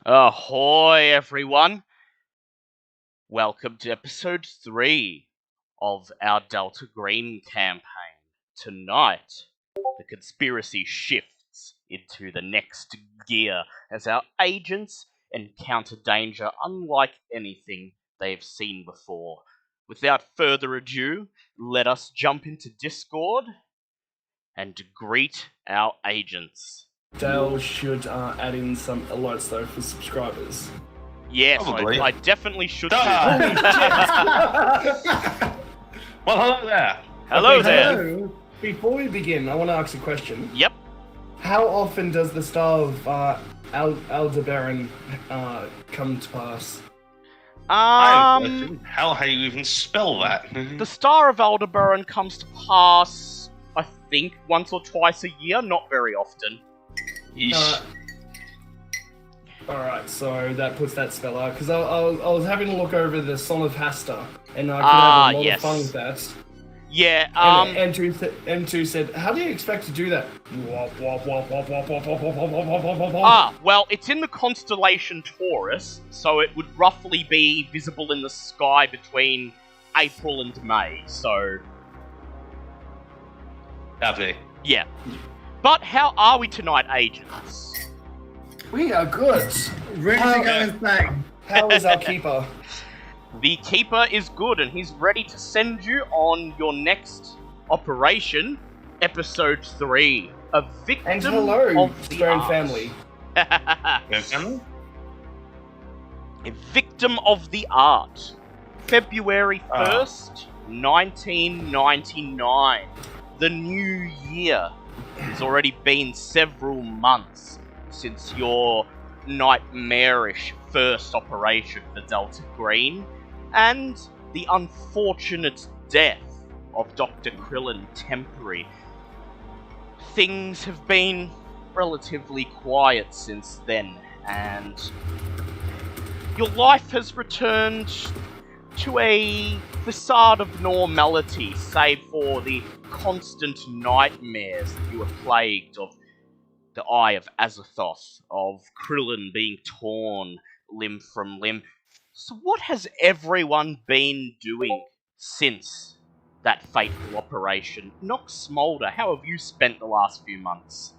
Ahoy, everyone! Welcome to episode 3 of our Delta Green campaign. Tonight, the conspiracy shifts into the next gear as our agents encounter danger unlike anything they've seen before. Without further ado, let us jump into Discord and greet our agents. Dale should add in some alerts though for subscribers. Yes, Probably. I definitely should do Ah! that. Well, hello there. Hello there. Hello. Before we begin, I want to ask a question. Yep. How often does the Star of Aldebaran come to pass? How do you even spell that? The Star of Aldebaran comes to pass, I think, once or twice a year, not very often. Alright, so that puts that spell out, because I was having a look over the Song of Hasta, and I could have a lot of fun with that. Yeah, And M2 said, how do you expect to do that? well, it's in the constellation Taurus, so it would roughly be visible in the sky between April and May, so... Lovely. Yeah. But how are we tonight, agents? We are good. Ready to go insane. How is our keeper? The Keeper is good, and he's ready to send you on your next operation, Episode 3, A Victim And hello, of the Stone Art. family. A Victim of the Art. February 1st, 1999. The new year. It's already been several months since your nightmarish first operation for Delta Green, and the unfortunate death of Dr. Krillin Temporary. Things have been relatively quiet since then, and your life has returned to a facade of normality, save for the constant nightmares that you were plagued of. The Eye of Azathoth, of Krillin being torn limb from limb. So what has everyone been doing since that fateful operation? Nox Smolder, how have you spent the last few months?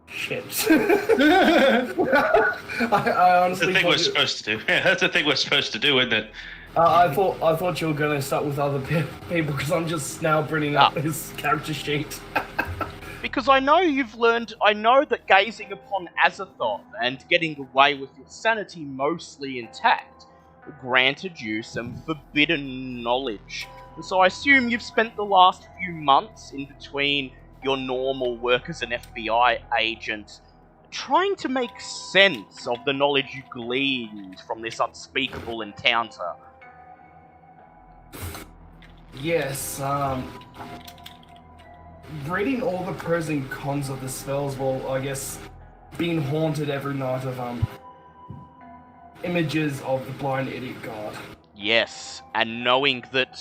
Shit. I That's the honestly thing we're thought supposed to do. Yeah, that's the thing we're supposed to do, isn't it? I thought you were going to start with other people, because I'm just now bringing up his character sheet. Because I know that gazing upon Azathoth and getting away with your sanity mostly intact granted you some forbidden knowledge. And so I assume you've spent the last few months in between your normal work as an FBI agent trying to make sense of the knowledge you gleaned from this unspeakable encounter. Yes, reading all the pros and cons of the spells, well, I guess, being haunted every night of, images of the blind idiot god. Yes, and knowing that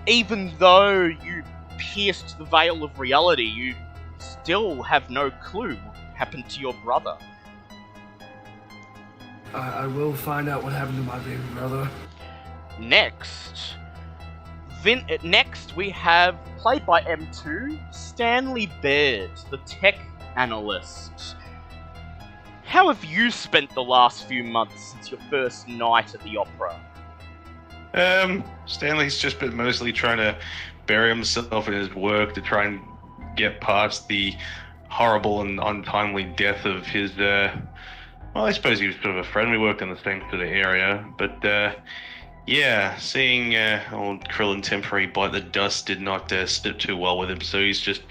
even though you pierced the veil of reality, you still have no clue what happened to your brother. I will find out what happened to my baby brother. Next, we have, played by M2, Stanley Baird, the tech analyst. How have you spent the last few months since your first night at the opera? Stanley's just been mostly trying to bury himself in his work to try and get past the horrible and untimely death of his, well, I suppose he was sort of a friend. We worked in the same sort of area, but, yeah, seeing old Krillin Temporary bite the dust did not sit too well with him, so he's just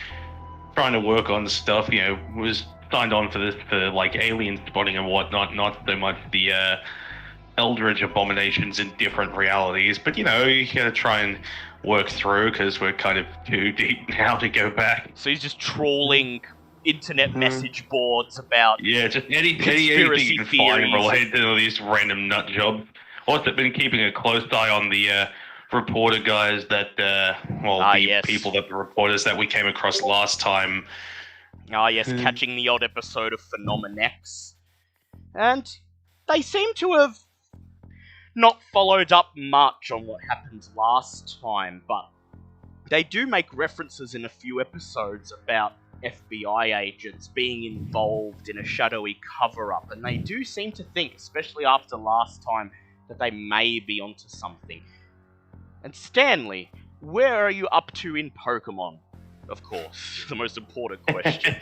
trying to work on stuff, was signed on for this, for, like, alien spotting and whatnot, not so much the, eldritch abominations in different realities, but, you gotta try and work through, because we're kind of too deep now to go back. So he's just trawling internet message boards about just anything conspiracy you can find theories. related to these random nut jobs. Also been keeping a close eye on the reporter guys that, yes. people that the reporters that we came across last time. Yes, catching the odd episode of Phenomenex. And they seem to have not followed up much on what happened last time, but they do make references in a few episodes about FBI agents being involved in a shadowy cover-up, and they do seem to think, especially after last time, that they may be onto something. And Stanley, where are you up to in Pokemon? Of course, the most important question.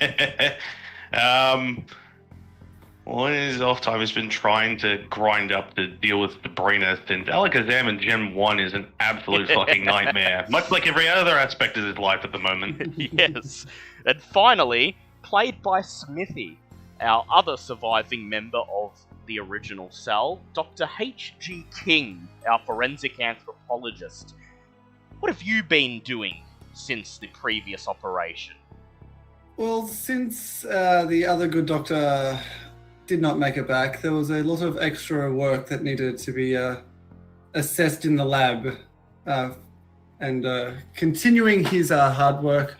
Well, in his off time, he's been trying to grind up to deal with Sabrina, since Alakazam in Gen 1 is an absolute fucking nightmare. Much like every other aspect of his life at the moment. Yes. And finally, played by Smithy, our other surviving member of the original cell, Dr. H.G. King, our forensic anthropologist. What have you been doing since the previous operation? Well, since the other good doctor did not make it back, there was a lot of extra work that needed to be assessed in the lab, and continuing his hard work,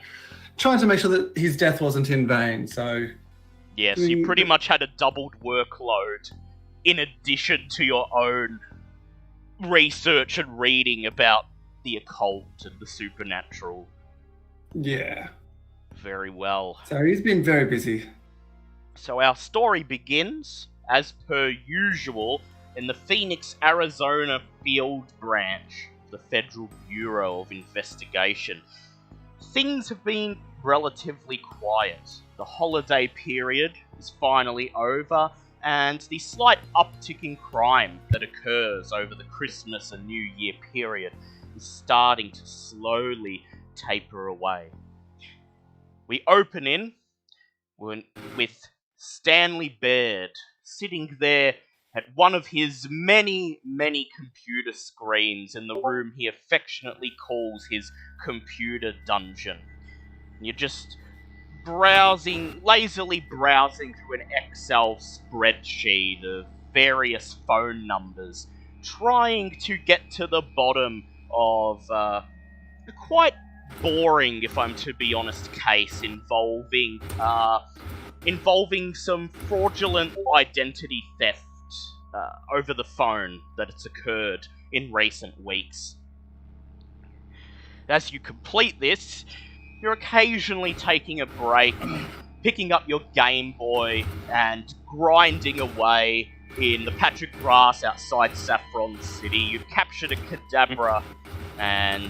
trying to make sure that his death wasn't in vain. So, yes, you pretty much had a doubled workload in addition to your own research and reading about the occult and the supernatural. Yeah. Very well. So he's been very busy. So our story begins, as per usual, in the Phoenix, Arizona field branch of the Federal Bureau of Investigation. Things have been relatively quiet. The holiday period is finally over, and the slight uptick in crime that occurs over the Christmas and New Year period is starting to slowly taper away. We open in with Stanley Baird sitting there at one of his many, many computer screens in the room he affectionately calls his computer dungeon. You're just lazily browsing through an Excel spreadsheet of various phone numbers, trying to get to the bottom of a quite boring, if I'm to be honest, case involving some fraudulent identity theft over the phone that has occurred in recent weeks. As you complete this, you're occasionally taking a break, picking up your Game Boy and grinding away in the patch of grass outside Saffron City. You've captured a Kadabra, and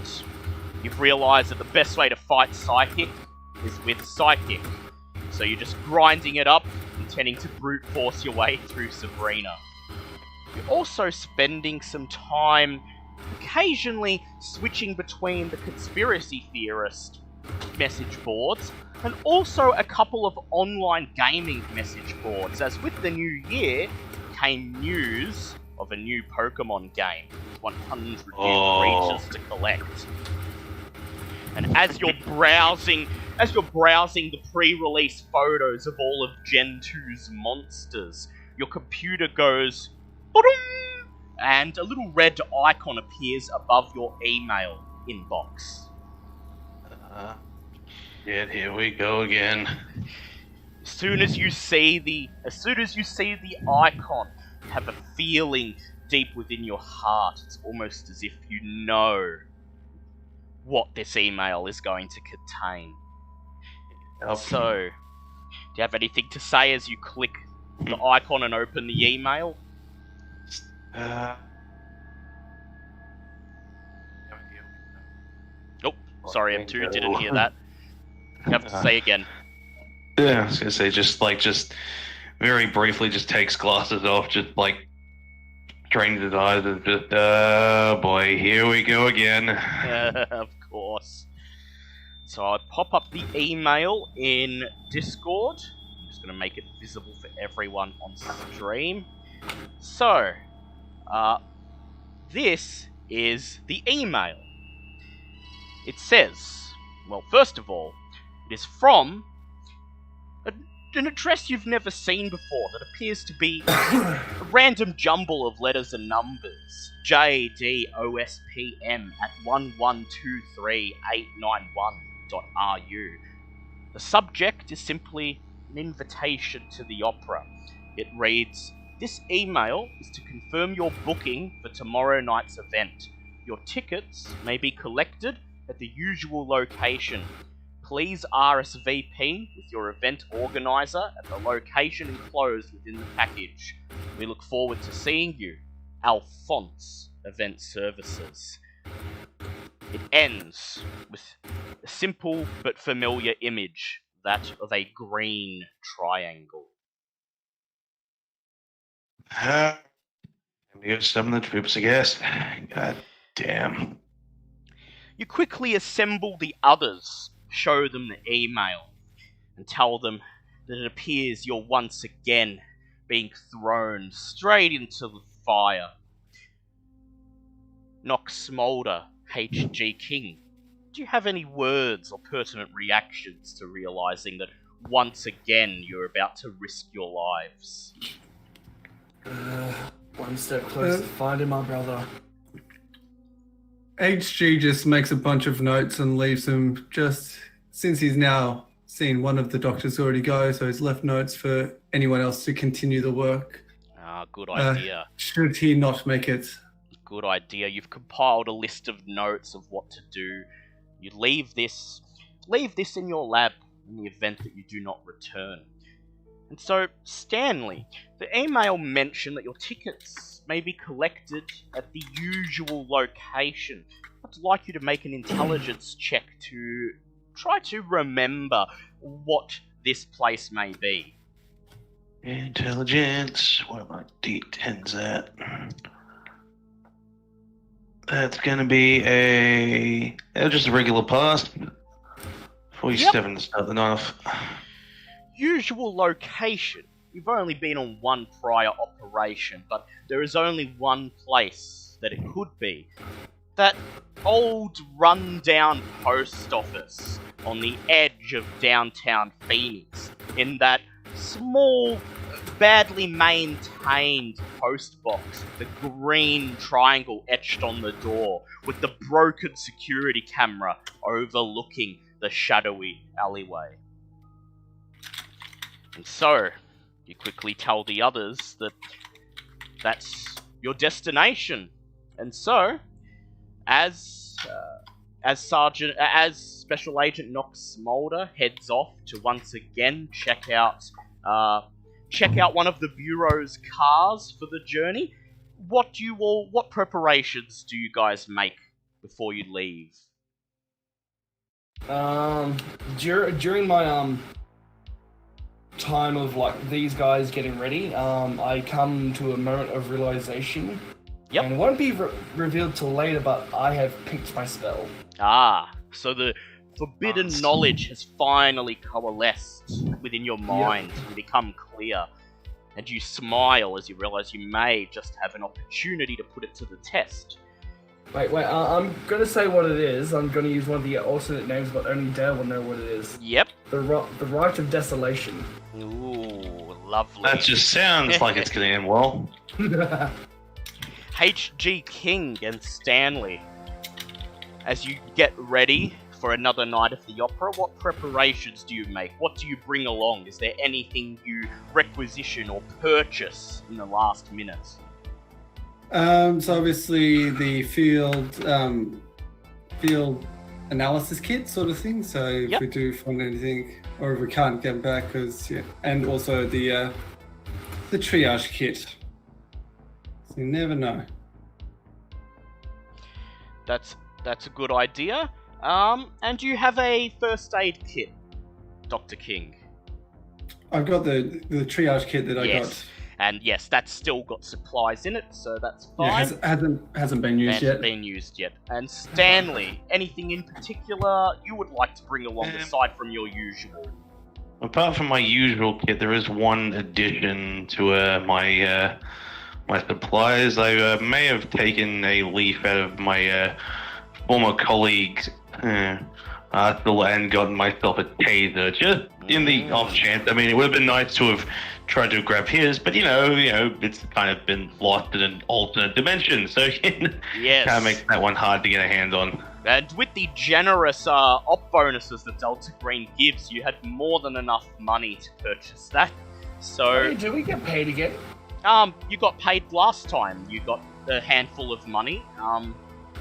you've realised that the best way to fight Psychic is with Psychic. So you're just grinding it up, intending to brute force your way through Sabrina. You're also spending some time occasionally switching between the conspiracy theorist message boards and also a couple of online gaming message boards, as with the new year came news of a new Pokemon game with 100 new creatures to collect. And as you're browsing the pre-release photos of all of Gen 2's monsters, your computer goes ba-dum, and a little red icon appears above your email inbox. Here we go again. As soon as you see the icon, you have a feeling deep within your heart. It's almost as if you know what this email is going to contain. So, do you have anything to say as you click the icon and open the email? Oh, sorry, M2 didn't hear that. You have to say again. Yeah, I was gonna say, just very briefly, just takes glasses off, just drains his eyes, and just, oh boy, here we go again. Of course. So I pop up the email in Discord. I'm just going to make it visible for everyone on stream. So, this is the email. It says, well, first of all, it is from an address you've never seen before that appears to be a random jumble of letters and numbers. JDOSPM at 1123891.ru. The subject is simply an invitation to the opera. It reads, "This email is to confirm your booking for tomorrow night's event. Your tickets may be collected at the usual location. Please RSVP with your event organizer at the location enclosed within the package. We look forward to seeing you. Alphonse Event Services." It ends with a simple but familiar image, that of a green triangle. Maybe some of the troops, I guess. God damn. You quickly assemble the others, show them the email, and tell them that it appears you're once again being thrown straight into the fire. Nox Smolder, H.G. King, do you have any words or pertinent reactions to realizing that once again you're about to risk your lives? One step closer to finding my brother. HG just makes a bunch of notes and leaves them just since he's now seen one of the doctors already go, so he's left notes for anyone else to continue the work. Good idea. Should he not make it? Good idea. You've compiled a list of notes of what to do. You leave this in your lab in the event that you do not return. And so, Stanley, the email mentioned that your tickets may be collected at the usual location. I'd like you to make an intelligence check to try to remember what this place may be. Intelligence. What are my D10s at? That's gonna be just a regular pass. 47 to start the night off. Usual location. You've only been on one prior operation, but there is only one place that it could be. That old run-down post office on the edge of downtown Phoenix, in that small, badly maintained post box, the green triangle etched on the door, with the broken security camera overlooking the shadowy alleyway. And so, you quickly tell the others that that's your destination. And so, as Special Agent Nox Smolder heads off to once again check out one of the Bureau's cars for the journey, what preparations do you guys make before you leave? During my time of like these guys getting ready, I come to a moment of realization. Yep. And it won't be revealed till later, but I have picked my spell. So the forbidden knowledge has finally coalesced within your mind and become clear. And you smile as you realize you may just have an opportunity to put it to the test. Wait, I'm gonna say what it is. I'm gonna use one of the alternate names, but only Dale will know what it is. Yep. The Rite of Desolation. Ooh, lovely. That just sounds like it's gonna end well. H.G. King and Stanley, as you get ready for another night of the opera, what preparations do you make? What do you bring along? Is there anything you requisition or purchase in the last minute? So obviously the field analysis kit sort of thing. So if we do find anything, or if we can't get back, and also the triage kit. So you never know. That's a good idea. And do you have a first aid kit, Dr. King? I've got the triage kit that I got. And yes, that's still got supplies in it, so that's fine. Yeah, hasn't been used yet. Hasn't been used yet. And Stanley, anything in particular you would like to bring along aside from your usual? Apart from my usual kit, there is one addition to my supplies. I may have taken a leaf out of my former colleague's and gotten myself a taser, just in the off chance. I mean, it would have been nice to have tried to grab his, but you know, it's kind of been lost in an alternate dimension, so Yes. kind of makes that one hard to get a hand on. And with the generous op bonuses that Delta Green gives, you had more than enough money to purchase that. So, Hey, do we get paid again? you got paid last time. You got a handful of money.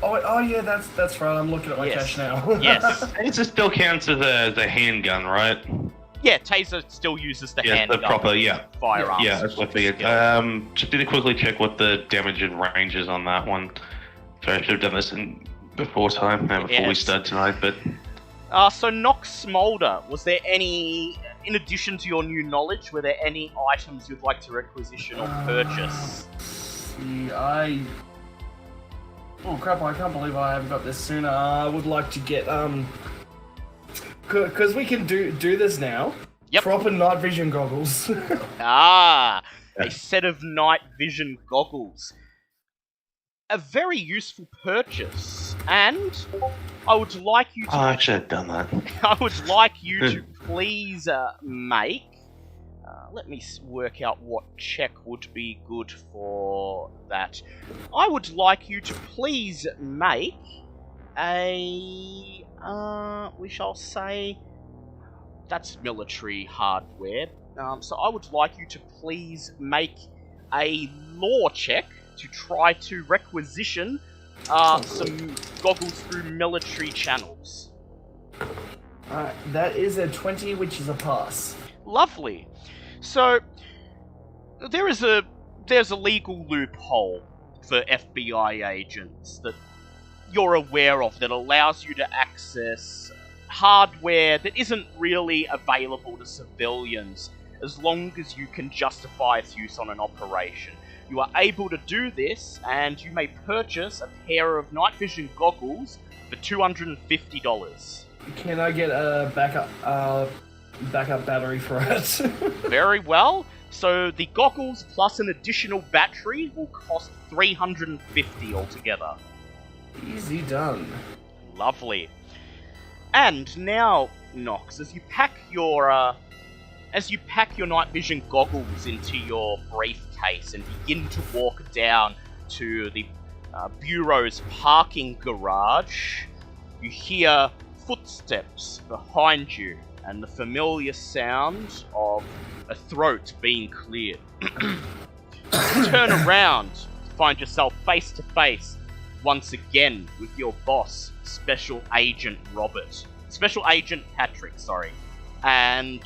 Oh yeah, that's right. I'm looking at my Yes. cash now. Yes. Taser still counts as a handgun, right? Yeah, Taser still uses the Yes, handgun. the proper, yeah. Firearms. Yeah, that's what I figured. Just need to quickly check what the damage and range is on that one. Sorry, I should have done this before time, before we Yes. start tonight, but... So Nox Smolder, was there any, in addition to your new knowledge, were there any items you'd like to requisition or purchase? See, oh crap! I can't believe I haven't got this sooner. I would like to get because we can do this now. Yep. Proper night vision goggles. A set of night vision goggles. A very useful purchase, and I would like you to. Oh, I should have done that. I would like you to please make. Let me work out what check would be good for that. I would like you to please make a. We shall say. That's military hardware. So I would like you to please make a law check to try to requisition some goggles through military channels. Alright, that is a 20, which is a pass. Lovely. So there's a legal loophole for FBI agents that you're aware of that allows you to access hardware that isn't really available to civilians as long as you can justify its use on an operation. You are able to do this, and you may purchase a pair of night vision goggles for $250. Can I get a backup battery for it? Very well. So the goggles plus an additional battery will cost $350 altogether. Easy done. Lovely. And now, Nox, as you pack your night vision goggles into your briefcase and begin to walk down to the bureau's parking garage, you hear footsteps behind you and the familiar sound of a throat being cleared. You turn around to find yourself face to face once again with your boss, Special Agent Patrick, sorry. And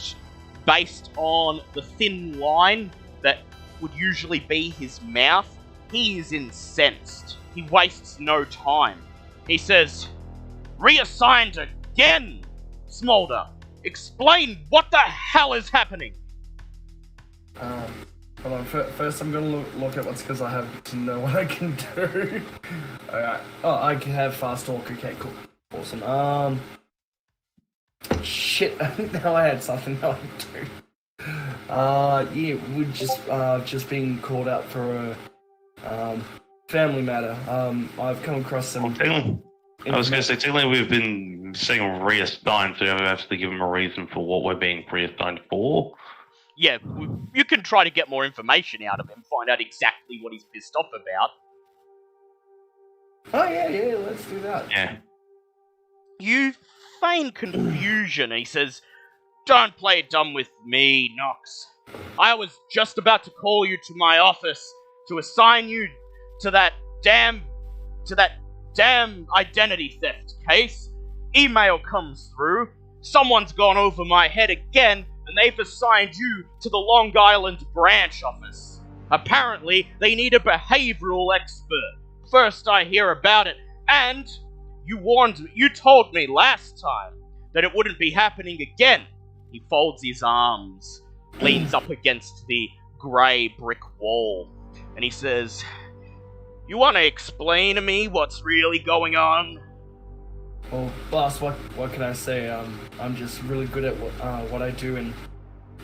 based on the thin line that would usually be his mouth, he is incensed. He wastes no time. He says, "Reassigned again! Smolder, explain what the hell is happening!" Hold on. First, I'm gonna look at what's because I have to know what I can do. Alright. Oh, I can have fast talk. Okay, cool. Awesome. Shit. Now I had something that I do. Yeah, we're just being called out for a family matter. I've come across some. I was going to say, technically we've been saying reassigned, so you haven't actually given him a reason for what we're being reassigned for. Yeah, you can try to get more information out of him, find out exactly what he's pissed off about. Oh yeah, let's do that. Yeah. You feign confusion, and he says, "Don't play dumb with me, Nox. I was just about to call you to my office to assign you to that damn identity theft case. Email comes through. Someone's gone over my head again, and they've assigned you to the Long Island branch office. Apparently, they need a behavioral expert. First I hear about it, and you told me last time that it wouldn't be happening again." He folds his arms, leans up against the grey brick wall, and he says, "You want to explain to me what's really going on?" Well, boss, what can I say? I'm just really good at what I do, and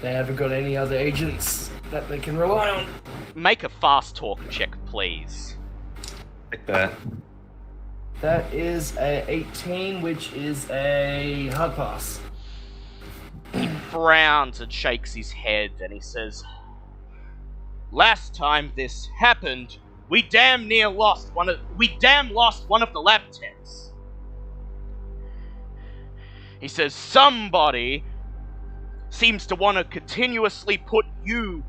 they haven't got any other agents that they can rely on. Make a fast talk check, please. Like that. That is a 18, which is a hard pass. He frowns and shakes his head, and he says, "Last time this happened, we damn lost one of the lab techs." He says, "Somebody seems to want to continuously put you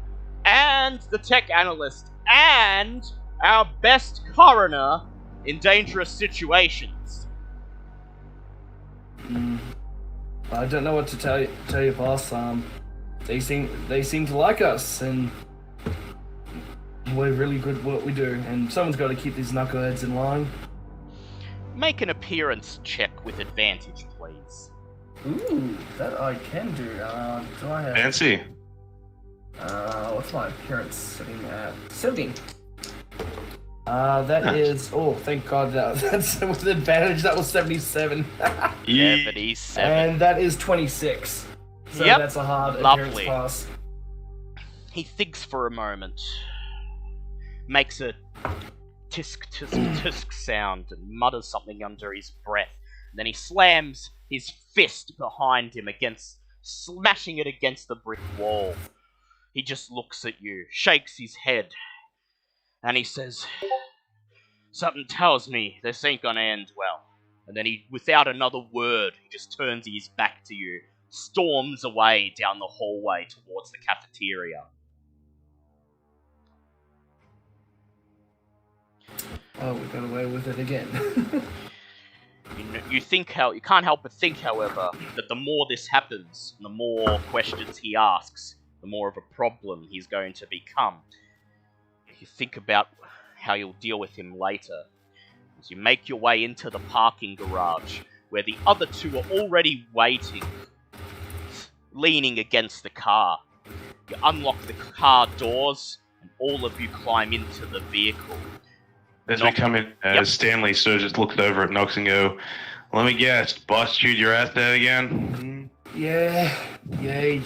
and the tech analyst and our best coroner in dangerous situations." I don't know what to tell you, boss. They seem to like us, and we're really good at what we do. And someone's got to keep these knuckleheads in line. Make an appearance check with advantage, please. Ooh, that I can do. Do I have? Fancy. What's my appearance sitting at? 17. That is. Oh, thank God. That's with advantage. That was 77. 77. And that is 26. So Yep. that's a hard Lovely. appearance pass. He thinks for a moment, makes a tisk tisk tisk sound, and mutters something under his breath. Then he slams his fist behind him smashing it against the brick wall. He just looks at you, shakes his head, and he says, "Something tells me this ain't gonna end well." And then he, without another word, he just turns his back to you, storms away down the hallway towards the cafeteria. Oh, we got away with it again. You can't help but think, however, that the more this happens, the more questions he asks, the more of a problem he's going to become. You think about how you'll deal with him later. As you make your way into the parking garage, where the other two are already waiting, leaning against the car. You unlock the car doors, and all of you climb into the vehicle. As we come in, Stanley sort of just looks over at Knox and go, "Let me guess, boss chewed your ass out again?" Yeah, he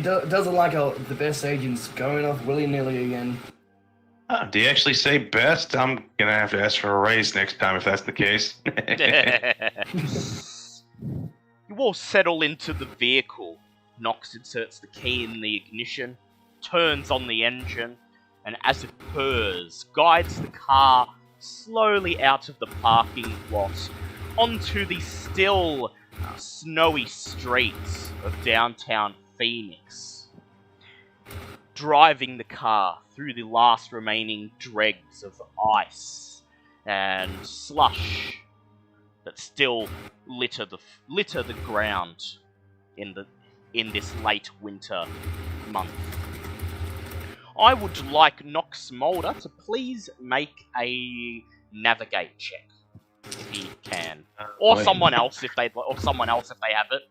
doesn't like the best agents going off willy-nilly again. Do you actually say best? I'm gonna have to ask for a raise next time if that's the case. You all settle into the vehicle. Knox inserts the key in the ignition, turns on the engine, and as it purrs, guides the car slowly out of the parking lot onto the still snowy streets of downtown Phoenix. Driving the car through the last remaining dregs of ice and slush that still litter the ground in this late winter month. I would like Knox Mulder to please make a navigate check if he can, or someone else if they have it.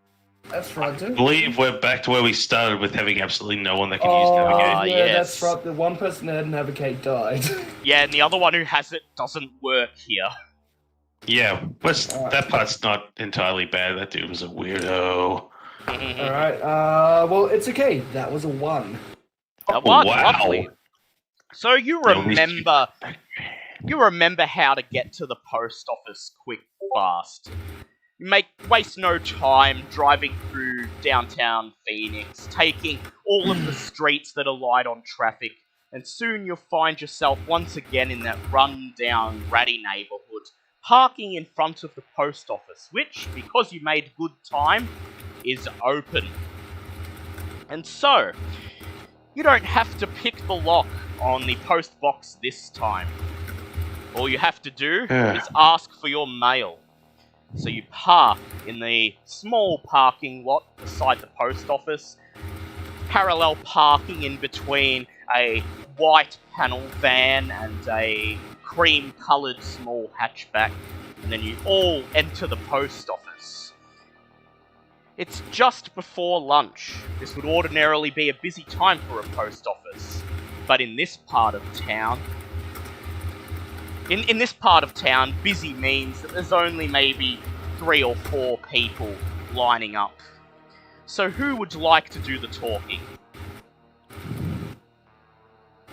That's right, I dude. believe we're back to where we started with having absolutely no one that can use navigate. Yeah, yes. that's right. The one person that had navigate died. Yeah, and the other one who has it doesn't work here. Yeah, that part's not entirely bad. That dude was a weirdo. Alright, well, it's okay. That was a 1. Wow. Lovely. Wow. So you remember how to get to the post office quick, fast. You waste no time driving through downtown Phoenix, taking all of the streets that are light on traffic, and soon you'll find yourself once again in that run-down, ratty neighborhood, parking in front of the post office, which, because you made good time, is open. And so, you don't have to pick the lock on the post box this time. All you have to do is ask for your mail. So you park in the small parking lot beside the post office, parallel parking in between a white panel van and a cream-coloured small hatchback, and then you all enter the post office. It's just before lunch. This would ordinarily be a busy time for a post office, but in this part of town, busy means that there's only maybe 3 or 4 people lining up. So who would like to do the talking?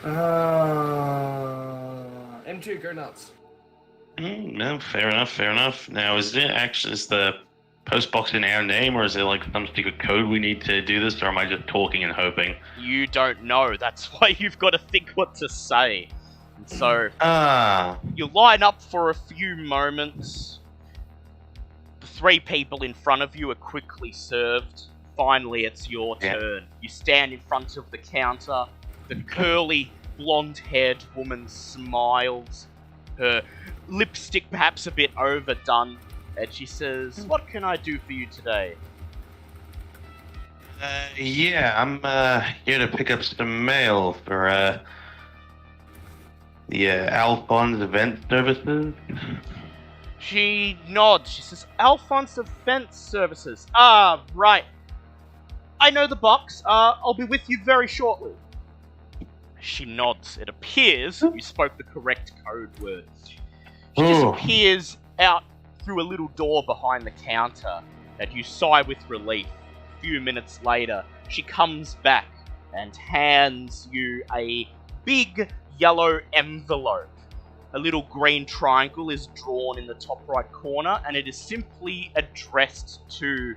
M2, go nuts. No, fair enough. Now, is the post box in our name, or is there like some secret code we need to do this, or am I just talking and hoping? You don't know. That's why you've got to think what to say. And so you line up for a few moments. The 3 people in front of you are quickly served. Finally, it's your turn. You stand in front of the counter. The curly, blonde-haired woman smiles. Her lipstick perhaps a bit overdone. And she says, "What can I do for you today?" I'm here to pick up some mail for the Alphonse event services. She nods. She says, "Alphonse Event Services. Ah, right. I know the box. I'll be with you very shortly." She nods. It appears you spoke the correct code word. She disappears out through a little door behind the counter, and you sigh with relief. A few minutes later, she comes back and hands you a big yellow envelope. A little green triangle is drawn in the top right corner, and it is simply addressed to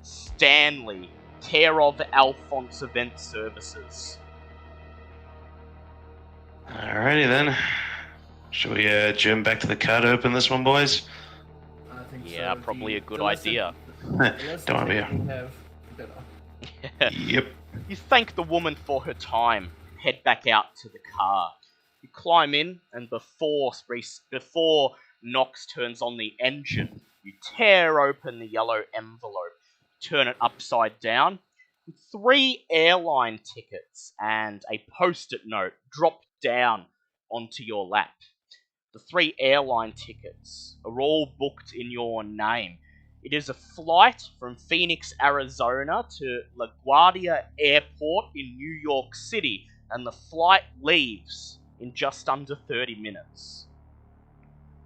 Stanley, care of Alphonse Event Services. Alrighty then. Shall we jump back to the car to open this one, boys? I think Yeah, so. probably a good idea. Don't want to be. Yep. You thank the woman for her time, head back out to the car. You climb in, and before Knox turns on the engine, you tear open the yellow envelope, turn it upside down, and 3 airline tickets and a post-it note drop down onto your lap. The 3 airline tickets are all booked in your name. It is a flight from Phoenix, Arizona to LaGuardia Airport in New York City, and the flight leaves in just under 30 minutes.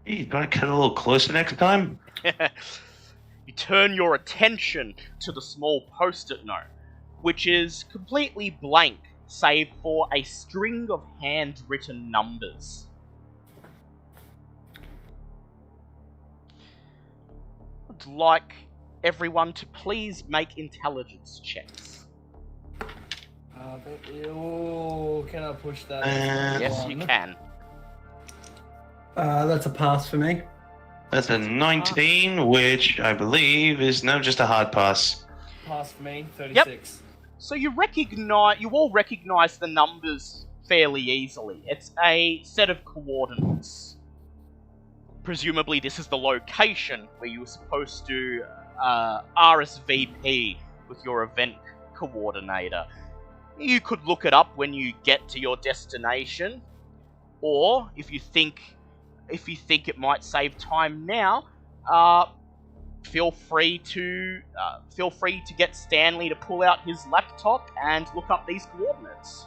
Hey, you gotta cut a little closer next time? You turn your attention to the small post-it note, which is completely blank, save for a string of handwritten numbers. I'd like everyone to please make intelligence checks. Can I push that? Yes, you can. That's a pass for me. That's a 19, which I believe is just a hard pass. Pass for me, 36. So you all recognize the numbers fairly easily. It's a set of coordinates. Presumably this is the location where you were supposed to RSVP with your event coordinator. You could look it up when you get to your destination, or if you think it might save time now, feel free to get Stanley to pull out his laptop and look up these coordinates.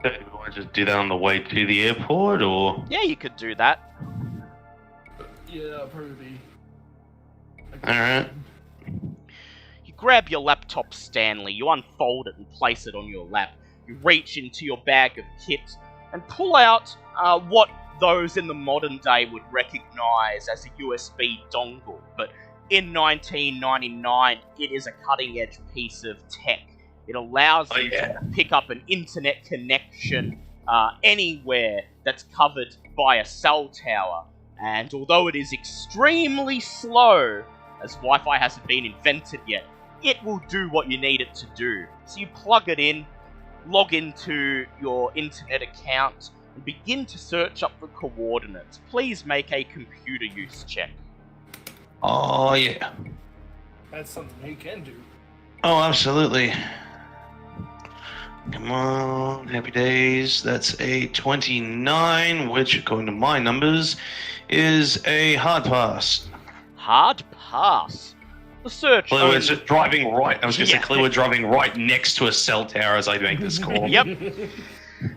Do we want to just do that on the way to the airport, or? Yeah, you could do that. Yeah, that'll probably be. Alright. You grab your laptop, Stanley, you unfold it and place it on your lap. You reach into your bag of kit and pull out what those in the modern day would recognize as a USB dongle, but in 1999, it is a cutting-edge piece of tech. It allows you to pick up an internet connection anywhere that's covered by a cell tower. And although it is extremely slow, as Wi-Fi hasn't been invented yet, it will do what you need it to do. So you plug it in, log into your internet account, and begin to search up the coordinates. Please make a computer use check. Oh, yeah. That's something he can do. Oh, absolutely. Come on, happy days. That's a 29, which, according to my numbers, is a hard pass. Hard pass? The search Clearly, it's just driving right. I was going to say, clearly we're driving right next to a cell tower as I make this call. Yep.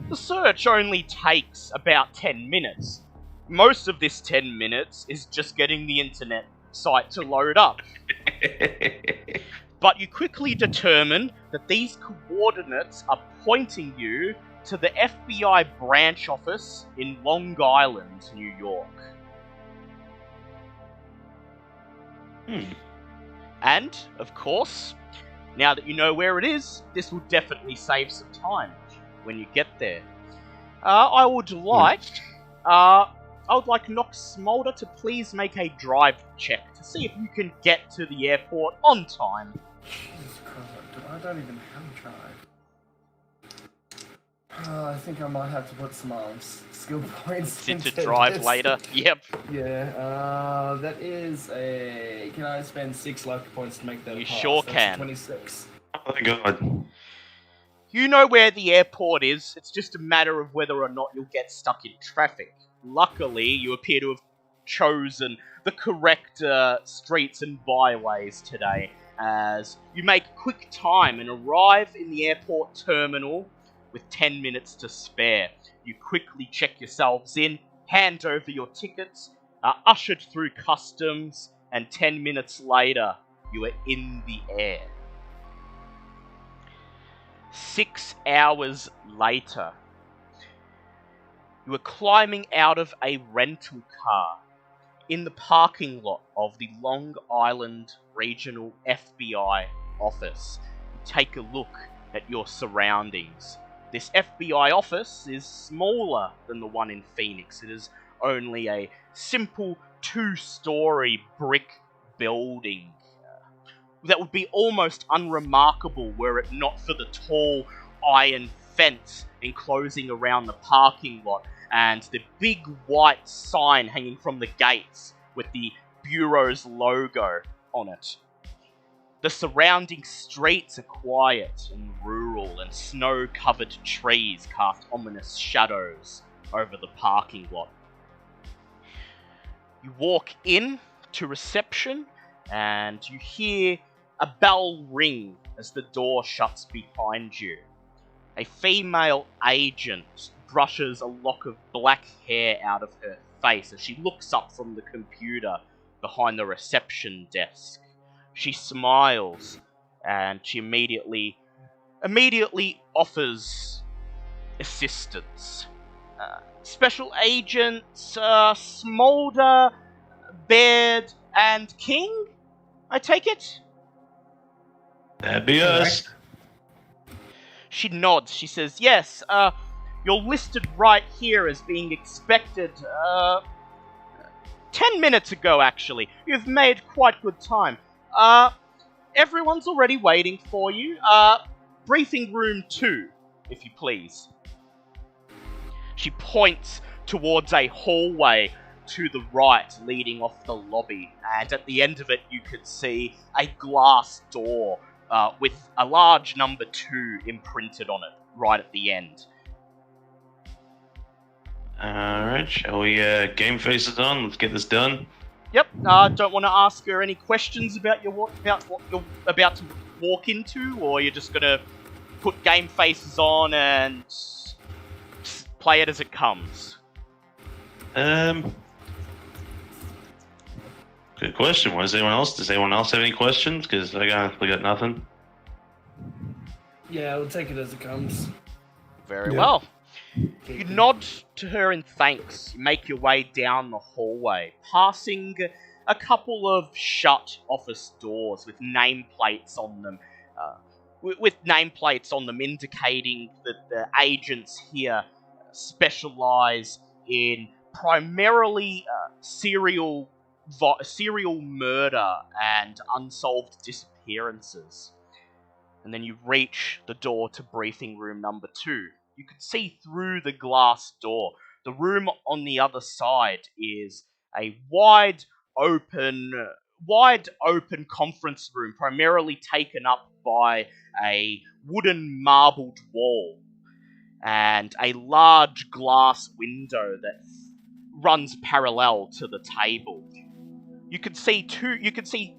The search only takes about 10 minutes. Most of this 10 minutes is just getting the internet site to load up. But you quickly determine that these coordinates are pointing you to the FBI branch office in Long Island, New York. And, of course, now that you know where it is, this will definitely save some time when you get there. I would like Nox Smolder to please make a drive check to see if you can get to the airport on time. Jesus Christ, I don't even have a drive. I think I might have to put some skill points Sit to into drive this. later. Yep. Yeah, that is a... Can I spend 6 lucky points to make that You a pass? sure That's can. 26. Oh my god. You know where the airport is, it's just a matter of whether or not you'll get stuck in traffic. Luckily, you appear to have chosen the correct streets and byways today, as you make quick time and arrive in the airport terminal with 10 minutes to spare. You quickly check yourselves in, hand over your tickets, are ushered through customs, and 10 minutes later, you are in the air. 6 hours later, you are climbing out of a rental car in the parking lot of the Long Island Regional FBI office. You take a look at your surroundings. This FBI office is smaller than the one in Phoenix. It is only a simple 2-story brick building that would be almost unremarkable were it not for the tall iron fence enclosing around the parking lot and the big white sign hanging from the gates with the Bureau's logo on it. The surrounding streets are quiet and rural, and snow-covered trees cast ominous shadows over the parking lot. You walk in to reception, and you hear a bell ring as the door shuts behind you. A female agent brushes a lock of black hair out of her face as she looks up from the computer behind the reception desk. She smiles, and she immediately offers assistance. Special Agents Smolder, Baird, and King, I take it? That'd be us. She nods. She says, yes, you're listed right here as being expected, 10 minutes ago, actually. You've made quite good time. Everyone's already waiting for you. Briefing room 2, if you please. She points towards a hallway to the right leading off the lobby, and at the end of it you could see a glass door with a large number 2 imprinted on it right at the end. Alright, shall we game faces on? Let's get this done. Yep, don't want to ask her any questions about what you're about to walk into, or you're just gonna put game faces on and play it as it comes? Good question. Does anyone else have any questions? Because I got nothing. Yeah, we'll take it as it comes. Very well. You nod to her in thanks. You make your way down the hallway, passing a couple of shut office doors with nameplates on them, indicating that the agents here specialize in primarily serial murder and unsolved disappearances. And then you reach the door to briefing room number 2. You can see through the glass door. The room on the other side is a wide open conference room, primarily taken up by a wooden marbled wall and a large glass window that runs parallel to the table. You can see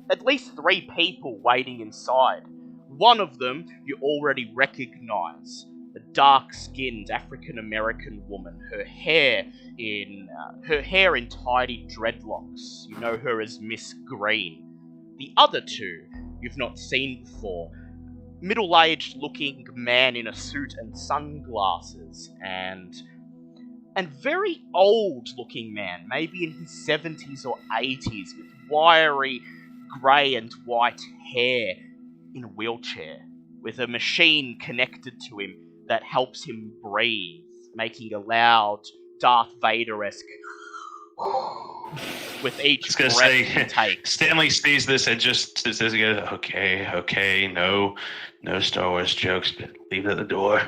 at least 3 people waiting inside. One of them you already recognize. A dark-skinned African-American woman, her hair in tidy dreadlocks. You know her as Miss Green. The other 2 you've not seen before. middle-aged looking man in a suit and sunglasses, and very old looking man, maybe in his 70s or 80s, with wiry grey and white hair, in a wheelchair, with a machine connected to him that helps him breathe, making a loud Darth Vader-esque with each I was breath gonna he say, takes. Stanley sees this and just says, okay, no Star Wars jokes, but leave it at the door.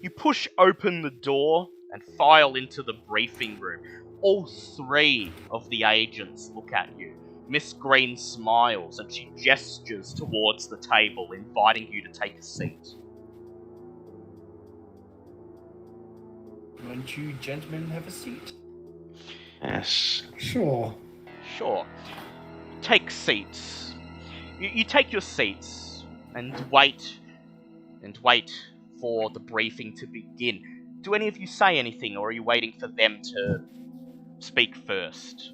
You push open the door and file into the briefing room. All three of the agents look at you. Miss Green smiles and she gestures towards the table, inviting you to take a seat. Won't you gentlemen have a seat? Yes. Sure. Sure. Take seats. You take your seats and wait for the briefing to begin. Do any of you say anything, or are you waiting for them to speak first?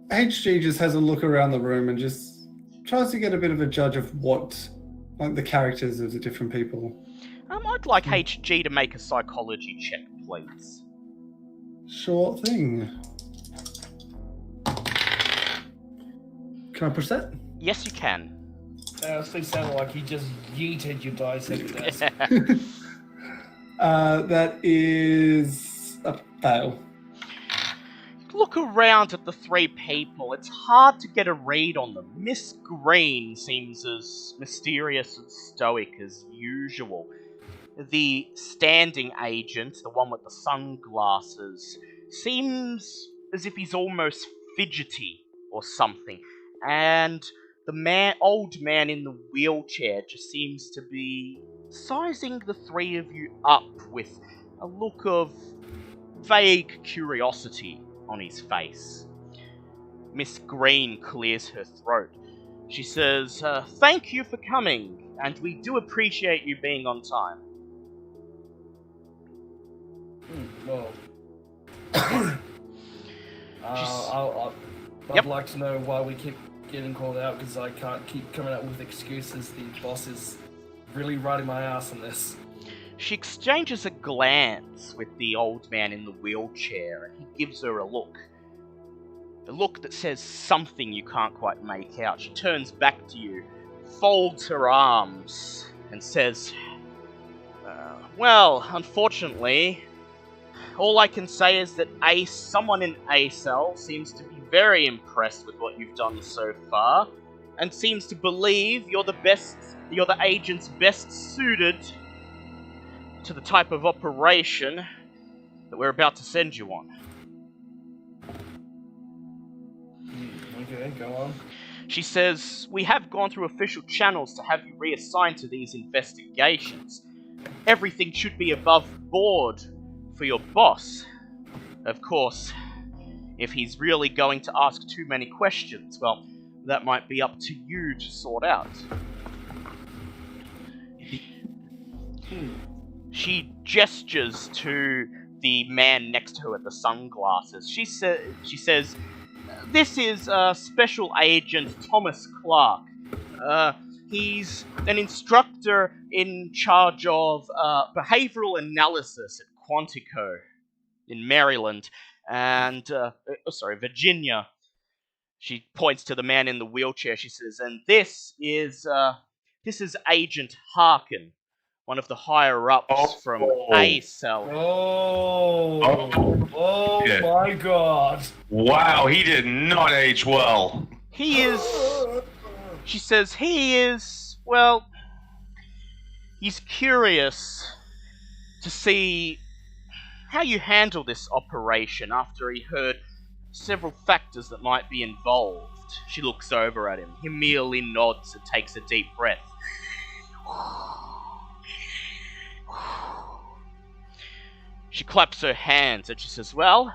HG just has a look around the room and just tries to get a bit of a judge of what, like, the characters of the different people. I'd like HG to make a psychology check, please. Sure thing. Can I push that? Yes, you can. Honestly, sounded like he just yeeted your dice at the desk. That is a fail. Look around at the three people. It's hard to get a read on them. Miss Green seems as mysterious and stoic as usual. The standing agent, the one with the sunglasses, seems as if he's almost fidgety or something. And the old man in the wheelchair just seems to be sizing the three of you up with a look of vague curiosity on his face. Miss Green clears her throat. She says, "Thank you for coming, and we do appreciate you being on time." Well, I'd like to know why we keep getting called out, because I can't keep coming up with excuses. The boss is really riding my ass on this. She exchanges a glance with the old man in the wheelchair, and he gives her a look. A look that says something you can't quite make out. She turns back to you, folds her arms, and says, "Well, unfortunately, all I can say is that someone in A-Cell seems to be very impressed with what you've done so far, and seems to believe you're the agents best suited to the type of operation that we're about to send you on." Okay, go on. She says, "We have gone through official channels to have you reassigned to these investigations. Everything should be above board for your boss. Of course, if he's really going to ask too many questions, well, that might be up to you to sort out." She gestures to the man next to her with the sunglasses. She says, "This is Special Agent Thomas Clark. He's an instructor in charge of behavioral analysis at Quantico in Maryland and Virginia." She points to the man in the wheelchair. She says, "And this is Agent Harkin, one of the higher-ups from A-Cell." Yeah. My god. Wow, he did not age well. He is... She says, well, he's curious to see how you handle this operation after he heard several factors that might be involved. She looks over at him. He merely nods and takes a deep breath. She claps her hands and she says, "Well,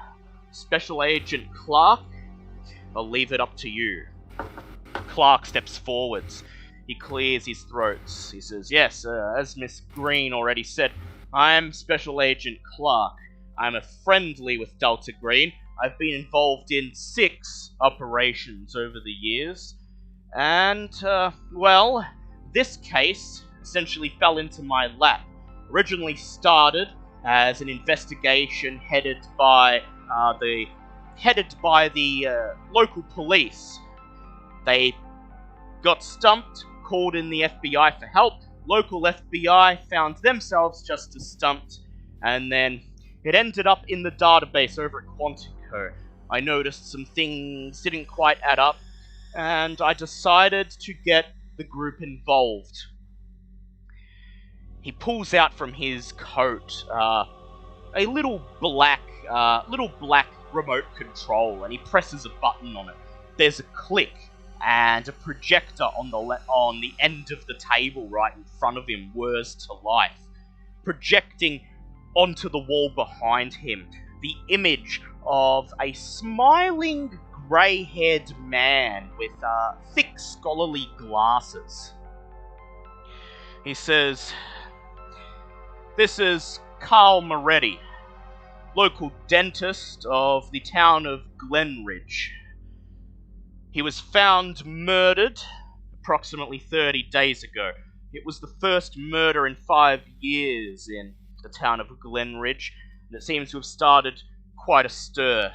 Special Agent Clark, I'll leave it up to you." Clark steps forwards. He clears his throat. He says, "Yes, as Miss Green already said, I'm Special Agent Clark. I'm a friendly with Delta Green. I've been involved in 6 operations over the years. And, well, this case essentially fell into my lap. Originally started as an investigation headed by the local police. They got stumped, called in the FBI for help. Local FBI found themselves just as stumped, and then it ended up in the database over at Quantico. I noticed some things didn't quite add up, and I decided to get the group involved. He pulls out from his coat a little black remote control, and he presses a button on it. There's a click, and a projector on the end of the table right in front of him whirs to life, projecting onto the wall behind him the image of a smiling, grey-haired man with thick, scholarly glasses. He says, "This is Carl Moretti, local dentist of the town of Glenridge. He was found murdered approximately 30 days ago. It was the first murder in 5 years in the town of Glenridge, and it seems to have started quite a stir.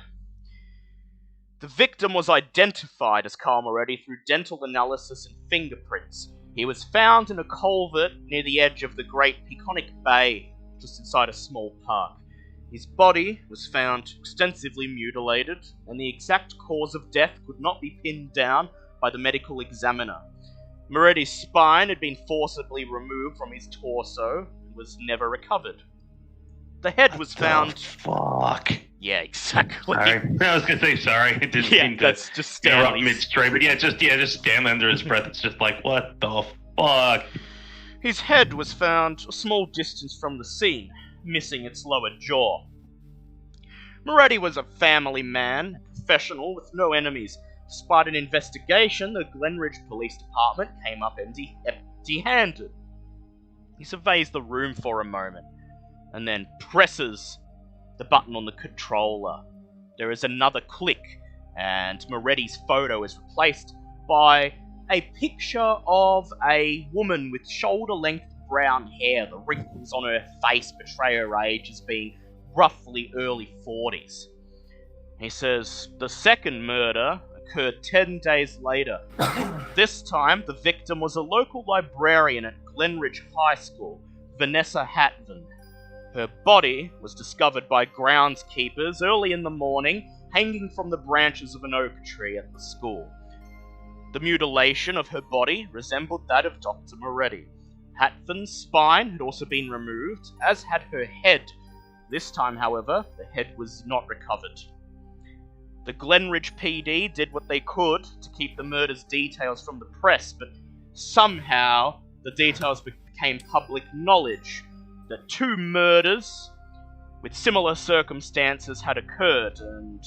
The victim was identified as Carl Moretti through dental analysis and fingerprints. He was found in a culvert near the edge of the Great Peconic Bay, just inside a small park. His body was found extensively mutilated, and the exact cause of death could not be pinned down by the medical examiner. Moretti's spine had been forcibly removed from his torso and was never recovered. The head was found..." Fuck. Yeah, exactly. Sorry. I was gonna say sorry. It didn't mean to that's just interrupt Stanley's. mid-stray, but just stand under his breath. It's just like, what the fuck? His head was found a small distance from the scene, missing its lower jaw. Moretti was a family man, a professional with no enemies. Despite an investigation, the Glenridge Police Department came up empty-handed. He surveys the room for a moment, and then presses the button on the controller. There is another click, and Moretti's photo is replaced by a picture of a woman with shoulder-length brown hair. The wrinkles on her face betray her age as being roughly early 40s. He says the second murder occurred 10 days later. This time, the victim was a local librarian at Glenridge High School, Vanessa Hatton. Her body was discovered by groundskeepers early in the morning, hanging from the branches of an oak tree at the school. The mutilation of her body resembled that of Dr. Moretti. Hatton's spine had also been removed, as had her head. This time, however, the head was not recovered. The Glenridge PD did what they could to keep the murder's details from the press, but somehow the details became public knowledge that 2 murders with similar circumstances had occurred, and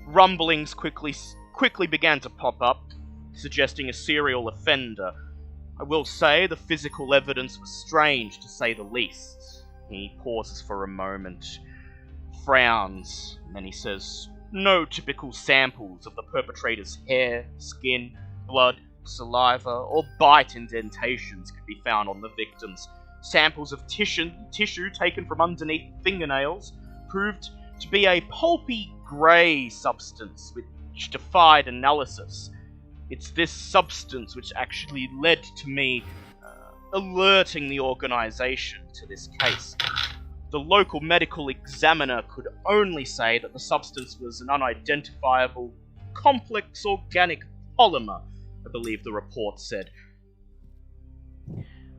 rumblings quickly began to pop up, suggesting a serial offender. I will say the physical evidence was strange, to say the least. He pauses for a moment, frowns, and then he says, "No typical samples of the perpetrator's hair, skin, blood, saliva, or bite indentations could be found on the victims. Samples of tissue taken from underneath fingernails proved to be a pulpy grey substance which defied analysis. It's this substance which actually led to me alerting the organization to this case. The local medical examiner could only say that the substance was an unidentifiable, complex organic polymer, I believe the report said.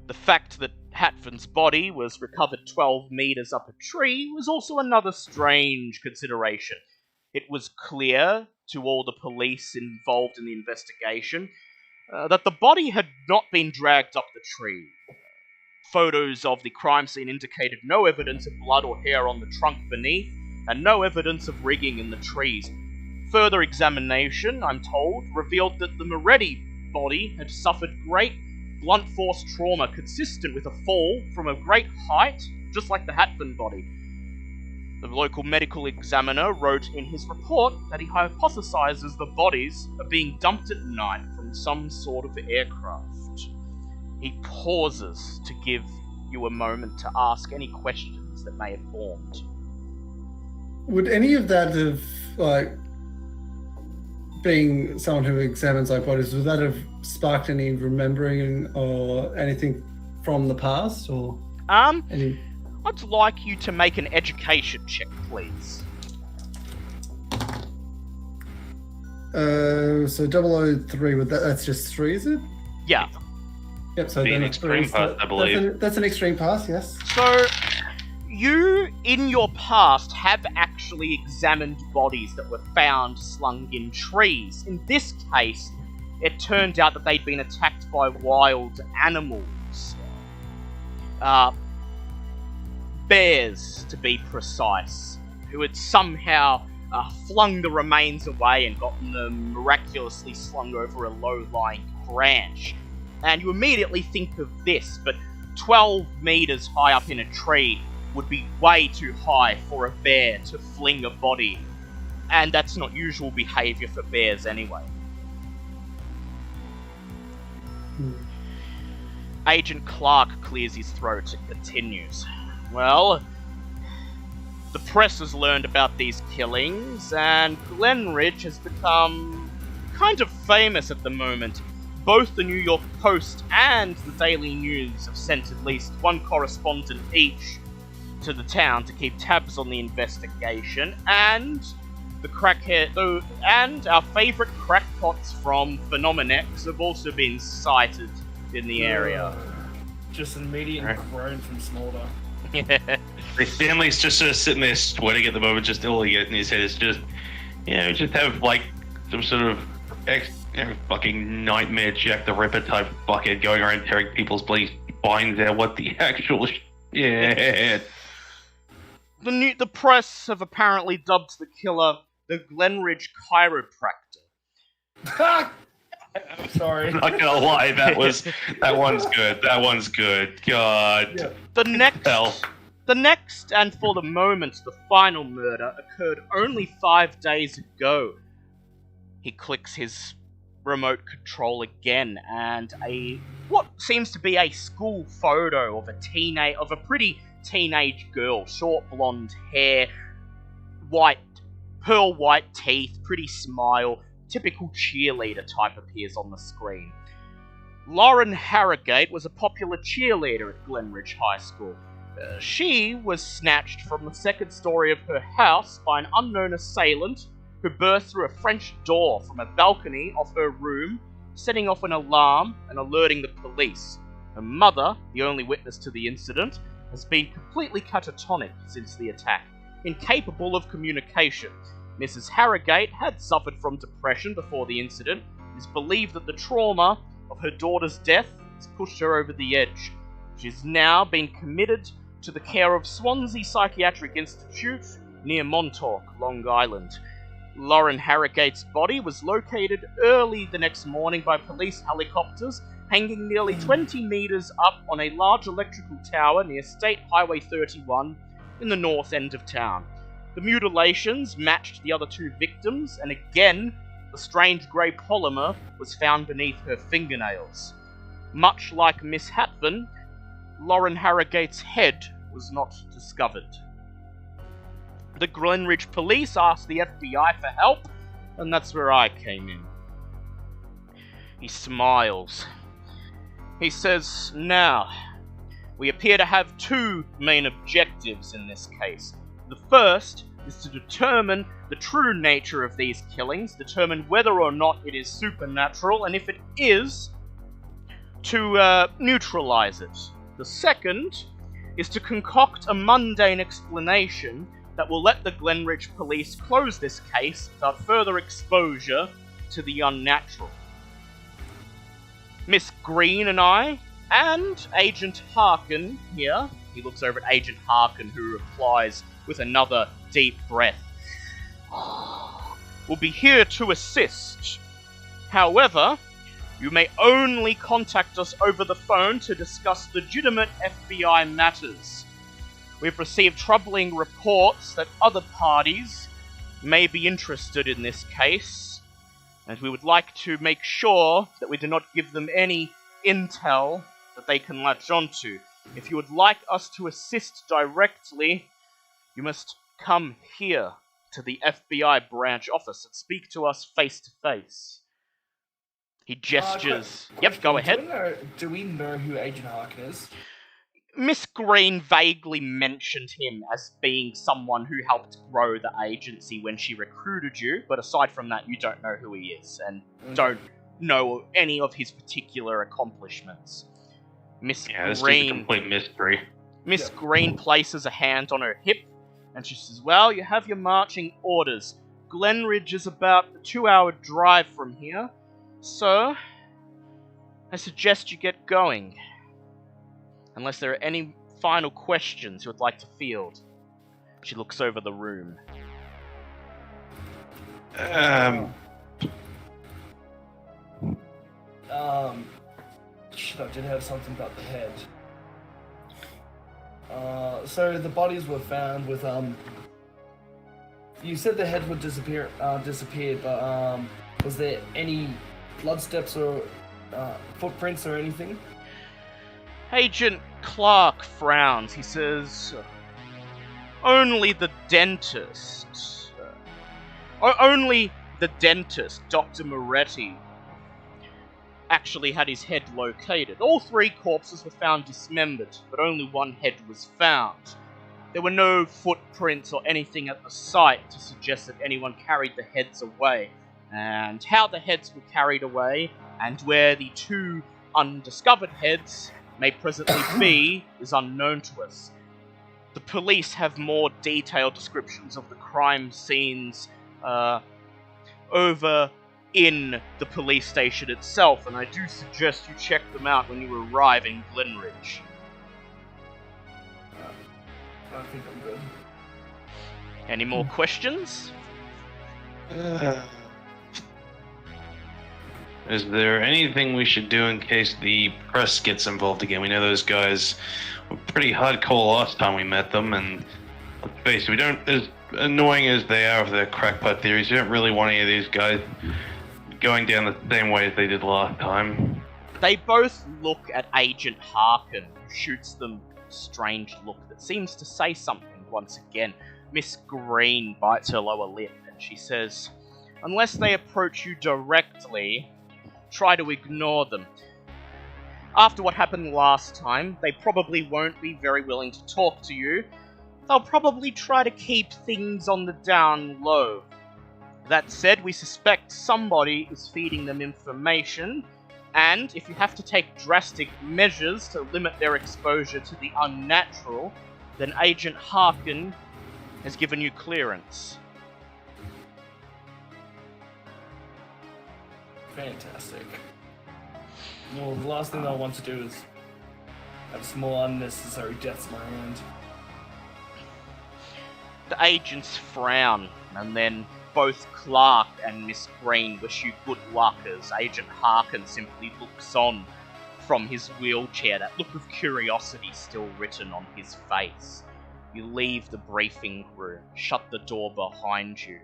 The fact that Hatton's body was recovered 12 meters up a tree was also another strange consideration. It was clear to all the police involved in the investigation that the body had not been dragged up the tree. Photos of the crime scene indicated no evidence of blood or hair on the trunk beneath, and no evidence of rigging in the trees. Further examination, I'm told, revealed that the Moretti body had suffered great blunt force trauma consistent with a fall from a great height, just like the Hatton body. The local medical examiner wrote in his report that he hypothesizes the bodies are being dumped at night from some sort of aircraft. He pauses to give you a moment to ask any questions that may have formed. Would any of that have, like, being someone who examines like bodies, would that have sparked any remembering or anything from the past, or any? I'd like you to make an education check, please. So 003, that's just 3, is it? Yeah. Yep, so Be then an extreme pass, I believe. That's an extreme pass, yes. So, you, in your past, have actually examined bodies that were found slung in trees. In this case, it turned out that they'd been attacked by wild animals. Bears, to be precise, who had somehow flung the remains away and gotten them miraculously slung over a low-lying branch. And you immediately think of this, but 12 meters high up in a tree would be way too high for a bear to fling a body. And that's not usual behavior for bears anyway. Agent Clark clears his throat and continues. Well, the press has learned about these killings, and Glenridge has become kind of famous at the moment. Both the New York Post and the Daily News have sent at least one correspondent each to the town to keep tabs on the investigation, and and our favourite crackpots from Phenomenex have also been sighted in the area. Just an immediate groan from Smolder. Stanley's just sort of sitting there sweating at the moment, just all he gets in his head is just, just have like some sort of fucking nightmare Jack the Ripper type fuckhead going around tearing people's bloody spines out. What the actual shit? The press have apparently dubbed the killer the Glenridge chiropractor. I'm sorry. Not gonna lie, that one's good. That one's good. God. Yeah. The next, and for the moment, the final murder occurred only 5 days ago. He clicks his remote control again, and what seems to be a school photo of a pretty teenage girl, short blonde hair, pearl white teeth, pretty smile, typical cheerleader type appears on the screen. Lauren Harrogate was a popular cheerleader at Glenridge High School. She was snatched from the second story of her house by an unknown assailant who burst through a French door from a balcony of her room, setting off an alarm and alerting the police. Her mother, the only witness to the incident, has been completely catatonic since the attack, incapable of communication. Mrs. Harrogate had suffered from depression before the incident. It is believed that the trauma of her daughter's death has pushed her over the edge. She's now been committed to the care of Swansea Psychiatric Institute near Montauk, Long Island. Lauren Harrogate's body was located early the next morning by police helicopters, hanging nearly 20 meters up on a large electrical tower near State Highway 31 in the north end of town. The mutilations matched the other two victims, and again, the strange grey polymer was found beneath her fingernails. Much like Miss Hatvan, Lauren Harrogate's head was not discovered. The Glenridge police asked the FBI for help, and that's where I came in. He smiles. He says, "Now, we appear to have two main objectives in this case. The first is to determine the true nature of these killings, determine whether or not it is supernatural, and if it is, to neutralize it. The second is to concoct a mundane explanation that will let the Glenridge police close this case without further exposure to the unnatural. Miss Green and I, and Agent Harkin here," he looks over at Agent Harkin, who replies with another deep breath, "will be here to assist. However, you may only contact us over the phone to discuss legitimate FBI matters. we've received troubling reports that other parties may be interested in this case, and we would like to make sure that we do not give them any intel that they can latch onto. If you would like us to assist directly, you must come here to the FBI branch office and speak to us face to face. He gestures. Yep, go ahead. Do we know who Agent Harkin is? Miss Green vaguely mentioned him as being someone who helped grow the agency when she recruited you, but aside from that, you don't know who he is, and don't know any of his particular accomplishments. Miss This is a Green... complete mystery. Miss Green places a hand on her hip, and she says, well, you have your marching orders. Glenridge is about a 2-hour drive from here, so I suggest you get going. Unless there are any final questions you would like to field. She looks over the room. Shit, I did have something about the head. So the bodies were found with, you said the head would disappeared, but, was there any blood steps or, footprints or anything? Agent Clark frowns. He says, only the dentist, Dr. Moretti, actually had his head located. All 3 corpses were found dismembered, but only one head was found. There were no footprints or anything at the site to suggest that anyone carried the heads away. And how the heads were carried away, and where the 2 undiscovered heads may presently be, is unknown to us. The police have more detailed descriptions of the crime scenes over in the police station itself, and I do suggest you check them out when you arrive in Glenridge. I think I'm good. Any more questions? Is there anything we should do in case the press gets involved again? We know those guys were pretty hardcore last time we met them, and let's face it, we don't, as annoying as they are with their crackpot theories, we don't really want any of these guys going down the same way as they did last time. They both look at Agent Harkin, who shoots them a strange look that seems to say something once again. Miss Green bites her lower lip, and she says, unless they approach you directly, try to ignore them. After what happened last time, they probably won't be very willing to talk to you. They'll probably try to keep things on the down low. That said, we suspect somebody is feeding them information, and if you have to take drastic measures to limit their exposure to the unnatural, then Agent Harkin has given you clearance. Fantastic. Well, the last thing I want to do is have some more unnecessary deaths in my hand. The agents frown, and then both Clark and Miss Green wish you good luck as Agent Harkin simply looks on from his wheelchair, that look of curiosity still written on his face. You leave the briefing room, shut the door behind you,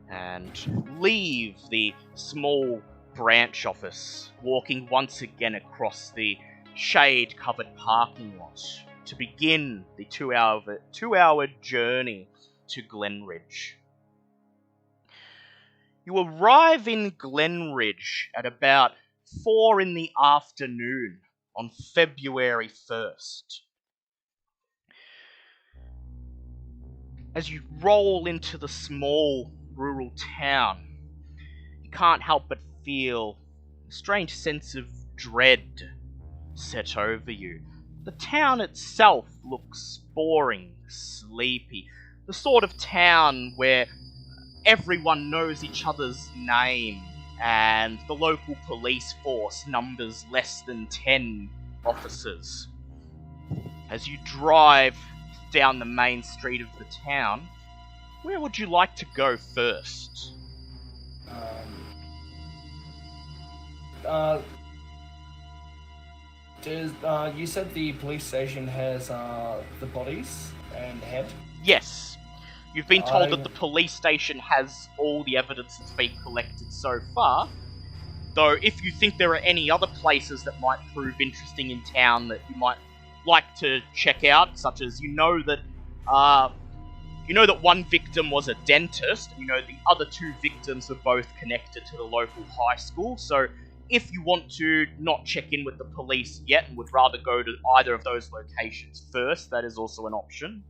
and leave the small branch office, walking once again across the shade-covered parking lot to begin the 2-hour journey to Glenridge. You arrive in Glenridge at about 4 in the afternoon on February 1st. As you roll into the small rural town, you can't help but feel a strange sense of dread set over you. The town itself looks boring, sleepy, the sort of town where everyone knows each other's name, and the local police force numbers less than 10 officers. As you drive down the main street of the town, where would you like to go first? You said the police station has the bodies. and head. Yes. You've been told I- that the police station has all the evidence that's been collected so far. Though, if you think there are any other places that might prove interesting in town that you might like to check out, such as you know that one victim was a dentist, and the other two victims were both connected to the local high school. So, if you want to not check in with the police yet and would rather go to either of those locations first, that is also an option.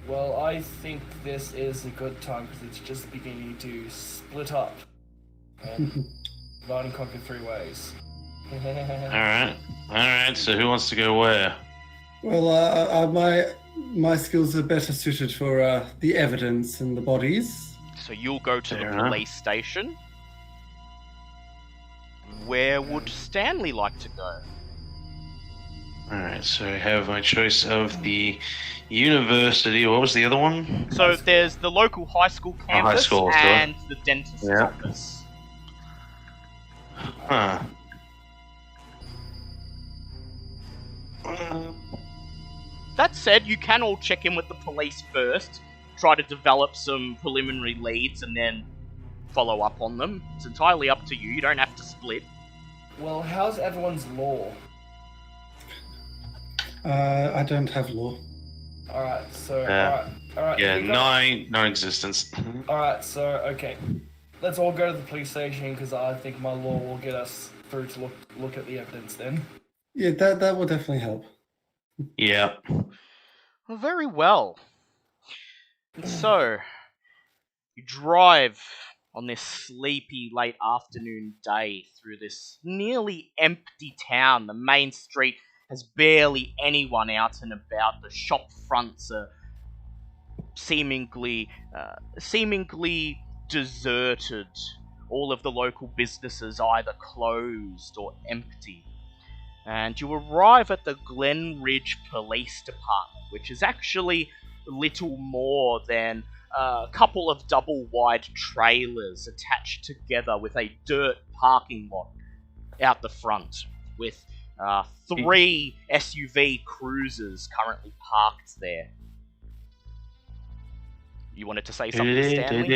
Well, I think this is a good time because it's just beginning to split up and divide and conquer 3 ways. Alright, so who wants to go where? Well, my skills are better suited for the evidence and the bodies. So you'll go to Fair the enough. police station. Where would Stanley like to go? Alright, so I have my choice of the university. What was the other one? So there's the local high school campus high school, sure. and the dentist's Yeah. office. Huh. That said, you can all check in with the police first, try to develop some preliminary leads, and then follow up on them. It's entirely up to you. You don't have to split. Well, how's everyone's law? I don't have law. Alright, so, Yeah. alright. Yeah, you got- non-existence. Alright, so, okay. Let's all go to the police station because I think my law will get us through to look at the evidence then. Yeah, that will definitely help. Yeah. Well, very well. So, you drive on this sleepy late afternoon day through this nearly empty town. The main street has barely anyone out and about. The shop fronts are seemingly deserted. All of the local businesses either closed or empty. And you arrive at the Glen Ridge Police Department, which is actually little more than a couple of double-wide trailers attached together with a dirt parking lot out the front, with 3 SUV cruisers currently parked there. You wanted to say something, Stanley?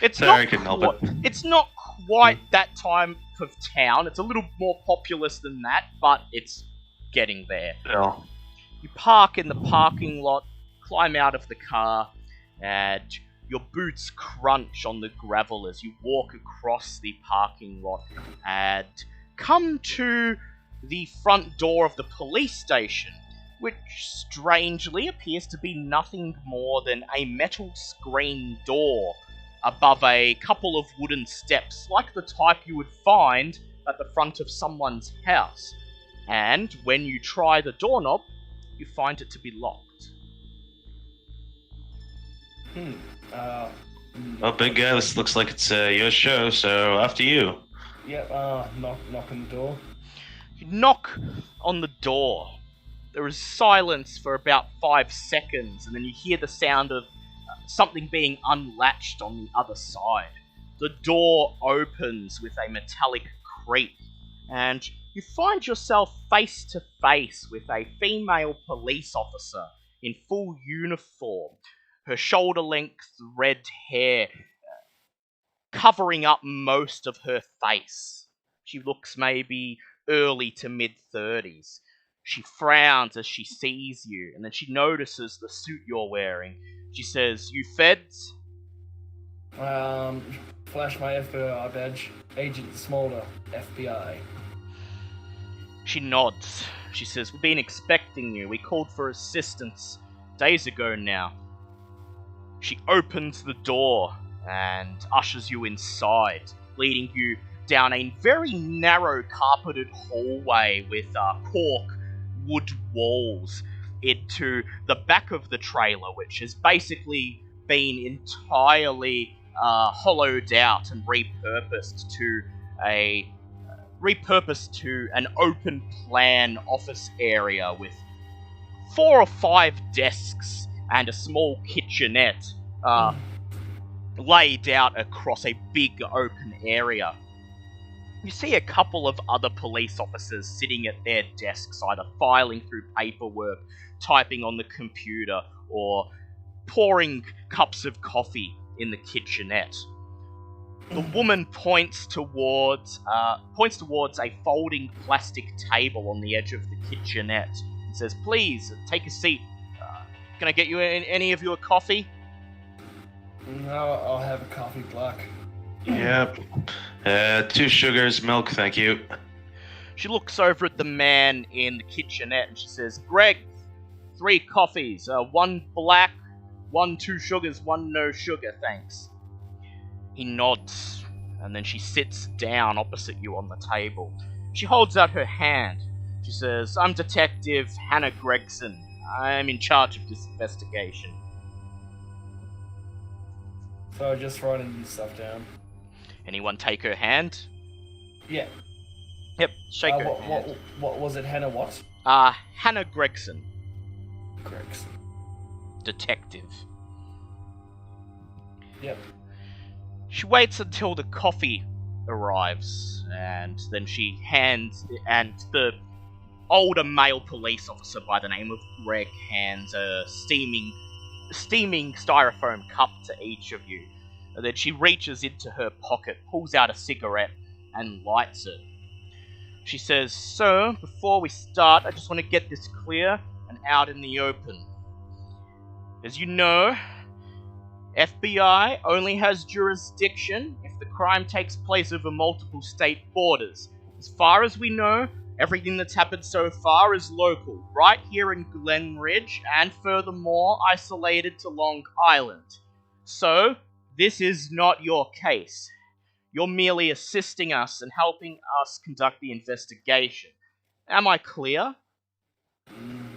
It's Sorry, I not couldn't help it. It's not quite that time of town. It's a little more populous than that, but it's getting there. Yeah. You park in the parking lot, climb out of the car, and your boots crunch on the gravel as you walk across the parking lot and come to the front door of the police station, which strangely appears to be nothing more than a metal screen door above a couple of wooden steps, like the type you would find at the front of someone's house. And when you try the doorknob, you find it to be locked. Well, big guy, this looks like it's your show, so after you. Yep, knock on the door. You knock on the door. There is silence for about 5 seconds, and then you hear the sound of something being unlatched on the other side. The door opens with a metallic creak, and you find yourself face to face with a female police officer in full uniform, her shoulder-length red hair covering up most of her face. She looks maybe early to mid-30s. She frowns as she sees you, and then she notices the suit you're wearing. She says, "You feds?" Flash my FBI badge. Agent Smolder, FBI. She nods. She says, "We've been expecting you. We called for assistance days ago now." She opens the door and ushers you inside, leading you down a very narrow carpeted hallway with cork wood walls into the back of the trailer, which has basically been entirely hollowed out and repurposed to an open plan office area with 4 or 5 desks and a small kitchenette laid out across a big open area. You see a couple of other police officers sitting at their desks, either filing through paperwork, typing on the computer, or pouring cups of coffee in the kitchenette. The woman points towards a folding plastic table on the edge of the kitchenette and says, "Please, take a seat. Can I get you any of your coffee?" No, I'll have a coffee black. Yep. 2 sugars, milk, thank you. She looks over at the man in the kitchenette and she says, "Greg, 3 coffees. 1 black, 1 2 sugars, 1 no sugar, thanks." He nods, and then she sits down opposite you on the table. She holds out her hand. She says, "I'm Detective Hannah Gregson. I'm in charge of this investigation." So just writing this stuff down. Anyone take her hand? Yeah. Yep, shake her hand. What was it, Hannah what? Hannah Gregson, Gregson. detective. Yep. She waits until the coffee arrives, and then and the older male police officer by the name of Greg hands a steaming styrofoam cup to each of you. And then she reaches into her pocket, pulls out a cigarette, and lights it. She says, "So, before we start, I just want to get this clear and out in the open. As you know, FBI only has jurisdiction if the crime takes place over multiple state borders. As far as we know, everything that's happened so far is local, right here in Glen Ridge, and furthermore isolated to Long Island. So, this is not your case. You're merely assisting us and helping us conduct the investigation. Am I clear?"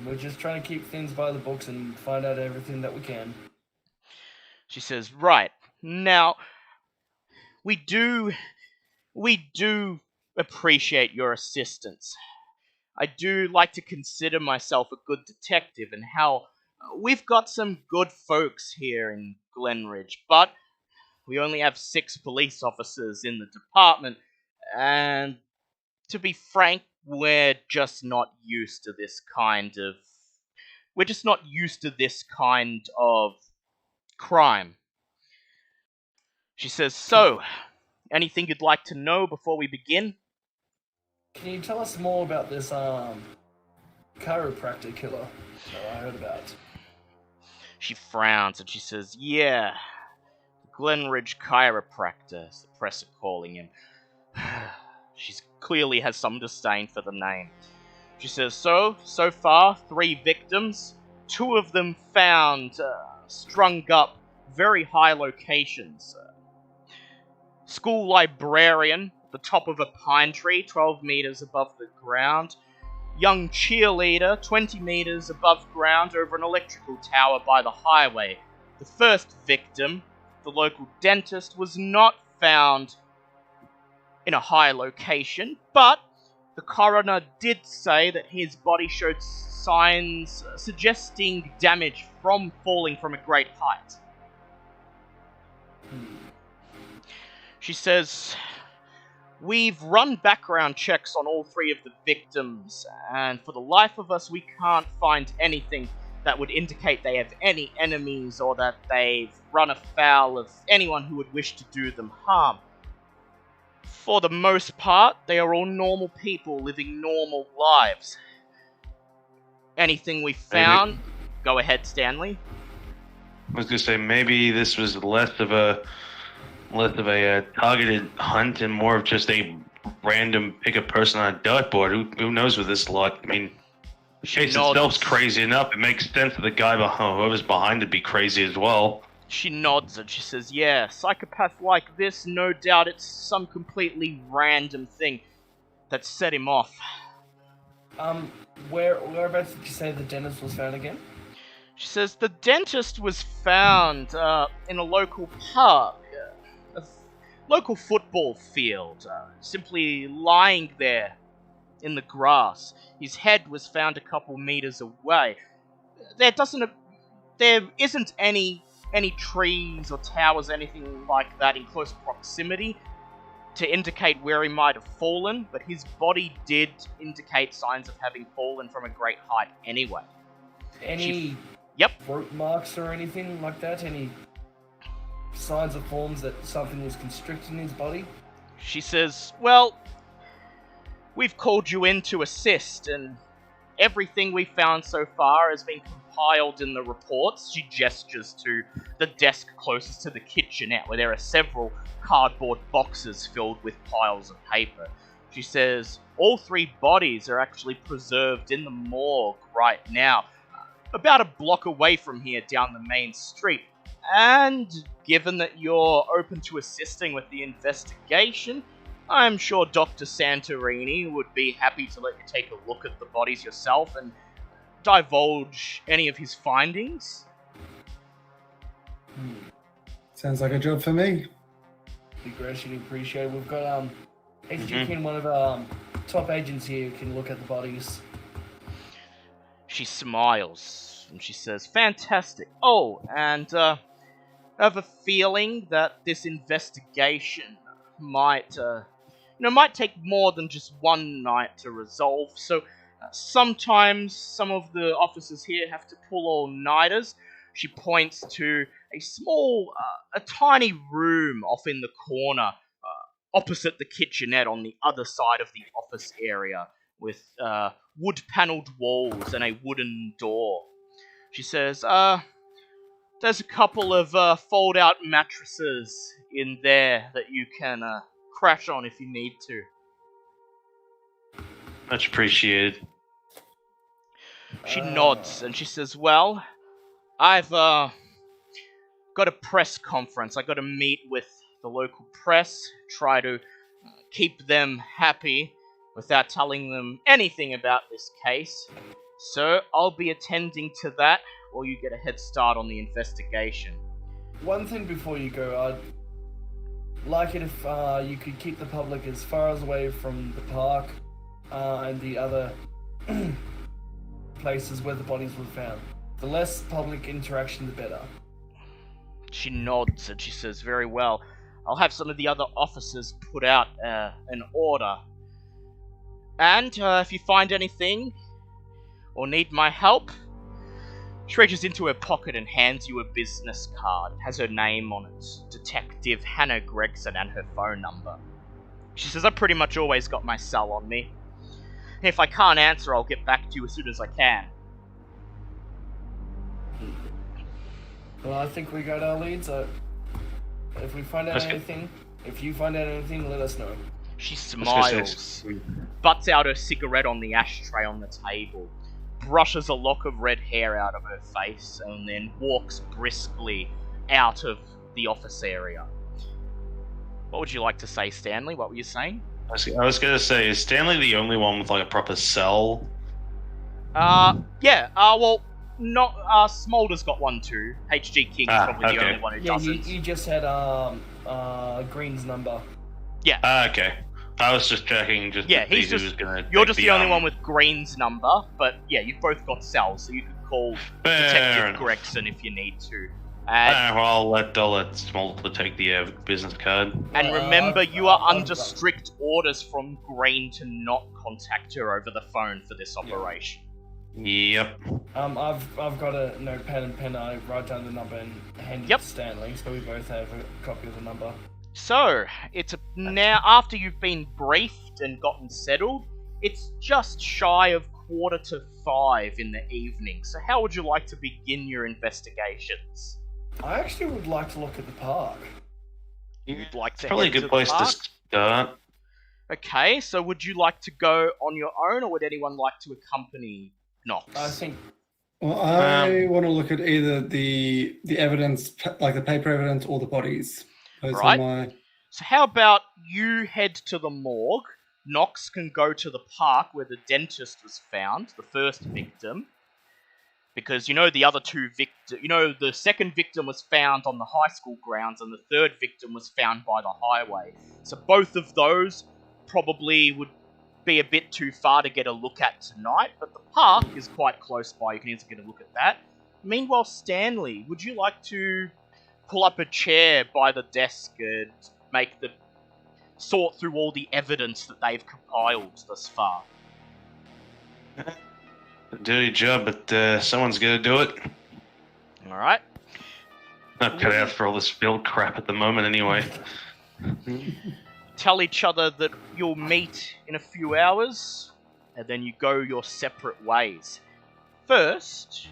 We're just trying to keep things by the books and find out everything that we can. She says, "Right. Now, we do appreciate your assistance. I do like to consider myself a good detective and how we've got some good folks here in Glenridge, but we only have 6 police officers in the department, and to be frank, we're just not used to this kind of crime." She says, "So, anything you'd like to know before we begin?" Can you tell us more about this chiropractor killer that I heard about? She frowns and she says, "Yeah, Glenridge chiropractor, as the press are calling him." She clearly has some disdain for the name. She says, so far, 3 victims, 2 of them found strung up very high locations. School librarian, the top of a pine tree, 12 meters above the ground. Young cheerleader, 20 meters above ground over an electrical tower by the highway. The first victim, the local dentist, was not found in a high location, but the coroner did say that his body showed signs suggesting damage from falling from a great height. She says, "We've run background checks on all 3 of the victims, and for the life of us, we can't find anything that would indicate they have any enemies or that they've run afoul of anyone who would wish to do them harm. For the most part, they are all normal people living normal lives. Anything we found..." Go ahead, Stanley. I was gonna say maybe this was less of a targeted hunt and more of just a random pick a person on a dartboard. Who knows with this lot? I mean, the case itself's crazy enough. It makes sense that the guy whoever's behind it be crazy as well. She nods and she says, "Yeah, psychopath like this, no doubt it's some completely random thing that set him off." Whereabouts did you say the dentist was found again? She says the dentist was found in a local park, a local football field, simply lying there in the grass. His head was found a couple meters away. There isn't any trees or towers, anything like that in close proximity. to indicate where he might have fallen, but his body did indicate signs of having fallen from a great height anyway. Any Yep. rope marks or anything like that? Any signs or forms that something was constricting his body? She says, well, we've called you in to assist, and everything we found so far has been compiled in the reports. She gestures to the desk closest to the kitchenette, where there are several cardboard boxes filled with piles of paper. She says, all 3 bodies are actually preserved in the morgue right now, about a block away from here down the main street. And given that you're open to assisting with the investigation, I'm sure Dr. Santorini would be happy to let you take a look at the bodies yourself and divulge any of his findings. Sounds like a job for me. Be greatly appreciated. We've got HG King, one of our top agents here, who can look at the bodies. She smiles and she says, fantastic. Oh, and I have a feeling that this investigation might take more than just one night to resolve. So sometimes some of the officers here have to pull all-nighters. She points to a small, a tiny room off in the corner, opposite the kitchenette on the other side of the office area, with wood-panelled walls and a wooden door. She says, there's a couple of fold-out mattresses in there that you can crash on if you need to. Much appreciated. She nods and she says, well, I've got a press conference. I got to meet with the local press, try to keep them happy without telling them anything about this case. So I'll be attending to that, or you get a head start on the investigation. One thing before you go, I'd like it if you could keep the public as far as away from the park and the other places where the bodies were found. The less public interaction, the better. She nods and she says, very well. I'll have some of the other officers put out an order. And if you find anything or need my help, she reaches into her pocket and hands you a business card. It has her name on it, Detective Hannah Gregson, and her phone number. She says, I've pretty much always got my cell on me. If I can't answer, I'll get back to you as soon as I can. Well, I think we got our leads. If we find out anything, if you find out anything, let us know. She smiles, butts out her cigarette on the ashtray on the table, brushes a lock of red hair out of her face, and then walks briskly out of the office area. What would you like to say, Stanley? What were you saying? I was going to say, is Stanley the only one with like a proper cell? Yeah. Well, not. Smolder's got one too. HG King's probably the only one who doesn't. You just had Green's number. Yeah. Okay. I was just checking. He's just. You're just the only one with Green's number, but yeah, you've both got cells, so you can call Detective Gregson if you need to. Well, I'll let Smolder take the business card. And remember, you are under strict orders from Green to not contact her over the phone for this operation. Yep. I've got a notepad and pen. I write down the number and hand it to Stanley, so we both have a copy of the number. So, now after you've been briefed and gotten settled, it's just shy of 4:45 in the evening. So how would you like to begin your investigations? I actually would like to look at the park. You'd like to Probably a head to good the place park? to start. Okay, so would you like to go on your own, or would anyone like to accompany Knox? I think. Well, I want to look at either the evidence, like the paper evidence, or the bodies. Those are Right. So how about you head to the morgue? Knox can go to the park where the dentist was found, the first victim. Because the other two the second victim was found on the high school grounds and the third victim was found by the highway. So both of those probably would be a bit too far to get a look at tonight, but the park is quite close by. You can easily get a look at that. Meanwhile, Stanley, would you like to pull up a chair by the desk and make the sort through all the evidence that they've compiled thus far. A dirty job, but someone's gonna do it. Alright. Not cut out for all this field crap at the moment, anyway. Tell each other that you'll meet in a few hours, and then you go your separate ways. First,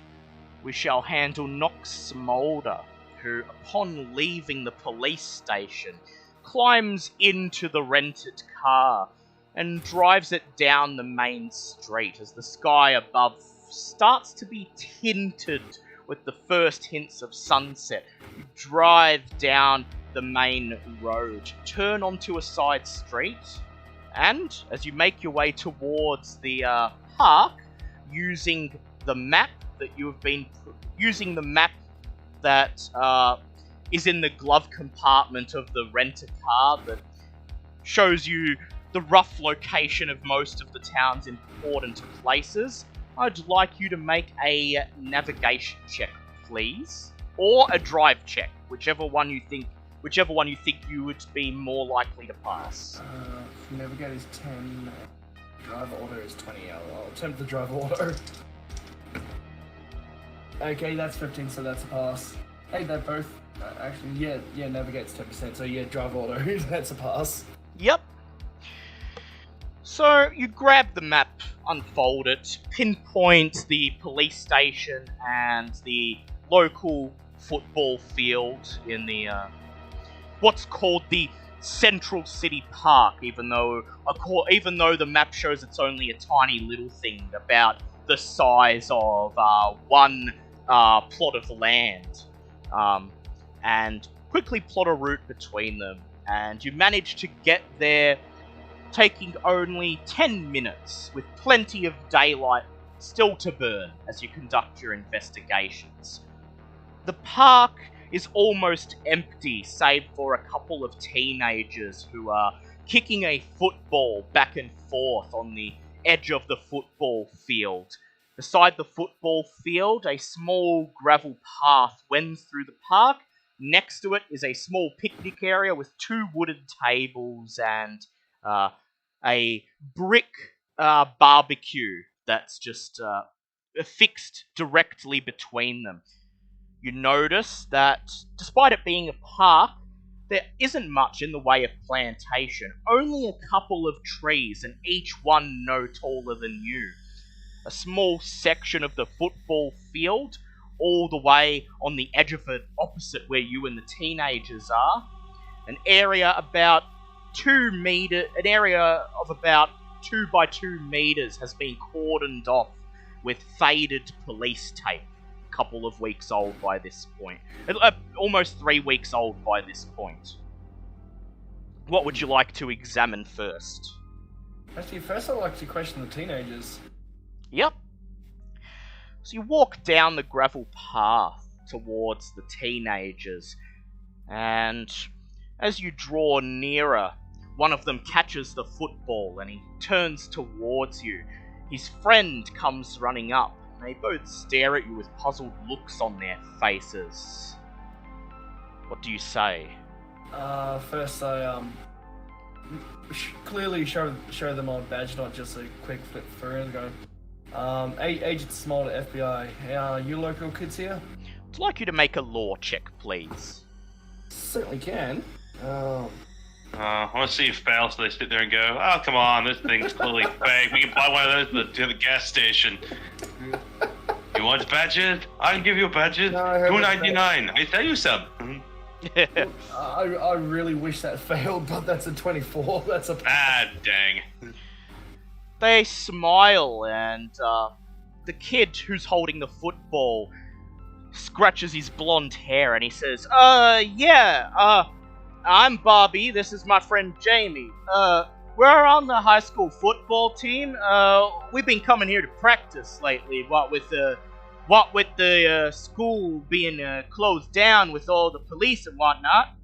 we shall handle Nox Smolder, who, upon leaving the police station, climbs into the rented car and drives it down the main street as the sky above starts to be tinted with the first hints of sunset. You drive down the main road, turn onto a side street, and as you make your way towards the park, using the map that you have been using the map that is in the glove compartment of the rented car that shows you the rough location of most of the town's important places, I'd like you to make a navigation check, please, or a drive check, whichever one you think you would be more likely to pass. Navigate is 10. Drive order is 20. I'll attempt the drive order. Okay, that's 15, so that's a pass. Hey, they're both. Actually, yeah, navigate's 10%, so yeah, drive order, that's a pass. Yep. So you grab the map, unfold it, pinpoint the police station and the local football field in the what's called the Central City Park, even though the map shows it's only a tiny little thing about the size of one plot of land, and quickly plot a route between them, and you manage to get there taking only 10 minutes, with plenty of daylight still to burn as you conduct your investigations. The park is almost empty, save for a couple of teenagers who are kicking a football back and forth on the edge of the football field. Beside the football field, a small gravel path wends through the park. Next to it is a small picnic area with 2 wooden tables and a brick barbecue that's just affixed directly between them. You notice that, despite it being a park, there isn't much in the way of plantation. Only a couple of trees, and each one no taller than you. A small section of the football field, all the way on the edge of it, opposite where you and the teenagers are. An area of about 2 by 2 meters has been cordoned off with faded police tape. A couple of weeks old by this point. Almost 3 weeks old by this point. What would you like to examine first? Actually, first I'd like to question the teenagers. Yep. So you walk down the gravel path towards the teenagers, and as you draw nearer, one of them catches the football and he turns towards you. His friend comes running up. They both stare at you with puzzled looks on their faces. What do you say? First I clearly show them my badge, not just a quick flip through and go, Agent Smolder, FBI. You local kids here? I'd like you to make a law check, please. Certainly can. I want to see if fail, so they sit there and go, oh, come on, this thing's clearly fake. We can buy one of those to the gas station. You want badges? I can give you badges. No, $2.99. I tell you some. I really wish that failed, but that's a 24. That's a... Ah, dang. They smile, and the kid who's holding the football scratches his blonde hair, and he says, I'm Bobby, this is my friend Jamie. We're on the high school football team. We've been coming here to practice lately, what with the school being closed down with all the police and whatnot.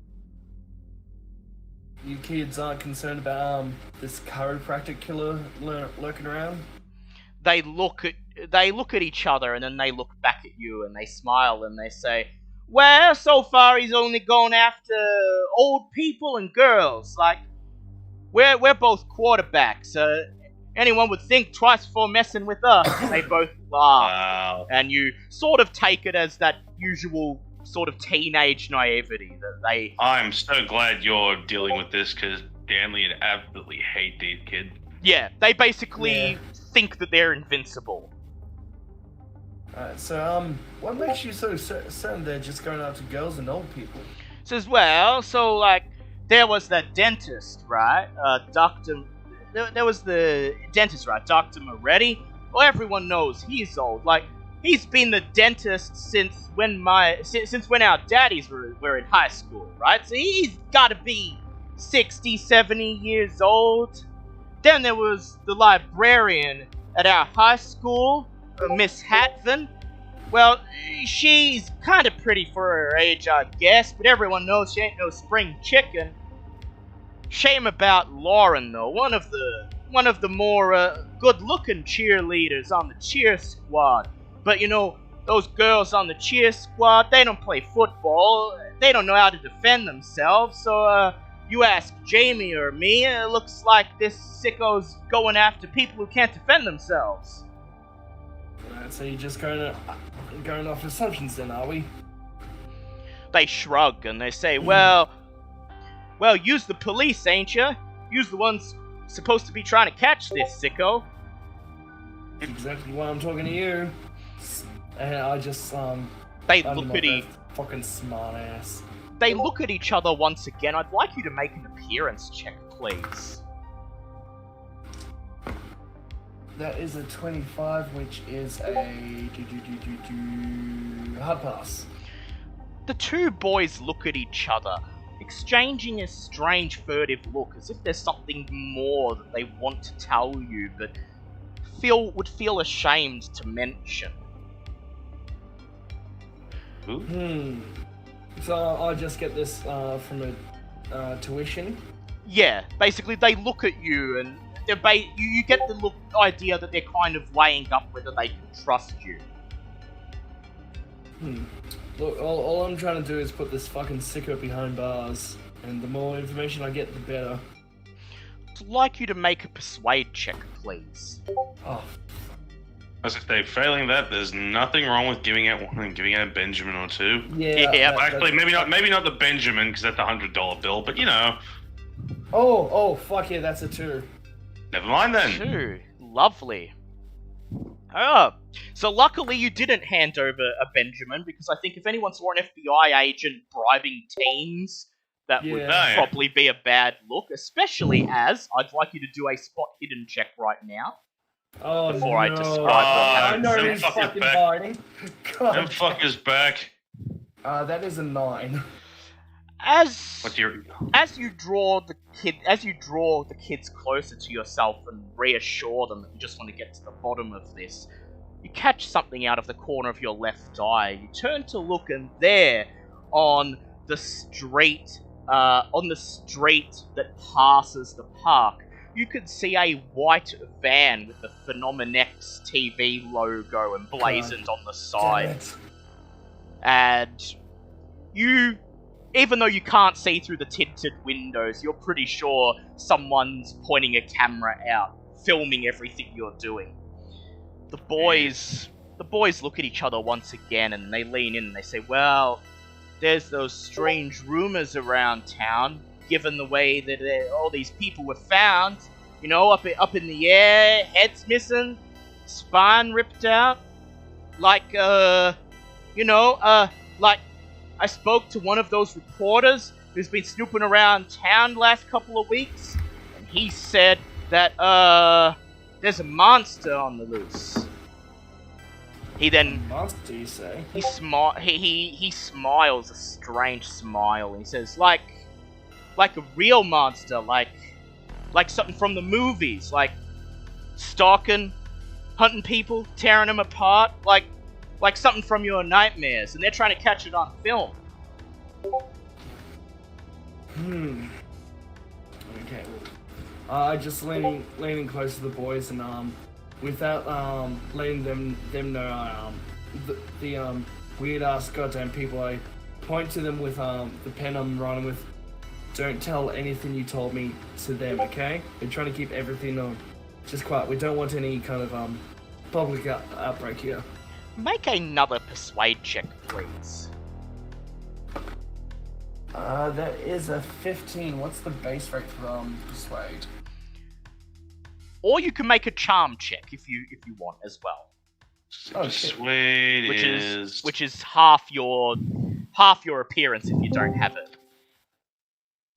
You kids aren't concerned about this chiropractic killer lurking around? They look at each other, and then they look back at you, and they smile, and they say, well, so far he's only gone after old people and girls. Like, we're both quarterbacks. Anyone would think twice before messing with us. They both laugh. Wow. And you sort of take it as that usual sort of teenage naivety that they... I'm so glad you're dealing with this, because Danley would absolutely hate these kids. Yeah, they basically think that they're invincible. Alright, so, what makes you so certain they're just going after girls and old people? Says, there was that dentist, right? There was the dentist, right? Dr. Moretti. Well, everyone knows he's old. Like, he's been the dentist since when our daddies were in high school, right? So he's gotta be 60, 70 years old. Then there was the librarian at our high school, Miss Hatvin. Well, she's kind of pretty for her age, I guess, but everyone knows she ain't no spring chicken. Shame about Lauren, though. One of the more good-looking cheerleaders on the cheer squad. But you know, those girls on the cheer squad, they don't play football. They don't know how to defend themselves. So you ask Jamie or me, it looks like this sicko's going after people who can't defend themselves. Alright, so you're just going off assumptions then, are we? They shrug and they say, well, use the police, ain't ya? Use the ones supposed to be trying to catch this sicko. That's exactly why I'm talking to you. And I just, They I'm look not at that fucking smart ass. They look at each other once again. I'd like you to make an appearance check, please. That is a 25, which is a hard pass. The two boys look at each other, exchanging a strange furtive look, as if there's something more that they want to tell you, but would feel ashamed to mention. So I just get this from a tuition? Yeah, basically they look at you and you get the idea that they're kind of weighing up whether they can trust you. Look, all I'm trying to do is put this fucking sicko behind bars, and the more information I get, the better. I'd like you to make a persuade check, please. Oh. As if they're failing that, there's nothing wrong with giving out a Benjamin or two. Yeah, Actually, maybe not the Benjamin, because that's a $100 bill, but you know. Oh, fuck yeah, that's a 2. Never mind then. 2. Lovely. Oh, so luckily you didn't hand over a Benjamin, because I think if anyone saw an FBI agent bribing teens, that would probably be a bad look, especially as I'd like you to do a spot hidden check right now. Oh, before no. I describe what happens. I know he's fucking hiding. God. Them fuckers back. That is a 9. As you draw the kids closer to yourself and reassure them that you just want to get to the bottom of this, you catch something out of the corner of your left eye. You turn to look, and there, on the street that passes the park, you could see a white van with the Phenomenex TV logo emblazoned on the side. And you, even though you can't see through the tinted windows, you're pretty sure someone's pointing a camera out, filming everything you're doing. The boys look at each other once again, and they lean in and they say, well, there's those strange rumors around town, given the way that all these people were found, you know, up in the air, heads missing, spine ripped out, like I spoke to one of those reporters who's been snooping around town the last couple of weeks, and he said that, there's a monster on the loose. He then... Monster, you say? He smiles a strange smile, and he says, like a real monster, like something from the movies, like stalking, hunting people, tearing them apart, like something from your nightmares, and they're trying to catch it on film. Okay. Just leaning close to the boys, and without letting them know the weird ass goddamn people, I point to them with the pen I'm writing with. don't tell anything you told me to them, okay? We're trying to keep everything just quiet. We don't want any kind of public outbreak here. Make another persuade check, please. That is a 15. What's the base rate for persuade? Or you can make a charm check if you want as well. Oh, shit. Persuade Which is half your appearance if you don't have it.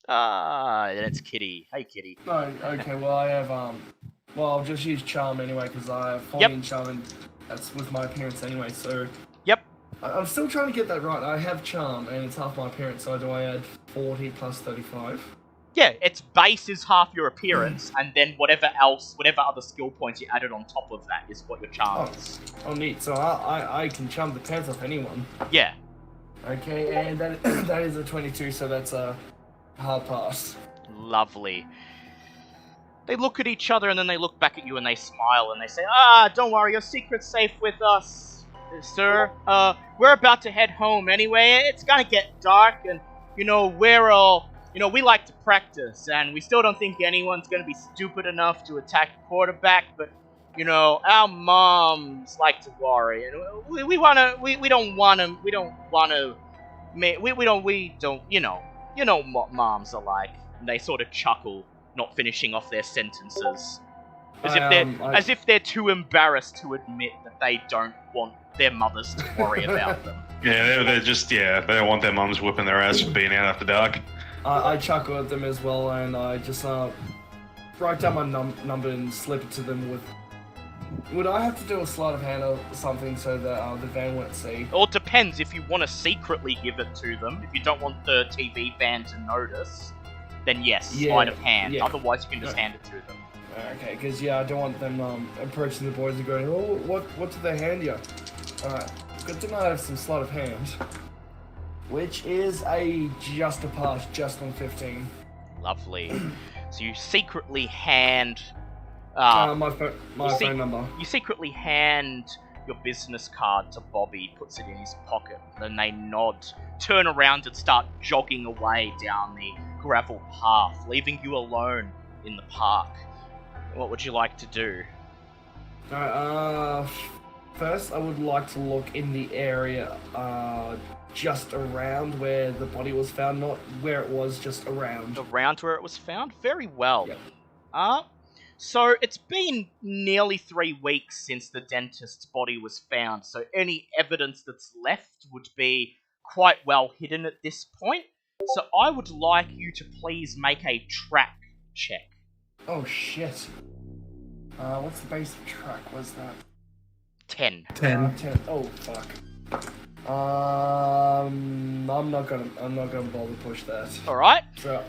That's Kitty. Hey, Kitty. No, okay. Well, I have well, I'll just use charm anyway because I have 14 charm, and that's with my appearance anyway. So. Yep. I'm still trying to get that right. I have charm, and it's half my appearance. So do I add 40 plus 35? Yeah, its base is half your appearance, and then whatever other skill points you added on top of that is what your charm is. Oh, neat. So I can charm the pants off anyone. Yeah. Okay, and that is a 22, so that's a hard pass. Lovely. They look at each other, and then they look back at you, and they smile, and they say, don't worry, your secret's safe with us, sir. We're about to head home anyway. It's gonna get dark, and, we're all... we like to practice, and we still don't think anyone's gonna be stupid enough to attack the quarterback, but, our moms like to worry, and we don't wanna, you know what moms are like. And they sort of chuckle, not finishing off their sentences. As if they're too embarrassed to admit that they don't want their mothers to worry about them. Yeah, they're just, they don't want their mums whipping their ass for being out after dark. I chuckle at them as well, and I just write down my number and slip it to them with... Would I have to do a sleight of hand or something so that the van won't see? Well, it depends. If you want to secretly give it to them, if you don't want the TV van to notice, then yes, sleight of hand. Yeah. Otherwise, you can just hand it to them. Okay, because I don't want them approaching the boys and going, oh, what did they hand you? Alright, good to know I have some sleight of hand. Which is just a pass, just on 15. Lovely. So you secretly hand... my phone number. You secretly hand your business card to Bobby, puts it in his pocket, then they nod, turn around and start jogging away down the gravel path, leaving you alone in the park. What would you like to do? Alright, first I would like to look in the area just around where the body was found, not where it was, just around. Around where it was found? Very well. Yep. So it's been nearly 3 weeks since the dentist's body was found, so any evidence that's left would be quite well hidden at this point. So I would like you to please make a track check. Oh shit. What's the base of track? Was that? 10. 10. 10. Oh fuck. I'm not gonna bother push that. Alright.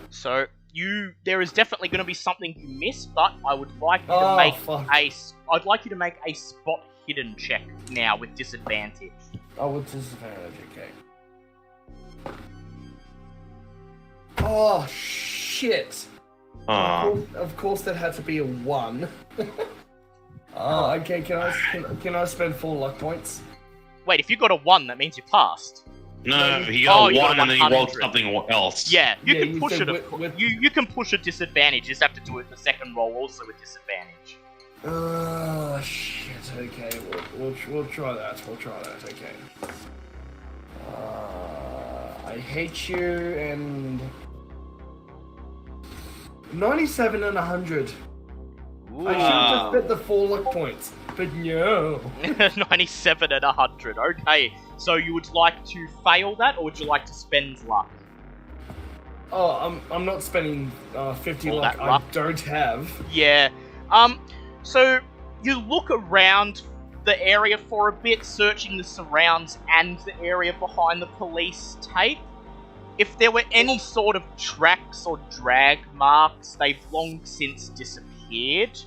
So there is definitely going to be something you miss, but I would like you to I'd like you to make a spot hidden check now with disadvantage. Oh, with disadvantage, okay. Oh shit! Of course, that had to be a 1. Okay. Can I spend 4 luck points? Wait, if you got a 1, that means you passed. No, he got a 1 and then he rolled something else. Yeah, you can push it. You can push a disadvantage. You just have to do it the second roll also with disadvantage. Shit. Okay, we'll try that. Okay. I hate you and 97 and 100. Ooh. I should have just bet the 4 luck points, but no. 97 and 100. Okay, so you would like to fail that, or would you like to spend luck? Oh, I'm not spending 50 luck. I don't have. Yeah. So you look around the area for a bit, searching the surrounds and the area behind the police tape. If there were any sort of tracks or drag marks, they've long since disappeared.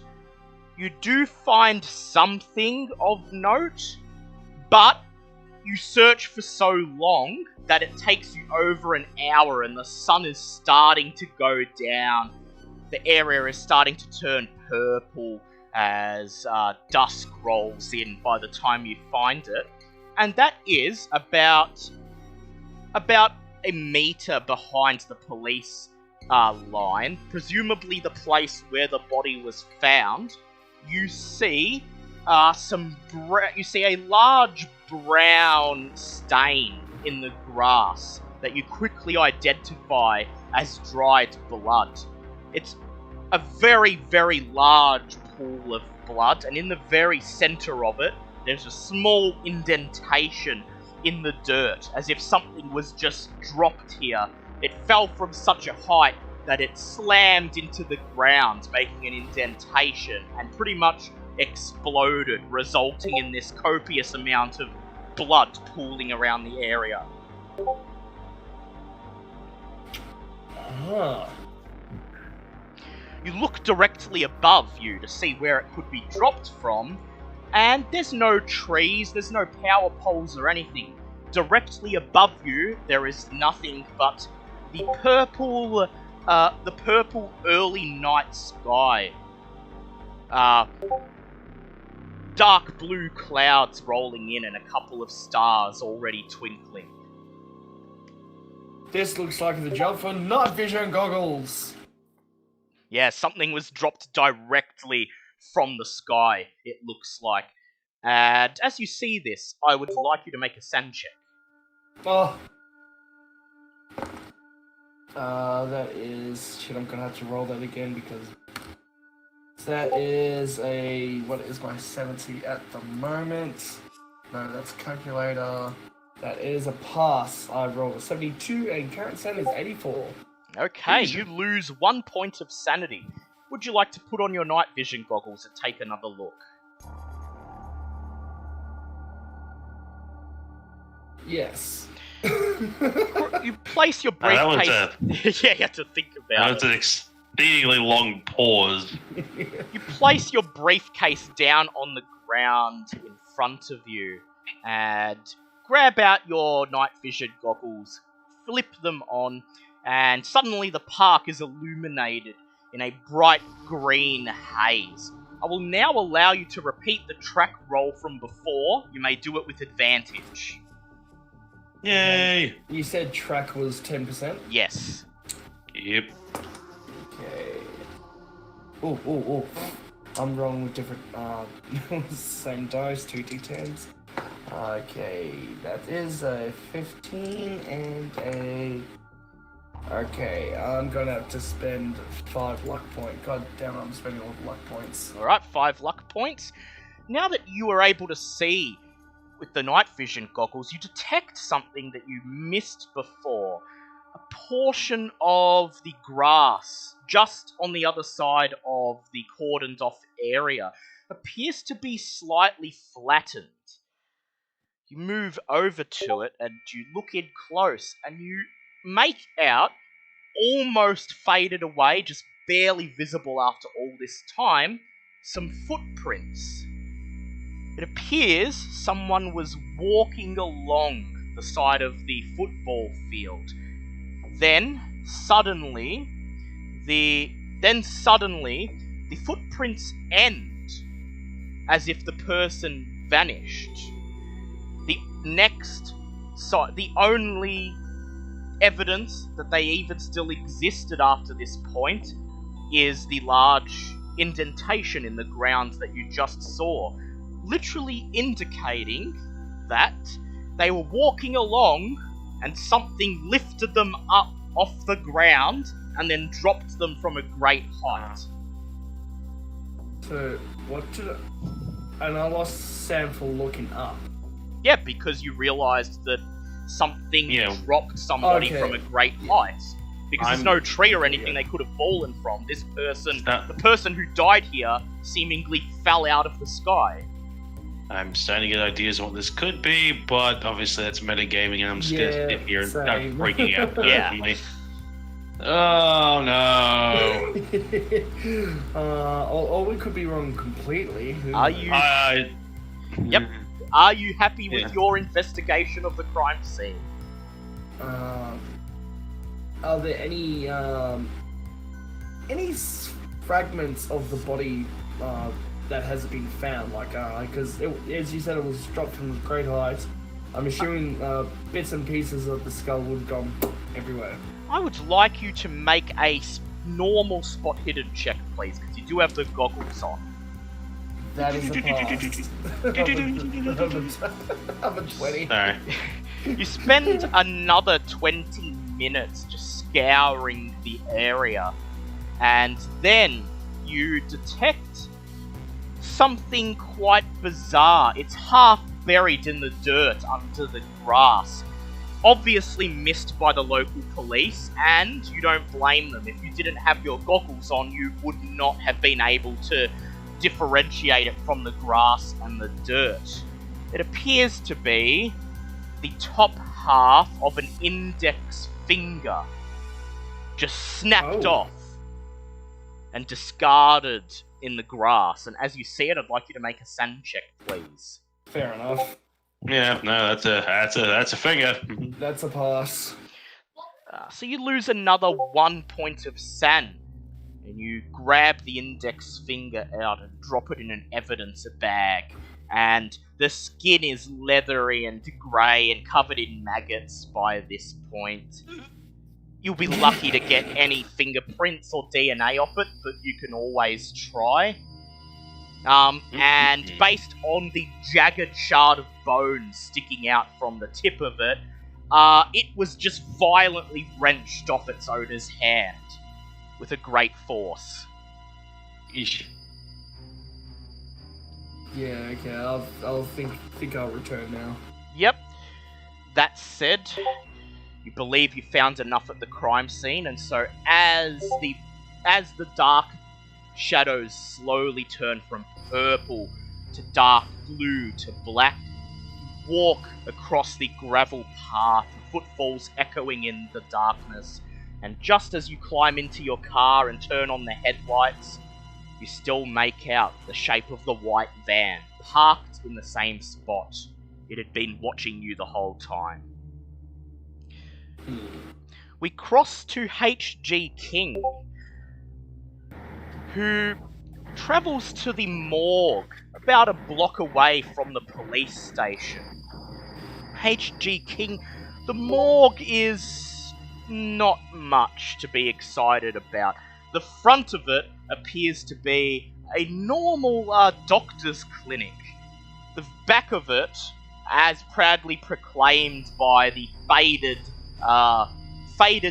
You do find something of note, but you search for so long that it takes you over an hour and the sun is starting to go down. The area is starting to turn purple as dusk rolls in by the time you find it. And that is about a meter behind the police line, presumably the place where the body was found, you see you see a large brown stain in the grass that you quickly identify as dried blood. It's a very, very large pool of blood, and in the very center of it, there's a small indentation in the dirt, as if something was just dropped here. It fell from such a height that it slammed into the ground, making an indentation, and pretty much exploded, resulting in this copious amount of blood pooling around the area. You look directly above you to see where it could be dropped from, and there's no trees, there's no power poles or anything. Directly above you, there is nothing but the purple early night sky. Dark blue clouds rolling in and a couple of stars already twinkling. This looks like the job for night vision goggles. Yeah, something was dropped directly from the sky, it looks like. And as you see this, I would like you to make a sand check. Oh. That is... Shit, I'm gonna have to roll that again because... That is a... What is my 70 at the moment? No, that's calculator. That is a pass. I rolled a 72 and current sand is 84. Okay, you lose 1 point of sanity. Would you like to put on your night vision goggles and take another look? Yes. You place your briefcase... yeah, you have to think about it. That's an exceedingly long pause. You place your briefcase down on the ground in front of you and grab out your night vision goggles, flip them on, and suddenly the park is illuminated in a bright green haze. I will now allow you to repeat the track roll from before. You may do it with advantage. Yay! You said track was 10%? Yes. Yep. Okay. Oh. I'm rolling with different, same dice, 2d10s. Okay, that is a 15 and a... Okay, I'm gonna have to spend 5 luck points. God damn, I'm spending all the luck points. Alright, 5 luck points. Now that you are able to see with the night vision goggles, you detect something that you missed before. A portion of the grass, just on the other side of the cordoned off area, appears to be slightly flattened. You move over to it and you look in close and you make out, almost faded away, just barely visible after all this time, some footprints. It appears someone was walking along the side of the football field. Then suddenly the footprints end, as if the person vanished. The only evidence that they even still existed after this point is the large indentation in the ground that you just saw, literally indicating that they were walking along and something lifted them up off the ground and then dropped them from a great height. So, what did And I lost Sam for looking up. Yeah, because you realised that something dropped somebody from a great height. Because there's no tree or anything they could have fallen from. This person, the person who died here, seemingly fell out of the sky. I'm starting to get ideas of what this could be, but obviously that's metagaming and I'm just gonna sit here and start freaking out personally. Oh no! Or we could be wrong completely. Are you? Yep. Are you happy with your investigation of the crime scene? Are there any fragments of the body that hasn't been found? Like, because as you said, it was dropped from great heights. I'm assuming bits and pieces of the skull would have gone everywhere. I would like you to make a normal spot hidden check, please, because you do have the goggles on. That is a pass. I'm a 20. Sorry. You spend another 20 minutes just scouring the area, and then you detect something quite bizarre. It's half buried in the dirt under the grass. Obviously missed by the local police, and you don't blame them. If you didn't have your goggles on, you would not have been able to differentiate it from the grass and the dirt. It appears to be the top half of an index finger, just snapped off and discarded in the grass. And as you see it, I'd like you to make a sand check, please. Fair enough. Yeah, no, that's a finger. That's a pass. So you lose another 1 point of sand, and you grab the index finger out and drop it in an evidence bag. And the skin is leathery and grey and covered in maggots by this point. You'll be lucky to get any fingerprints or DNA off it, but you can always try. And based on the jagged shard of bone sticking out from the tip of it, it was just violently wrenched off its owner's hand with a great force. Eesh. Yeah, okay, I'll think I'll return now. Yep. That said, you believe you found enough at the crime scene, and so as the dark shadows slowly turn from purple to dark blue to black, you walk across the gravel path, footfalls echoing in the darkness, and just as you climb into your car and turn on the headlights, you still make out the shape of the white van, parked in the same spot. It had been watching you the whole time. We cross to H.G. King, who travels to the morgue about a block away from the police station. H.G. King, the morgue is not much to be excited about. The front of it appears to be a normal doctor's clinic. The back of it, as proudly proclaimed by the faded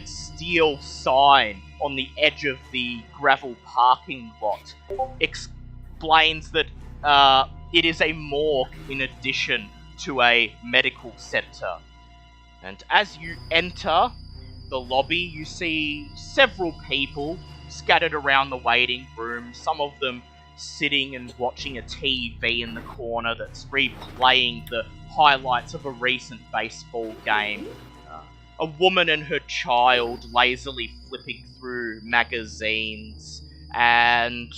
steel sign on the edge of the gravel parking lot, explains that it is a morgue in addition to a medical center. And as you enter the lobby, you see several people scattered around the waiting room, some of them sitting and watching a TV in the corner that's replaying the highlights of a recent baseball game. A woman and her child lazily flipping through magazines, and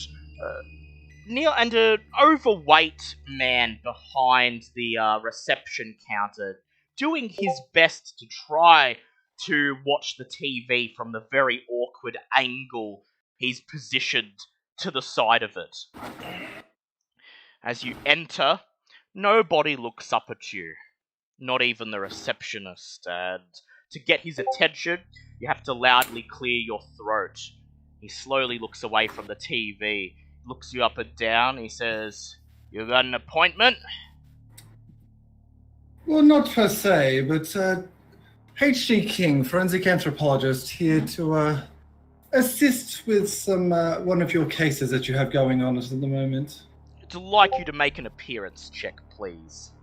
an overweight man behind the reception counter doing his best to try to watch the TV from the very awkward angle he's positioned to the side of it. As you enter, nobody looks up at you, not even the receptionist, and to get his attention, you have to loudly clear your throat. He slowly looks away from the TV, looks you up and down, he says, "You got an appointment?" Well, not per se, but H.G. King, forensic anthropologist, here to assist with some one of your cases that you have going on at the moment. I'd like you to make an appearance check, please.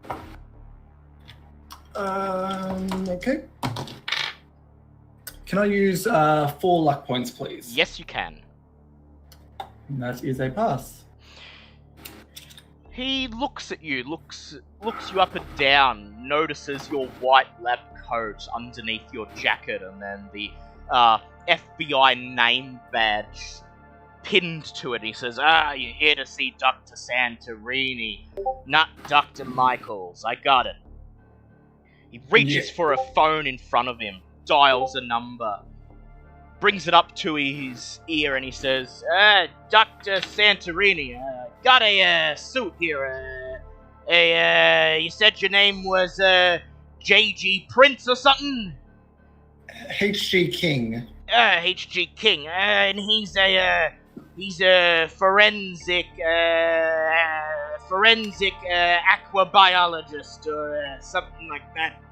Okay. Can I use 4 luck points, please? Yes, you can. That is a pass. He looks at you, looks you up and down, notices your white lab coat underneath your jacket, and then the FBI name badge pinned to it. He says, you're here to see Dr. Santorini, not Dr. Michaels. I got it. He reaches for a phone in front of him, dials a number, brings it up to his ear, and he says, Dr. Santorini, got a suit here. You said your name was J.G. Prince or something? H.G. King. H.G. King, and he's a forensic aquabiologist or something like that.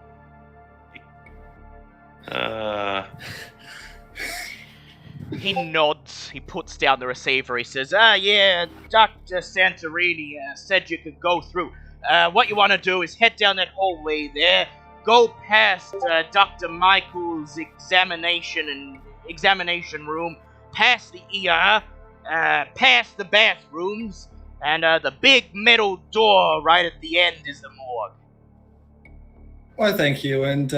He nods, he puts down the receiver, he says, yeah, Dr. Santorini said you could go through. What you want to do is head down that hallway there, go past Dr. Michael's examination room, past the ER, past the bathrooms, and the big metal door right at the end is the morgue. Why, thank you, and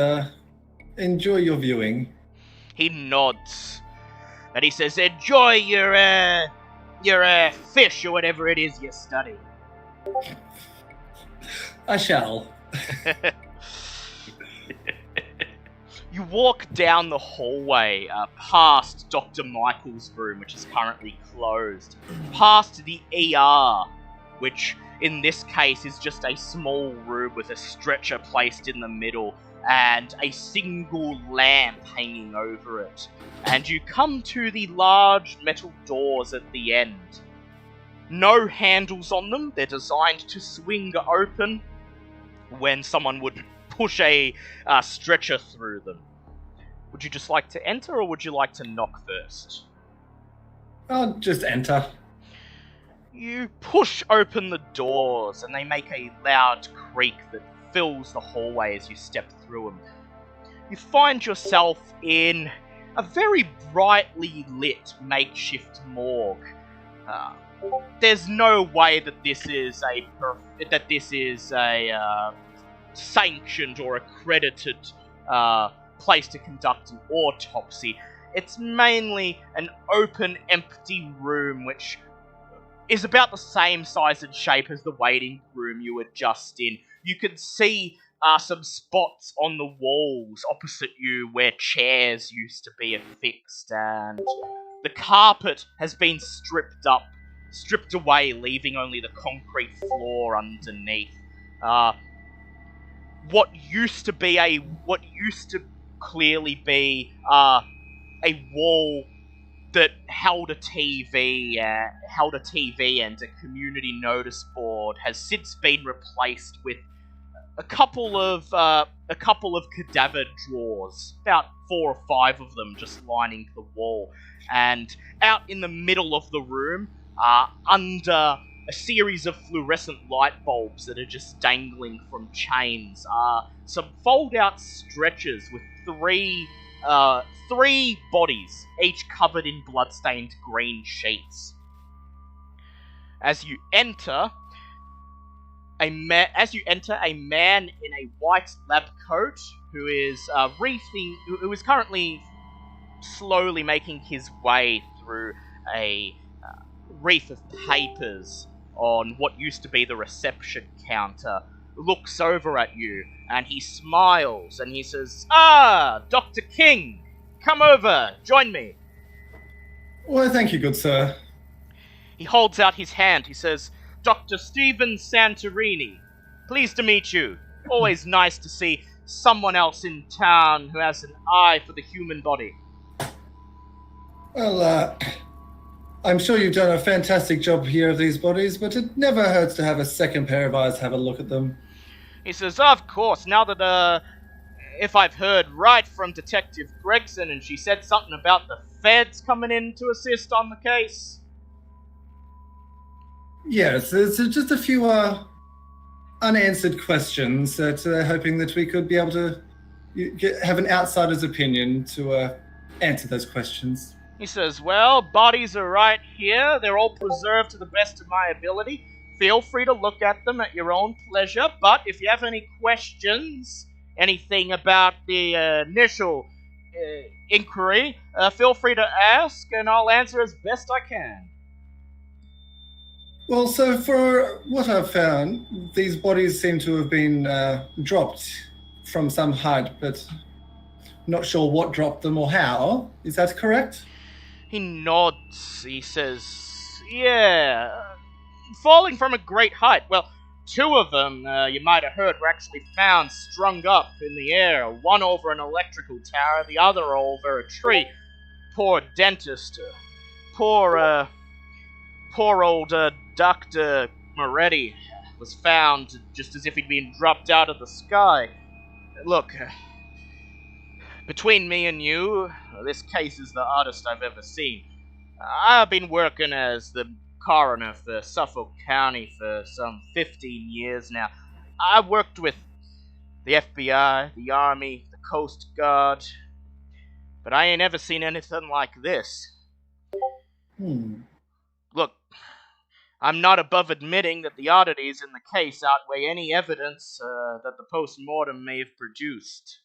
enjoy your viewing. He nods, and he says, enjoy your fish or whatever it is you study. I shall. You walk down the hallway, past Dr. Michael's room, which is currently closed, past the ER, which in this case is just a small room with a stretcher placed in the middle and a single lamp hanging over it. And you come to the large metal doors at the end. No handles on them, they're designed to swing open when someone would push a stretcher through them. Would you just like to enter, or would you like to knock first? I'll just enter. You push open the doors, and they make a loud creak that fills the hallway as you step through them. You find yourself in a very brightly lit makeshift morgue. There's no way that this is a sanctioned or accredited place to conduct an autopsy. It's mainly an open, empty room which is about the same size and shape as the waiting room you were just in. You can see some spots on the walls opposite you where chairs used to be affixed, and the carpet has been stripped away, leaving only the concrete floor underneath. What used to clearly be a wall that held a TV and a community notice board has since been replaced with a couple of cadaver drawers, about 4 or 5 of them just lining the wall. And out in the middle of the room, under a series of fluorescent light bulbs that are just dangling from chains, are some fold-out stretchers with three bodies, each covered in blood-stained green sheets. As you enter, a man in a white lab coat who is currently slowly making his way through a wreath of papers on what used to be the reception counter, looks over at you, and he smiles, and he says, Dr. King, come over, join me. Why, thank you, good sir. He holds out his hand, he says, Dr. Stephen Santorini, pleased to meet you. Always nice to see someone else in town who has an eye for the human body. Well, I'm sure you've done a fantastic job here of these bodies, but it never hurts to have a second pair of eyes have a look at them. He says, of course, now that, if I've heard right from Detective Gregson, and she said something about the feds coming in to assist on the case. Yes, there's just a few unanswered questions that hoping that we could be able to have an outsider's opinion to answer those questions. He says, well, bodies are right here. They're all preserved to the best of my ability. Feel free to look at them at your own pleasure, but if you have any questions, anything about the initial inquiry, feel free to ask, and I'll answer as best I can. Well, so for what I've found, these bodies seem to have been dropped from some height, but not sure what dropped them or how. Is that correct? He nods. He says, yeah, falling from a great height. Well, two of them, you might have heard, were actually found strung up in the air. One over an electrical tower, the other over a tree. Poor dentist. Poor old Dr. Moretti was found just as if he'd been dropped out of the sky. Look, between me and you, this case is the oddest I've ever seen. I've been working as the coroner for Suffolk County for some 15 years now. I worked with the FBI, the Army, the Coast Guard, but I ain't ever seen anything like this. Look, I'm not above admitting that the oddities in the case outweigh any evidence that the post-mortem may have produced.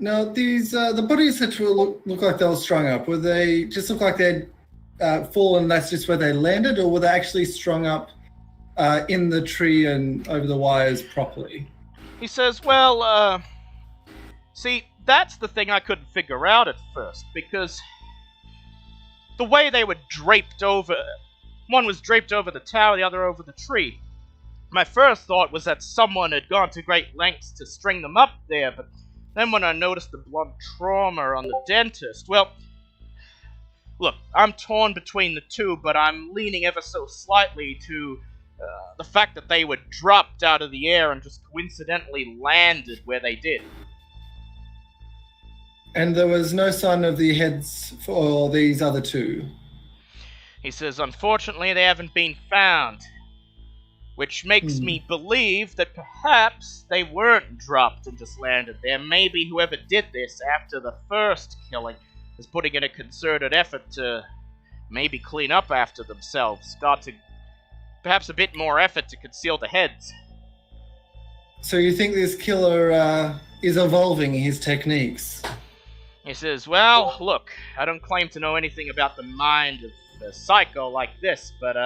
Now, these the bodies that look like they were strung up, were they just look like they'd fallen, that's just where they landed, or were they actually strung up in the tree and over the wires properly? He says, well, see, that's the thing I couldn't figure out at first, because the way they were draped over, one was draped over the tower, the other over the tree. My first thought was that someone had gone to great lengths to string them up there, but then when I noticed the blunt trauma on the dentist, well, look, I'm torn between the two, but I'm leaning ever so slightly to the fact that they were dropped out of the air and just coincidentally landed where they did. And there was no sign of the heads for these other two? He says, unfortunately, they haven't been found. Which makes me believe that perhaps they weren't dropped and just landed there. Maybe whoever did this after the first killing is putting in a concerted effort to maybe clean up after themselves. Got to perhaps a bit more effort to conceal the heads. So you think this killer is evolving his techniques? He says, well, look, I don't claim to know anything about the mind of a psycho like this, but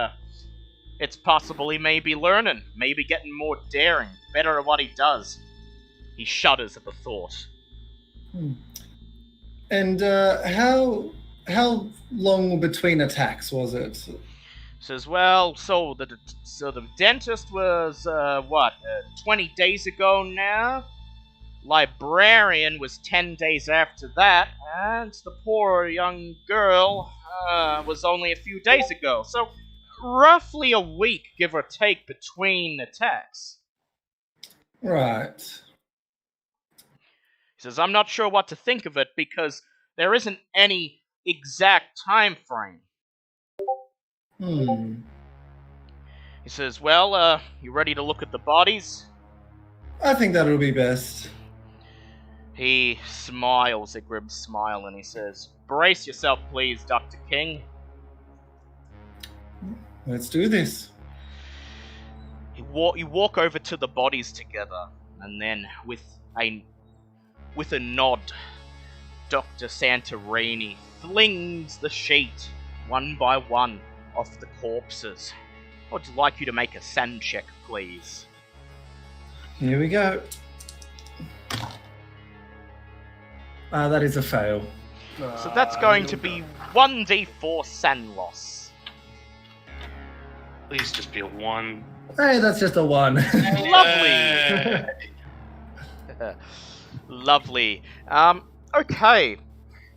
it's possible he may be learning, maybe getting more daring, better at what he does. He shudders at the thought. And how long between attacks was it? Says, well, so the dentist was 20 days ago now. Librarian was 10 days after that, and the poor young girl was only a few days ago. So roughly a week, give or take, between attacks. Right. He says, I'm not sure what to think of it because there isn't any exact time frame. He says, well, you ready to look at the bodies? I think that'll be best. He smiles a grim smile and he says, brace yourself please, Dr. King. Let's do this. You walk over to the bodies together, and then with a nod, Dr. Santorini flings the sheet one by one off the corpses. I'd like you to make a sand check, please. Here we go. That is a fail. So that's going to be 1d4 sand loss. Please just be a 1. Hey, that's just a 1. Lovely! Lovely. Okay.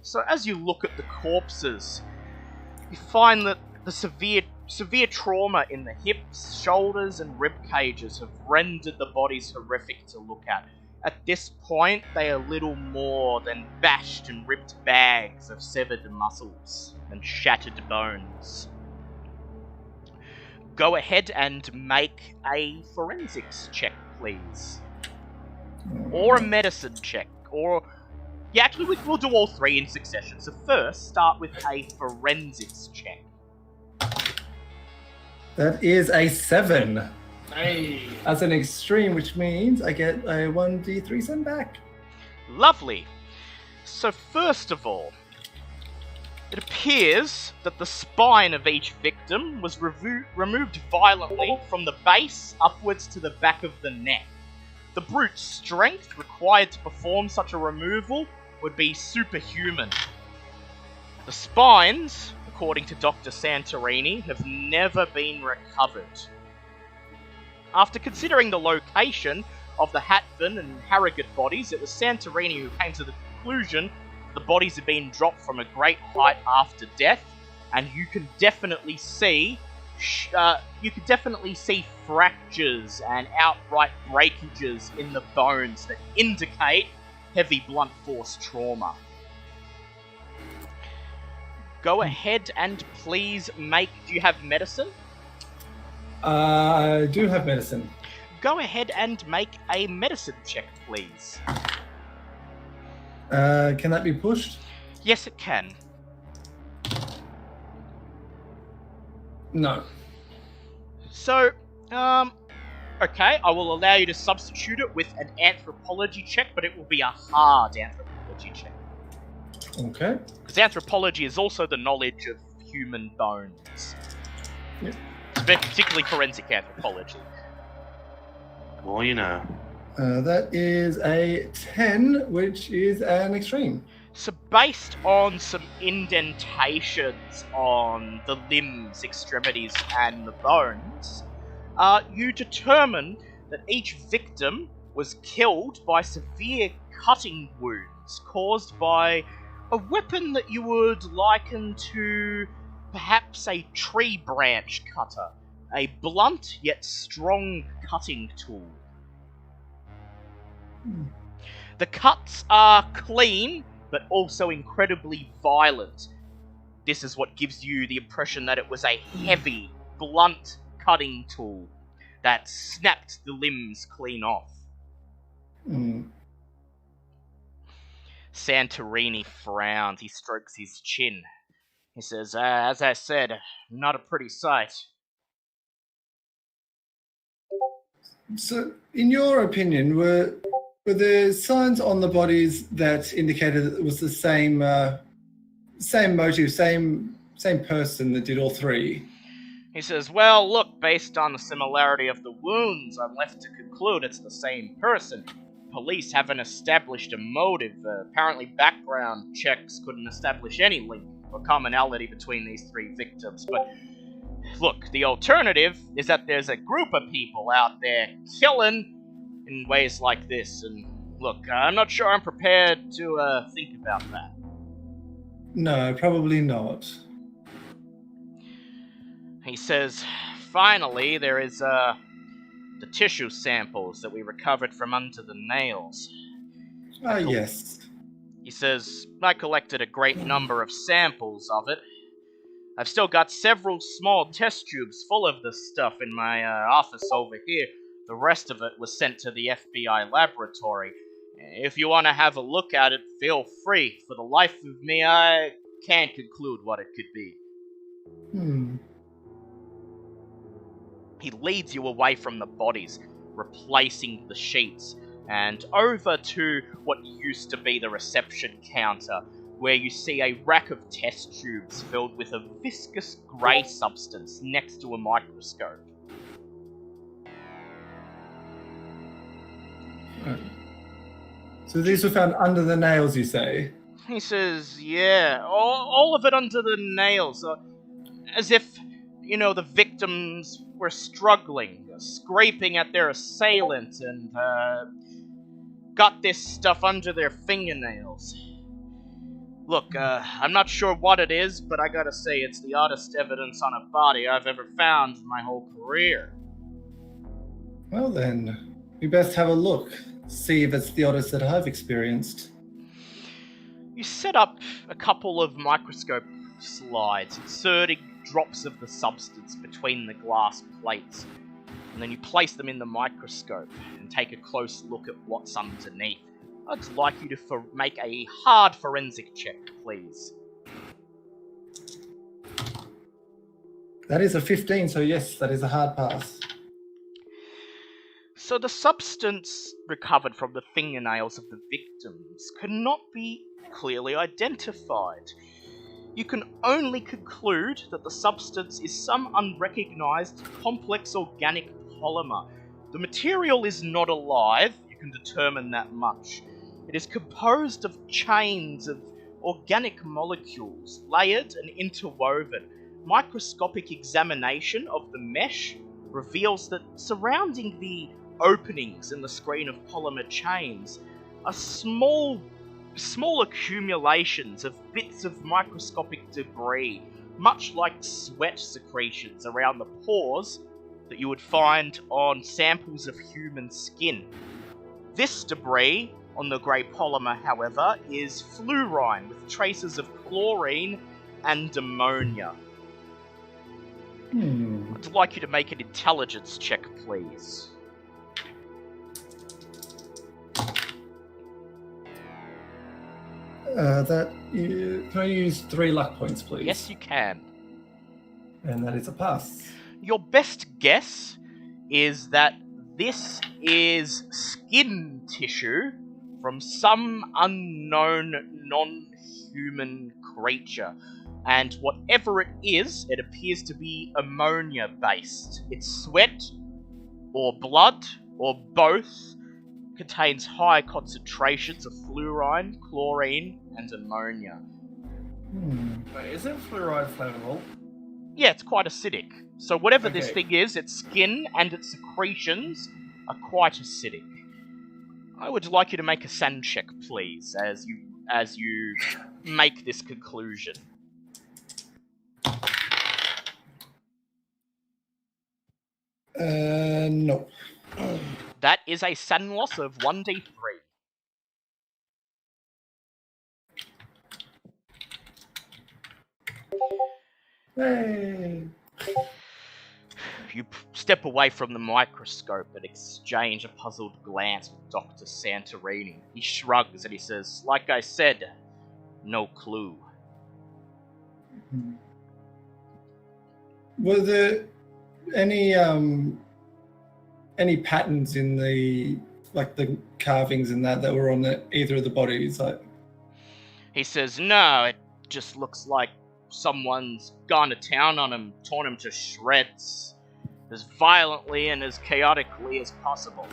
So as you look at the corpses, you find that the severe trauma in the hips, shoulders, and rib cages have rendered the bodies horrific to look at. At this point, they are little more than bashed and ripped bags of severed muscles and shattered bones. Go ahead and make a forensics check, please. Or a medicine check, or... Yeah, actually, we'll do all three in succession. So first, start with a forensics check. That is a 7. Hey. That's an extreme, which means I get a 1d3 send back. Lovely. So first of all, it appears that the spine of each victim was removed violently from the base upwards to the back of the neck. The brute strength required to perform such a removal would be superhuman. The spines, according to Dr. Santorini, have never been recovered, After considering the location of the Hatvan and Harrogate bodies, it was Santorini who came to the conclusion the bodies had been dropped from a great height after death, and you can definitely see fractures and outright breakages in the bones that indicate heavy blunt force trauma. Go ahead and please make... Do you have medicine? I do have medicine. Go ahead and make a medicine check, please. Can that be pushed? Yes, it can. No. So, okay, I will allow you to substitute it with an anthropology check, but it will be a hard anthropology check. Okay. Because anthropology is also the knowledge of human bones. Yep. Particularly forensic anthropology. Well, you know. That is a 10, which is an extreme. So based on some indentations on the limbs, extremities, and the bones, you determine that each victim was killed by severe cutting wounds caused by a weapon that you would liken to perhaps a tree branch cutter, a blunt yet strong cutting tool. The cuts are clean, but also incredibly violent. This is what gives you the impression that it was a heavy, blunt cutting tool that snapped the limbs clean off. Santorini frowns. He strokes his chin. He says, as I said, not a pretty sight. So, in your opinion, were there signs on the bodies that indicated that it was the same motive, same person that did all three? He says, well, look, based on the similarity of the wounds, I'm left to conclude it's the same person. Police haven't established a motive. Apparently background checks couldn't establish any link or commonality between these three victims. But look, the alternative is that there's a group of people out there killing in ways like this. And look, I'm not sure I'm prepared to think about that. No, probably not. He says, finally, there is the tissue samples that we recovered from under the nails. Yes. He says, I collected a great number of samples of it. I've still got several small test tubes full of this stuff in my office over here. The rest of it was sent to the FBI laboratory. If you want to have a look at it, feel free. For the life of me, I can't conclude what it could be. He leads you away from the bodies, replacing the sheets, and over to what used to be the reception counter, where you see a rack of test tubes filled with a viscous grey substance next to a microscope. So these were found under the nails, you say? He says, yeah, all of it under the nails, as if, you know, the victims were struggling, scraping at their assailant, and got this stuff under their fingernails. Look, I'm not sure what it is, but I gotta say it's the oddest evidence on a body I've ever found in my whole career. Well then, we best have a look, see if it's the oddest that I've experienced. You set up a couple of microscope slides, inserting drops of the substance between the glass plates, and then you place them in the microscope and take a close look at what's underneath. I'd like you to make a hard forensic check, please. That is a 15, so yes, that is a hard pass. So the substance recovered from the fingernails of the victims could not be clearly identified. You can only conclude that the substance is some unrecognized complex organic polymer. The material is not alive, you can determine that much. It is composed of chains of organic molecules, layered and interwoven. Microscopic examination of the mesh reveals that surrounding the openings in the screen of polymer chains are small accumulations of bits of microscopic debris, much like sweat secretions around the pores that you would find on samples of human skin. This debris on the grey polymer, however, is fluorine with traces of chlorine and ammonia. I'd like you to make an intelligence check, please. Can I use 3 luck points, please? Yes, you can. And that is a pass. Your best guess is that this is skin tissue from some unknown non-human creature. And whatever it is, it appears to be ammonia-based. It's sweat, or blood, or both, contains high concentrations of fluorine, chlorine, and ammonia. Wait, isn't fluoride flammable? Yeah, it's quite acidic. So whatever this Okay. thing is, its skin and its secretions are quite acidic. I would like you to make a SAN check, please, as you make this conclusion. No. That is a SAN loss of 1d3. Hey. You step away from the microscope and exchange a puzzled glance with Dr. Santorini. He shrugs and he says, like I said, no clue. Were there any patterns in the carvings and that were on either of the bodies? He says, no, it just looks like someone's gone to town on him, torn him to shreds, as violently and as chaotically as possible.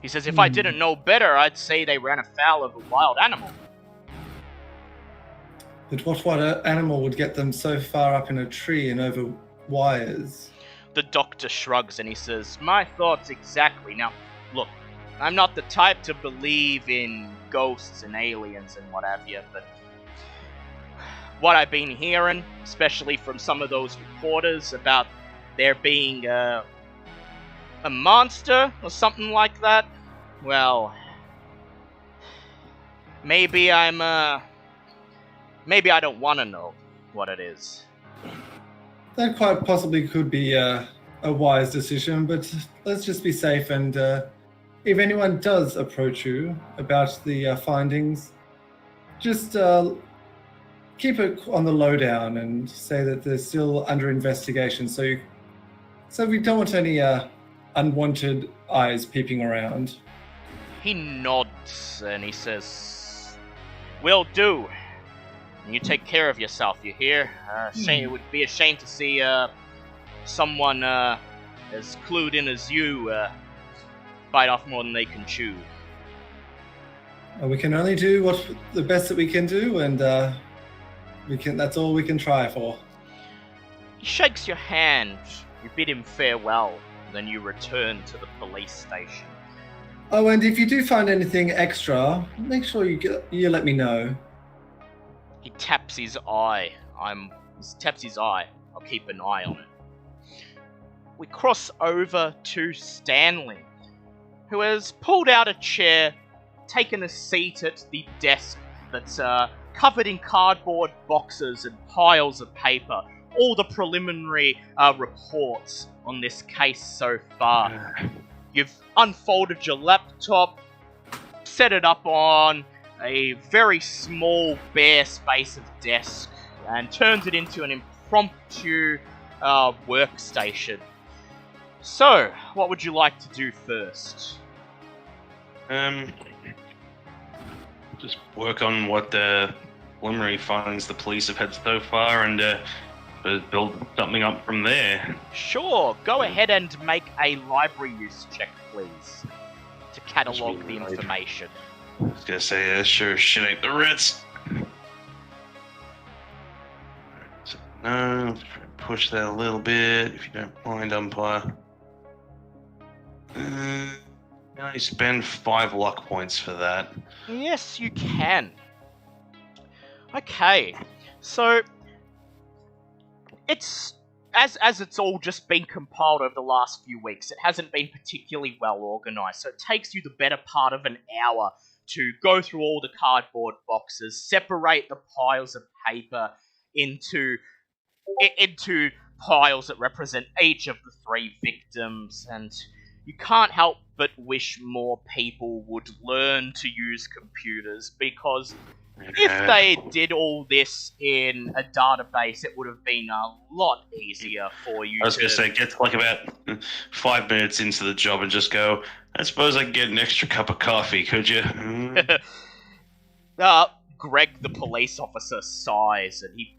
He says, if I didn't know better, I'd say they ran afoul of a wild animal. But what animal would get them so far up in a tree and over wires? The doctor shrugs and he says, my thoughts exactly. Now, look, I'm not the type to believe in ghosts and aliens and what have you, but what I've been hearing, especially from some of those reporters about there being a monster or something like that, well, maybe I don't want to know what it is. That quite possibly could be a wise decision, but let's just be safe. And if anyone does approach you about the findings, just keep it on the lowdown and say that they're still under investigation. So we don't want any unwanted eyes peeping around. He nods and he says, will do. And you take care of yourself, you hear? It would be a shame to see someone as clued in as you bite off more than they can chew. We can only do the best that we can do, and that's all we can try for. He shakes your hand, you bid him farewell, then you return to the police station. Oh, and if you do find anything extra, make sure you let me know. He taps his eye. I'll keep an eye on it. We cross over to Stanley, who has pulled out a chair, taken a seat at the desk that's covered in cardboard boxes and piles of paper. All the preliminary reports on this case so far. You've unfolded your laptop, set it up on a very small, bare space of desk, and turned it into an impromptu workstation. So, what would you like to do first? Just work on what the preliminary findings the police have had so far, and build something up from there. Sure, go ahead and make a library use check, please, to catalogue the information. I was gonna say, sure shit ain't the Ritz. So, no, push that a little bit, if you don't mind, umpire. I spend 5 luck points for that. Yes, you can. Okay, so it's as it's all just been compiled over the last few weeks. It hasn't been particularly well organized, so it takes you the better part of an hour to go through all the cardboard boxes, separate the piles of paper into piles that represent each of the 3 victims, and you can't help but wish more people would learn to use computers, because if they did all this in a database, it would have been a lot easier for you. I was going to say, get to like about 5 minutes into the job and just go, I suppose I could get an extra cup of coffee, could you? Greg, the police officer, sighs, and he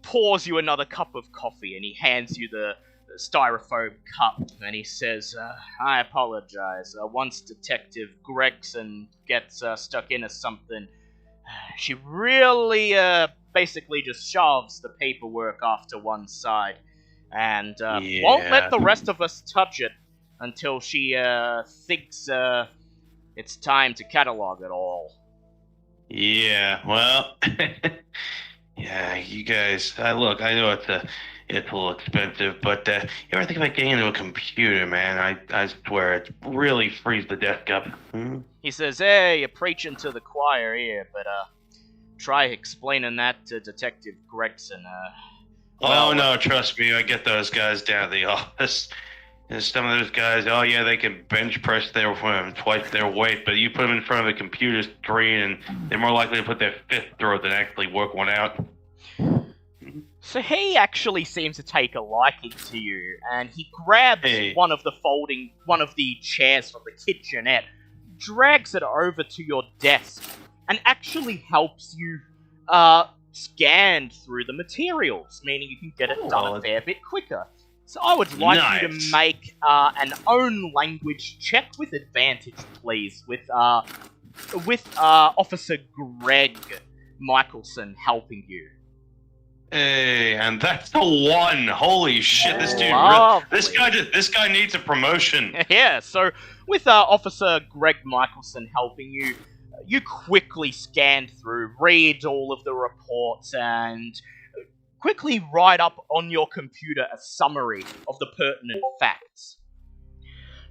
pours you another cup of coffee, and he hands you the styrofoam cup, and he says, I apologize. Once Detective Gregson gets stuck into something, she really basically just shoves the paperwork off to one side and won't let the rest of us touch it until she thinks it's time to catalog it all. Yeah, well, yeah, you guys, look, I know it's a little expensive, but you ever think about getting into a computer, man? I swear, it really frees the desk up. He says, hey, you're preaching to the choir here, but try explaining that to Detective Gregson. Oh, no, trust me, I get those guys down at the office. And some of those guys, oh yeah, they can bench press twice their weight, but you put them in front of a computer screen and they're more likely to put their fist through it than actually work one out. So he actually seems to take a liking to you, and he grabs one of the chairs from the kitchenette, drags it over to your desk, and actually helps you scan through the materials, meaning you can get it done a fair bit quicker. So I would like you to make an own language check with advantage, please, with Officer Greg Michelson helping you. Hey, and that's the 1. Holy shit! This dude, this guy needs a promotion. Yeah. So with Officer Greg Michelson helping you, you quickly scan through, read all of the reports, and quickly write up on your computer a summary of the pertinent facts.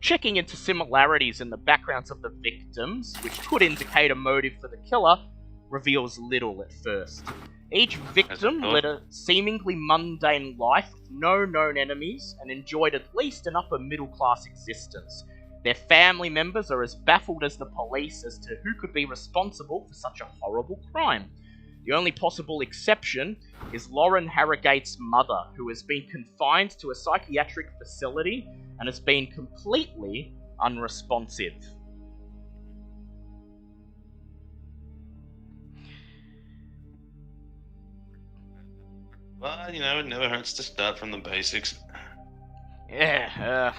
Checking into similarities in the backgrounds of the victims, which could indicate a motive for the killer, reveals little at first. Each victim led a seemingly mundane life with no known enemies and enjoyed at least an upper middle class existence. Their family members are as baffled as the police as to who could be responsible for such a horrible crime. The only possible exception is Lauren Harrogate's mother, who has been confined to a psychiatric facility and has been completely unresponsive. Well, it never hurts to start from the basics. Yeah,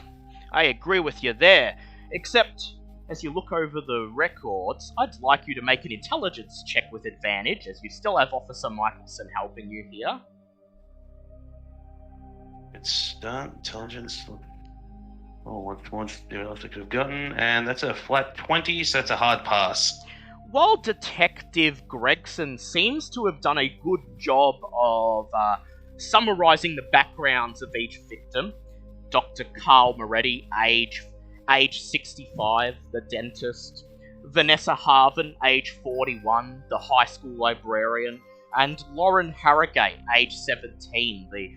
I agree with you there. Except, as you look over the records, I'd like you to make an intelligence check with advantage, as you still have Officer Michelson helping you here. It's intelligence. Oh, what's else I could have gotten? And that's a flat 20, so that's a hard pass. While Detective Gregson seems to have done a good job of summarizing the backgrounds of each victim, Dr. Carl Moretti, age 65, the dentist, Vanessa Harvin, age 41, the high school librarian, and Lauren Harrogate, age 17, the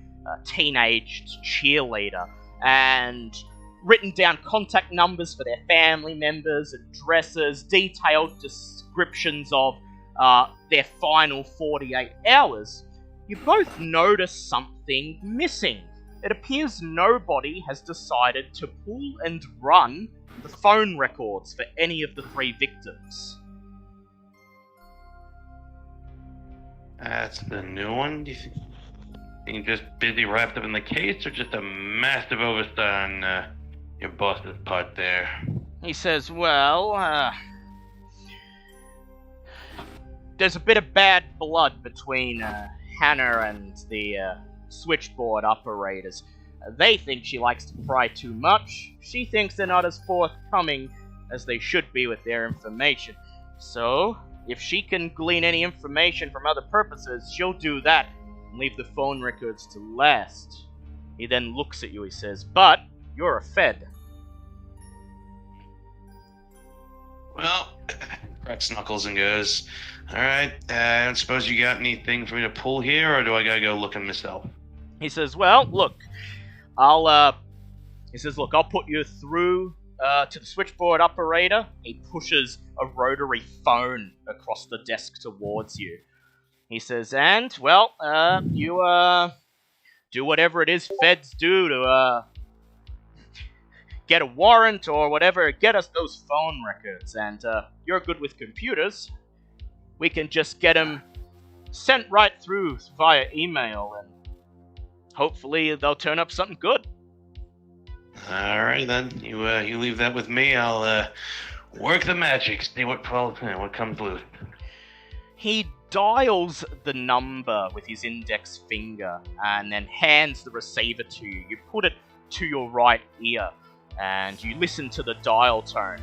teenaged cheerleader, and written down contact numbers for their family members, addresses, detailed descriptions of their final 48 hours, you both notice something missing. It appears nobody has decided to pull and run the phone records for any of the 3 victims. That's the new one? Do you think just busy wrapped up in the case, or just a massive oversight on your boss's part there? He says, well, there's a bit of bad blood between Hannah and the switchboard operators. They think she likes to pry too much. She thinks they're not as forthcoming as they should be with their information. So, if she can glean any information from other purposes, she'll do that and leave the phone records to last. He then looks at you, he says, but you're a Fed. Well, cracks knuckles and goes, alright, I don't suppose you got anything for me to pull here, or do I gotta go looking myself? He says, well, look, I'll put you through to the switchboard operator. He pushes a rotary phone across the desk towards you. He says, and, well, you, do whatever it is Feds do to, get a warrant or whatever, get us those phone records, and, you're good with computers. We can just get them sent right through via email, and hopefully they'll turn up something good. Alright then, you leave that with me. I'll work the magic, see what comes loose. He dials the number with his index finger and then hands the receiver to you. You put it to your right ear and you listen to the dial tone.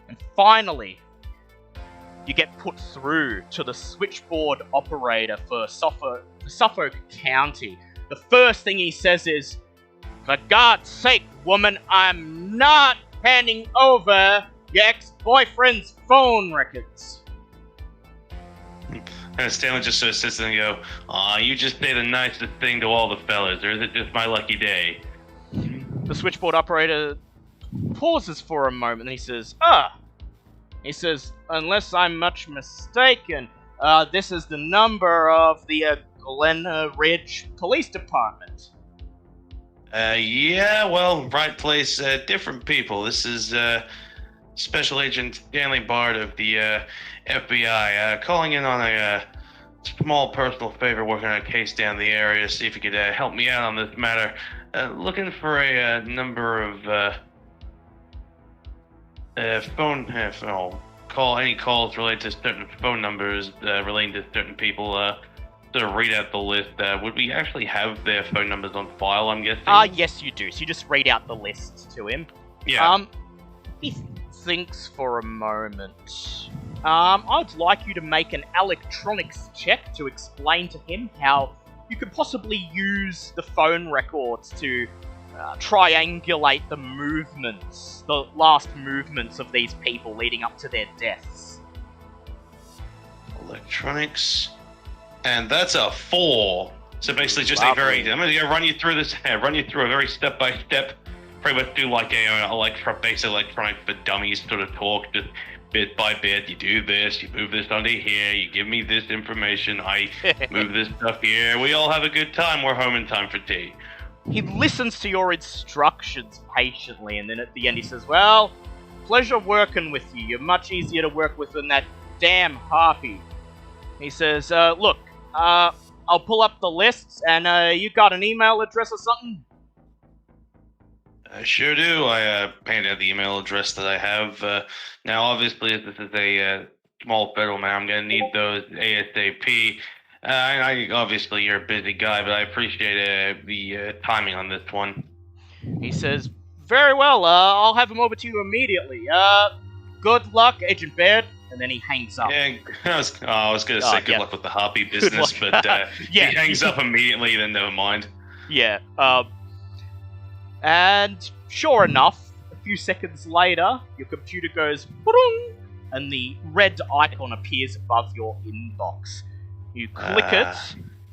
And finally, you get put through to the switchboard operator for Suffolk County. The first thing he says is, for God's sake, woman, I'm not handing over your ex-boyfriend's phone records. And Stanley just sort of sits there and go, aw, you just say the nicest thing to all the fellas, or is it just my lucky day? The switchboard operator pauses for a moment and he says, He says, unless I'm much mistaken, this is the number of the Glen Ridge Police Department. Yeah, well, right place, different people. This is, Special Agent Stanley Bard of the, FBI, calling in on a, small personal favor, working on a case down the area, see if you could, help me out on this matter. Looking for a, number of, any calls related to certain phone numbers, relating to certain people, sort of read out the list. Would we actually have their phone numbers on file, I'm guessing? Yes you do. So you just read out the list to him. Yeah. He thinks for a moment. I'd like you to make an electronics check to explain to him how you could possibly use the phone records to triangulate the movements, the last movements of these people leading up to their deaths. Electronics. And that's a 4. So basically just Lovely. I'm going to run you through a very step-by-step, pretty much do like a basic electronics for dummies sort of talk, just bit by bit. You do this, you move this onto here, you give me this information, I move this stuff here. We all have a good time. We're home in time for tea. He listens to your instructions patiently, and then at the end he says, well, pleasure working with you. You're much easier to work with than that damn harpy. He says, look, I'll pull up the lists, and you got an email address or something? I sure do. I painted out the email address that I have. Now, obviously, if this is a small federal matter, I'm going to need those ASAP. Obviously, you're a busy guy, but I appreciate the timing on this one. He says, very well, I'll have him over to you immediately. Good luck, Agent Baird. And then he hangs up. Yeah, I was going to say good luck with the harpy business, but he hangs up immediately, then never mind. Yeah, and sure enough, a few seconds later, your computer goes boom, and the red icon appears above your inbox. You click it,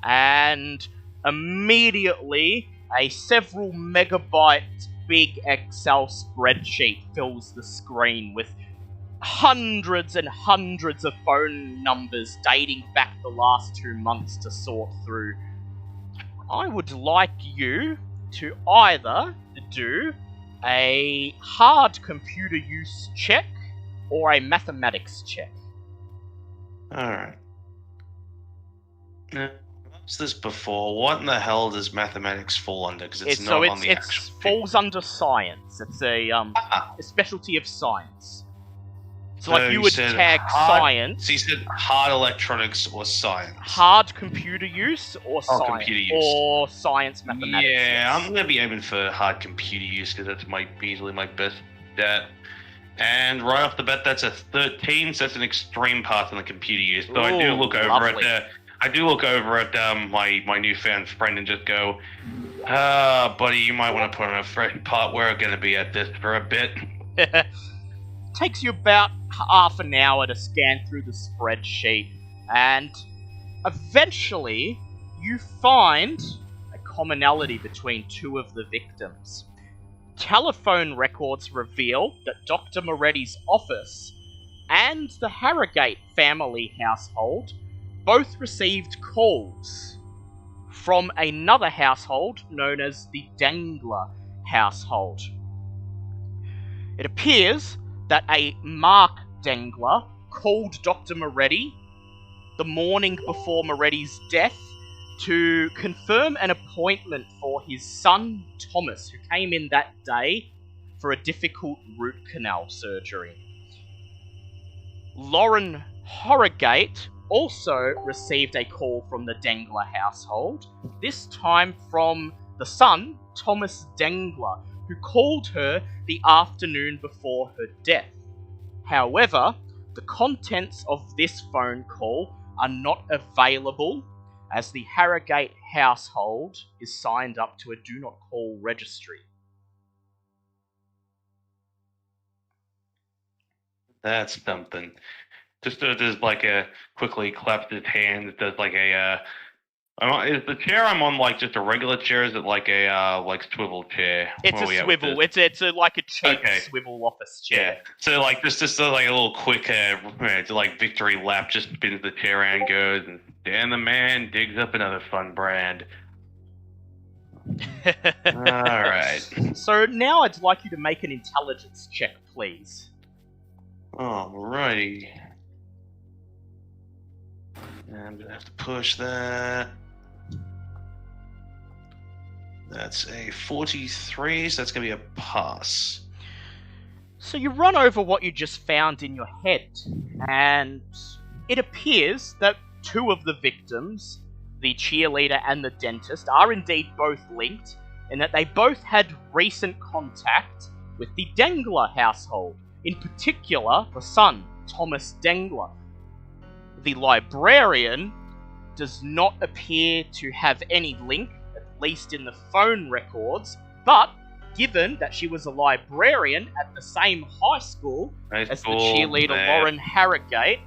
and immediately a several megabyte big Excel spreadsheet fills the screen with hundreds and hundreds of phone numbers dating back the last 2 months to sort through. I would like you to either do a hard computer use check or a mathematics check. Alright. What's this before? What in the hell does mathematics fall under? Because it's not on the actual... It falls under science. It's a specialty of science. So like you would said tag science. So you said hard electronics or science? Hard computer use or science? Computer use. Or science mathematics. Yeah, yes. I'm going to be aiming for hard computer use because that's easily my best stat. And right off the bat, that's a 13, so that's an extreme pass on the computer use. So I do look over at my newfound friend and just go, buddy, you might want to put on a fresh part. We're going to be at this for a bit. Takes you about half an hour to scan through the spreadsheet, and eventually you find a commonality between two of the victims. Telephone records reveal that Dr. Moretti's office and the Harrogate family household both received calls from another household known as the Dangler household. It appears that a Mark Dangler called Dr. Moretti the morning before Moretti's death to confirm an appointment for his son Thomas, who came in that day for a difficult root canal surgery. Lauren Harrogate also received a call from the Dangler household, this time from the son, Thomas Dangler, who called her the afternoon before her death. However, the contents of this phone call are not available as the Harrogate household is signed up to a do not call registry. That's something. Just does like a quickly claps his hands, does like a is the chair I'm on like just a regular chair? Is it like a like swivel chair? It's a swivel. It's like a cheap swivel office chair. Yeah. So like just like a little quick like victory lap, just spins the chair and goes, and Dan the man digs up another fun brand. All right. So now I'd like you to make an intelligence check, please. Alrighty. I'm gonna have to push that. That's a 43, so that's gonna be a pass. So you run over what you just found in your head, and it appears that two of the victims, the cheerleader and the dentist, are indeed both linked, in that they both had recent contact with the Dangler household, in particular the son, Thomas Dangler. The librarian does not appear to have any link, at least in the phone records, but given that she was a librarian at the same high school as the cheerleader Lauren Harrogate,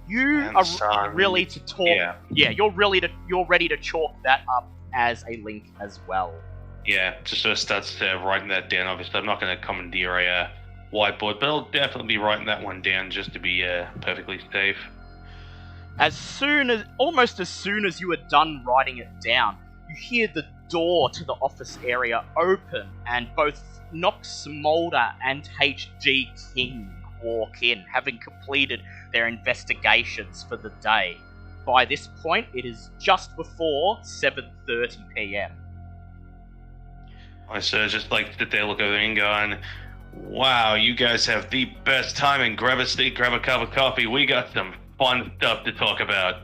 you are ready to talk. Yeah, you're ready to chalk that up as a link as well. Yeah, just sort of starts writing that down. Obviously, I'm not going to commandeer a whiteboard, but I'll definitely be writing that one down just to be perfectly safe. Almost as soon as you are done writing it down, you hear the door to the office area open, and both Knox Mulder and H.G. King walk in, having completed their investigations for the day. By this point, it is just before 7:30 p.m. I just like sit there, look over and going, wow, you guys have the best timing. Grab a seat, grab a cup of coffee. We got some fun stuff to talk about.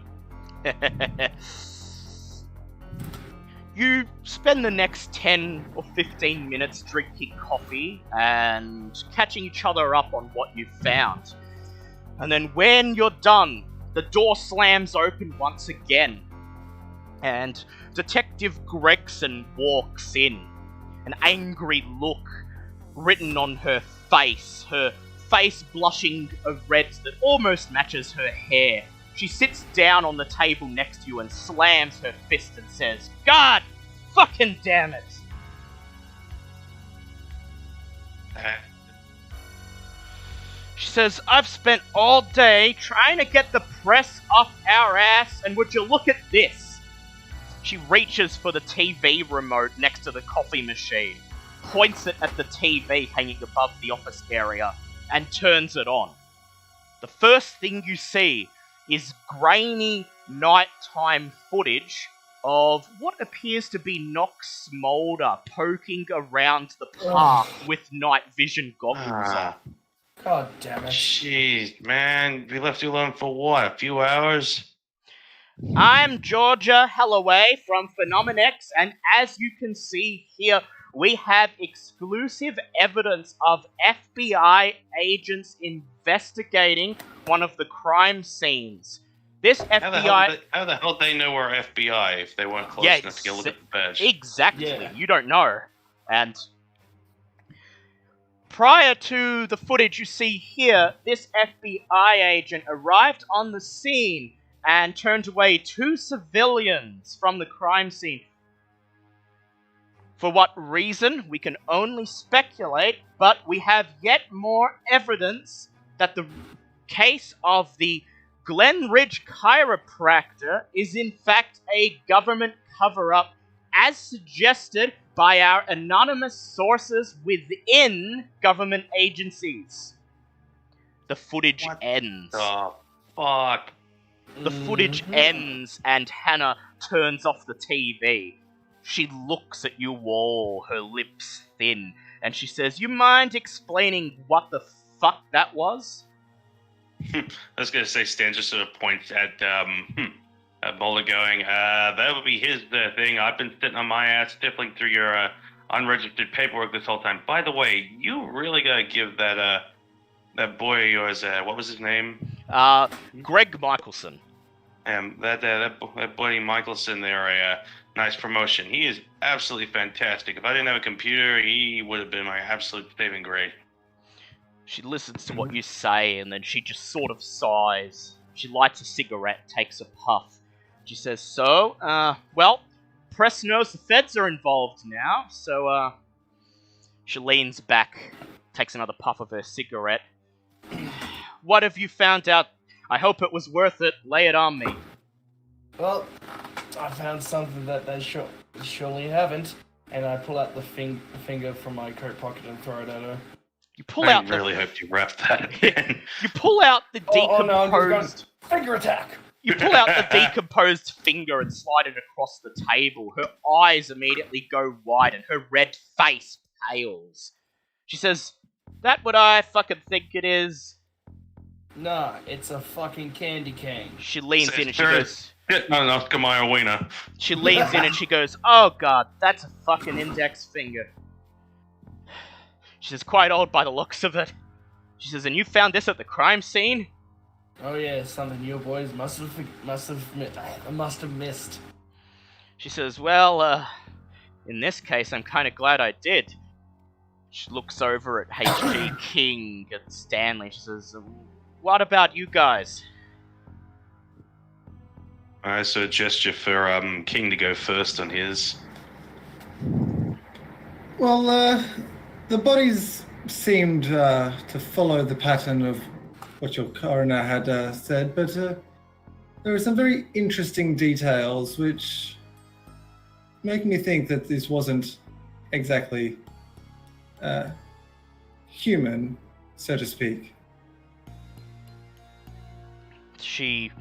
You spend the next 10 or 15 minutes drinking coffee and catching each other up on what you've found. And then when you're done, the door slams open once again, and Detective Gregson walks in, an angry look written on her face blushing a red that almost matches her hair. She sits down on the table next to you and slams her fist and says, "God fucking damn it!" She says, "I've spent all day trying to get the press off our ass, and would you look at this?" She reaches for the TV remote next to the coffee machine, points it at the TV hanging above the office area, and turns it on. The first thing you see is grainy nighttime footage of what appears to be Knox Mulder poking around the park with night vision goggles on. God damn it. Jeez, man. We left you alone for what? A few hours? I'm Georgia Hellaway from Phenomenex, and as you can see here, we have exclusive evidence of FBI agents investigating one of the crime scenes. This FBI... How the hell they know we're FBI if they weren't close enough to get a look at the badge? Exactly, Yeah. you don't know. And prior to the footage you see here, this FBI agent arrived on the scene and turned away 2 civilians from the crime scene. For what reason, we can only speculate, but we have yet more evidence that the case of the Glen Ridge chiropractor is in fact a government cover-up, as suggested by our anonymous sources within government agencies. The footage ends. Oh, fuck. The footage ends and Hannah turns off the TV. She looks at you all, her lips thin, and she says, "You mind explaining what the fuck that was?" I was gonna say Stan just sort of points at Mulder going, that would be his thing. I've been sitting on my ass stifling through your unregistered paperwork this whole time. By the way, you really gotta give that boy of yours, what was his name? Greg Michelson. That buddy Michelson there a nice promotion. He is absolutely fantastic. If I didn't have a computer, he would have been my absolute saving grade. She listens to what you say, and then she just sort of sighs. She lights a cigarette, takes a puff. She says, "So, well, press knows the feds are involved now, so, She leans back, takes another puff of her cigarette. "What have you found out? I hope it was worth it. Lay it on me." Well, I found something that they surely haven't, and I pull out the finger from my coat pocket and throw it at her. You pull out I really hope you wrapped that in. You pull out the Oh no, I'm decomposed... finger attack! You pull out the decomposed finger and slide it across the table. Her eyes immediately go wide and her red face pales. She says, "That what I fucking think it is?" Nah, it's a fucking candy cane. She leans in and she Sister. goes... Not enough to my wiener. She leans in and she goes, "Oh god, that's a fucking index finger." She says, "Quite old by the looks of it." She says, "And you found this at the crime scene?" Oh yeah, something you boys must have missed. She says, "Well, in this case, I'm kind of glad I did." She looks over at H.G. King and Stanley. She says, "What about you guys?" I saw a gesture for King to go first on his. Well, the bodies seemed to follow the pattern of what your coroner had said, but there were some very interesting details which make me think that this wasn't exactly human, so to speak. She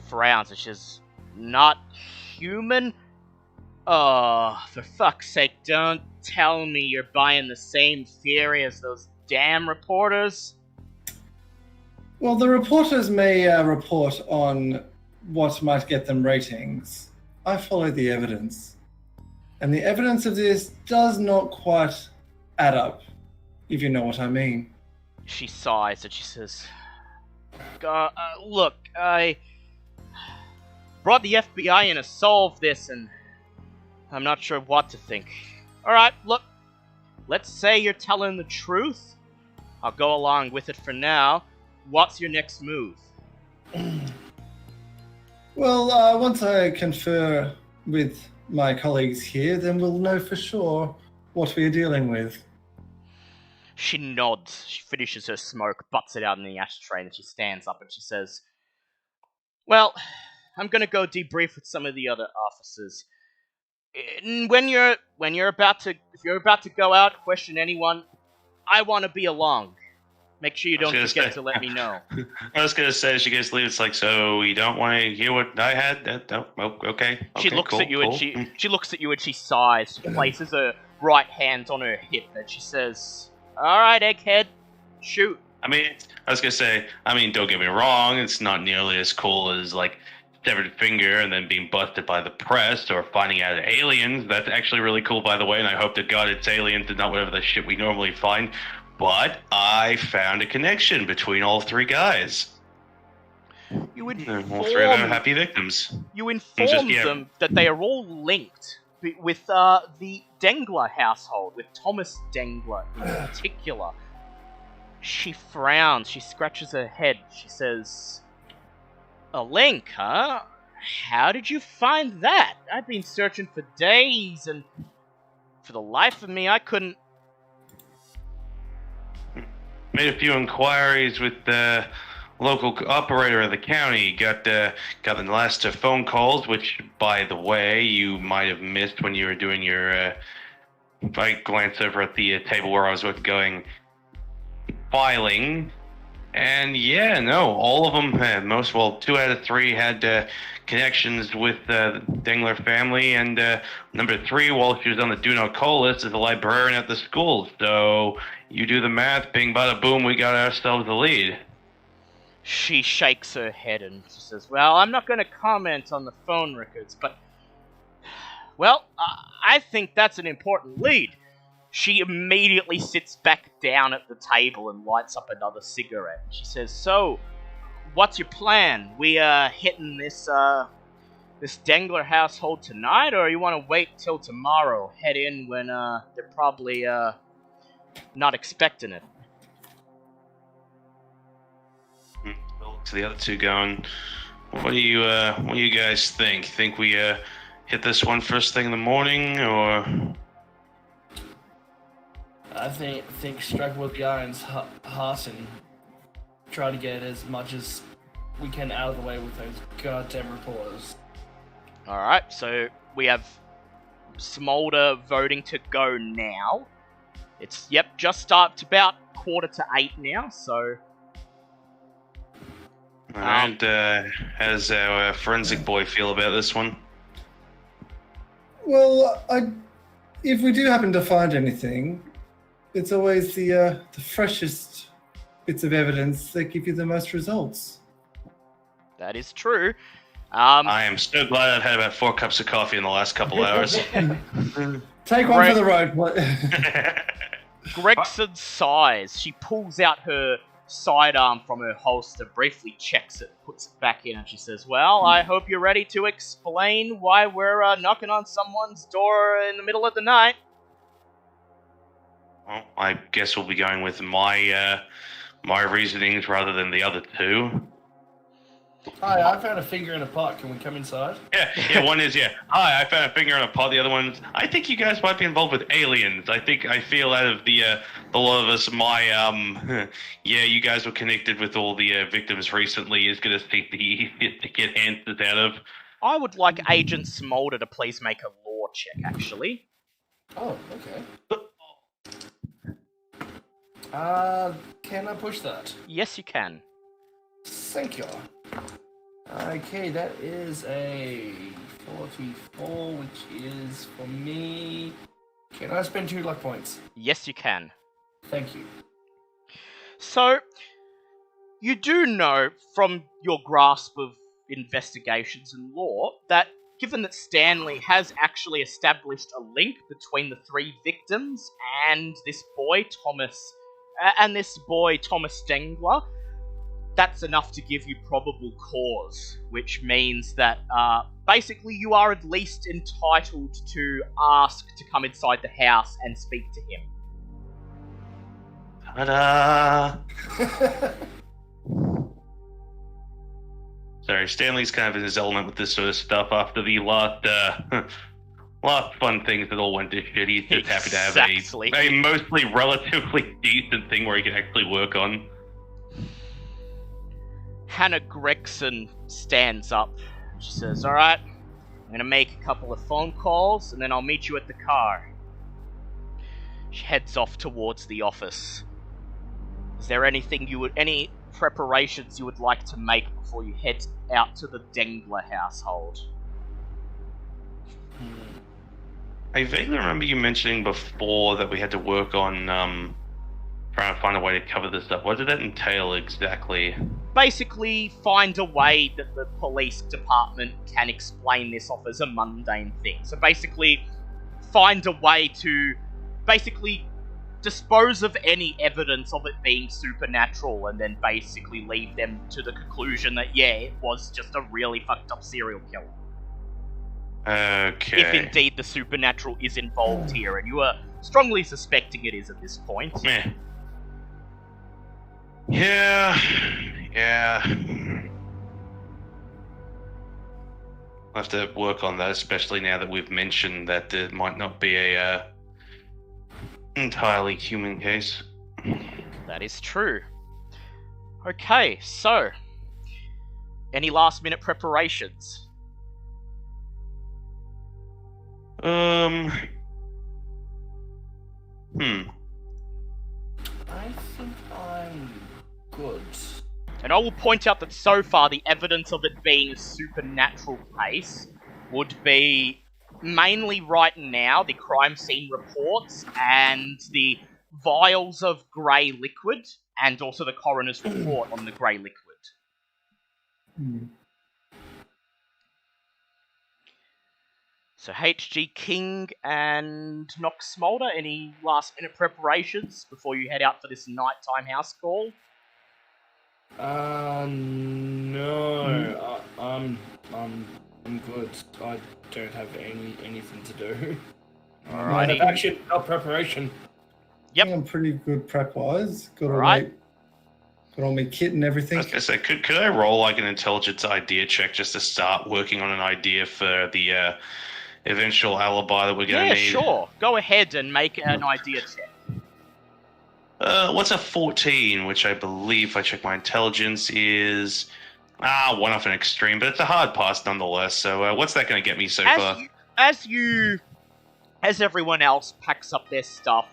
frowns and she says, "Not human? Oh, for fuck's sake, don't tell me you're buying the same theory as those damn reporters." Well, the reporters may report on what might get them ratings. I follow the evidence. And the evidence of this does not quite add up, if you know what I mean. She sighs and she says, "Look, I brought the FBI in to solve this, and I'm not sure what to think. Alright, look, let's say you're telling the truth. I'll go along with it for now. What's your next move?" Well, once I confer with my colleagues here, then we'll know for sure what we are dealing with. She nods. She finishes her smoke, butts it out in the ashtray, and she stands up and she says, "Well, I'm gonna go debrief with some of the other officers. And if you're about to go out, question anyone, I want to be along. Make sure you don't forget to let me know." I was gonna say, she gets leave. It's like, so you don't want to hear what I had? Okay. She looks at you and she looks at you and she sighs. She places her right hand on her hip and she says, "All right, egghead, Shoot. I mean, I was gonna say, don't get me wrong, it's not nearly as cool as like severed finger and then being busted by the press or finding out aliens. That's actually really cool, by the way, and I hope to God it's aliens and not whatever the shit we normally find. But I found a connection between all three guys. You All three of them happy victims. You inform them that they are all linked with the Dengler household, with Thomas Dengler in particular. She frowns, she scratches her head, she says, "A link, huh? How did you find that? I've been searching for days, and for the life of me, I couldn't..." Made a few inquiries with the local operator of the county. Got the last phone calls, which, by the way, you might have missed when you were doing your... I glanced over at the table where I was going filing, and all of them, 2 out of 3 had connections with the Dengler family, and number 3, while she was on the do not call list, is a librarian at the school. So you do the math, bing bada boom, we got ourselves a lead. She shakes her head and she says, "Well, I'm not going to comment on the phone records, but... well, I think that's an important lead." She immediately sits back down at the table and lights up another cigarette. She says, "So, what's your plan? We hitting this Dengler household tonight, or you want to wait till tomorrow? Head in when they're probably not expecting it." To the other two going, what do you guys think? Think we hit this one first thing in the morning, or? I think strike with the iron's heart and try to get as much as we can out of the way with those goddamn reporters. Alright, so we have Smolder voting to go now. It's, just up about 7:45 now, so... And how does our forensic boy feel about this one? Well, if we do happen to find anything, it's always the freshest bits of evidence that give you the most results. That is true. I am so glad I've had about 4 cups of coffee in the last couple hours. Take one for the road. Gregson sighs. She pulls out her sidearm from her holster, briefly checks it, puts it back in, and she says, "Well, I hope you're ready to explain why we're knocking on someone's door in the middle of the night." Well, I guess we'll be going with my reasonings rather than the other two. Hi, I found a finger in a pot. Can we come inside? Yeah. One is hi, I found a finger in a pot. The other one's, I think you guys might be involved with aliens. I feel out of the lot of us, you guys were connected with all the victims recently is going to seem the easiest to get answers out of. I would like Agent Smolder to please make a law check, actually. Oh, okay. Can I push that? Yes, you can. Thank you. Okay, that is a 44, which is for me. Can I spend 2 luck points? Yes, you can. Thank you. So, you do know from your grasp of investigations and law that given that Stanley has actually established a link between the 3 victims and this boy, Thomas Dengler, that's enough to give you probable cause, which means that basically you are at least entitled to ask to come inside the house and speak to him. Ta-da! Sorry, Stanley's kind of in his element with this sort of stuff after the last fun things that all went to shit. He's just happy to have a mostly relatively decent thing where he can actually work on. Hannah Gregson stands up. She says, "Alright, I'm going to make a couple of phone calls and then I'll meet you at the car." She heads off towards the office. Is there any preparations you would like to make before you head out to the Dengler household? I vaguely remember you mentioning before that we had to work on trying to find a way to cover this up. What did that entail exactly? Basically, find a way that the police department can explain this off as a mundane thing. So basically, find a way to basically dispose of any evidence of it being supernatural, and then basically leave them to the conclusion that, yeah, it was just a really fucked up serial killer. Okay. If indeed the supernatural is involved here, and you are strongly suspecting it is at this point. Meh. Yeah. I'll have to work on that, especially now that we've mentioned that it might not be a entirely human case. That is true. Okay, so any last minute preparations? I think I'm good. And I will point out that so far the evidence of it being a supernatural case would be mainly right now the crime scene reports and the vials of grey liquid, and also the coroner's report on the grey liquid. So HG King and Nox Smolder, any last minute preparations before you head out for this nighttime house call? No. I'm good. I don't have anything to do. Alrighty. Action, not preparation. Yep. I'm pretty good prep-wise. Got all Alright. got all my kit and I everything. was gonna say, could I roll like an intelligence idea check just to start working on an idea for the eventual alibi that we're gonna Yeah, need? sure. Go ahead and make an idea check. What's a 14, which I believe, if I check my intelligence, is one off an extreme, but it's a hard pass nonetheless. So what's that going to get me so far? As everyone else packs up their stuff,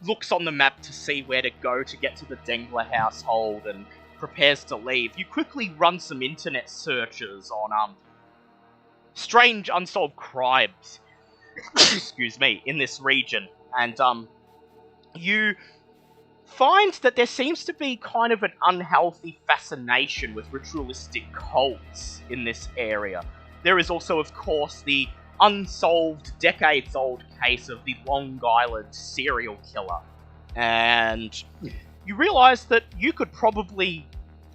looks on the map to see where to go to get to the Dengler household, and prepares to leave, you quickly run some internet searches on strange unsolved crimes, excuse me, in this region, and you find that there seems to be kind of an unhealthy fascination with ritualistic cults in this area. There is also, of course, the unsolved, decades-old case of the Long Island serial killer. And you realize that you could probably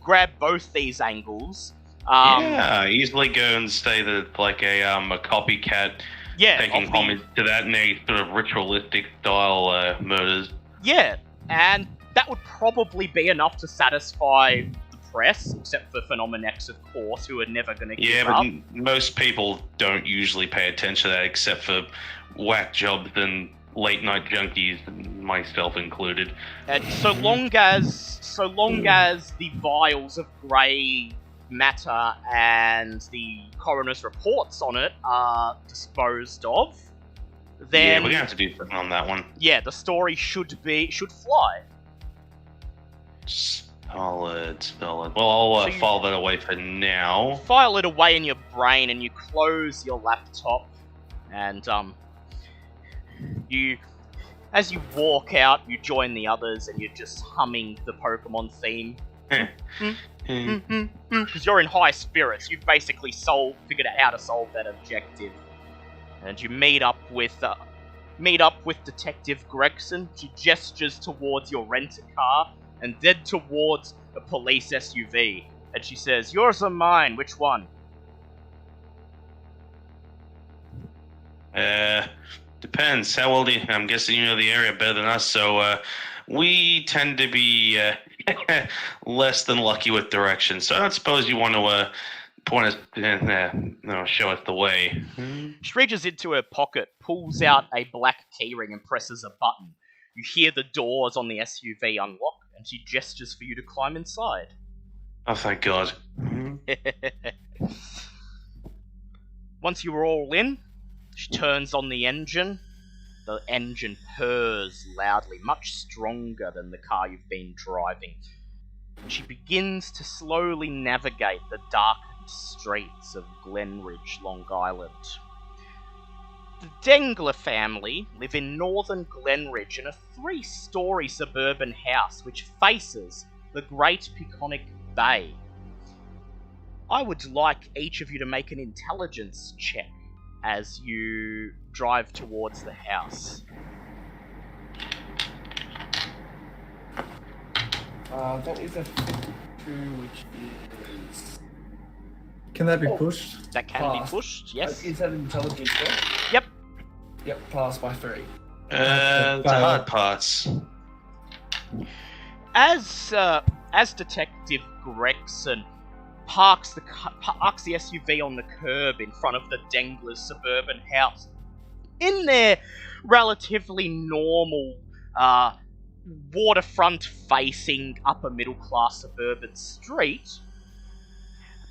grab both these angles. Yeah, easily go and say that like a copycat taking homage to that and a sort of ritualistic style murders. Yeah, and that would probably be enough to satisfy the press, except for Phenomenex, of course, who are never going to give up. Yeah, but most people don't usually pay attention to that, except for whack jobs and late night junkies, myself included. And so long as the vials of grey matter and the coroner's reports on it are disposed of, then yeah, we're gonna have to do something on that one. Yeah, the story should fly. Solid. Well, I'll file that away for now. File it away in your brain, and you close your laptop, and as you walk out, you join the others, and you're just humming the Pokemon theme. Because you're in high spirits. You've basically figured out how to solve that objective. And you meet up with Detective Gregson. She gestures towards your rent-a-car and then towards a police SUV. And she says, "Yours or mine? Which one?" Depends. How well do you... I'm guessing you know the area better than us, so we tend to be less than lucky with directions. So I don't suppose you want to point us, show us the way. She reaches into her pocket, pulls out a black keyring and presses a button. You hear the doors on the SUV unlock, and she gestures for you to climb inside. Oh, thank God. Once you are all in, she turns on the engine. The engine purrs loudly, much stronger than the car you've been driving. And she begins to slowly navigate the darkened streets of Glenridge, Long Island. The Dengler family live in northern Glenridge in a 3-story suburban house which faces the Great Peconic Bay. I would like each of you to make an intelligence check as you drive towards the house. That is a 52, which is... Can that be pushed? That can Pass. be pushed, yes. Is that an intelligence check? Yep. Yep, pass by 3. It's a hard pass. As Detective Gregson parks the SUV on the curb in front of the Dengler's suburban house, in their relatively normal, waterfront-facing upper-middle-class suburban street,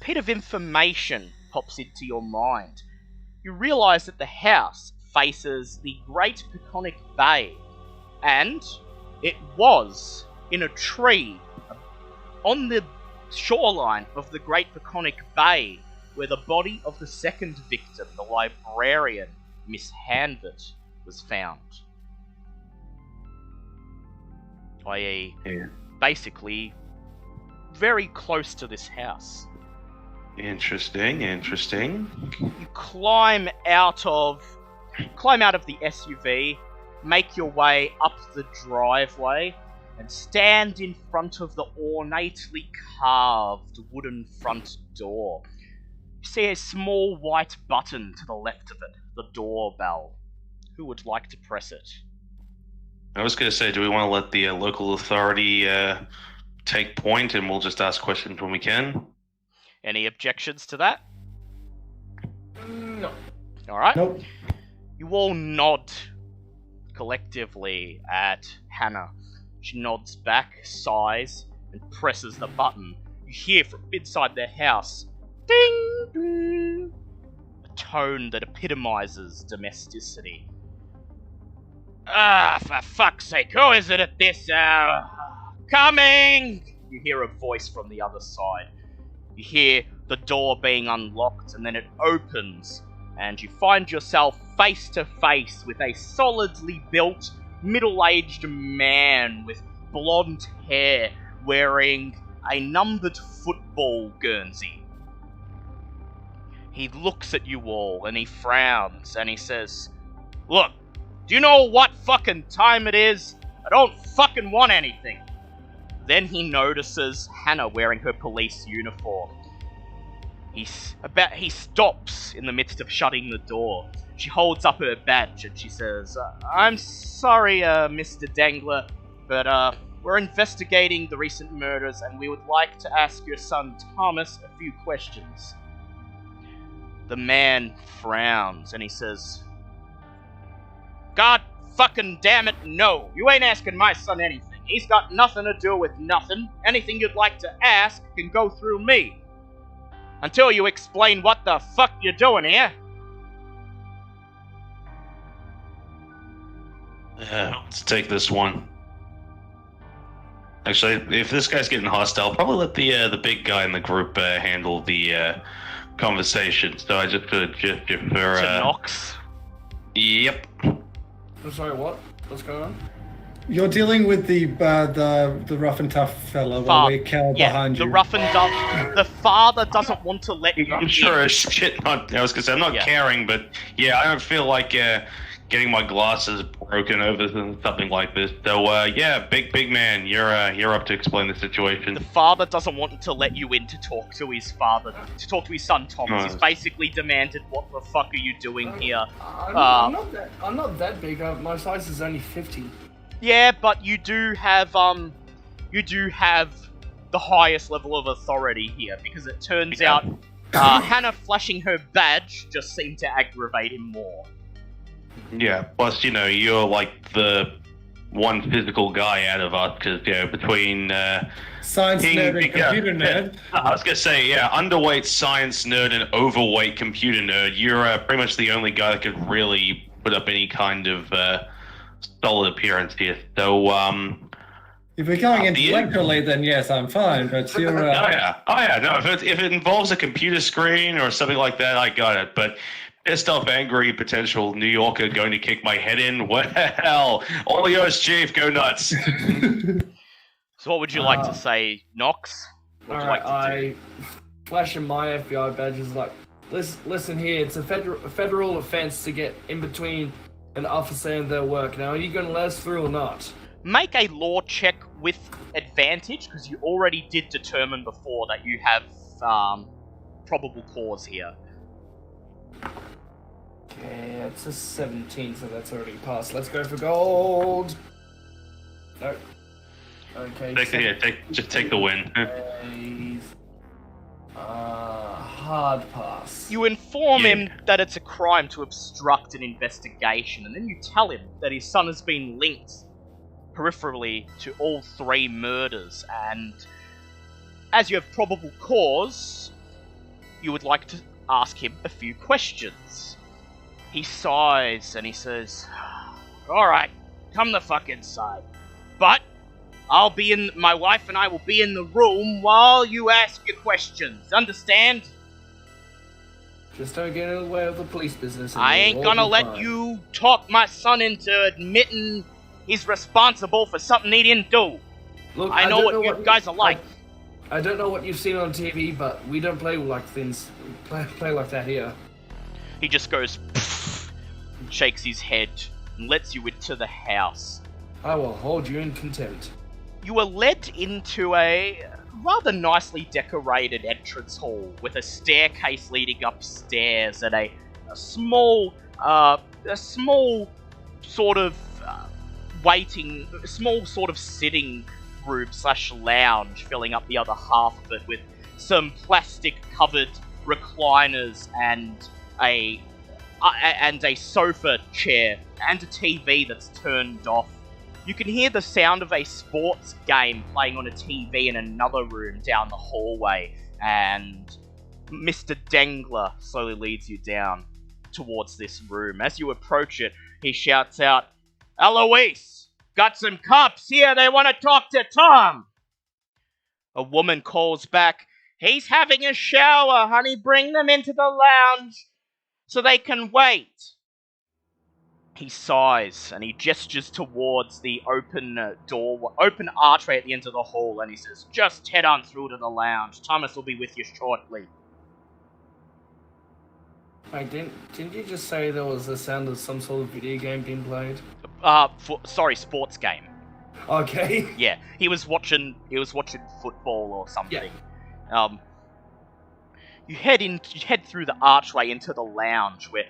a bit of information pops into your mind. You realise that the house faces the Great Peconic Bay, and it was in a tree on the shoreline of the Great Peconic Bay where the body of the second victim, the librarian, Miss Hanvert, was found. I.e., basically, very close to this house. Interesting. You climb out of the SUV, make your way up the driveway, and stand in front of the ornately carved wooden front door. You see a small white button to the left of it, the doorbell. Who would like to press it? I was going to say, do we want to let the local authority take point, and we'll just ask questions when we can? Any objections to that? No. Alright. Nope. You all nod collectively at Hannah. She nods back, sighs, and presses the button. You hear from inside their house, ding, ding, a tone that epitomizes domesticity. Ah, for fuck's sake, who is it at this hour? Coming! You hear a voice from the other side. You hear the door being unlocked, and then it opens, and you find yourself face to face with a solidly built, middle-aged man with blonde hair wearing a numbered football guernsey. He looks at you all, and he frowns, and he says, "Look, do you know what fucking time it is? I don't fucking want anything." Then he notices Hannah wearing her police uniform. He stops in the midst of shutting the door. She holds up her badge and she says, "I'm sorry, Mr. Dengler, but we're investigating the recent murders and we would like to ask your son Thomas a few questions." The man frowns and he says, "God fucking damn it, no. You ain't asking my son anything. He's got nothing to do with nothing. Anything you'd like to ask can go through me. Until you explain what the fuck you're doing here." Let's take this one. Actually, if this guy's getting hostile, probably let the big guy in the group handle the conversation. So I just put a gesture for... To Knox. Yep. I'm sorry, what? What's going on? You're dealing with the rough and tough fella while we cower behind you. The rough and tough. The father doesn't want to let you I'm in. sure as shit. I was gonna say I'm not caring, but yeah, I don't feel like getting my glasses broken over something like this. So yeah, big man, you're up to explain the situation. The father doesn't want to let you in to talk to his father, to talk to his son Thomas. He's basically demanded, "What the fuck are you doing here?" I'm not that big. My size is only 50. Yeah, but you do have the highest level of authority here, because it turns out Hannah flashing her badge just seemed to aggravate him more. Yeah, plus, you're like the one physical guy out of us, because, between... Science nerd and computer nerd. I was going to say, yeah, underweight science nerd and overweight computer nerd, you're pretty much the only guy that could really put up any kind of solid appearance here. So, if we're going intellectually, then yes, I'm fine, but you're... Oh yeah, no, if it involves a computer screen or something like that, I got it, but... pissed off, angry potential New Yorker going to kick my head in. Well, all yours, Chief. Go nuts. So what would you like to say, Knox? What would you like to do? I flashing my FBI badges like, listen here, it's a federal offense to get in between an officer and their work. Now, are you going to let us through or not? Make a law check with advantage, because you already did determine before that you have probable cause here. Okay, it's a 17, so that's already passed. Let's go for gold. No. Okay. Just take the win. Hard pass. You inform him that it's a crime to obstruct an investigation, and then you tell him that his son has been linked peripherally to all 3 murders, and as you have probable cause, you would like to ask him a few questions. He sighs and he says, "Alright, come the fuck inside. But my wife and I will be in the room while you ask your questions. Understand? Just don't get in the way of the police business. I ain't gonna let you talk my son into admitting he's responsible for something he didn't do. Look, I know what you guys are like." I don't know what you've seen on TV, but we don't play like things. Play like that here. He just goes, pfft, and shakes his head, and lets you into the house. I will hold you in contempt. You are led into a rather nicely decorated entrance hall with a staircase leading upstairs and a small sort of sitting room / lounge filling up the other half of it with some plastic covered recliners and a sofa chair and a TV that's turned off. You can hear the sound of a sports game playing on a TV in another room down the hallway, and Mr. Dengler slowly leads you down towards this room. As you approach it, he shouts out, "Eloise, got some cops here, they want to talk to Tom." A woman calls back, "He's having a shower, honey, bring them into the lounge so they can wait." He sighs and he gestures towards the open archway at the end of the hall, and he says, "Just head on through to the lounge. Thomas will be with you shortly." Wait, didn't you just say there was the sound of some sort of video game being played? Sports game. Okay. Yeah, he was watching football or something. Yeah. You head through the archway into the lounge where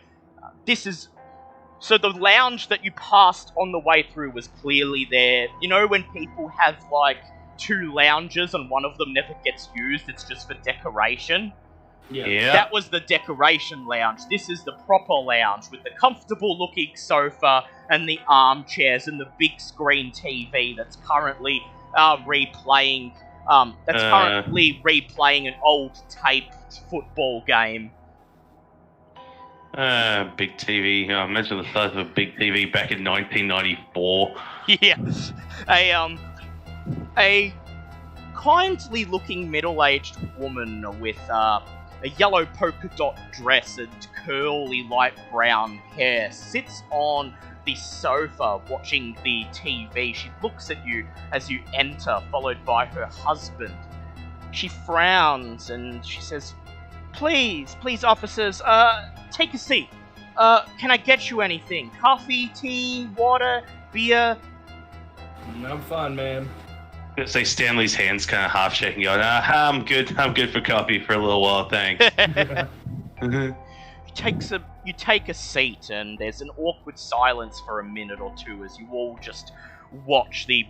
So the lounge that you passed on the way through was clearly there. You know when people have, like, 2 lounges and one of them never gets used, it's just for decoration? Yeah. That was the decoration lounge. This is the proper lounge with the comfortable-looking sofa and the armchairs and the big screen TV that's currently replaying an old taped football game. Big TV. Imagine the size of a big TV back in 1994. Yeah. A kindly looking middle-aged woman with a yellow polka dot dress and curly light brown hair sits on the sofa watching the TV. She looks at you as you enter, followed by her husband. She frowns and she says, Please, officers, take a seat. Can I get you anything? Coffee, tea, water, beer?" I'm fine, ma'am. It's like Stanley's hands kind of half shaking, going, I'm good for coffee for a little while, thanks. You take a seat, and there's an awkward silence for a minute or two as you all just watch the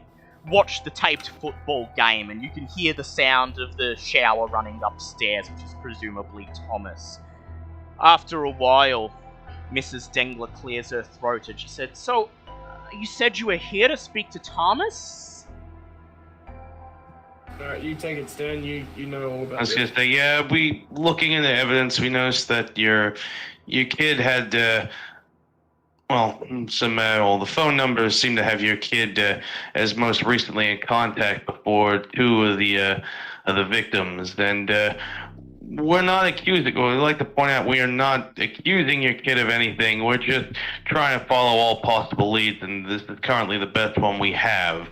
taped football game, and you can hear the sound of the shower running upstairs, which is presumably Thomas. After a while, Mrs. Dengler clears her throat, and she said, "So, you said you were here to speak to Thomas?" Alright, you take it, Stan. You know all about it. I was gonna say, yeah, we looking into evidence, we noticed that your kid had, the phone numbers seem to have your kid as most recently in contact before 2 of the victims, and we're not accusing. Well, I'd like to point out we are not accusing your kid of anything. We're just trying to follow all possible leads, and this is currently the best one we have.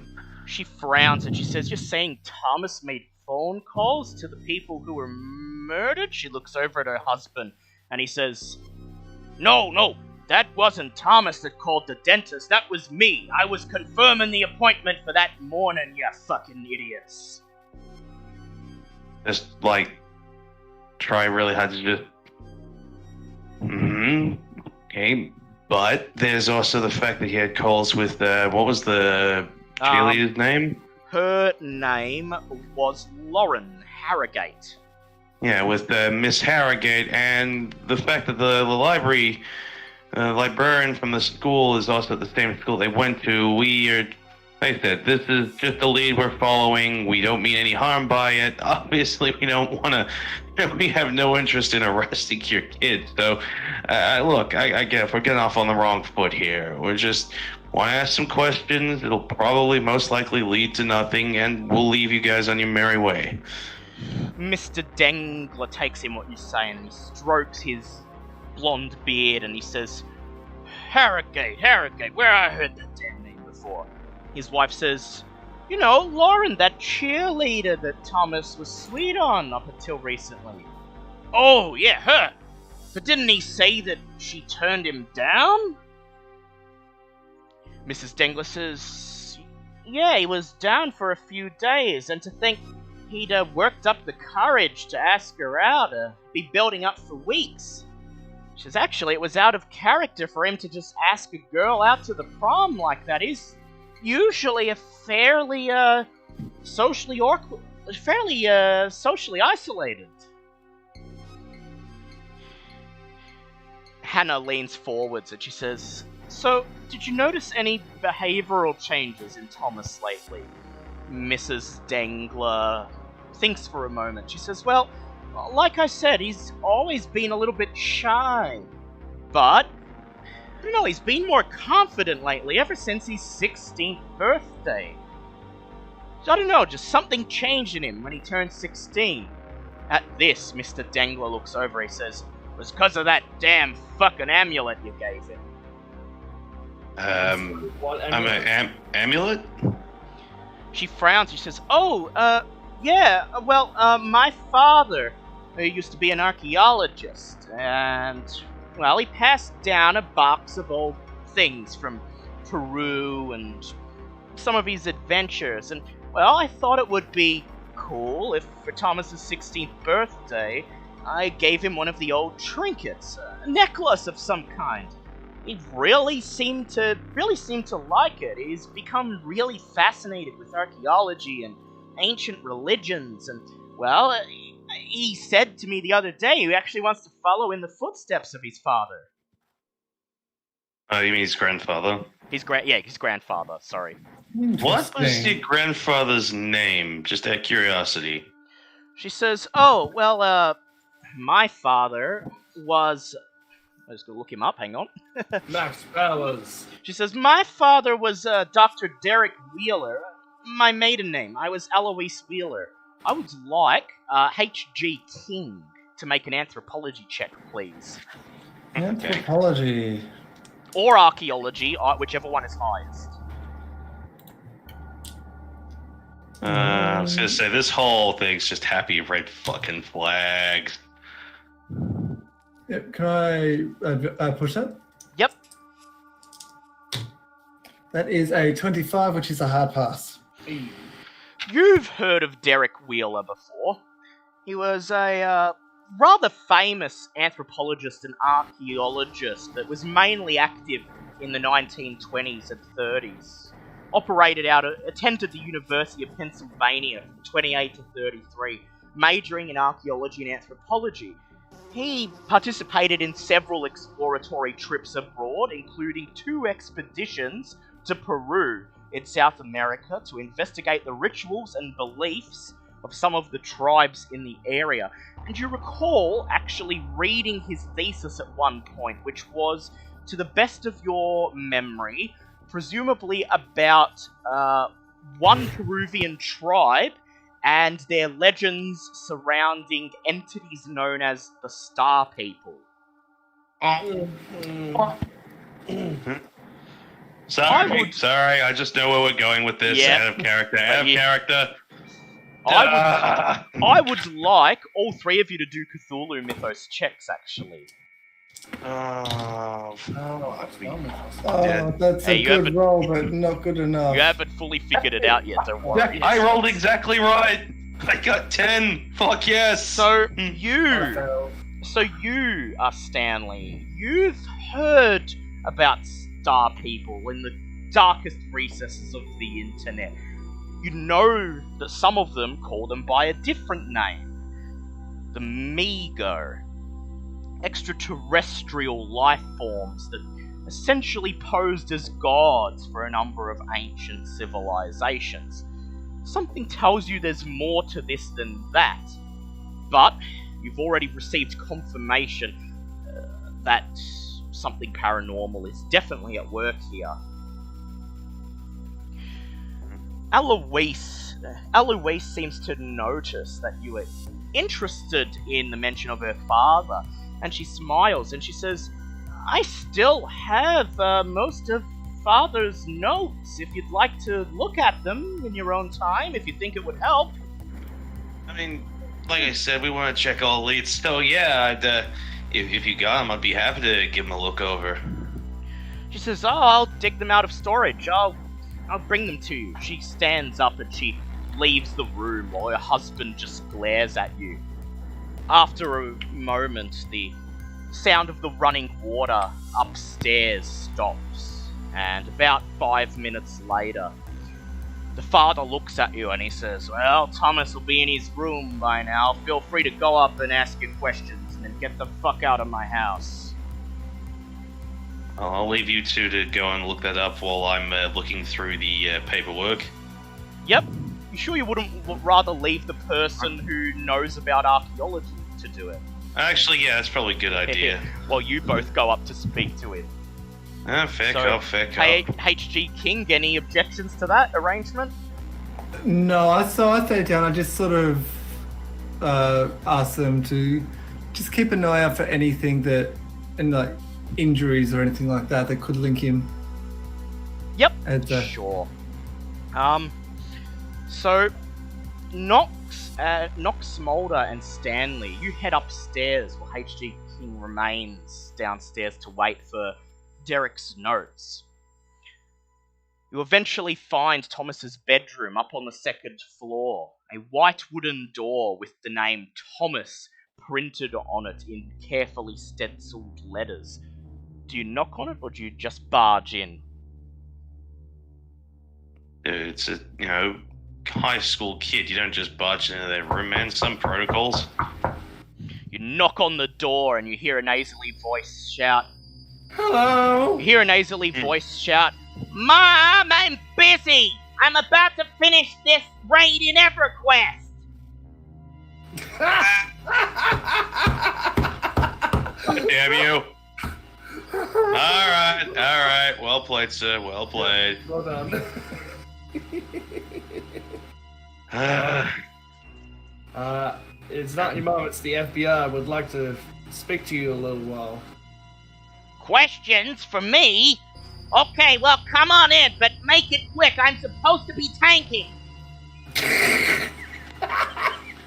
She frowns and she says, "You're saying Thomas made phone calls to the people who were murdered?" She looks over at her husband and he says, No, that wasn't Thomas that called the dentist. That was me. I was confirming the appointment for that morning, you fucking idiots. Just, try really hard to just... Okay, but there's also the fact that he had calls with, what was the cheerleader's name? Her name was Lauren Harrogate. Yeah, with Miss Harrogate, and the fact that the librarian from the school is also at the same school they went to. Like I said, this is just a lead we're following. We don't mean any harm by it. Obviously, we don't want to. We have no interest in arresting your kids. So, look, I get if we're getting off on the wrong foot here. We're just want to ask some questions. It'll probably most likely lead to nothing, and we'll leave you guys on your merry way. Mr. Dengler takes in what you say and he strokes his blonde beard and he says, Harrogate, where I heard that damn name before. His wife says, Lauren, that cheerleader that Thomas was sweet on up until recently. Oh, yeah, her. But didn't he say that she turned him down? Mrs. Dengler says, yeah, he was down for a few days, and to think he'd worked up the courage to ask her out, be building up for weeks. She says, actually, it was out of character for him to just ask a girl out to the prom like that. He's usually a fairly, socially isolated. Hannah leans forwards and she says, so, did you notice any behavioral changes in Thomas lately? Mrs. Dengler thinks for a moment. She says, well, like I said, he's always been a little bit shy. But, I don't know, he's been more confident lately, ever since his 16th birthday. So I don't know, just something changed in him when he turned 16. At this, Mr. Dengler looks over, he says, it was because of that damn fucking amulet you gave him. What I'm an amulet? She frowns, she says, yeah, well, my father used to be an archaeologist, and, well, he passed down a box of old things from Peru and some of his adventures, and, well, I thought it would be cool if for Thomas's 16th birthday, I gave him one of the old trinkets, a necklace of some kind. He really seemed to like it. He's become really fascinated with archaeology and ancient religions, and, well, he said to me the other day he actually wants to follow in the footsteps of his father. You mean his grandfather? His grandfather, sorry. What was your grandfather's name? Just out of curiosity. She says, my father was... I'm just gonna look him up, hang on. Max Powers. She says, my father was Dr. Derek Wheeler. My maiden name. I was Eloise Wheeler. I would like H.G. King to make an anthropology check, please. Anthropology. Or archaeology, whichever one is highest. I was gonna say, this whole thing's just happy red fucking flags. Yep, can I push that? Yep. That is a 25, which is a hard pass. You've heard of Derek Wheeler before. He was a rather famous anthropologist and archaeologist that was mainly active in the 1920s and 30s. Attended the University of Pennsylvania from 28 to 33, majoring in archaeology and anthropology. He participated in several exploratory trips abroad, including 2 expeditions to Peru in South America to investigate the rituals and beliefs of some of the tribes in the area. And you recall actually reading his thesis at one point, which was, to the best of your memory, presumably about one Peruvian tribe and their legends surrounding entities known as the Star People. Sorry, I just know where we're going with this. Yeah. Out of character. I would like all three of you to do Cthulhu Mythos checks, actually. That's a good roll, but not good enough. You haven't fully figured it out yet, don't worry. I rolled exactly right. I got 10. Fuck yes. So you, Stanley, you've heard about Star People in the darkest recesses of the internet. You know that some of them call them by a different name. The Migo. Extraterrestrial life forms that essentially posed as gods for a number of ancient civilizations. Something tells you there's more to this than that, but you've already received confirmation that something paranormal is definitely at work here. Eloise seems to notice that you are interested in the mention of her father, and she smiles and she says, I still have most of Father's notes, if you'd like to look at them in your own time, if you think it would help. I mean, like I said, we want to check all leads, so yeah, if you got them, I'd be happy to give them a look over. She says, I'll dig them out of storage, I'll bring them to you. She stands up and she leaves the room while her husband just glares at you. After a moment, the sound of the running water upstairs stops, and about 5 minutes later, the father looks at you and he says, well, Thomas will be in his room by now. Feel free to go up and ask your questions, and then get the fuck out of my house. I'll leave you two to go and look that up while I'm looking through the paperwork. Yep. You sure you wouldn't rather leave the person who knows about archaeology to do it? Actually, yeah, that's probably a good idea. Well, you both go up to speak to him. Fair cop. Hey, HG King, any objections to that arrangement? No, I sat down. I just sort of asked them to just keep an eye out for anything that, and like injuries or anything like that could link him. Yep. Sure. So Knox, Smolder, and Stanley, you head upstairs while HG King remains downstairs to wait for Derek's notes. You eventually find Thomas's bedroom up on the second floor, a white wooden door with the name Thomas printed on it in carefully stenciled letters. Do you knock on it, or do you just barge in? It's a, high school kid. You don't just barge into their room, man. Some protocols. You knock on the door and you hear a nasally voice shout, Hello? You hear a nasally voice shout, Mom, I'm busy! I'm about to finish this raid in EverQuest! Damn you! Alright. Well played, sir. Well played. Well done. It's not your mom, it's the FBI. Would like to speak to you a little while. Questions for me? Okay, well, come on in, but make it quick. I'm supposed to be tanking.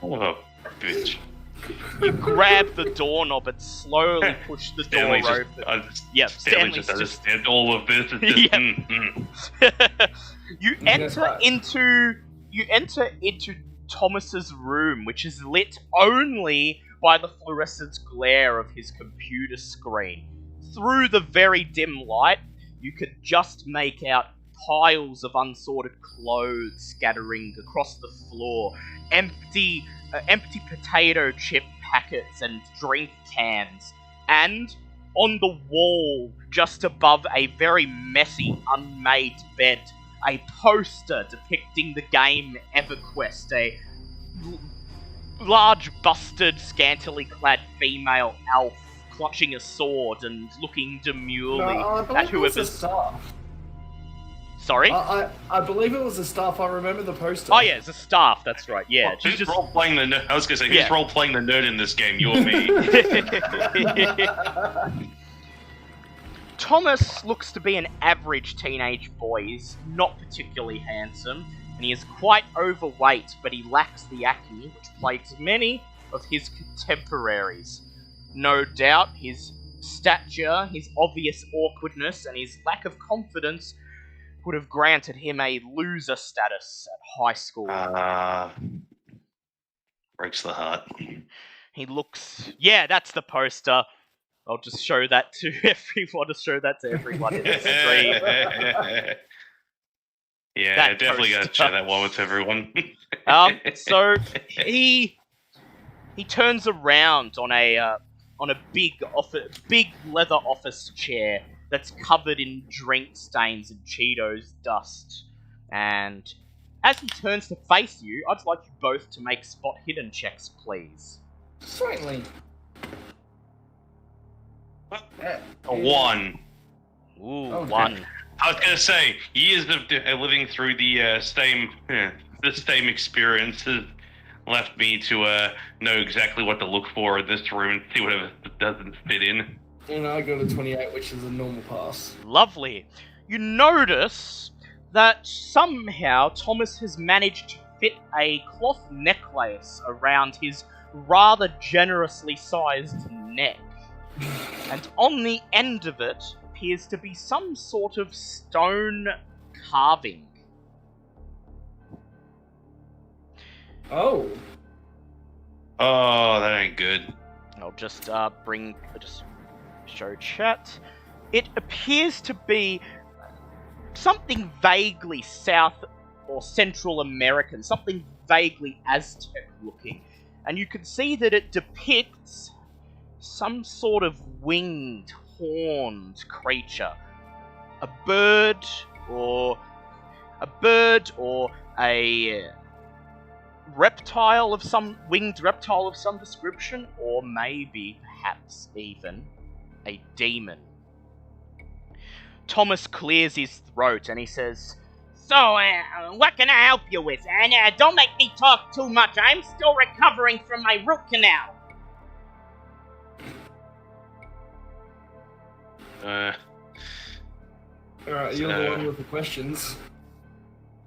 Oh, bitch. You grab the doorknob and slowly push the door open. Stanley just understands all of this. You enter into Thomas's room, which is lit only by the fluorescent glare of his computer screen. Through the very dim light, you could just make out piles of unsorted clothes scattering across the floor, empty potato chip packets and drink cans, and on the wall, just above a very messy, unmade bed, a poster depicting the game EverQuest, a large, busted, scantily clad female elf clutching a sword and looking demurely at whoever's... Sorry? I believe it was a staff. I remember the poster. Oh yeah, it's a staff, that's right, yeah. Well, She's who's just... role-playing the nerd? I was going to say, Yeah. who's role-playing the nerd in this game? You or me? Thomas looks to be an average teenage boy. He's not particularly handsome, and he is quite overweight, but he lacks the acne, which plagues many of his contemporaries. No doubt, his stature, his obvious awkwardness, and his lack of confidence would have granted him a loser status at high school. Breaks the heart. He looks... Yeah, that's the poster. I'll just show that to everyone, in the stream. Yeah, That definitely gotta poster. share that one with everyone. So he turns around on a big leather office chair that's covered in drink stains and Cheetos dust. And as he turns to face you, I'd like you both to make spot hidden checks, please. Certainly. A 1. Ooh, Okay. 1. I was gonna say, years of living through the same experiences left me to know exactly what to look for in this room and see whatever doesn't fit in. And I got a 28, which is a normal pass. Lovely. You notice that somehow Thomas has managed to fit a cloth necklace around his rather generously sized neck. And on the end of it appears to be some sort of stone carving. Oh. Oh, that ain't good. I'll just show chat. It appears to be something vaguely South or Central American, something vaguely Aztec looking. And you can see that it depicts some sort of winged, horned creature. A bird or a reptile of some winged reptile of some description, or maybe perhaps even a demon. Thomas clears his throat and he says, "So, what can I help you with? And don't make me talk too much. I'm still recovering from my root canal." Alright, you're the one with the questions.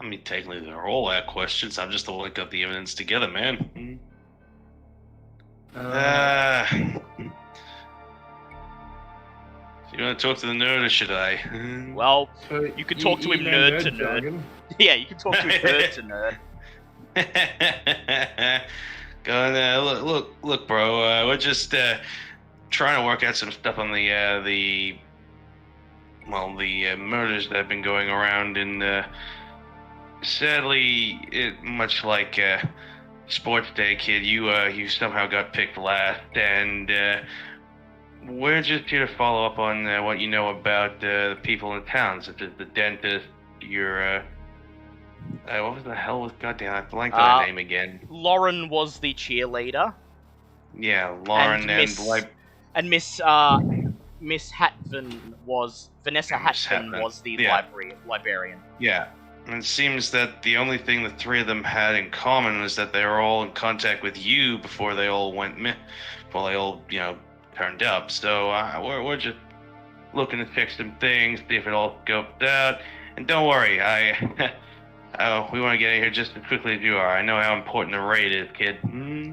I mean, technically they're all our questions. I'm just the one that got the evidence together, man. You want to talk to the nerd, or should I? Well, you could talk to him nerd to nerd. jargon. Yeah, you can talk to him nerd to nerd. Going, look, bro. We're just trying to work out some stuff on the murders that have been going around, and sadly, much like Sports Day, kid, you somehow got picked last, and we're just here to follow up on what you know about the people in the town, such as the dentist, your what was the hell was goddamn? I blanked on her name again. Lauren was the cheerleader. Yeah, Lauren and Miss Hatton was Vanessa Hatton was the librarian. Yeah. And it seems that the only thing the three of them had in common was that they were all in contact with you before they all turned up. So we're just looking to fix some things, see if it all scoped out. And don't worry, we want to get out of here just as quickly as you are. I know how important the raid is, kid.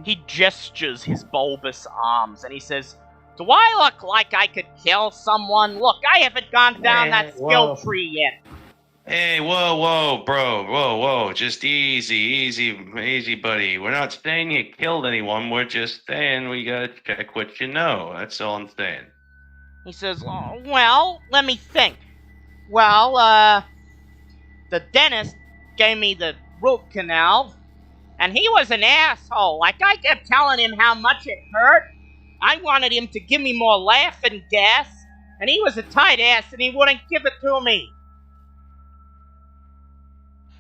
He gestures his bulbous arms and he says, "Do I look like I could kill someone? Look, I haven't gone down that skill tree yet." Hey, whoa, bro, whoa, just easy, buddy. We're not saying you killed anyone, we're just saying we gotta check what you know, that's all I'm saying. He says, "Oh, well, let me think. Well, the dentist gave me the root canal, and he was an asshole. Like, I kept telling him how much it hurt. I wanted him to give me more laughing gas, and he was a tight ass, and he wouldn't give it to me.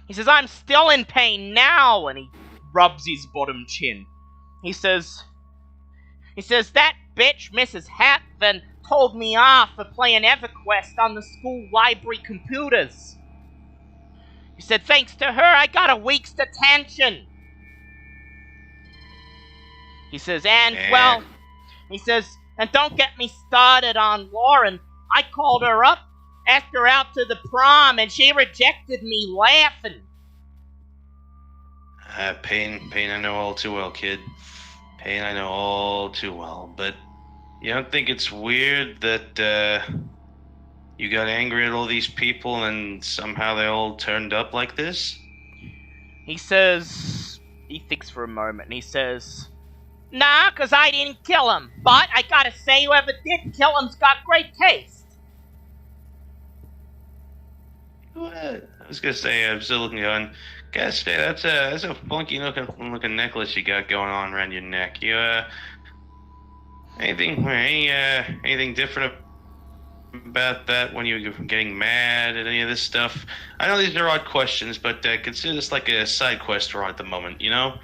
He says, I'm still in pain now," and he rubs his bottom chin. He says, "That bitch, Mrs. Hatton, told me off for playing EverQuest on the school library computers." He said, thanks to her, I got a week's detention. He says, and, well, he says, and don't get me started on Lauren. I called her up, asked her out to the prom, and she rejected me laughing. Pain, I know all too well, kid. Pain, I know all too well. But you don't think it's weird that you got angry at all these people and somehow they all turned up like this? He says, he thinks for a moment, and he says, nah, 'cause I didn't kill him. But I gotta say, whoever did kill him's got great taste. What? I was gonna say, I'm still looking on. Gotta say, that's a funky looking necklace you got going on around your neck. You anything different about that when you were getting mad at any of this stuff? I know these are odd questions, but consider this like a side quest we're on at the moment, you know?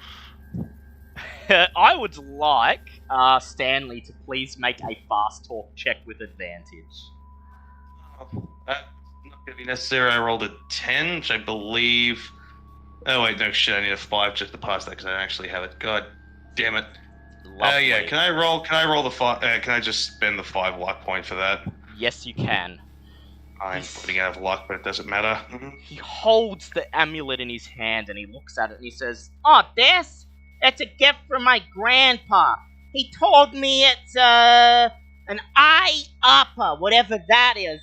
I would like Stanley to please make a fast talk check with advantage. That's not gonna be necessary. I rolled a 10, which I believe. Oh wait, no shit. I need a 5 just to pass that because I actually have it. God damn it. Lovely. Yeah. Can I roll the 5? Can I just spend the 5 luck point for that? Yes, you can. I'm putting out of luck, but it doesn't matter. He holds the amulet in his hand and he looks at it and he says, oh, this? It's a gift from my grandpa. He told me it's an eye upper, whatever that is.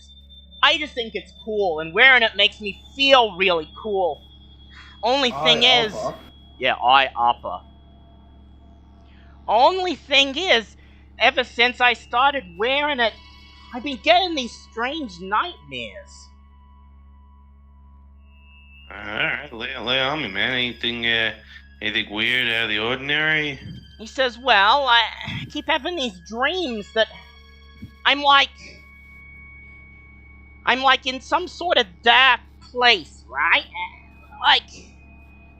I just think it's cool, and wearing it makes me feel really cool. Only thing is... Yeah, eye upper. Only thing is, ever since I started wearing it, I've been getting these strange nightmares. Alright, lay on me, man. Anything weird out of the ordinary? He says, well, I keep having these dreams that I'm like in some sort of dark place, right? Like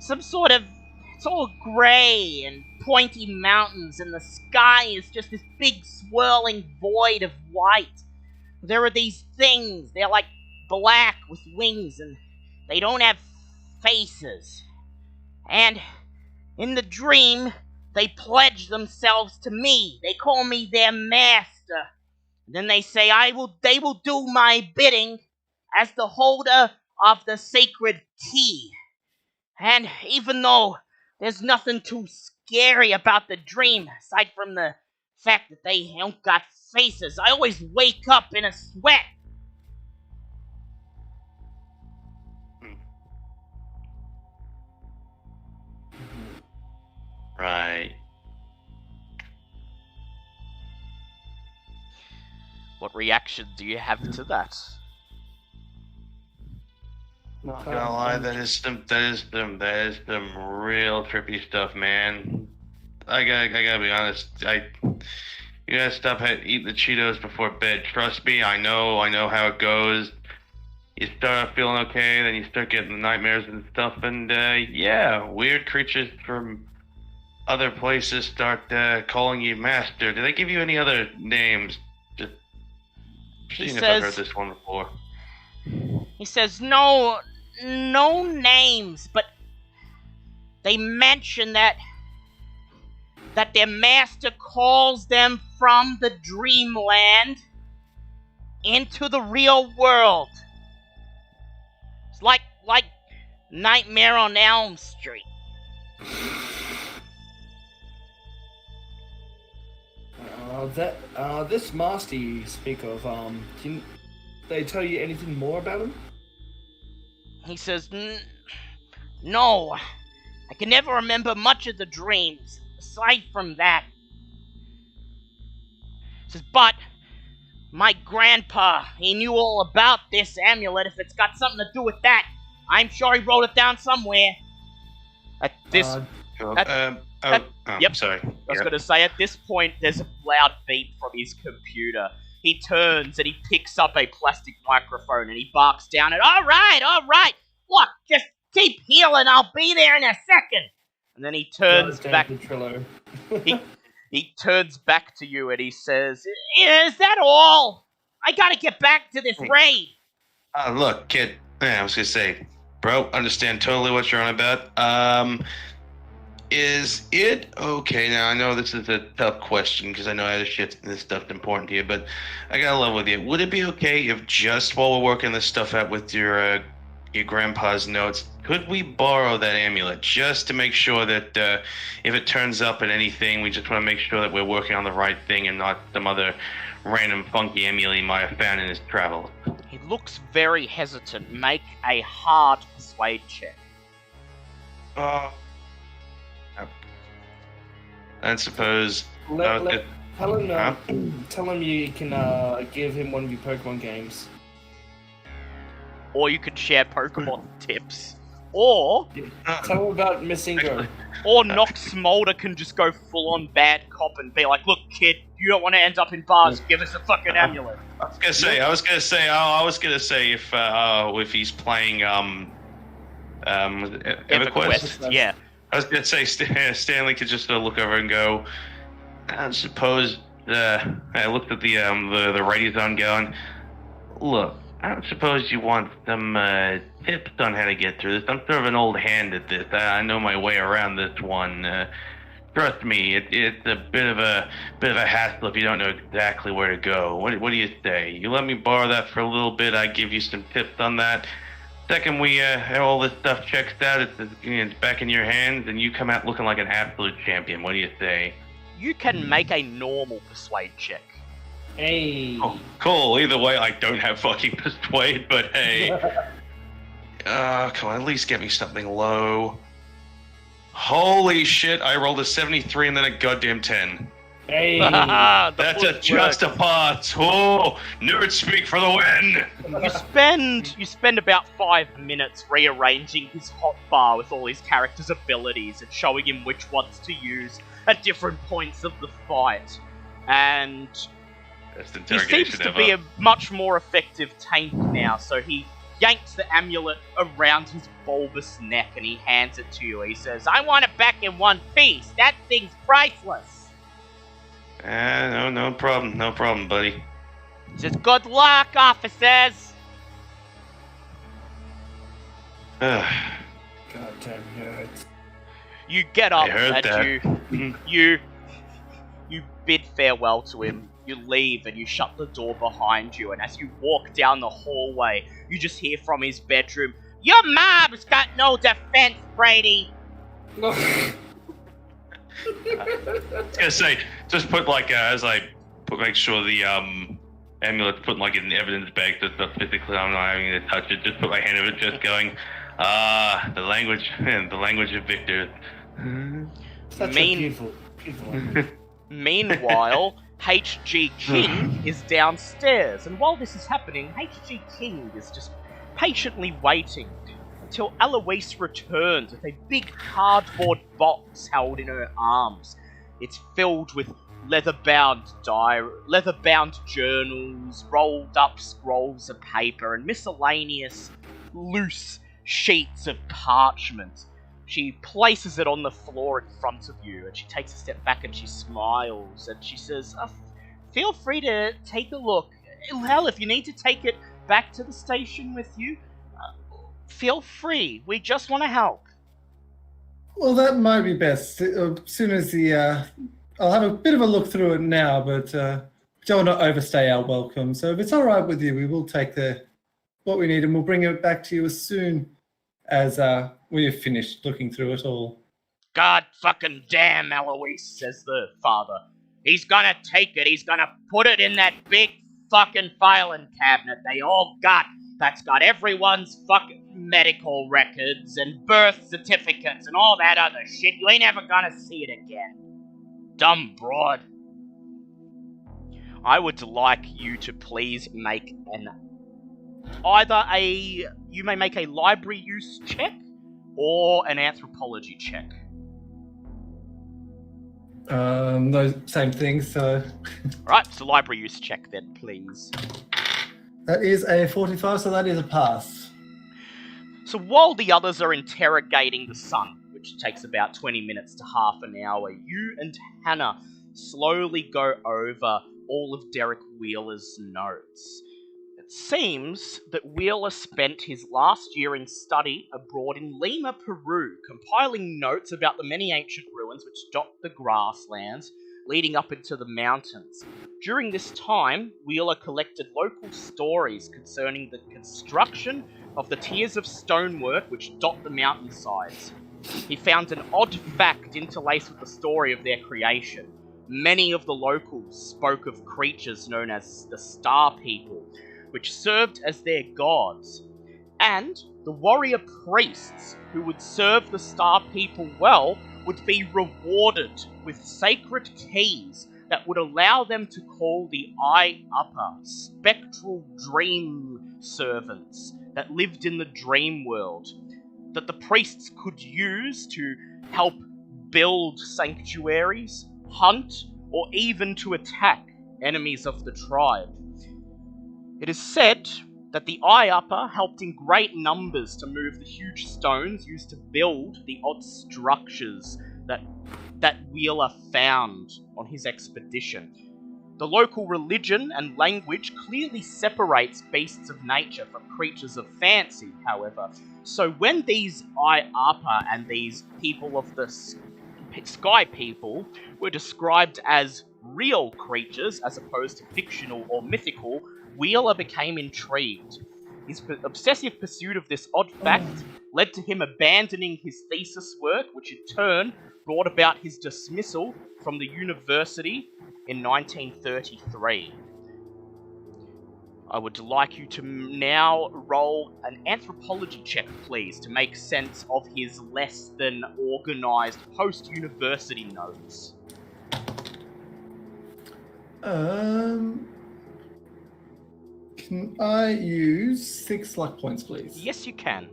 some sort of, it's all gray and pointy mountains, and the sky is just this big swirling void of white. There are these things, they're like black with wings, and they don't have faces. And in the dream, they pledge themselves to me. They call me their master. Then they say they will do my bidding as the holder of the sacred key. And even though there's nothing too scary about the dream, aside from the fact that they don't got faces, I always wake up in a sweat. Right. What reaction do you have to that? Not gonna lie, that is some real trippy stuff, man. I gotta be honest. You gotta stop eating the Cheetos before bed. Trust me, I know how it goes. You start feeling okay, then you start getting the nightmares and stuff, and yeah, weird creatures from other places start calling you master. Did they give you any other names? Just seeing if I've heard this one before. He says no names, but they mention that their master calls them from the dreamland into the real world. It's like Nightmare on Elm Street. This master you speak of, can they tell you anything more about him? He says, no, I can never remember much of the dreams, aside from that. He says, but my grandpa, he knew all about this amulet. If it's got something to do with that, I'm sure he wrote it down somewhere. At this... Yep. Sorry. I was going to say, at this point, there's a loud beep from his computer. He turns and he picks up a plastic microphone and he barks down at, all right. Look, just keep healing. I'll be there in a second. And then he turns back. He turns back to you and he says, is that all? I got to get back to this raid. Look, kid. I was going to say, Bro, understand totally what you're on about. Is it okay? Now, I know this is a tough question because I know other shit, this stuff's important to you, but I gotta level with you. Would it be okay if just while we're working this stuff out with your grandpa's notes, could we borrow that amulet just to make sure that if it turns up at anything, we just want to make sure that we're working on the right thing and not some other random funky amulet he might have found in his travels? He looks very hesitant. Make a hard persuade check. I suppose. Tell him, Huh? tell him you can give him one of your Pokemon games. Or you could share Pokemon tips. Or Tell him about Missingo. Nox Smolder can just go full on bad cop and be like, look kid, you don't want to end up in bars, give us a fucking amulet. I was gonna say if he's playing EverQuest. Yeah. I was gonna say Stanley could just look over and go. I suppose I looked at the radios on going. Look, I don't suppose you want some tips on how to get through this. I'm sort of an old hand at this. I know my way around this one. Trust me, it's a bit of a hassle if you don't know exactly where to go. What do you say? You let me borrow that for a little bit. I give you some tips on that. Second, we all this stuff checks out. It's back in your hands, and you come out looking like an absolute champion. What do you say? You can make a normal persuade check. Hey. Oh, cool. Either way, I don't have fucking persuade, but hey. Come on, at least get me something low. Holy shit, I rolled a 73 and then a goddamn 10. Hey. That's just a pass. Oh, nerds speak for the win. You spend about 5 minutes rearranging his hotbar with all his characters' abilities and showing him which ones to use at different points of the fight. And he seems to be a much more effective tank now, so he yanks the amulet around his bulbous neck and he hands it to you. He says, I want it back in one piece. That thing's priceless. No problem, buddy. He says, good luck, officers. God damn it. You get up I heard and that. you bid farewell to him. You leave and you shut the door behind you, and as you walk down the hallway, you just hear from his bedroom, your mom's got no defense, Brady. I was gonna say, just put make sure the amulet's put like in an evidence bag so it's not physically, I'm not having to touch it, just put my hand over it, just going, the language of victors. Such a beautiful language. Meanwhile, H.G. King is downstairs, and while this is happening, H.G. King is just patiently waiting until Eloise returns with a big cardboard box held in her arms. It's filled with leather-bound journals, rolled-up scrolls of paper, and miscellaneous loose sheets of parchment. She places it on the floor in front of you, and she takes a step back and she smiles, and she says, feel free to take a look. Hell, if you need to take it back to the station with you, feel free. We just want to help. Well, that might be best. As soon as I'll have a bit of a look through it now, but don't want to overstay our welcome. So if it's all right with you, we will take what we need and we'll bring it back to you as soon as we have finished looking through it all. God fucking damn, Eloise, says the father. He's gonna take it. He's gonna put it in that big fucking filing cabinet they all got. That's got everyone's fucking medical records and birth certificates and all that other shit. You ain't ever gonna see it again. Dumb broad. I would like you to please make you may make a library use check or an anthropology check. Those same things, so... Alright, so library use check then, please. That is a 45, so that is a pass. So while the others are interrogating the son, which takes about 20 minutes to half an hour, you and Hannah slowly go over all of Derek Wheeler's notes. It seems that Wheeler spent his last year in study abroad in Lima, Peru, compiling notes about the many ancient ruins which dot the grasslands leading up into the mountains. During this time, Wheeler collected local stories concerning the construction of the tiers of stonework which dot the mountainsides. He found an odd fact interlaced with the story of their creation. Many of the locals spoke of creatures known as the Star People, which served as their gods, and the warrior priests who would serve the Star People well would be rewarded with sacred keys that would allow them to call the Eye Upper spectral dream servants that lived in the dream world, that the priests could use to help build sanctuaries, hunt, or even to attack enemies of the tribe. It is said that the Eye Upper helped in great numbers to move the huge stones used to build the odd structures that Wheeler found on his expedition. The local religion and language clearly separates beasts of nature from creatures of fancy, however. So when these Eye Upper and these people of the Sky People were described as real creatures as opposed to fictional or mythical, Wheeler became intrigued. His obsessive pursuit of this odd fact led to him abandoning his thesis work, which in turn brought about his dismissal from the university in 1933. I would like you to now roll an anthropology check, please, to make sense of his less than organised post-university notes. Can I use 6 luck points, please? Yes, you can.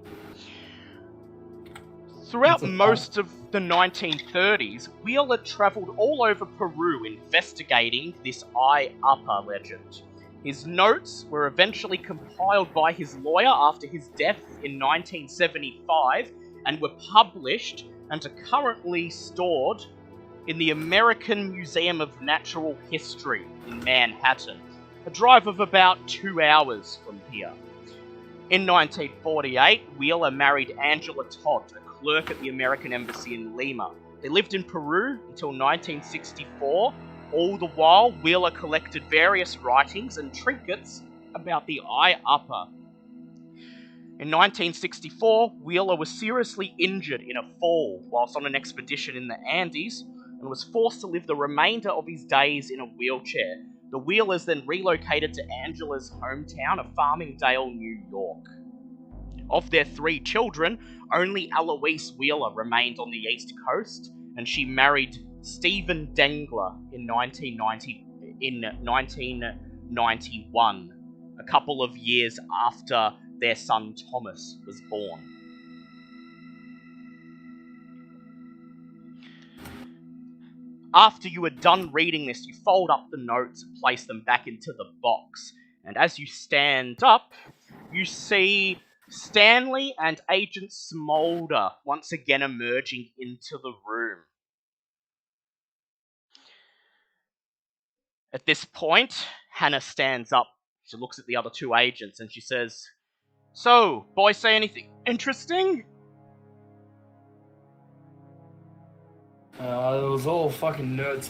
Throughout most of the 1930s, Wheeler travelled all over Peru investigating this Eye Upper legend. His notes were eventually compiled by his lawyer after his death in 1975 and were published and are currently stored in the American Museum of Natural History in Manhattan, a drive of about 2 hours from here. In 1948, Wheeler married Angela Todd, a clerk at the American Embassy in Lima. They lived in Peru until 1964. All the while, Wheeler collected various writings and trinkets about the Eye Upper. In 1964, Wheeler was seriously injured in a fall whilst on an expedition in the Andes and was forced to live the remainder of his days in a wheelchair. The Wheelers then relocated to Angela's hometown of Farmingdale, New York. Of their 3 children, only Eloise Wheeler remained on the East Coast, and she married Stephen Dengler in 1991, a couple of years after their son Thomas was born. After you are done reading this, you fold up the notes and place them back into the box. And as you stand up, you see Stanley and Agent Smolder once again emerging into the room. At this point, Hannah stands up. She looks at the other 2 agents and she says, "So, boys say anything interesting?" It was all fucking nerd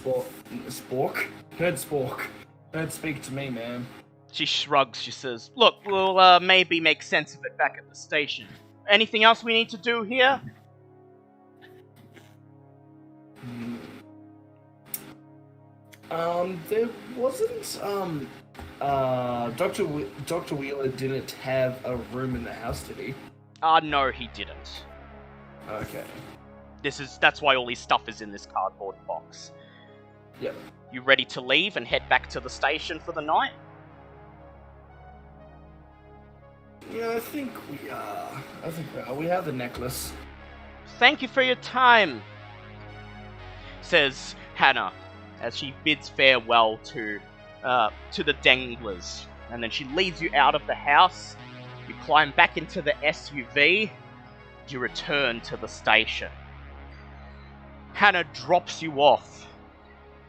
spork. Nerd speak to me, man. She shrugs. She says, "Look, we'll maybe make sense of it back at the station. Anything else we need to do here?" There wasn't, Dr. Wheeler didn't have a room in the house, did he? No, he didn't. Okay. That's why all his stuff is in this cardboard box. Yep. You ready to leave and head back to the station for the night? Yeah, I think we are. We have the necklace. Thank you for your time, says Hannah, as she bids farewell to the Denglers. And then she leads you out of the house. You climb back into the SUV. You return to the station. Hannah drops you off,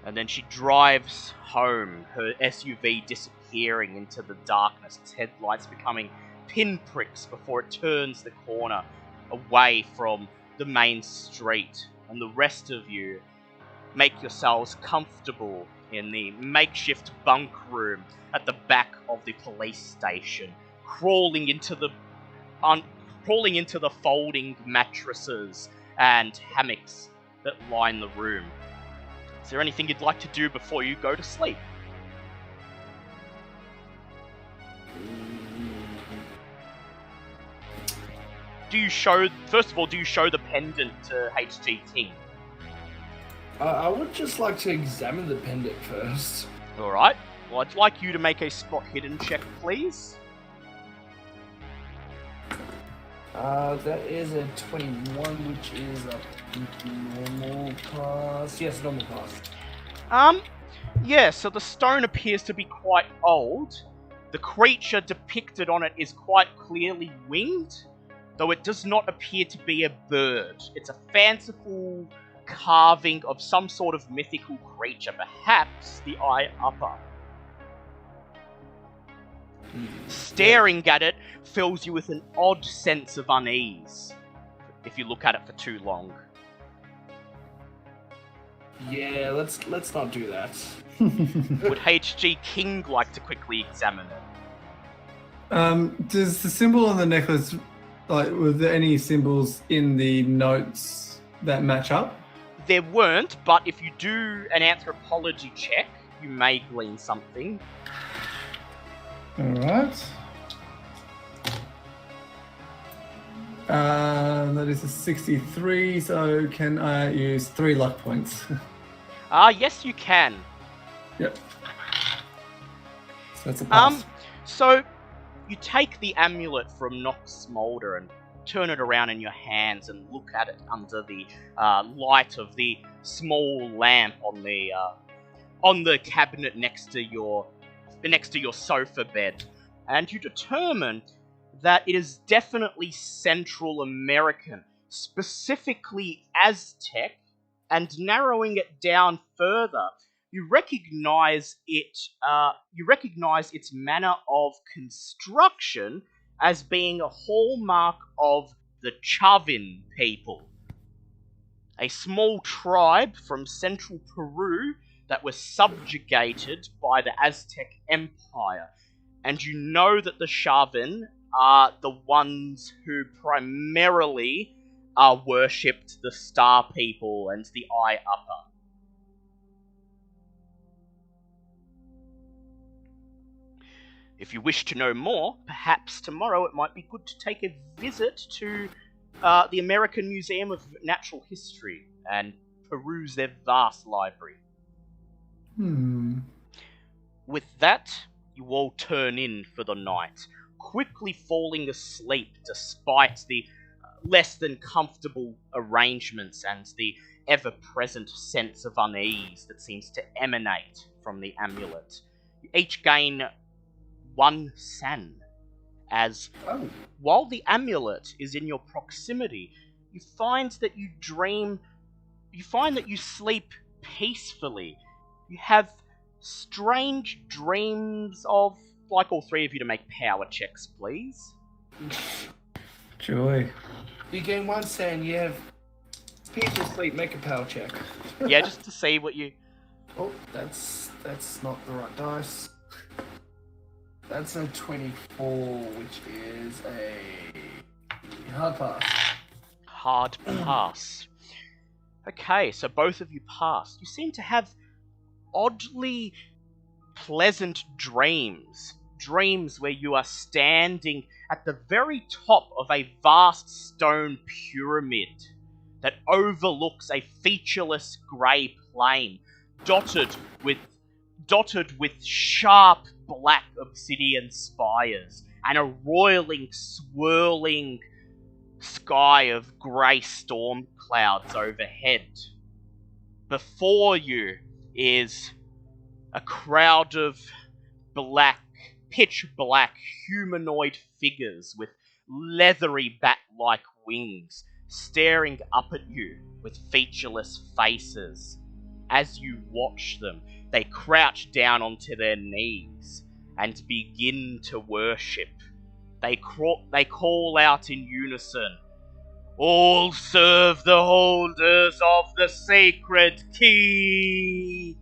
and then she drives home. Her SUV disappears disappearing into the darkness, its headlights becoming pinpricks before it turns the corner away from the main street. And the rest of you make yourselves comfortable in the makeshift bunk room at the back of the police station, crawling into the folding mattresses and hammocks that line the room. Is there anything you'd like to do before you go to sleep? First of all, do you show the pendant to HG King? I would just like to examine the pendant first. Alright. Well, I'd like you to make a spot hidden check, please. That is a 21, which is a normal pass. Yes, normal pass. Yeah, so the stone appears to be quite old. The creature depicted on it is quite clearly winged, though it does not appear to be a bird. It's a fanciful carving of some sort of mythical creature, perhaps the Eye Upper. Staring at it fills you with an odd sense of unease if you look at it for too long. Yeah, let's not do that. Would HG King like to quickly examine it? Does the symbol on the necklace, like, were there any symbols in the notes that match up? There weren't, but if you do an anthropology check, you may glean something. Alright. That is a 63, so can I use 3 luck points? Yes you can. Yep. So that's a pass. So you take the amulet from Nox Smolder and turn it around in your hands and look at it under the light of the small lamp on the cabinet next to your sofa bed, and you determine that it is definitely Central American, specifically Aztec, and narrowing it down further, you recognize its manner of construction as being a hallmark of the Chavin people, a small tribe from central Peru that was subjugated by the Aztec Empire. And you know that the Chavin are the ones who primarily worshipped the Star People and the Eye Upper. If you wish to know more, perhaps tomorrow it might be good to take a visit to the American Museum of Natural History and peruse their vast library. With that, you all turn in for the night, quickly falling asleep despite the less than comfortable arrangements and the ever-present sense of unease that seems to emanate from the amulet. You each gain 1 san, as while the amulet is in your proximity, you find that you sleep peacefully. You have strange dreams of... like all three of you to make power checks, please. Joy. You gain 1 san, you have peaceful sleep, make a power check. Yeah, just to see what you... Oh, that's not the right dice. That's a 24, which is a hard pass. Hard pass. Okay, so both of you passed. You seem to have oddly pleasant dreams. Dreams where you are standing at the very top of a vast stone pyramid that overlooks a featureless grey plain, dotted with sharp black obsidian spires and a roiling, swirling sky of grey storm clouds overhead. Before you is a crowd of pitch black humanoid figures with leathery bat-like wings staring up at you with featureless faces. As you watch them, they crouch down onto their knees and begin to worship. They call out in unison, "All serve the holders of the sacred key."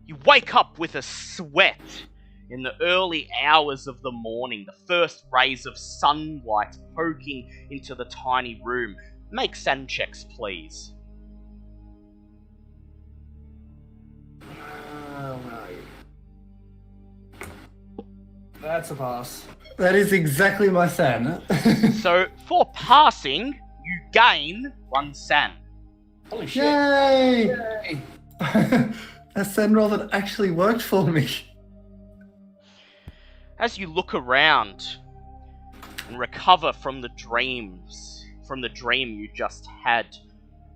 You wake up with a sweat in the early hours of the morning, the first rays of sunlight poking into the tiny room. Make sand checks, please. That's a pass. That is exactly my san. So, for passing, you gain 1 san. Holy shit. Yay! A san roll that actually worked for me. As you look around and recover from the dream you just had,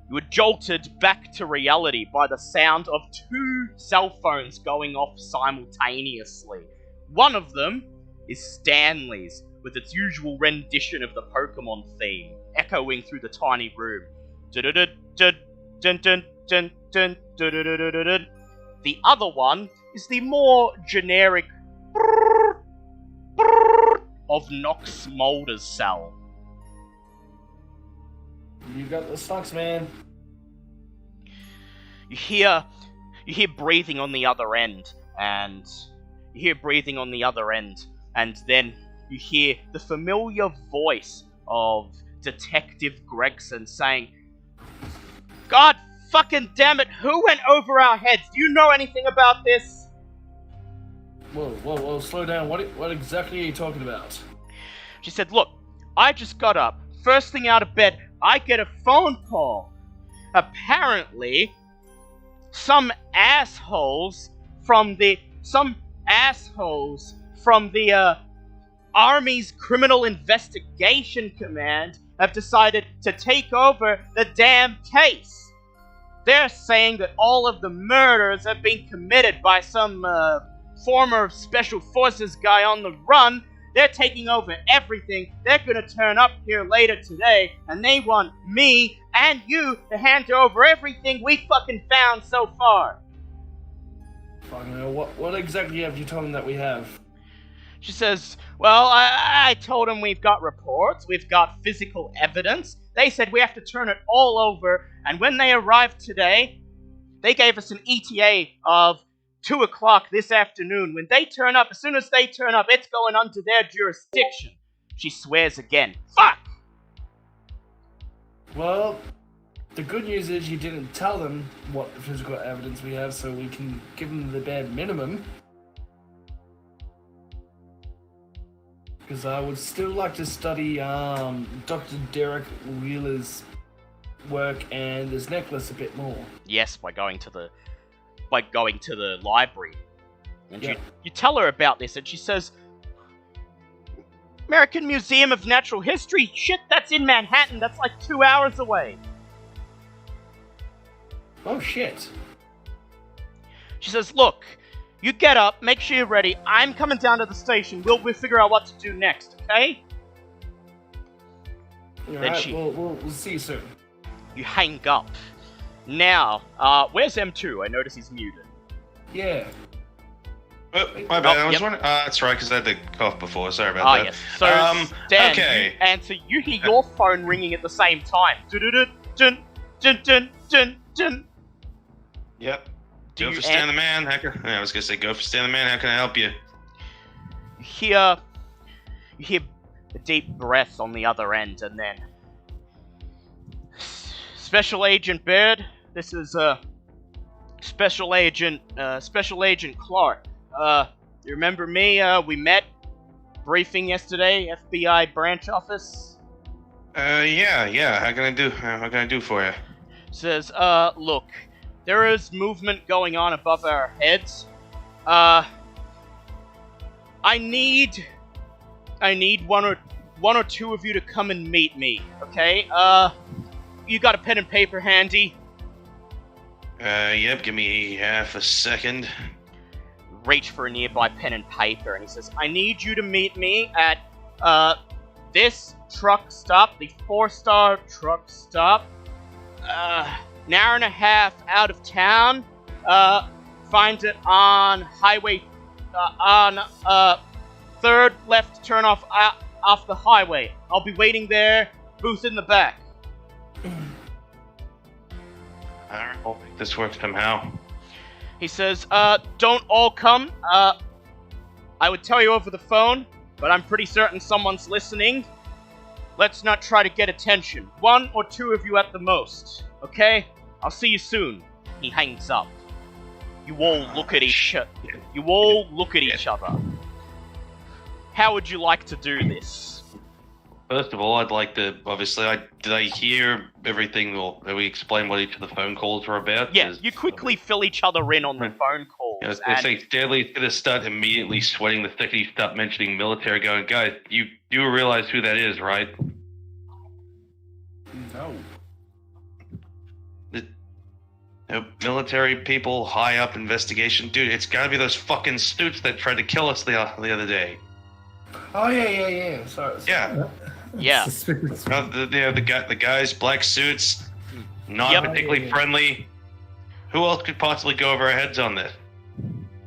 you were jolted back to reality by the sound of 2 cell phones going off simultaneously. One of them is Stanley's, with its usual rendition of the Pokemon theme, echoing through the tiny room. The other one is the more generic of Nox Mulder's cell. You got the stocks, man. You hear breathing on the other end, and then you hear the familiar voice of Detective Gregson saying, "God fucking damn it, who went over our heads? Do you know anything about this?" Whoa, slow down. What exactly are you talking about? She said, "Look, I just got up. First thing out of bed, I get a phone call. Apparently, some assholes from the Army's Criminal Investigation Command have decided to take over the damn case. They're saying that all of the murders have been committed by some former Special Forces guy on the run. They're taking over everything. They're gonna turn up here later today, and they want me and you to hand over everything we fucking found so far." Fucking hell, what exactly have you told them that we have? She says, "Well, I told them we've got reports, we've got physical evidence. They said we have to turn it all over, and when they arrived today, they gave us an ETA of 2 o'clock this afternoon. When they turn up, as soon as they turn up, it's going under their jurisdiction." She swears again. Fuck! Well, the good news is you didn't tell them what physical evidence we have, so we can give them the bare minimum. Because I would still like to study Dr. Derek Wheeler's work and his necklace a bit more. Yes, by going to the library. And Yeah. you tell her about this, and she says, "American Museum of Natural History? Shit, that's in Manhattan. That's like 2 hours away." Oh shit. She says, "Look, you get up, make sure you're ready. I'm coming down to the station. We'll figure out what to do next, okay?" Alright, we'll see you soon. You hang up. Now, where's M2? I notice he's muted. Yeah. Oh, my bad. I was yep. wondering. That's right, because I had the cough before. Sorry about that. Yes. So, Stan, okay. you answer. You hear your phone ringing at the same time. Dun, dun, dun, dun, dun. Yep. Do Go you for Stan the Man. I was gonna say, go for Stan the Man. How can I help you? You hear a deep breath on the other end, and then Special Agent Baird. This is Special Agent Clark. You remember me? We met briefing yesterday, FBI branch office. Yeah. How can I do for you? Says, look, there is movement going on above our heads. I need one or two of you to come and meet me, okay? You got a pen and paper handy? Yep, give me half a second. Reach for a nearby pen and paper, and he says, "I need you to meet me at, this truck stop, the 4-star truck stop, an hour and a half out of town. Find it on Highway third left turn off the highway. I'll be waiting there, booth in the back. Alright, I'll make this work somehow. He says, don't all come. I would tell you over the phone, but I'm pretty certain someone's listening. Let's not try to get attention. 1 or 2 of you at the most. Okay? I'll see you soon. He hangs up. You all look at each other. How would you like to do this? First of all, I'd like to, obviously, did I hear everything, or did we explain what each of the phone calls were about? Yeah, you quickly fill each other in on the phone calls. I was going to say, Stanley's going to start immediately sweating the second he start mentioning military, going, guys, you do realize who that is, right? No. Military people, high up investigation. Dude, it's got to be those fucking suits that tried to kill us the other day. Oh, yeah. Sorry. Yeah. Yeah. No, the guys, black suits, not particularly friendly. Who else could possibly go over our heads on this?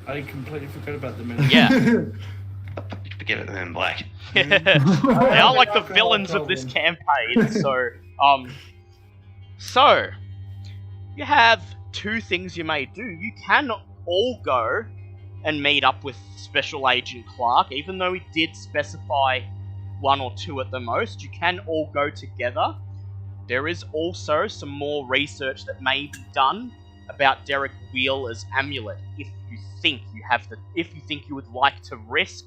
I completely forgot about them. Yeah. Forget it, then black. They are like the villains of this campaign, so you have 2 things you may do. You can all go and meet up with Special Agent Clark, even though he did specify 1 or 2 at the most. You can all go together. There is also some more research that may be done about Derek Wheeler's amulet, if you think you would like to risk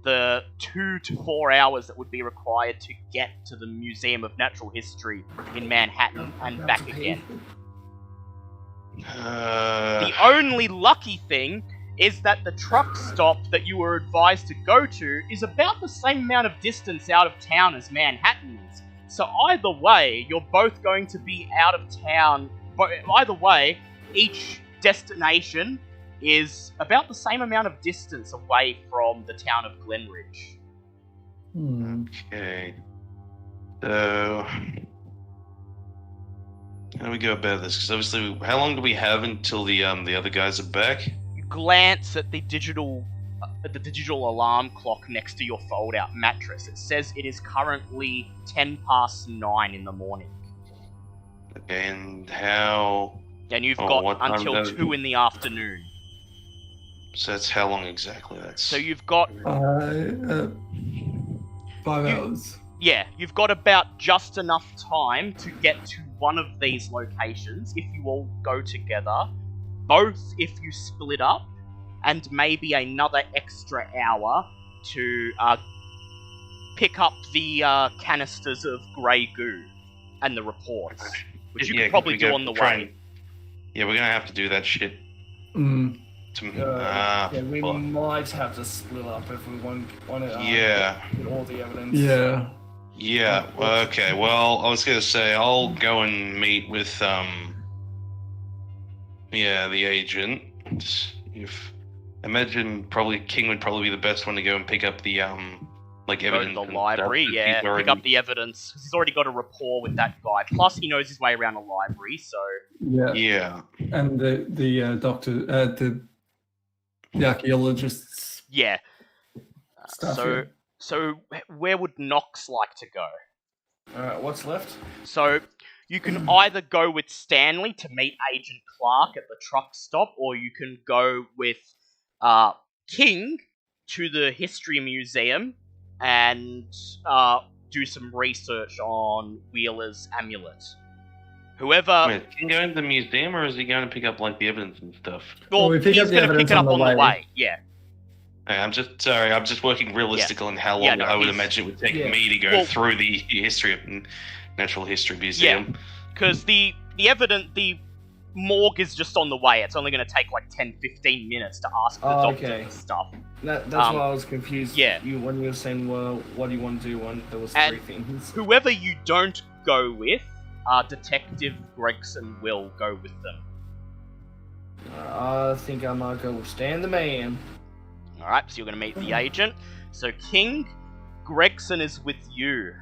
the 2 to 4 hours that would be required to get to the Museum of Natural History in Manhattan and back again. The only lucky thing is that the truck stop that you were advised to go to is about the same amount of distance out of town as Manhattan is. So either way, you're both going to be out of town. But either way, each destination is about the same amount of distance away from the town of Glenridge. Okay. So, how do we go about this? Because obviously, how long do we have until the other guys are back? You glance at the digital alarm clock next to your fold-out mattress. It says it is currently 9:10 in the morning. Okay, and how? And you've got until 2 in the afternoon. So that's how long exactly? So you've got 5 hours. Yeah, you've got about just enough time to get to one of these locations if you all go together, both if you split up, and maybe another extra hour to pick up the canisters of grey goo and the reports, which you could probably do on the way. Yeah, we're gonna have to do that shit. We might have to split up if we want to get all the evidence. Yeah, okay, well, I was gonna say, I'll go and meet with, the agent. Imagine probably King would probably be the best one to go and pick up the, evidence. Go to the library, pick up the evidence, because he's already got a rapport with that guy. Plus, he knows his way around the library, so... Yeah. And the doctor, the archaeologists. Yeah. So where would Knox like to go? What's left? So you can either go with Stanley to meet Agent Clark at the truck stop, or you can go with King to the History Museum and do some research on Wheeler's amulet. Whoever... Wait, is he going to the museum, or is he going to pick up, the evidence and stuff? Well, he's going to pick it up on the way, yeah. Hey, I'm just working realistically on how long I would imagine it would take me to go through the history of Natural History Museum. Yeah, because the morgue is just on the way. It's only going to take 10-15 minutes to ask the doctor and stuff. That's why I was confused. Yeah. When you were saying, well, what do you want to do? There was 3 things. Whoever you don't go with, Detective Gregson will go with them. I think I might go stand the man. Alright, so you're going to meet the agent. So King, Gregson is with you.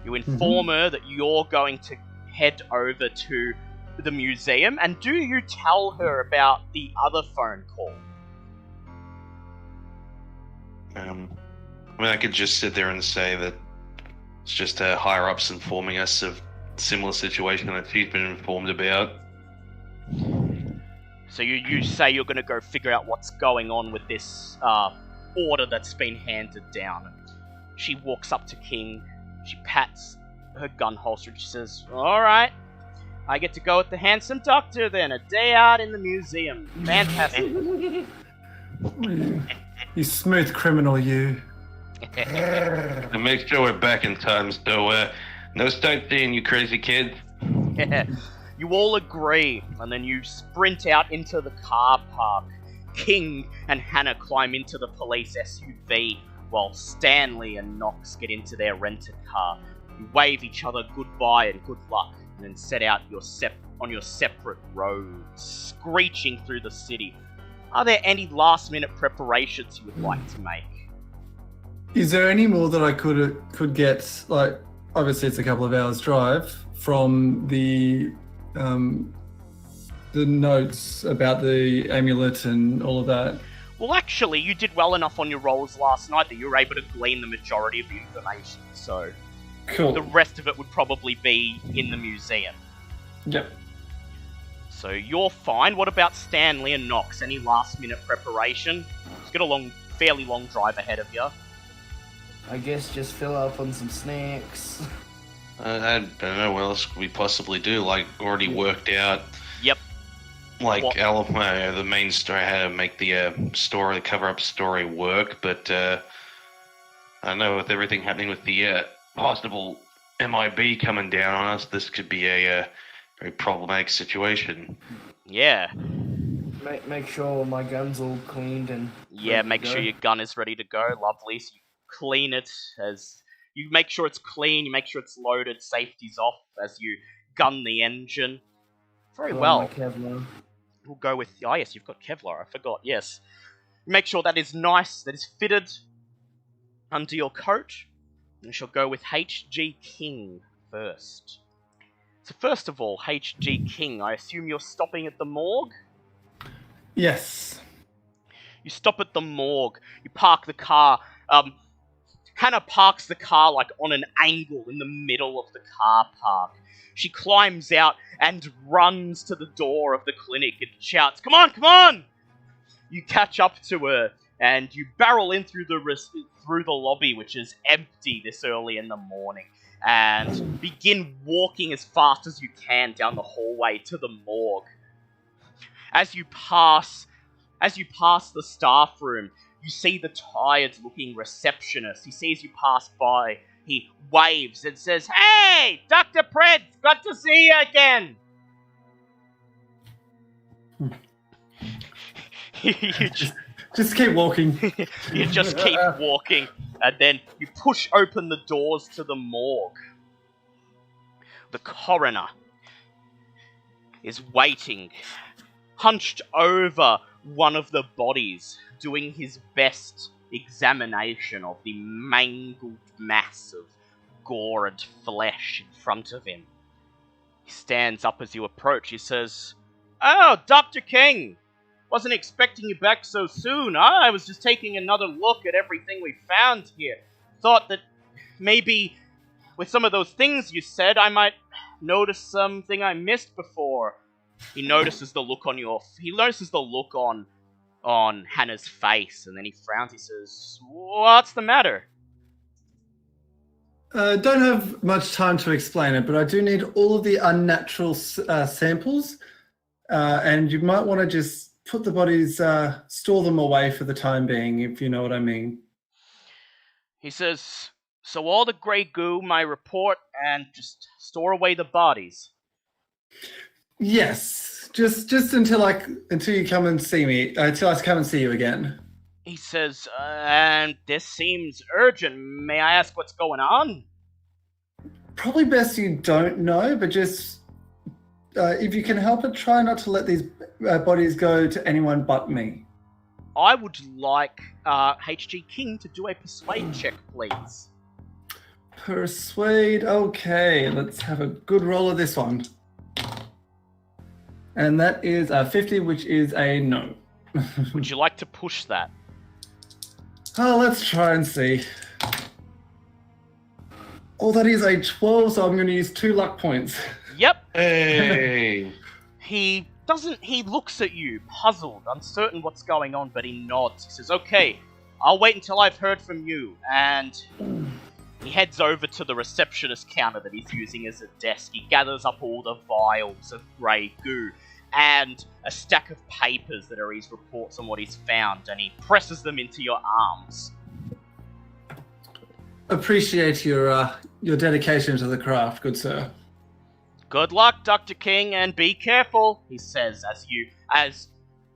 You inform her that you're going to head over to the museum, and do you tell her about the other phone call? I mean, I could just sit there and say that it's just higher ups informing us of similar situation that she's been informed about. So you say you're going to go figure out what's going on with this order that's been handed down. She walks up to King. She pats her gun holster and she says, "Alright, I get to go with the handsome doctor then. A day out in the museum. Fantastic." You smooth criminal, you. And make sure we're back in time, so no sightseeing, you crazy kids. You all agree, and then you sprint out into the car park. King and Hannah climb into the police SUV, while Stanley and Knox get into their rented car. You wave each other goodbye and good luck, and then set out on your separate roads, screeching through the city. Are there any last-minute preparations you would like to make? Is there any more that I could get? Like, obviously, it's a couple of hours drive from the notes about the amulet and all of that. Well, actually, you did well enough on your rolls last night that you were able to glean the majority of the information. So, Cool. the rest of it would probably be in the museum. Yep. So you're fine. What about Stanley and Knox? Any last-minute preparation? You've got a fairly long drive ahead of you. I guess just fill up on some snacks. I don't know what else could we possibly do. Like, already worked out. Yep. Like, What? the main story, how to make the cover-up story work, but I don't know, with everything happening with the possible MIB coming down on us, this could be a very problematic situation. Yeah. Make sure my gun's all cleaned and... Yeah, ready to make go. sure your gun is ready to go. Lovely. So you clean it as... You make sure it's clean, you make sure it's loaded, safety's off as you gun the engine. Very Put on well. my Kevlar. We'll go with... Oh, yes, you've got Kevlar. I forgot. Yes. Make sure that is nice, that is fitted under your coat. And we shall go with H.G. King first. So first of all, H.G. King, I assume you're stopping at the morgue? Yes. You stop at the morgue. You park the car. Hannah parks the car like on an angle in the middle of the car park. She climbs out and runs to the door of the clinic and shouts, "Come on, come on!" You catch up to her and you barrel in through the lobby, which is empty this early in the morning, and begin walking as fast as you can down the hallway to the morgue. As you pass the staff room, you see the tired-looking receptionist. He sees you pass by. He waves and says, "Hey, Dr. Pred, good to see you again." you Just keep walking. You just keep walking, and then you push open the doors to the morgue. The coroner is waiting, hunched over one of the bodies, doing his best examination of the mangled mass of gore and flesh in front of him. He stands up as you approach. He says, "Oh, Dr. King! Wasn't expecting you back so soon. I was just taking another look at everything we found here. Thought that maybe with some of those things you said, I might notice something I missed before." He notices the look on Hannah's face, and then he frowns. He says, "What's the matter?" Don't have much time to explain it, but I do need all of the unnatural samples, and you might want to just put the bodies, store them away for the time being, if you know what I mean. He says, "So all the grey goo, my report, and just store away the bodies." Yes, just until you come and see me, until I come and see you again. He says, "And this seems urgent. May I ask what's going on?" Probably best you don't know, but just if you can help it, try not to let these bodies go to anyone but me. I would like H.G. King to do a persuade check, please. Persuade. Okay, let's have a good roll of this one. And that is a 50, which is a no. Would you like to push that? Oh, let's try and see. Oh, that is a 12, so I'm going to use 2 luck points. Yep. Hey. He looks at you, puzzled, uncertain what's going on, but he nods. He says, okay, I'll wait until I've heard from you. And he heads over to the receptionist counter that he's using as a desk. He gathers up all the vials of grey goo and a stack of papers that are his reports on what he's found, and he presses them into your arms. Appreciate your dedication to the craft, good sir. Good luck, Dr. King, and be careful, he says as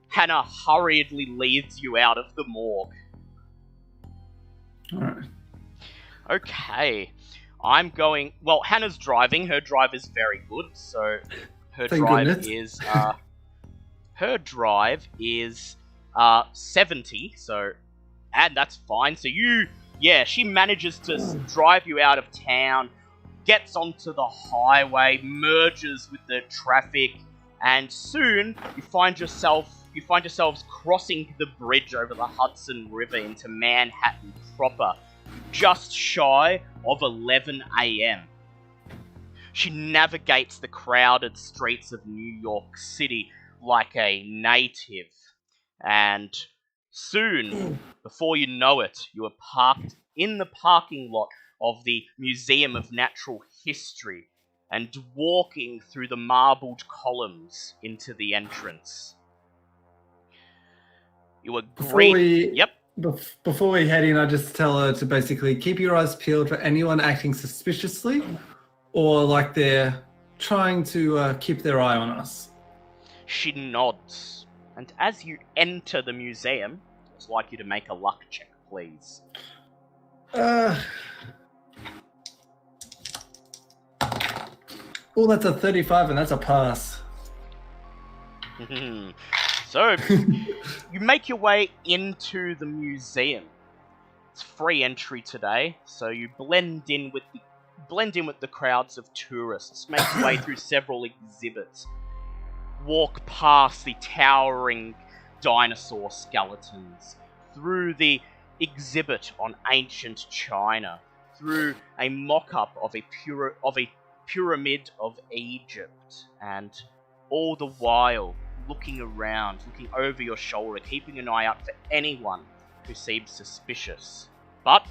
Hannah hurriedly leads you out of the morgue. Alright. Okay. Hannah's driving. Her drive is very good, so her Thank drive goodness. is 70, so, and that's fine. So she manages to drive you out of town, gets onto the highway, merges with the traffic, and soon you find yourselves crossing the bridge over the Hudson River into Manhattan proper, just shy of 11 a.m. She navigates the crowded streets of New York City like a native, and soon, before you know it, you are parked in the parking lot of the Museum of Natural History and walking through the marbled columns into the entrance. You agree? Yep. Before we head in, I just tell her to basically keep your eyes peeled for anyone acting suspiciously or like they're trying to keep their eye on us. She nods, and as you enter the museum, I'd like you to make a luck check, please. Oh, that's a 35, and that's a pass. So, you make your way into the museum. It's free entry today, so you blend in with the crowds of tourists, make your way through several exhibits, walk past the towering dinosaur skeletons, through the exhibit on ancient China, through a mock-up of a pyramid of Egypt, and all the while looking around, looking over your shoulder, keeping an eye out for anyone who seems suspicious. But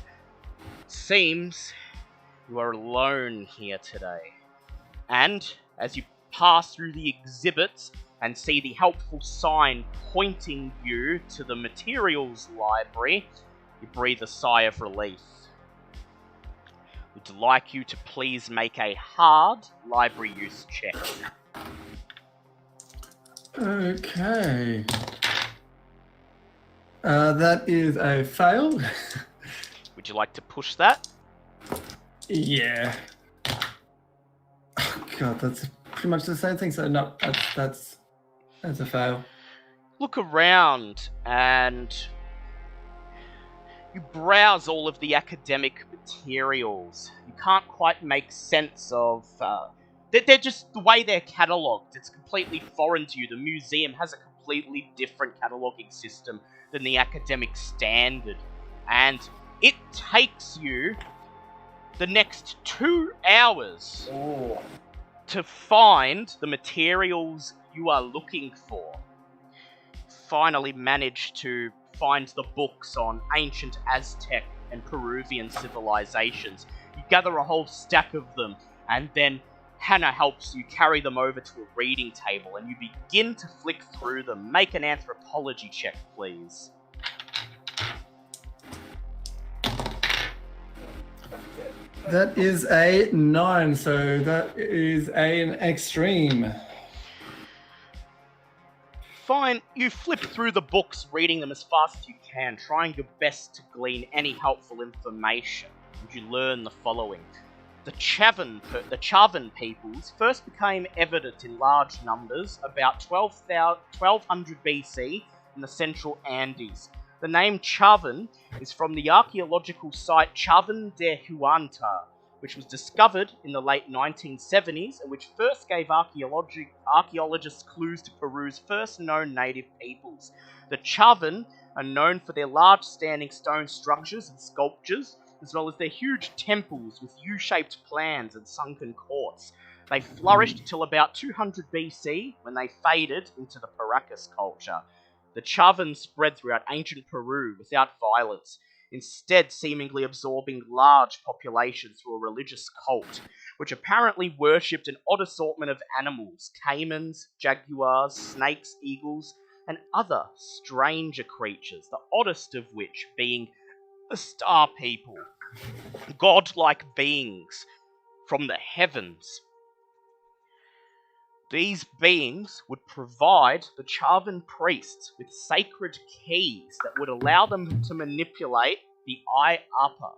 it seems you are alone here today. And as you pass through the exhibits and see the helpful sign pointing you to the materials library, you breathe a sigh of relief. Would like you to please make a hard library use check. Okay. That is a fail. Would you like to push that? Yeah. Oh, God, that's pretty much the same thing. So no, that's a fail. Look around and you browse all of the academic materials. You can't quite make sense of... They're just the way they're catalogued. It's completely foreign to you. The museum has a completely different cataloguing system than the academic standard. And it takes you the next 2 hours to find the materials you are looking for. Finally managed to find the books on ancient Aztec and Peruvian civilizations. You gather a whole stack of them, and then Hannah helps you carry them over to a reading table, and you begin to flick through them. Make an anthropology check, please. That is a 9, so that is an extreme. Fine, you flip through the books, reading them as fast as you can, trying your best to glean any helpful information, and you learn the following. The Chavan peoples first became evident in large numbers about 1200 BC in the central Andes. The name Chavan is from the archaeological site Chavan de Huanta, which was discovered in the late 1970s and which first gave archaeologists clues to Peru's first known native peoples. The Chavan are known for their large standing stone structures and sculptures, as well as their huge temples with U-shaped plans and sunken courts. They flourished until about 200 BC, when they faded into the Paracas culture. The Chavan spread throughout ancient Peru without violence, instead seemingly absorbing large populations through a religious cult, which apparently worshipped an odd assortment of animals: caimans, jaguars, snakes, eagles, and other stranger creatures, the oddest of which being the Star People, godlike beings from the heavens. These beings would provide the Chavan priests with sacred keys that would allow them to manipulate the Eye Upper.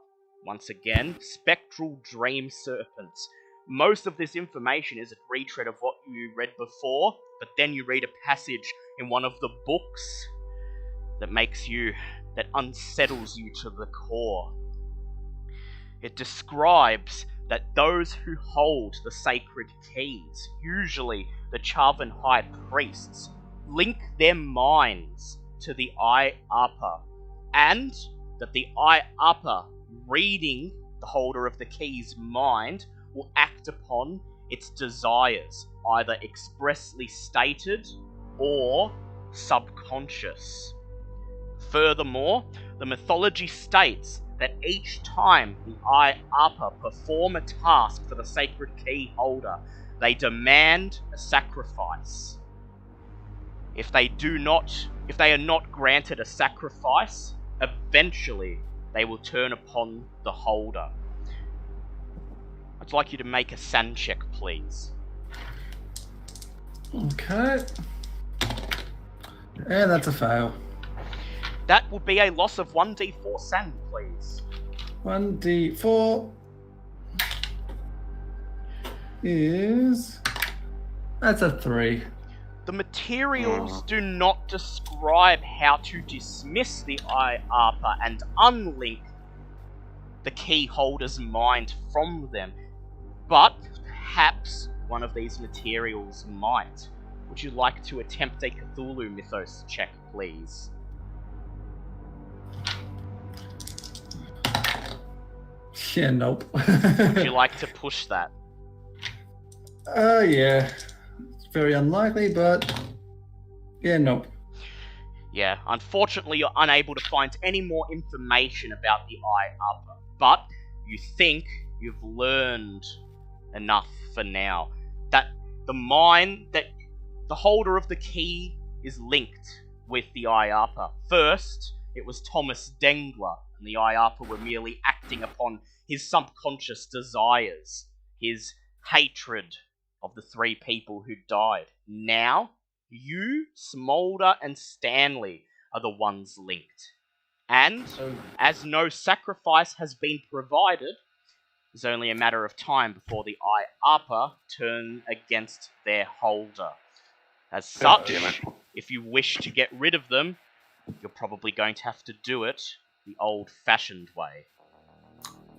Once again, spectral dream serpents. Most of this information is a retread of what you read before, but then you read a passage in one of the books that unsettles you to the core. It describes that those who hold the sacred keys, usually the Chavan high priests, link their minds to the Eye Upper, and that the Eye Upper, reading the holder of the key's mind, will act upon its desires, either expressly stated or subconscious. Furthermore, the mythology states that each time the Eye Upper perform a task for the sacred key holder, they demand a sacrifice. If they are not granted a sacrifice, eventually they will turn upon the holder. I'd like you to make a sand check, please. Okay. Yeah, that's a fail. That will be a loss of 1d4 sand, please. 1d4 is... That's a 3. The materials do not describe how to dismiss the Eye Upper and unlink the key holder's mind from them, but perhaps one of these materials might. Would you like to attempt a Cthulhu Mythos check, please? Yeah, nope. Would you like to push that? Yeah. It's very unlikely, but... Yeah, nope. Yeah, unfortunately you're unable to find any more information about the Eye Upper, but you think you've learned enough for now. That the holder of the key is linked with the Eye Upper. First, it was Thomas Dengler, and the Eye Upper were merely acting upon his subconscious desires, his hatred of the 3 people who died. Now, you, Smolder, and Stanley are the ones linked. And, as no sacrifice has been provided, it's only a matter of time before the Eye Upper turn against their holder. As such, if you wish to get rid of them, you're probably going to have to do it the old-fashioned way.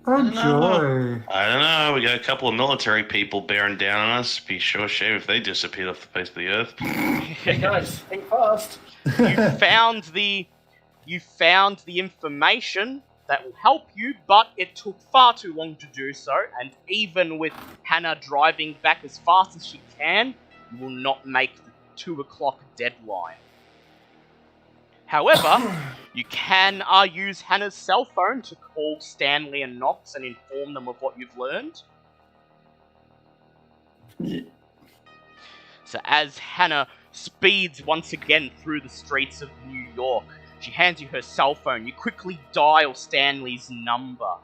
Oh, joy. I don't know. We got a couple of military people bearing down on us. Be sure shame if they disappeared off the face of the earth. Hey guys, think fast. You found the information that will help you, but it took far too long to do so, and even with Hannah driving back as fast as she can, you will not make the 2 o'clock deadline. However, you can use Hannah's cell phone to call Stanley and Knox and inform them of what you've learned. Yeah. So as Hannah speeds once again through the streets of New York, she hands you her cell phone. You quickly dial Stanley's number,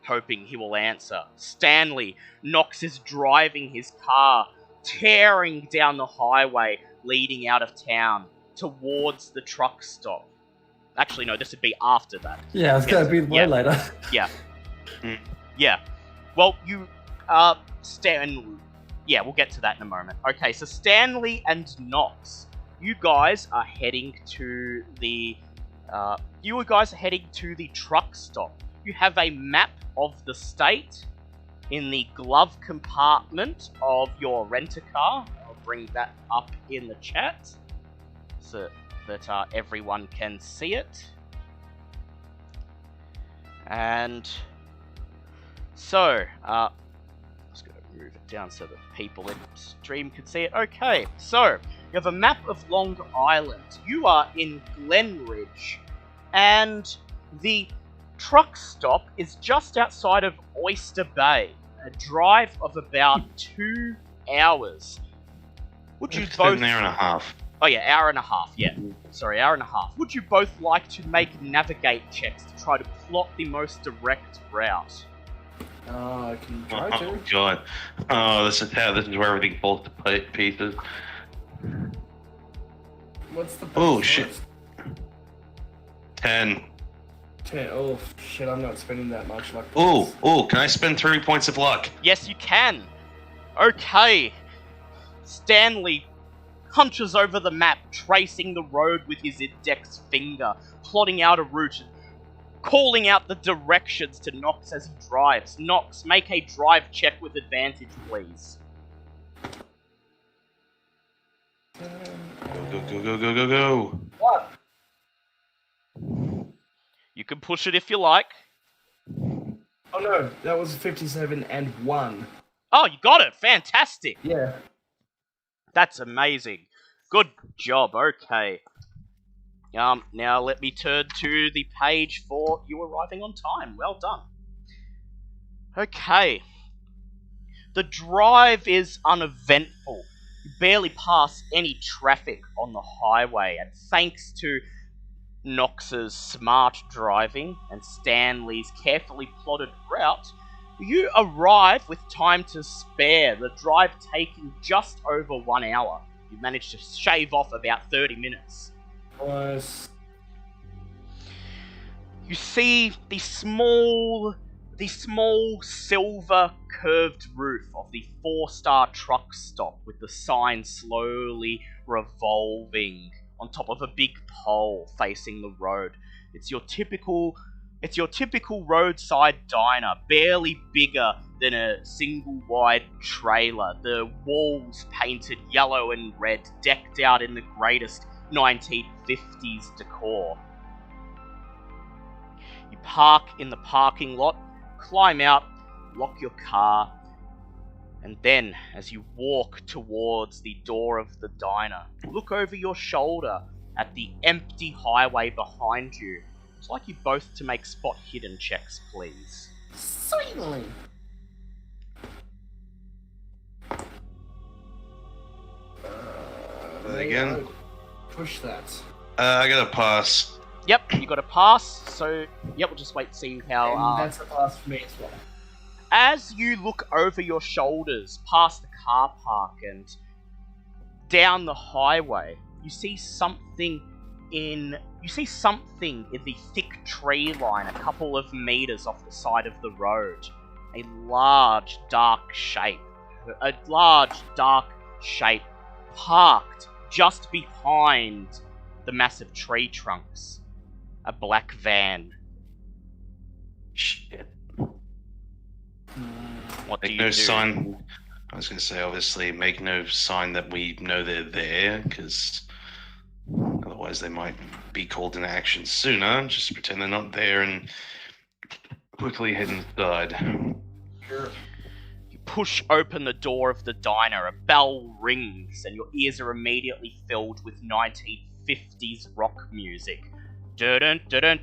hoping he will answer. Stanley, Knox is driving his car, tearing down the highway leading out of town towards the truck stop. Actually, no, this would be after that. Yeah, it's going to be way later. Yeah. Yeah. Well, yeah, we'll get to that in a moment. Okay, so Stanley and Knox, you guys are heading to the truck stop. You have a map of the state, in the glove compartment of your rent-a-car. I'll bring that up in the chat so that everyone can see it. And so, just going to move it down so that people in stream can see it. Okay, so you have a map of Long Island. You are in Glenridge, and the truck stop is just outside of Oyster Bay. A drive of about 2 hours. Would you It's both? an hour and a half. Oh yeah, hour and a half. Yeah, sorry, hour and a half. Would you both like to make navigate checks to try to plot the most direct route? I can try Oh to. god. Oh, this is where everything falls to pieces. What's the Oh, best shit. first? 10. 10. Oh shit! I'm not spending that much luck. Oh, can I spend 3 points of luck? Yes, you can. Okay. Stanley hunches over the map, tracing the road with his index finger, plotting out a route, calling out the directions to Nox as he drives. Nox, make a drive check with advantage, please. Go. What? You can push it if you like. Oh no, that was 57 and 1. Oh, you got it. Fantastic. Yeah. That's amazing. Good job. Okay. Now let me turn to the page for you arriving on time. Well done. Okay. The drive is uneventful. You barely pass any traffic on the highway, and thanks to Nox's smart driving and Stanley's carefully plotted route, you arrive with time to spare, the drive taking just over 1 hour. You managed to shave off about 30 minutes. Nice. You see the small silver curved roof of the 4-star truck stop with the sign slowly revolving on top of a big pole facing the road. It's your typical roadside diner, barely bigger than a single wide trailer. The walls painted yellow and red, decked out in the greatest 1950s decor. You park in the parking lot, climb out, lock your car, and then, as you walk towards the door of the diner, look over your shoulder at the empty highway behind you. I'd like you both to make spot hidden checks, please. Certainly. Again? Push that. I got a pass. Yep, you got a pass, so yep, we'll just wait to see how... And that's a pass for me as well. As you look over your shoulders, past the car park and down the highway, you see something in the thick tree line a couple of meters off the side of the road. A large, dark shape parked just behind the massive tree trunks. A black van. Shit. What do Make you no do? sign. I was going to say, obviously, make no sign that we know they're there, because otherwise they might be called into action sooner. Just pretend they're not there and quickly head inside. Sure. You push open the door of the diner, a bell rings, and your ears are immediately filled with 1950s rock music. Dun dun dun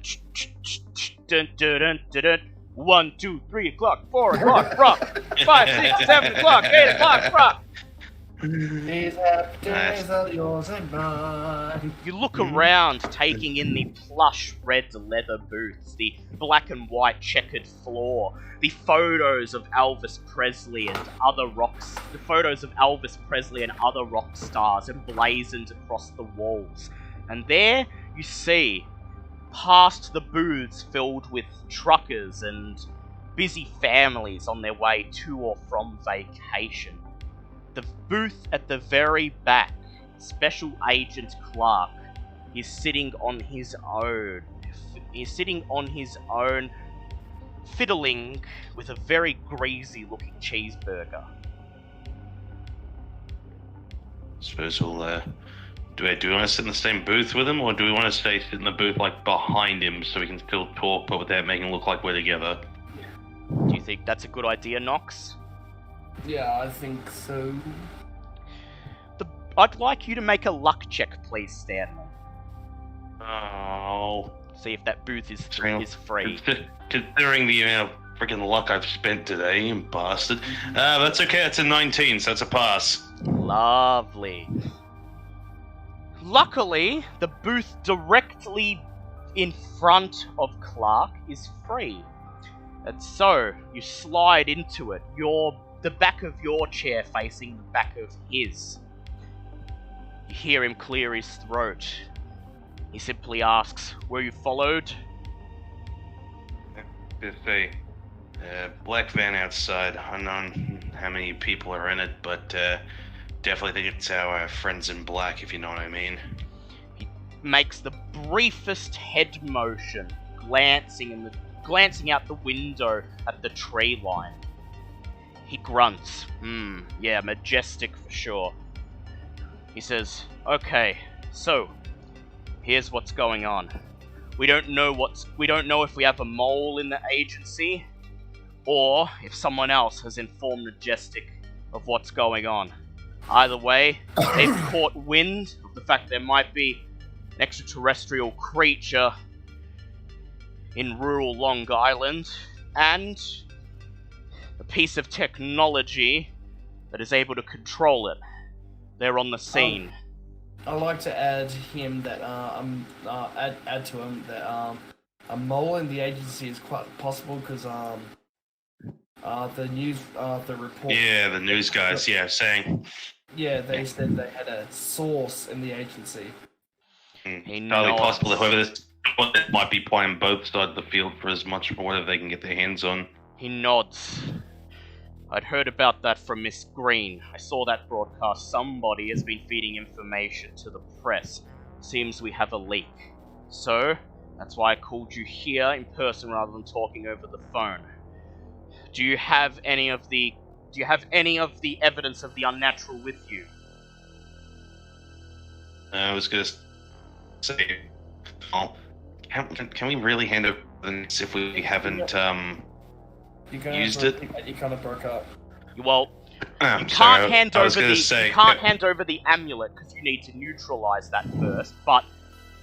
dun dun dun dun. 1, 2, 3 o'clock, 4 o'clock, rock. 5, 6, 7 o'clock, 8 o'clock, rock. These happy days are yours and mine. You look around, taking in the plush red leather booths, the black and white checkered floor, the photos of Elvis Presley and other rock stars emblazoned across the walls. And there you see, past the booths filled with truckers and busy families on their way to or from vacation. The booth at the very back, Special Agent Clark, is sitting on his own. fiddling with a very greasy-looking cheeseburger. Suppose we'll, do we want to sit in the same booth with him, or do we want to sit in the booth, like, behind him so we can still talk, but without making it look like we're together? Do you think that's a good idea, Nox? Yeah, I think so. I'd like you to make a luck check, please, Stanley. Oh. See if that booth is free. Considering the amount of freaking luck I've spent today, you bastard. That's okay, it's a 19, so it's a pass. Lovely. Luckily, the booth directly in front of Clark is free. And so, you slide into it, the back of your chair facing the back of his. You hear him clear his throat. He simply asks, "Were you followed?" There's a black van outside. Unknown how many people are in it, but definitely think it's our friends in black, if you know what I mean. He makes the briefest head motion, glancing out the window at the tree line. He grunts. Yeah, majestic for sure. He says, "Okay, so here's what's going on. We don't know if we have a mole in the agency, or if someone else has informed Majestic of what's going on. Either way, they've caught wind of the fact there might be an extraterrestrial creature in rural Long Island, and a piece of technology that is able to control it. They're on the scene." I'd like to add him that add to him that a mole in the agency is quite possible because the news the report. Yeah, the news guys. Yeah, saying. Yeah, they said they had a source in the agency. Entirely possible that whoever this might be playing both sides of the field for as much for whatever they can get their hands on. He nods. "I'd heard about that from Miss Green. I saw that broadcast. Somebody has been feeding information to the press. Seems we have a leak. So, that's why I called you here in person rather than talking over the phone. Do you have any of the evidence of the unnatural with you?" I was gonna say, can we really hand over this if we haven't used it? You kind of broke up. Well, you sorry, can't hand over the amulet because you need to neutralize that first. But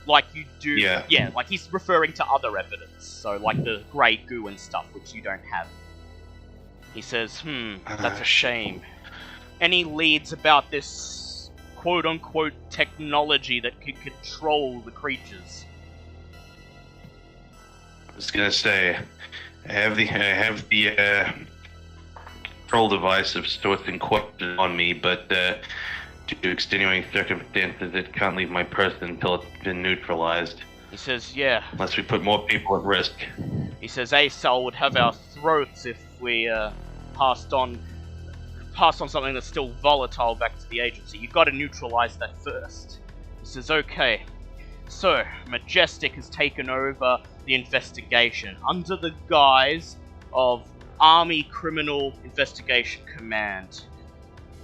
like you do, yeah, like he's referring to other evidence, so like the grey goo and stuff, which you don't have. He says, "That's a shame. Any leads about this quote-unquote technology that could control the creatures?" I was gonna say, I have the control device of sorts in question on me, but due to extenuating circumstances, it can't leave my person until it's been neutralized. He says, "Yeah." Unless we put more people at risk. He says, "ASAL would have our throats if we passed on something that's still volatile back to the agency. You've got to neutralize that first." He says, "Okay. So, Majestic has taken over the investigation under the guise of Army Criminal Investigation Command.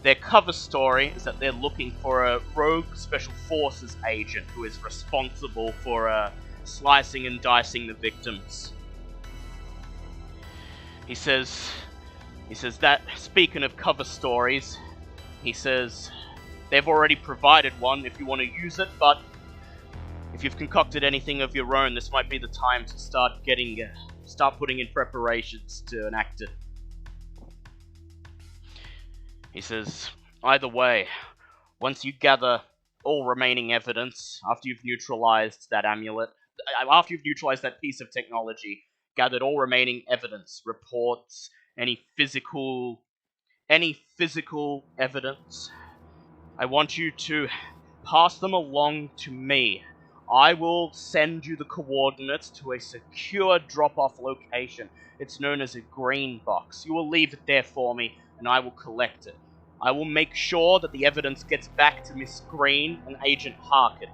Their cover story is that they're looking for a rogue Special Forces agent who is responsible for slicing and dicing the victims." He says that, speaking of cover stories, he says they've already provided one if you want to use it, but if you've concocted anything of your own, this might be the time to start putting in preparations to enact it. He says, "Either way, once you gather all remaining evidence, after you've neutralized that amulet, after you've neutralized that piece of technology, gathered all remaining evidence, reports, any physical evidence, I want you to pass them along to me. I will send you the coordinates to a secure drop-off location. It's known as a green box. You will leave it there for me, and I will collect it. I will make sure that the evidence gets back to Miss Green and Agent Harkin."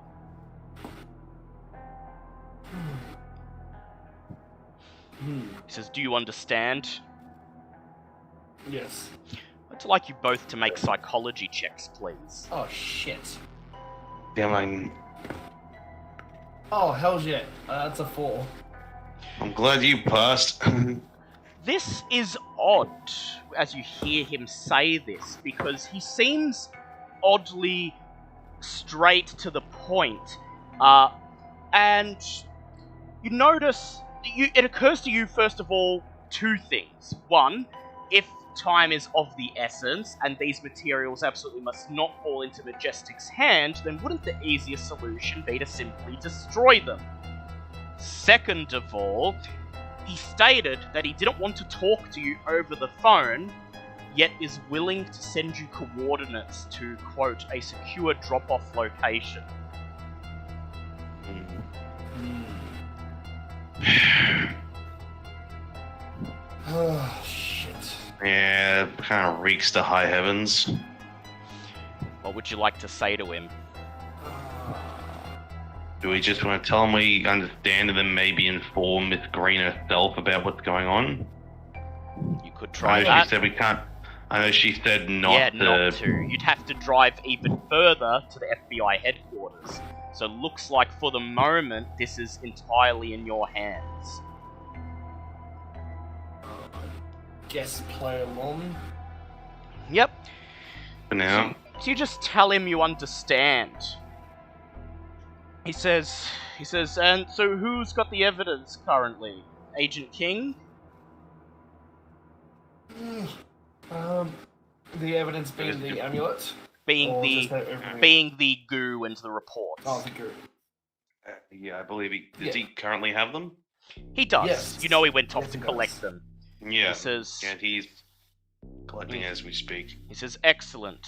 Hmm. He says, "Do you understand?" Yes. I'd like you both to make psychology checks, please. Oh shit. Damn, I'm Oh hell yeah. That's a 4. glad you passed. This is odd, as you hear him say this, because he seems oddly straight to the point. And you notice, it occurs to you, first of all, 2 things. One, if time is of the essence, and these materials absolutely must not fall into Majestic's hand, then wouldn't the easiest solution be to simply destroy them? Second of all, he stated that he didn't want to talk to you over the phone, yet is willing to send you coordinates to, quote, a secure drop-off location. Oh shit. Yeah, kind of reeks to high heavens. What would you like to say to him? Do we just want to tell him we understand and then maybe inform Miss Green herself about what's going on? You could I try know that. she said we can't. I know she said not to. Not to. You'd have to drive even further to the FBI headquarters. So looks like for the moment, this is entirely in your hands. Guess play along. Yep. For now. So you just tell him you understand. He says, and so who's got the evidence currently? Agent King? The evidence being the amulet. Being Or the just everything? being the goo and the reports. Oh, the guru. Yeah, I believe he does. Yeah. He currently have them? He does. Yes. You know he went off Yes, to he collect does. them. Yeah. He says, And he's collecting as we speak. excellent.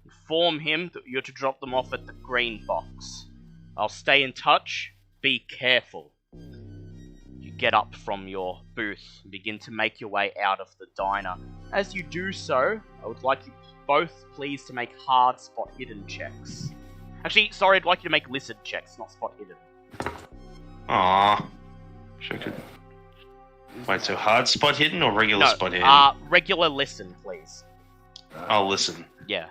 Inform him that you're to drop them off at the green box. I'll stay in touch. Be careful. You get up from your booth and begin to make your way out of the diner. As you do so, I would like you both please to make hard spot hidden checks. Actually, sorry, I'd like you to make listen checks, not spot hidden. Aww. Sure could. Wait, so hard spot hidden or regular spot hidden? Regular listen, please. I'll listen. Yeah.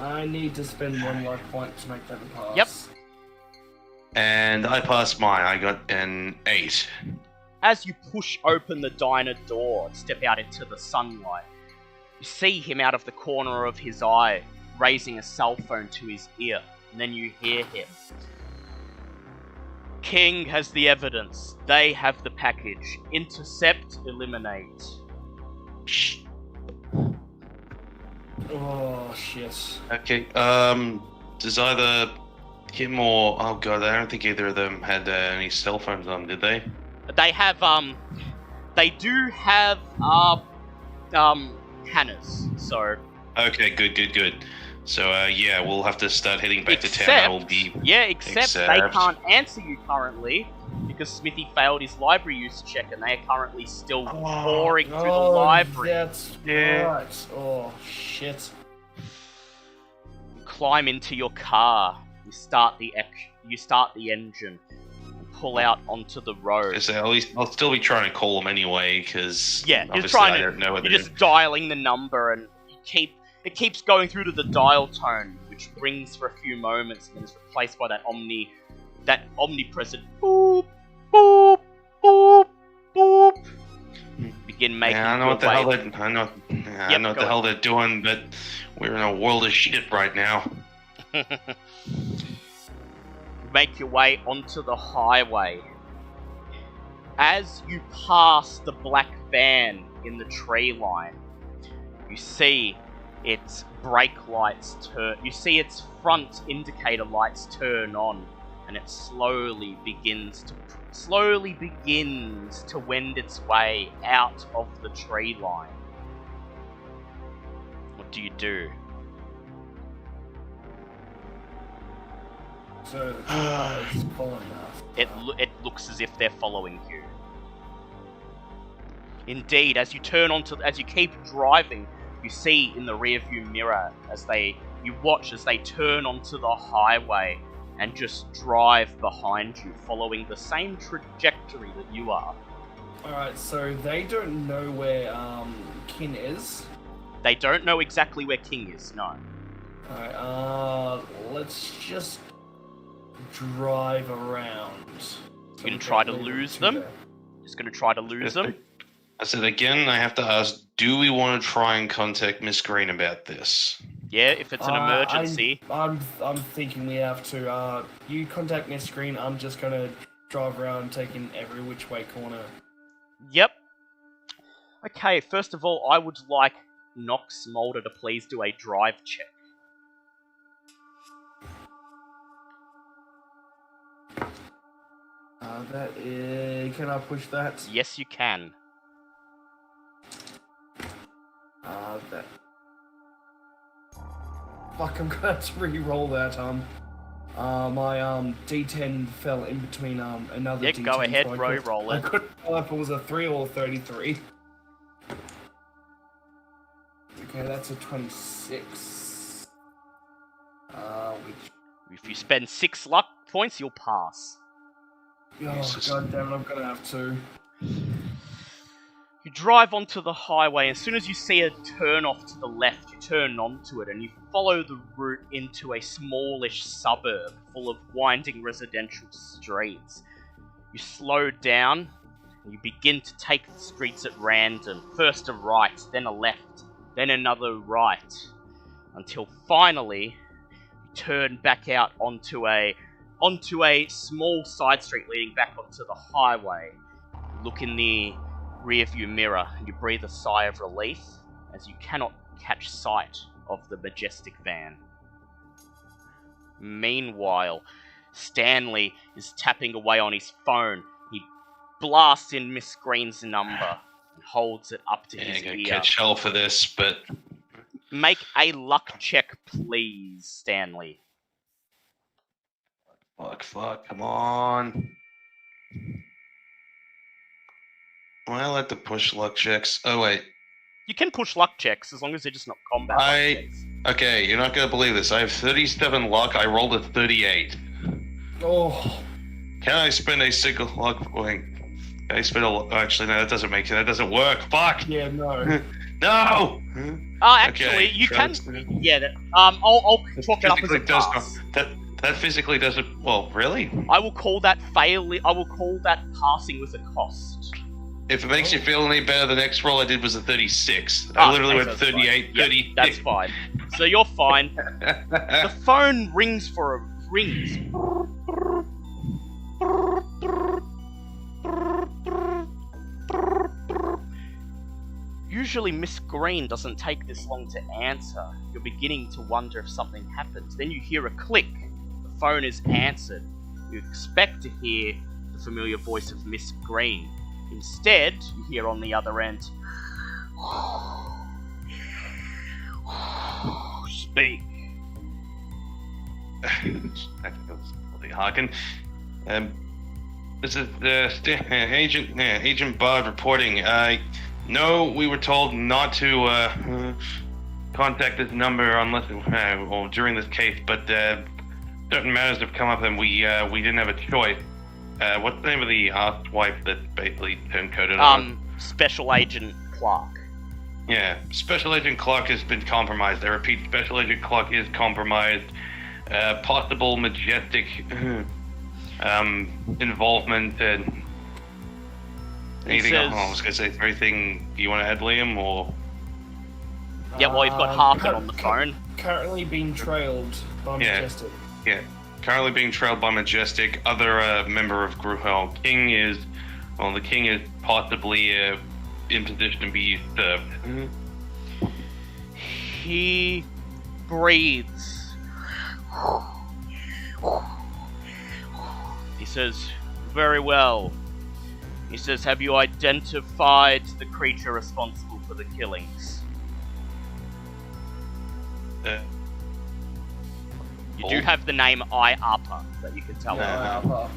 I need to spend 1 life point to make that a pass. Yep. And I passed mine. I got an 8. As you push open the diner door and step out into the sunlight, you see him out of the corner of his eye, raising a cell phone to his ear, and then you hear him. King has the evidence. They have the package. Intercept, eliminate. Shh. Oh shit. Okay. Does either him or oh god, I don't think either of them had any cell phones on, did they? They have, they do have, Hannah's, so... Okay, good. So yeah, we'll have to start heading back to town. I will be. Except they can't answer you currently, because Smithy failed his library use check and they are currently still pouring through the library. That's Yeah. right. Oh shit. You climb into your car, you start the engine, and pull out onto the road. So at least I'll still be trying to call them anyway, because Yeah, you're obviously trying I to. don't know whether You're just dialing the number, and it keeps going through to the dial tone, which rings for a few moments, and then is replaced by that omnipresent boop, boop, boop, boop. Begin making Yeah, I know your what the way. hell I know what go the hell they're doing, but we're in a world of shit right now. Make your way onto the highway. As you pass the black van in the tree line, you see its brake lights turn. You see its front indicator lights turn on, and it slowly begins to wend its way out of the tree line. What do you do? So the car is following us. It looks as if they're following you. Indeed, as you keep driving, you see in the rearview mirror you watch as they turn onto the highway and just drive behind you, following the same trajectory that you are. Alright, so they don't know where Kin is. They don't know exactly where King is, no. Alright, let's just drive around. You're gonna try to lose them? Just gonna try to lose them? I said again, I have to ask, do we want to try and contact Miss Green about this? Yeah, if it's an emergency. I'm thinking we have to. You contact Miss Green, I'm just gonna drive around taking every which way corner. Yep. Okay, first of all, I would like Nox Mulder to please do a drive check. That is... Can I push that? Yes, you can. That... Fuck, I'm gonna have to re-roll that, my, D10 fell in between, another D10. Yeah, go ahead, so roll I it. couldn't tell if it was a 3 or a 33. Okay, that's a 26. If you spend 6 luck points, you'll pass. Oh, god damn it, I'm gonna have to. You drive onto the highway, and as soon as you see a turn off to the left, you turn onto it, and you follow the route into a smallish suburb full of winding residential streets. You slow down, and you begin to take the streets at random. First a right, then a left, then another right, until finally you turn back out onto a small side street leading back onto the highway. You look in the rearview mirror and you breathe a sigh of relief as you cannot catch sight of the majestic van. Meanwhile, Stanley is tapping away on his phone. He blasts in Miss Green's number and holds it up to his gonna ear. catch hell for this, but Make a luck check, please, Stanley. fuck, come on. Am I allowed to push luck checks? Oh wait. You can push luck checks as long as they're just not combat luck checks. Okay, you're not gonna believe this. I have 37 luck. I rolled a 38. Oh. Can I spend a single luck point? Can I spend actually, no, that doesn't make sense. That doesn't work. Fuck! Yeah, no. No! Actually, Okay, you can... trust- Yeah, I'll chalk it up as a Physically does pass. not, that physically doesn't... Well, really? I will call that I will call that passing with a cost. If it makes you feel any better, the next roll I did was a 36. I literally okay, went so that's 38, fine. 30. Yep, that's fine. So you're fine. The phone rings. Usually Miss Green doesn't take this long to answer. You're beginning to wonder if something happens. Then you hear a click. The phone is answered. You expect to hear the familiar voice of Miss Green. Instead, you hear on the other end, speak. Harkin. This is Agent Bard reporting. No, we were told not to contact this number unless or during this case, but certain matters have come up and we didn't have a choice. What's the name of the wife that's basically turncoated on? Special Agent Clark. Yeah, Special Agent Clark has been compromised. I repeat, Special Agent Clark is compromised. Possible majestic involvement and anything else. I was going to say anything you want to add, Liam, or? Yeah, well, you've got Harkin on the phone. Currently being trailed by Majestic. Yeah, currently being trailed by Majestic. Other member of group, King is, the King is possibly in position to be served. He breathes. He says, very well. He says, have you identified the creature responsible for the killings? You do have the name IAPA that you can tell me. I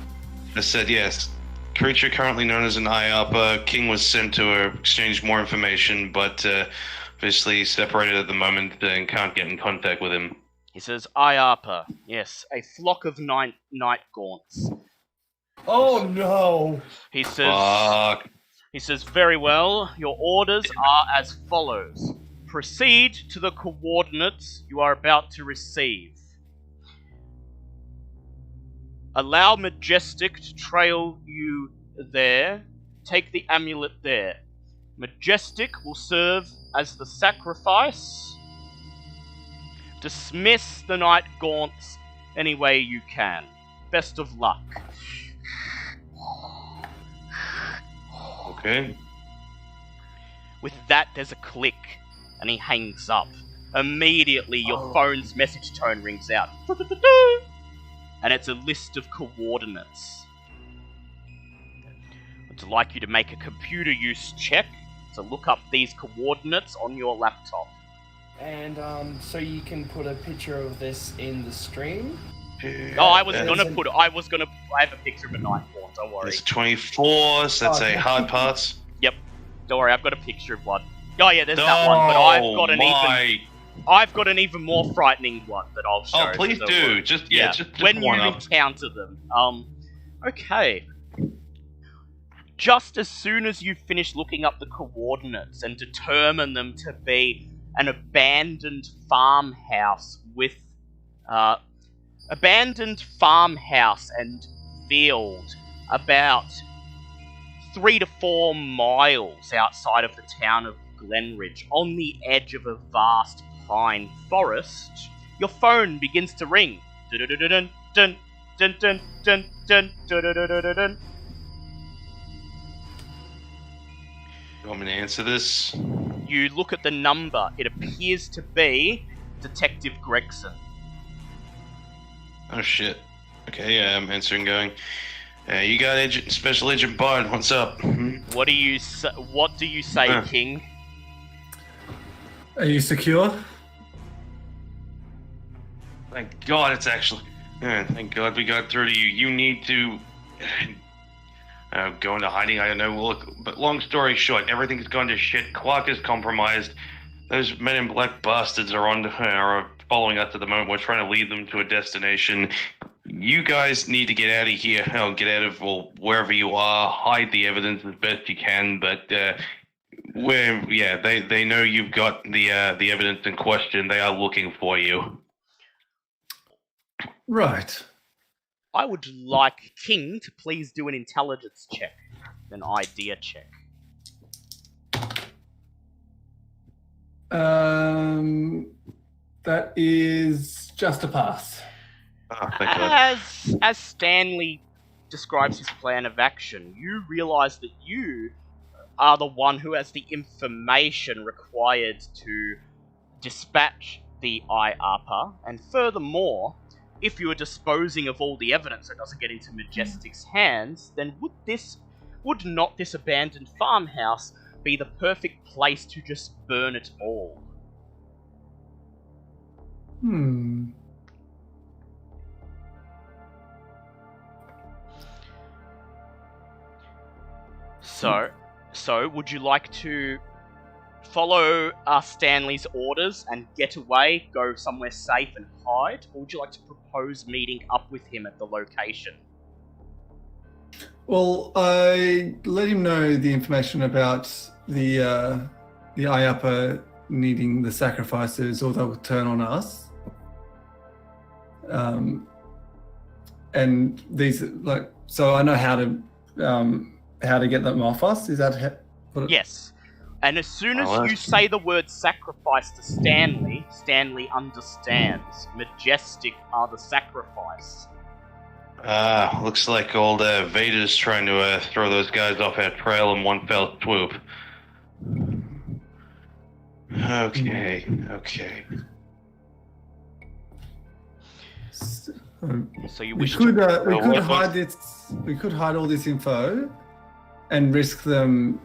said yes. Creature currently known as an IAPA. King was sent to exchange more information, but obviously separated at the moment and can't get in contact with him. He says, IAPA, yes, a flock of night gaunts. Oh no! He says, Fuck. He says, very well, your orders are as follows. Proceed to the coordinates you are about to receive. Allow Majestic to trail you there. Take the amulet there. Majestic will serve as the sacrifice. Dismiss the night gaunts any way you can. Best of luck. Okay. With that, there's a click, and he hangs up. Immediately, your phone's message tone rings out. And it's a list of coordinates. I'd like you to make a computer use check to look up these coordinates on your laptop. And so you can put a picture of this in the stream. Oh, I have a picture of a night gaunt, don't worry. It's 24, so that's a hard pass. Yep. Don't worry, I've got a picture of one. Oh yeah, there's that one, but I've got an even more frightening one that I'll show. Oh, please do. Just when you encounter them. Okay. Just as soon as you finish looking up the coordinates and determine them to be an abandoned farmhouse and field about 3 to 4 miles outside of the town of Glenridge, on the edge of a vast pine forest, your phone begins to ring. Dun-dun-dun-dun, dun-dun-dun-dun, dun-dun-dun-dun-dun. You want me to answer this? You look at the number. It appears to be Detective Gregson. Oh shit. Okay, yeah, I'm answering going. You got Special Agent Bard, what's up? What do you say, King? Are you secure? Thank God it's actually... thank God we got through to you. You need to... go into hiding, I don't know. Look, but long story short, everything's gone to shit. Clark is compromised. Those men in black bastards are following us at the moment. We're trying to lead them to a destination. You guys need to get out of here. Get out of wherever you are. Hide the evidence as best you can. But they know you've got the evidence in question. They are looking for you. Right. I would like King to please do an intelligence check, an idea check. That is just a pass. Oh, thank God. As Stanley describes his plan of action, you realize that you are the one who has the information required to dispatch the IARPA, and furthermore, if you are disposing of all the evidence so it doesn't get into Majestic's hands, then would not this abandoned farmhouse be the perfect place to just burn it all? So would you like to follow Stanley's orders and get away, go somewhere safe and hide, or would you like to propose meeting up with him at the location? Well, I let him know the information about the IAPA needing the sacrifices, or they'll turn on us. And these, so I know how to get them off us. Is that Yes. And as soon as you say the word sacrifice to Stanley, Stanley understands. Majestic are the sacrifice. Looks like old Vader's trying to throw those guys off our trail in one fell swoop. Okay. So you we wish could to... hide this. We could hide all this info, and risk them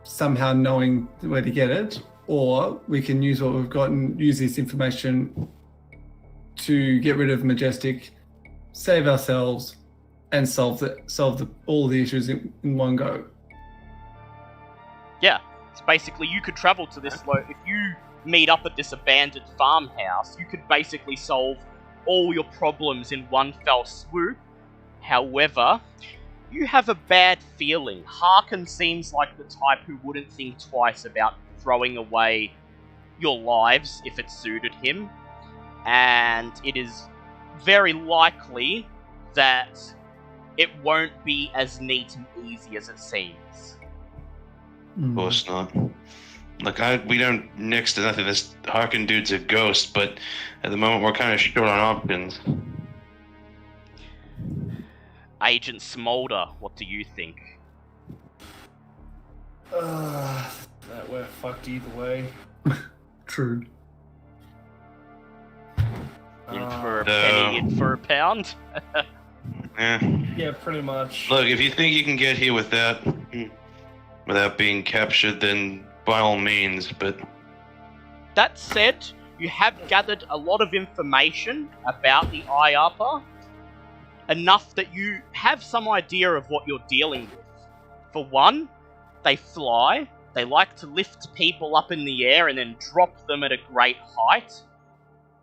somehow knowing where to get it, or we can use what we've got and use this information to get rid of Majestic, save ourselves, and solve all the issues in one go. Yeah, it's basically you could travel to this if you meet up at this abandoned farmhouse, you could basically solve all your problems in one fell swoop. However, you have a bad feeling. Harkin seems like the type who wouldn't think twice about throwing away your lives if it suited him, and it is very likely that it won't be as neat and easy as it seems. Of course not. Look, we don't next to nothing. This Harkin dude's a ghost, but at the moment we're kind of short on options. Agent Smolder, what do you think? That we're fucked either way. True. In for a penny, in for a pound? Yeah, pretty much. Look, if you think you can get here without being captured, then by all means, but... That said, you have gathered a lot of information about the IAPA, enough that you have some idea of what you're dealing with. For one, they fly, they like to lift people up in the air and then drop them at a great height.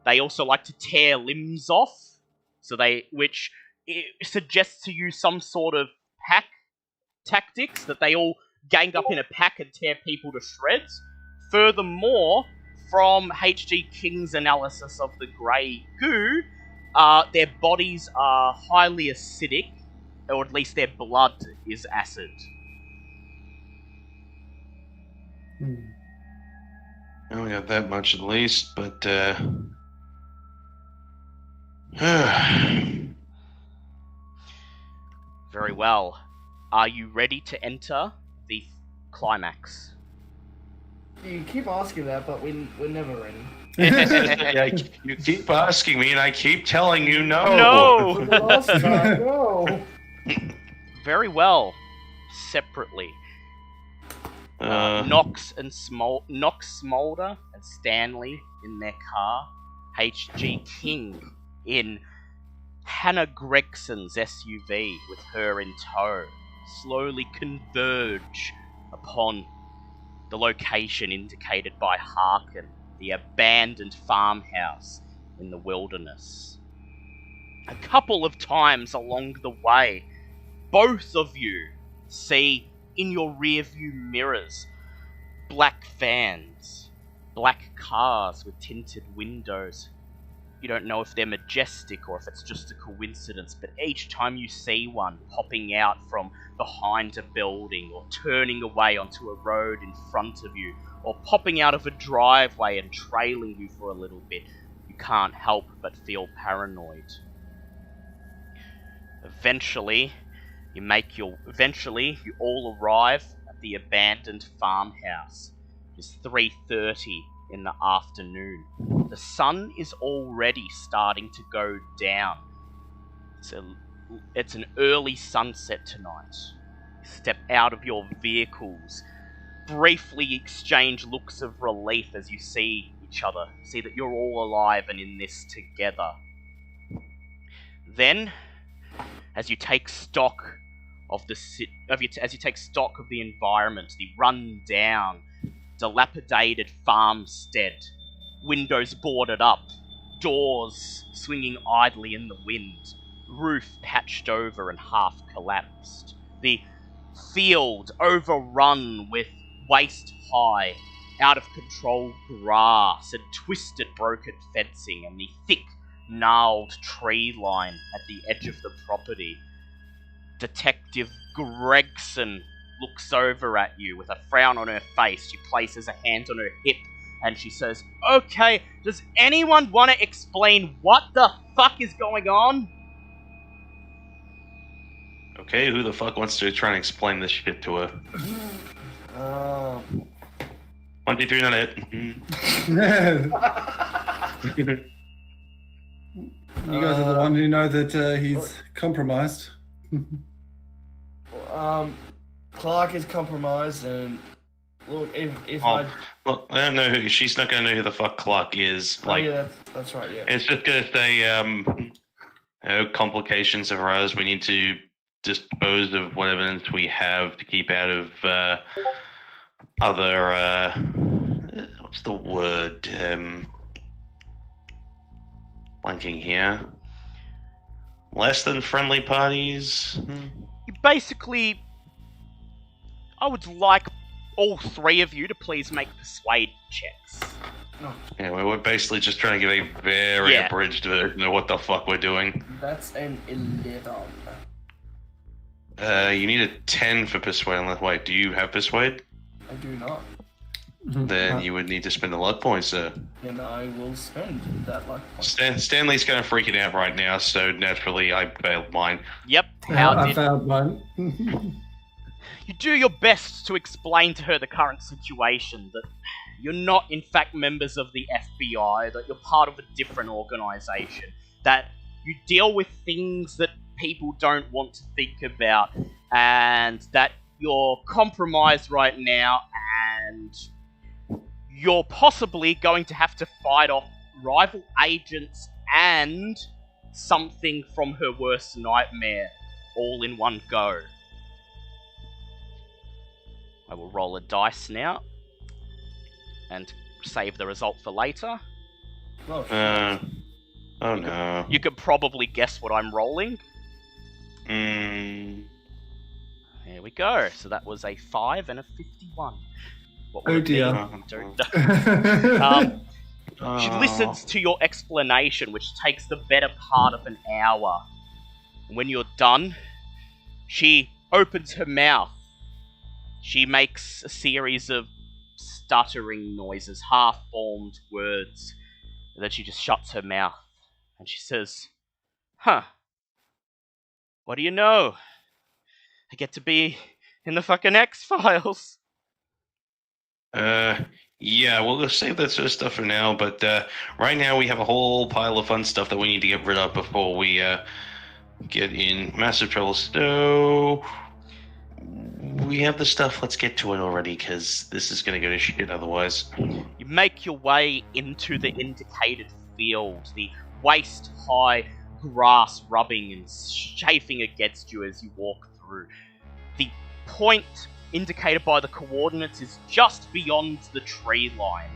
They also like to tear limbs off, which suggests to you some sort of pack tactics, that they all gang up in a pack and tear people to shreds. Furthermore, from H.G. King's analysis of the grey goo, their bodies are highly acidic, or at least their blood is acid. I only got that much at least, but Very well. Are you ready to enter the climax? You keep asking that, but we're never ready. yeah, you keep asking me, and I keep telling you no. No! The last time, no. Very well. Separately. Knox Smolder and Stanley in their car. H.G. King in Hannah Gregson's SUV with her in tow slowly converge upon the location indicated by Harkin, the abandoned farmhouse in the wilderness. A couple of times along the way, both of you see in your rearview mirrors black vans, black cars with tinted windows. You don't know if they're majestic or if it's just a coincidence, but each time you see one popping out from behind a building or turning away onto a road in front of you or popping out of a driveway and trailing you for a little bit, you can't help but feel paranoid. Eventually, you all arrive at the abandoned farmhouse. It's 3:30 in the afternoon. The sun is already starting to go down. It's an early sunset tonight. Step out of your vehicles, briefly exchange looks of relief as you see each other, see that you're all alive and in this together. Then, as you take stock of the environment, the run-down, dilapidated farmstead, windows boarded up, doors swinging idly in the wind, roof patched over and half collapsed, the field overrun with waist-high, out-of-control grass and twisted broken fencing and the thick, gnarled tree line at the edge of the property. Detective Gregson looks over at you with a frown on her face. She places a hand on her hip and she says, "Okay, does anyone want to explain what the fuck is going on?" Okay, who the fuck wants to try and explain this shit to her? 1, 2, 3, not it. You guys are the one who know that he's compromised. Clark is compromised, and look, if Well, I don't know she's not going to know who the fuck Clark is. Oh, yeah, that's right, yeah. It's just going to say, complications have arose. We need to dispose of what evidence we have to keep out of other, what's the word? Blanking here. Less than friendly parties? You basically, I would like all three of you to please make persuade checks. Yeah, we're basically just trying to get a very Yeah. abridged version of what the fuck we're doing. That's an 11. You need a 10 for persuade. Wait, do you have persuade? I do not. Then you would need to spend a luck point, sir. Then I will spend that luck point. Stanley's kind of freaking out right now, so naturally I failed mine. Yep. I found one. You do your best to explain to her the current situation, that you're not in fact members of the FBI, that you're part of a different organization, that you deal with things that people don't want to think about, and that you're compromised right now, and you're possibly going to have to fight off rival agents and something from her worst nightmare all in one go. I will roll a dice now and save the result for later. Oh, Oh no. You could probably guess what I'm rolling. Mm. There we go. So that was a 5 and a 51. What would Oh it be? dear. She listens to your explanation, which takes the better part of an hour. When you're done, she opens her mouth. She makes a series of stuttering noises, half-formed words. And then she just shuts her mouth. And she says, "Huh. What do you know? I get to be in the fucking X-Files." Yeah, well, let's save that sort of stuff for now, but right now we have a whole pile of fun stuff that we need to get rid of before we get in massive trouble. So, we have the stuff, let's get to it already, because this is going to go to shit otherwise. You make your way into the indicated field, the waist-high grass rubbing and chafing against you as you walk through. The point indicated by the coordinates is just beyond the tree line.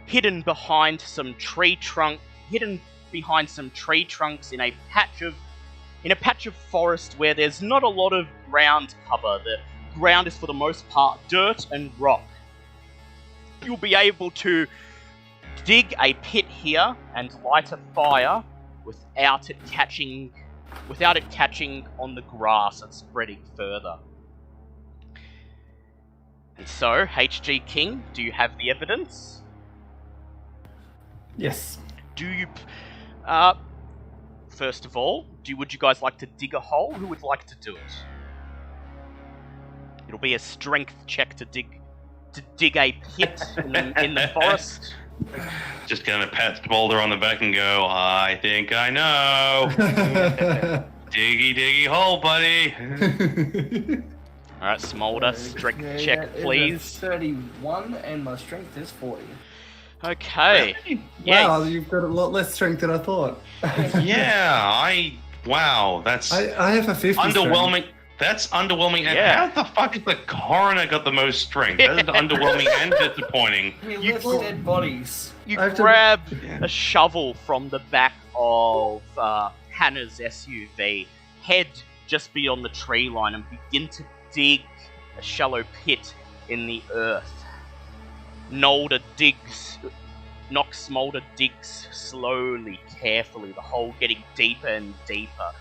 Hidden behind some tree trunks in a patch of forest where there's not a lot of ground cover. The ground is for the most part dirt and rock. You'll be able to dig a pit here and light a fire without it catching on the grass and spreading further. And so, HG King, do you have the evidence? Yes. Do you... First of all, would you guys like to dig a hole? Who would like to do it? It'll be a strength check to dig a pit in the forest. Just gonna pat Smolder on the back and go, I think I know. Diggy, diggy hole, buddy. Alright, Smolder, strength check, that is a please. 31, and my strength is 40. Okay. Wow, you've got a lot less strength than I thought. Wow, that's I have a 50 underwhelming. That's underwhelming. And Yeah. how the fuck is the coroner got the most strength? That is underwhelming and disappointing. We left dead bodies. You I have to- grab a shovel from the back of Hannah's SUV, head just beyond the tree line, and begin to dig a shallow pit in the earth. Nox Smolder digs slowly, carefully, the hole getting deeper and deeper,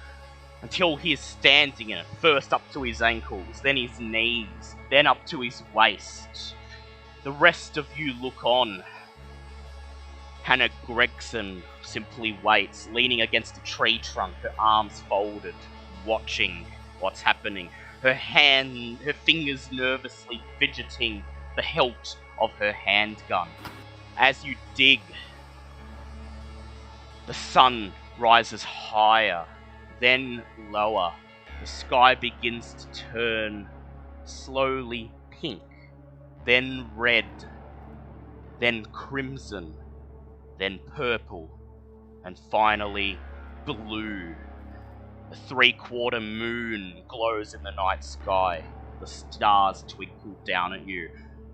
until he is standing in it, first up to his ankles, then his knees, then up to his waist. The rest of you look on. Hannah Gregson simply waits, leaning against a tree trunk, her arms folded, watching what's happening. Her fingers nervously fidgeting the hilt of her handgun. As you dig, the sun rises higher, then lower. The sky begins to turn slowly pink, then red, then crimson, then purple, and finally blue. A 3/4 moon glows in the night sky. The stars twinkle down at you.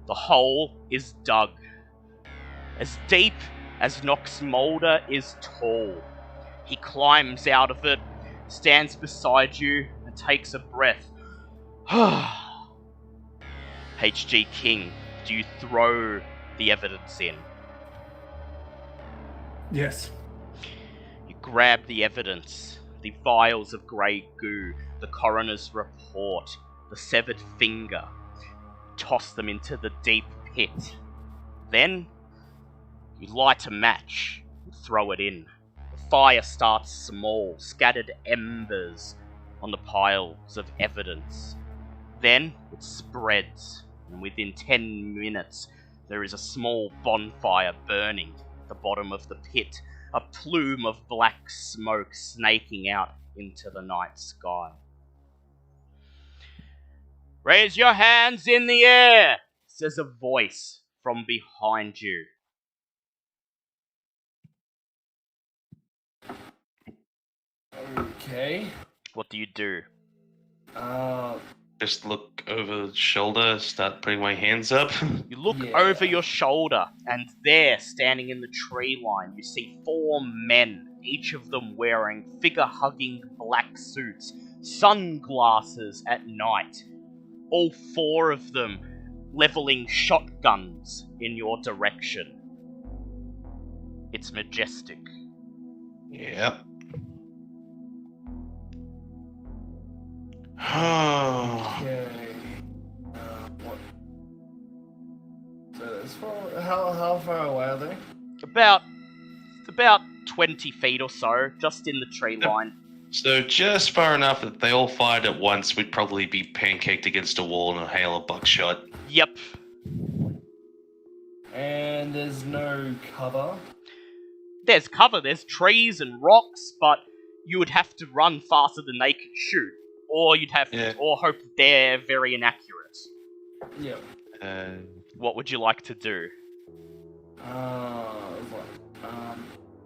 The hole is dug. As deep as Nox Smolder is tall. He climbs out of it, stands beside you, and and takes a breath. HG King, do you throw the evidence in? Yes. You grab the evidence, the vials of grey goo, the coroner's report, the severed finger, toss them into the deep pit. Then, you light a match and throw it in. The fire starts small, scattered embers on the piles of evidence. Then, it spreads, and within 10 minutes, there is a small bonfire burning at the bottom of the pit, a plume of black smoke snaking out into the night sky. "Raise your hands in the air," says a voice from behind you. Okay. What do you do? Just look over the shoulder, start putting my hands up. You look Yeah. over your shoulder, and there, standing in the tree line, you see 4 men, each of them wearing figure-hugging black suits, sunglasses at night. All 4 of them leveling shotguns in your direction. It's majestic. Yep. Oh. Okay. What? So as far how far away are they? About 20 feet or so, just in the tree line. So just far enough that they all fired at once, we'd probably be pancaked against a wall in a hail of buckshot. Yep. And there's no cover. There's cover, there's trees and rocks, but you would have to run faster than they could shoot. Or you'd have to, or hope they're very inaccurate. Yep. What would you like to do?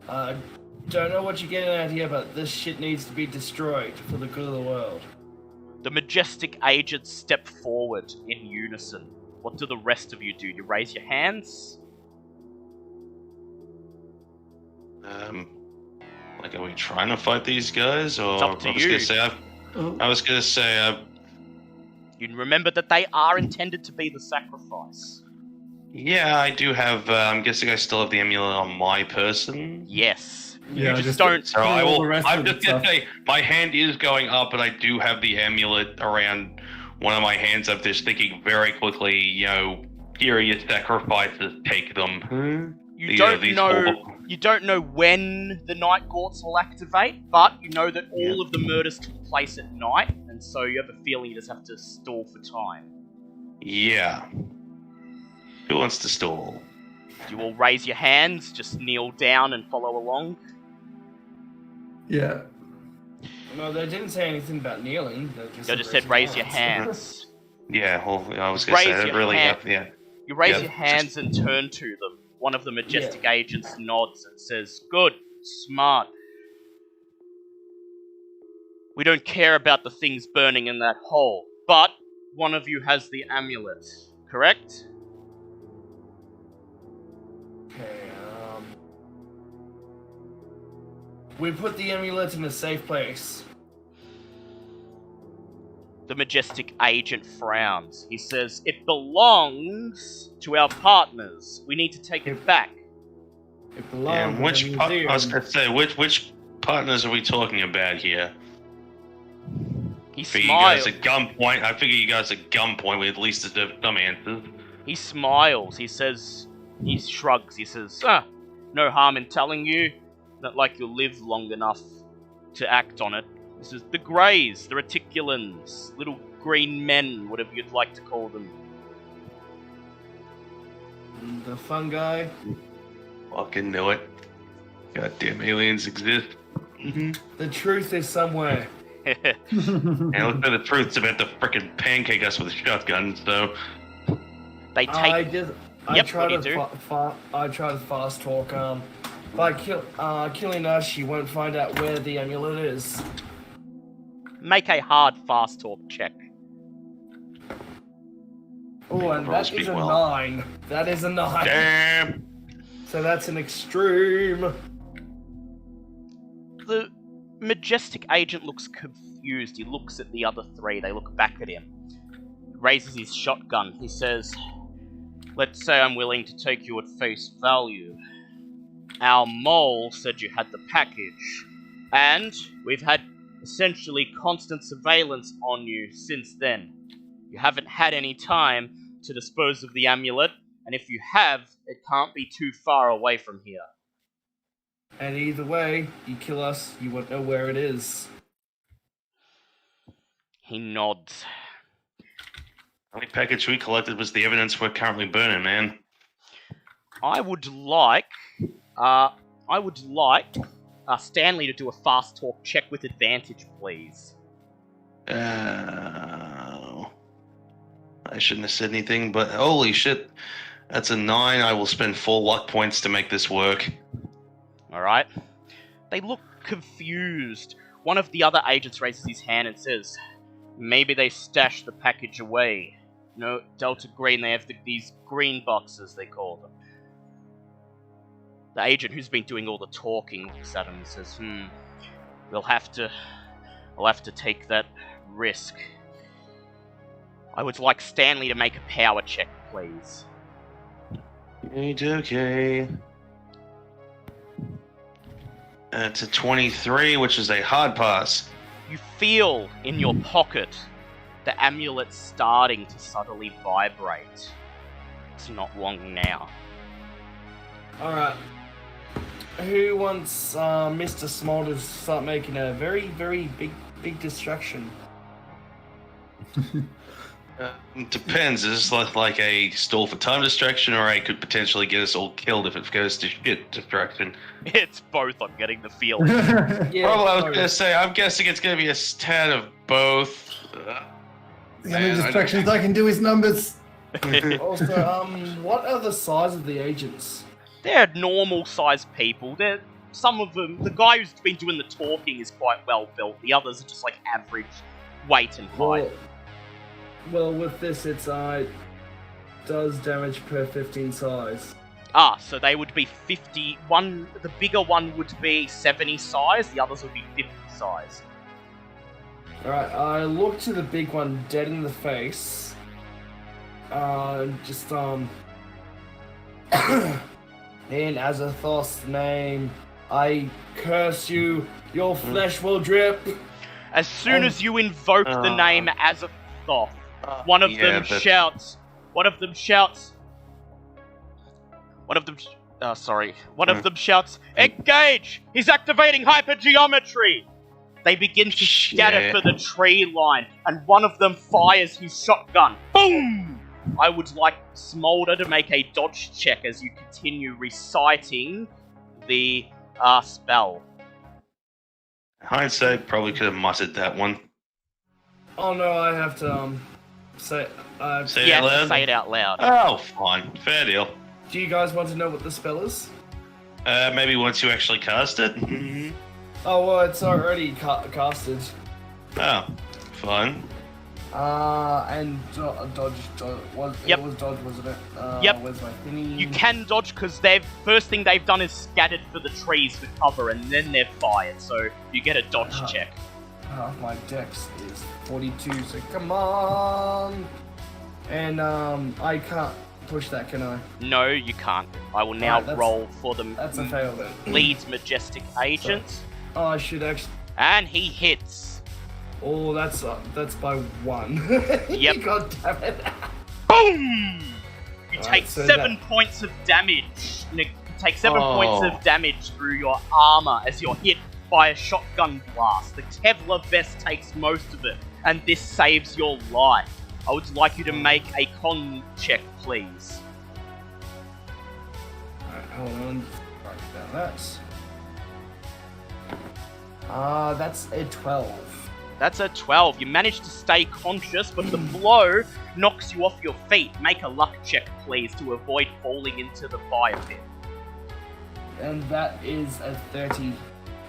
I don't know what you're getting at here, but this shit needs to be destroyed for the good of the world. The majestic agents step forward in unison. What do the rest of you do? You raise your hands? Like, are we trying to fight these guys, or It's up to you. I was gonna say, You remember that they are intended to be the sacrifice. yeah, I do have. I'm guessing I still have the amulet on my person. Yes. Yeah, You just don't. So I will. the rest I'm of the just gonna stuff. say my hand is going up, but I do have the amulet around one of my hands. I'm just thinking very quickly. Here are your sacrifices. Take them. You These don't these know. four- You don't know when the night courts will activate, but you know that all of the murders took place at night, and so you have a feeling you just have to stall for time. Yeah. Who wants to stall? You all raise your hands, just kneel down and follow along. Yeah. No, they didn't say anything about kneeling. They just said raise your hands. Yeah. Well, I was gonna Raise say I your really hand. have. Yeah. You raise Yeah, your hands and turn to them. One of the majestic agents nods and says, "Good, smart. We don't care about the things burning in that hole, but one of you has the amulet, correct?" Okay, we put the amulet in a safe place. The majestic agent frowns. He says, "It belongs to our partners. We need to take it back." It belongs Yeah. in Which? a I museum. was gonna say which partners are we talking about here? He Figure you guys smiles. at gunpoint. I figure you guys at gunpoint would at least deserve some answers. He smiles. He says, he shrugs. He says, "No harm in telling you. Not like you'll live long enough to act on it. This is the Greys, the Reticulans, little green men, whatever you'd like to call them." The fungi. Fucking knew it. Goddamn aliens exist. The truth is somewhere. And look at the truth's about to frickin' pancake us with shotguns, so. They take. I what try do you to do? I try to fast talk. By killing us, she won't find out where the amulet is. Make a hard fast talk check. Oh, and Rolls that is speak a well. 9. That is a 9. Damn! So that's an extreme. The majestic agent looks confused. confused. He looks at the other three. They look back at him. Raises his shotgun. He says, "Let's say I'm willing to take you at face value. Our mole said you had the package, and we've had essentially constant surveillance on you since then. You haven't had any time to dispose of the amulet, and if you have, it can't be too far away from here." And either way, you kill us, you won't know where it is. He nods. The only package we collected was the evidence we're currently burning, man. I would like Stanley to do a fast talk check with advantage, please. I shouldn't have said anything, but holy shit. That's a 9. I will spend 4 luck points to make this work. Alright. They look confused. One of the other agents raises his hand and says, "Maybe they stashed the package away. No, Delta Green, they have these green boxes, they call them." The agent who's been doing all the talking looks at him and says, we'll have to take that risk. I would like Stanley to make a power check, please. Okay. It's a 23, which is a hard pass. You feel in your pocket the amulet starting to subtly vibrate. It's not long now. Alright. Who wants Mr. Small to start making a very, very big distraction? Depends. Is this like a stall for time distraction, or I could potentially get us all killed if it goes to shit distraction? It's both, I'm getting the feeling. Yeah, Probably, I was going to say, I'm guessing it's going to be a stat of both. The only distractions I can do is numbers. Also, what are the size of the agents? They're normal-sized people. They're some of them. The guy who's been doing the talking is quite well built. The others are just like average weight and height. Well, with this, it's does damage per 15 size. So they would be 50. The bigger one would be 70 size. The others would be 50 size. All right, I look to the big one dead in the face. And as a Thoth's name, I curse you. Your flesh will drip. As soon as you invoke the name as a Thoth, one of them shouts, "Engage! He's activating hypergeometry!" They begin to scatter for the tree line, and one of them fires his shotgun. Boom! I would like Smolder to make a dodge check as you continue reciting the spell. Hindsight, probably could have muttered that one. Oh no, I have to say. Say it out loud? Say it out loud. Oh, fine. Fair deal. Do you guys want to know what the spell is? Maybe once you actually cast it? Mm-hmm. Oh, well, it's already casted. Oh, fine. And dodge. Yep. It was dodge, wasn't it? Yep. Where's my thingy? You can dodge because first thing they've done is scattered for the trees for cover, and then they've fired. So you get a dodge check. My dex is 42, so come on. And I can't push that, can I? No, you can't. I will now roll for the That's a fail then. lead's majestic agent, Oh, I should actually. and he hits. Oh, that's by 1. Yep. God damn it. Boom! You take so 7 points of damage. You take 7 points of damage through your armor as you're hit by a shotgun blast. The Kevlar vest takes most of it, and this saves your life. I would like you to make a con check, please. Alright, hold on. Write down that. That's a 12. That's a 12. You manage to stay conscious, but the blow knocks you off your feet. Make a luck check, please, to avoid falling into the fire pit. And that is a 30.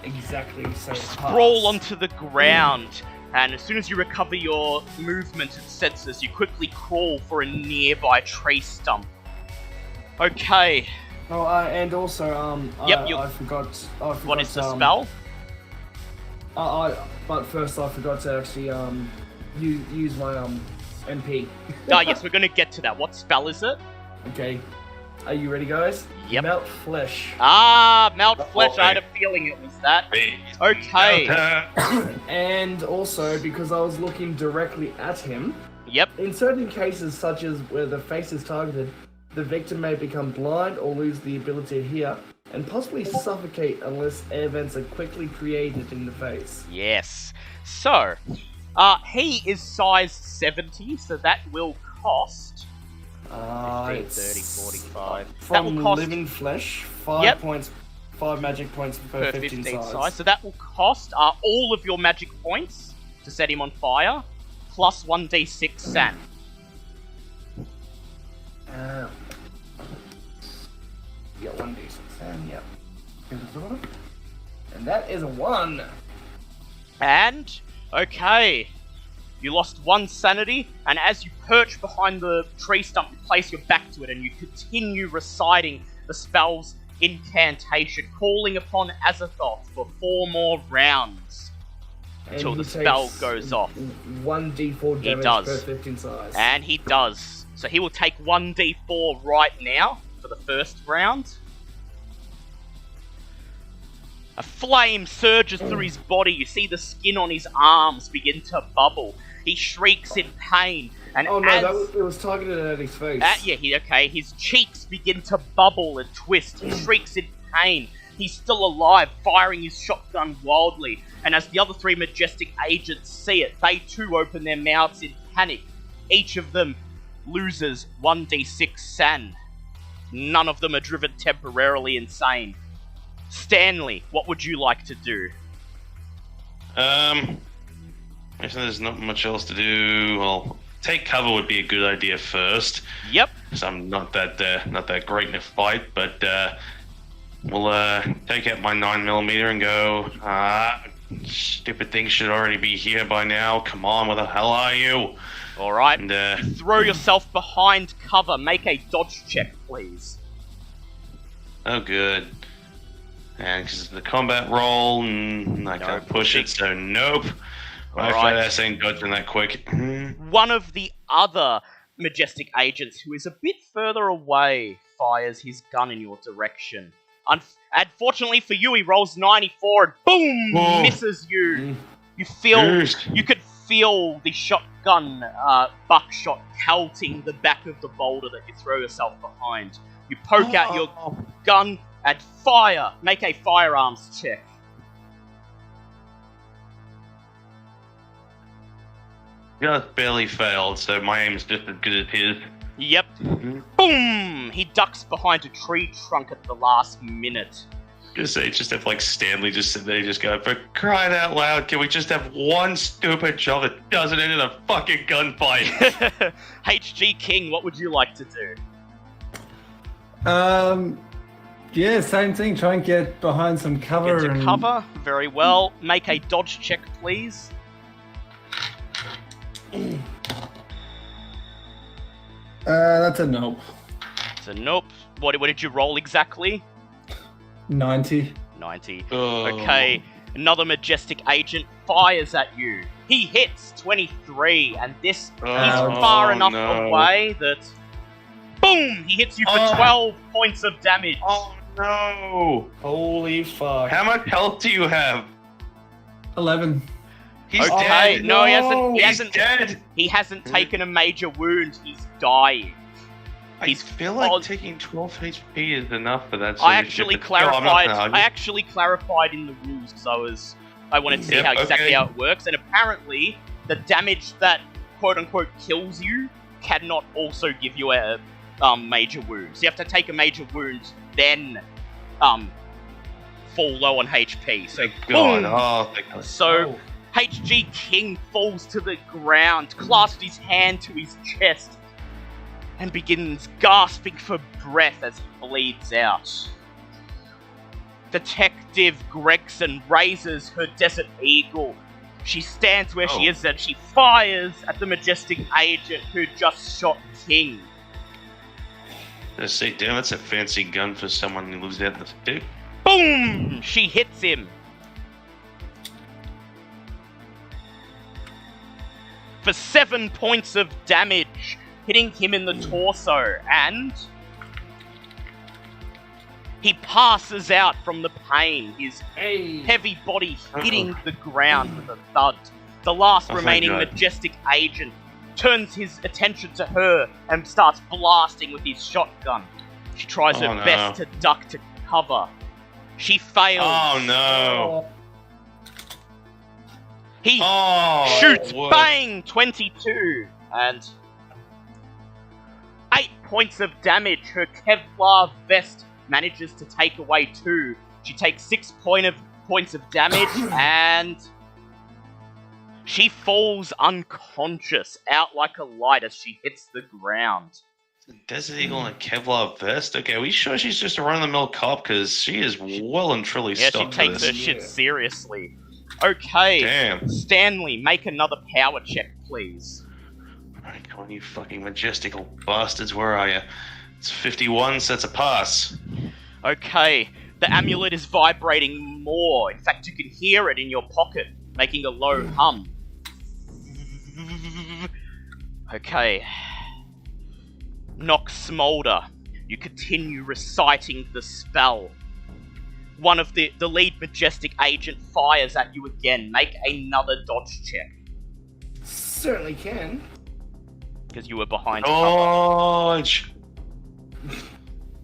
Exactly, so Sprawl onto the ground, and as soon as you recover your movement and senses, you quickly crawl for a nearby tree stump. Okay. Oh, and also, Yep, I forgot. What is the spell? But first I forgot to actually use my MP. Yes, we're gonna get to that. What spell is it? Okay. Are you ready, guys? Yep. Melt flesh. Melt flesh. I had a feeling it was that. Okay. And also, because I was looking directly at him, Yep. in certain cases, such as where the face is targeted, the victim may become blind or lose the ability to hear, and possibly suffocate unless air vents are quickly created in the face. Yes. So, he is size 70, so that will cost 15, 30, 45. That will From cost living flesh, 5 points, 5 magic points per 15 size. So that will cost all of your magic points to set him on fire, plus 1d6 sand. You got 1d6 sand, yep. And that is a 1. And, okay, you lost 1 sanity, and as you perch behind the tree stump, you place your back to it, and you continue reciting the spell's incantation, calling upon Azathoth for 4 more rounds until the spell goes off. 1d4 damage per 15 size. And he does. So he will take 1d4 right now for the first round. A flame surges through his body. You see the skin on his arms begin to bubble. He shrieks in pain. And it was targeted at his face. His cheeks begin to bubble and twist. He shrieks in pain. He's still alive, firing his shotgun wildly. And as the other 3 majestic agents see it, they too open their mouths in panic. Each of them loses 1d6 san. None of them are driven temporarily insane. Stanley, what would you like to do? I guess there's not much else to do. Well, take cover would be a good idea first. Yep. Because I'm not that great in a fight, but we'll take out my 9mm and go. Stupid thing should already be here by now. Come on, where the hell are you? All right. And throw yourself behind cover. Make a dodge check, please. Oh, good. And because the combat roll, I can't push it, so nope. My fat ain't dodging that quick. One of the other majestic agents, who is a bit further away, fires his gun in your direction. Unfortunately for you, he rolls 94 and boom, misses you. You could feel the shotgun buckshot pelting the back of the boulder that you throw yourself behind. You poke out your gun and fire. Make a firearms check. Just barely failed, so my aim's just as good as his. Yep. Boom! He ducks behind a tree trunk at the last minute. Just have like Stanley just sit there, just go, for crying out loud, can we just have one stupid job that doesn't end in a fucking gunfight? HG King, what would you like to do? Yeah, same thing. Try and get behind some cover. Get to cover. Very well. Make a dodge check, please. That's a nope. It's a nope. What did you roll exactly? 90. 90. Oh. Okay. Another majestic agent fires at you. He hits 23, and he's far enough away that... Boom! He hits you for 12 points of damage. Oh no! Holy fuck. How much health do you have? 11. He's dead. No, he hasn't. He's dead. He hasn't taken a major wound. He's dying. I feel like taking 12 HP is enough for that. I actually clarified. I actually clarified in the rules because I wanted to see how it works. And apparently, the damage that quote unquote kills you cannot also give you a major wound. So you have to take a major wound, then fall low on HP. So boom. So HG King falls to the ground, clasps his hand to his chest, and begins gasping for breath as he bleeds out. Detective Gregson raises her Desert Eagle. She stands where she is and she fires at the majestic agent who just shot King. Let's say, damn, that's a fancy gun for someone who lives out in the stick. Boom! She hits him. for 7 points of damage, hitting him in the torso, and he passes out from the pain, his heavy body hitting the ground with a thud. The last remaining majestic agent turns his attention to her and starts blasting with his shotgun. She tries her best to duck to cover. She fails. Oh no! He shoots, bang, 22, and 8 points of damage. Her Kevlar vest manages to take away 2. She takes 6 points of damage, and she falls unconscious, out like a light as she hits the ground. Desert Eagle and a Kevlar vest? Okay, are we sure she's just a run-of-the-mill cop? Because she is well and truly stuck she to takes this. her shit seriously. Okay, Damn. Stanley, make another power check, please. Alright, come on, you fucking majestical bastards, where are you? It's 51, so that's a pass. Okay, the amulet is vibrating more. In fact, you can hear it in your pocket, making a low hum. Okay. Nox Smolder, you continue reciting the spell. One of the lead majestic agent fires at you again. Make another dodge check. Certainly can. Because you were behind cover. Dodge!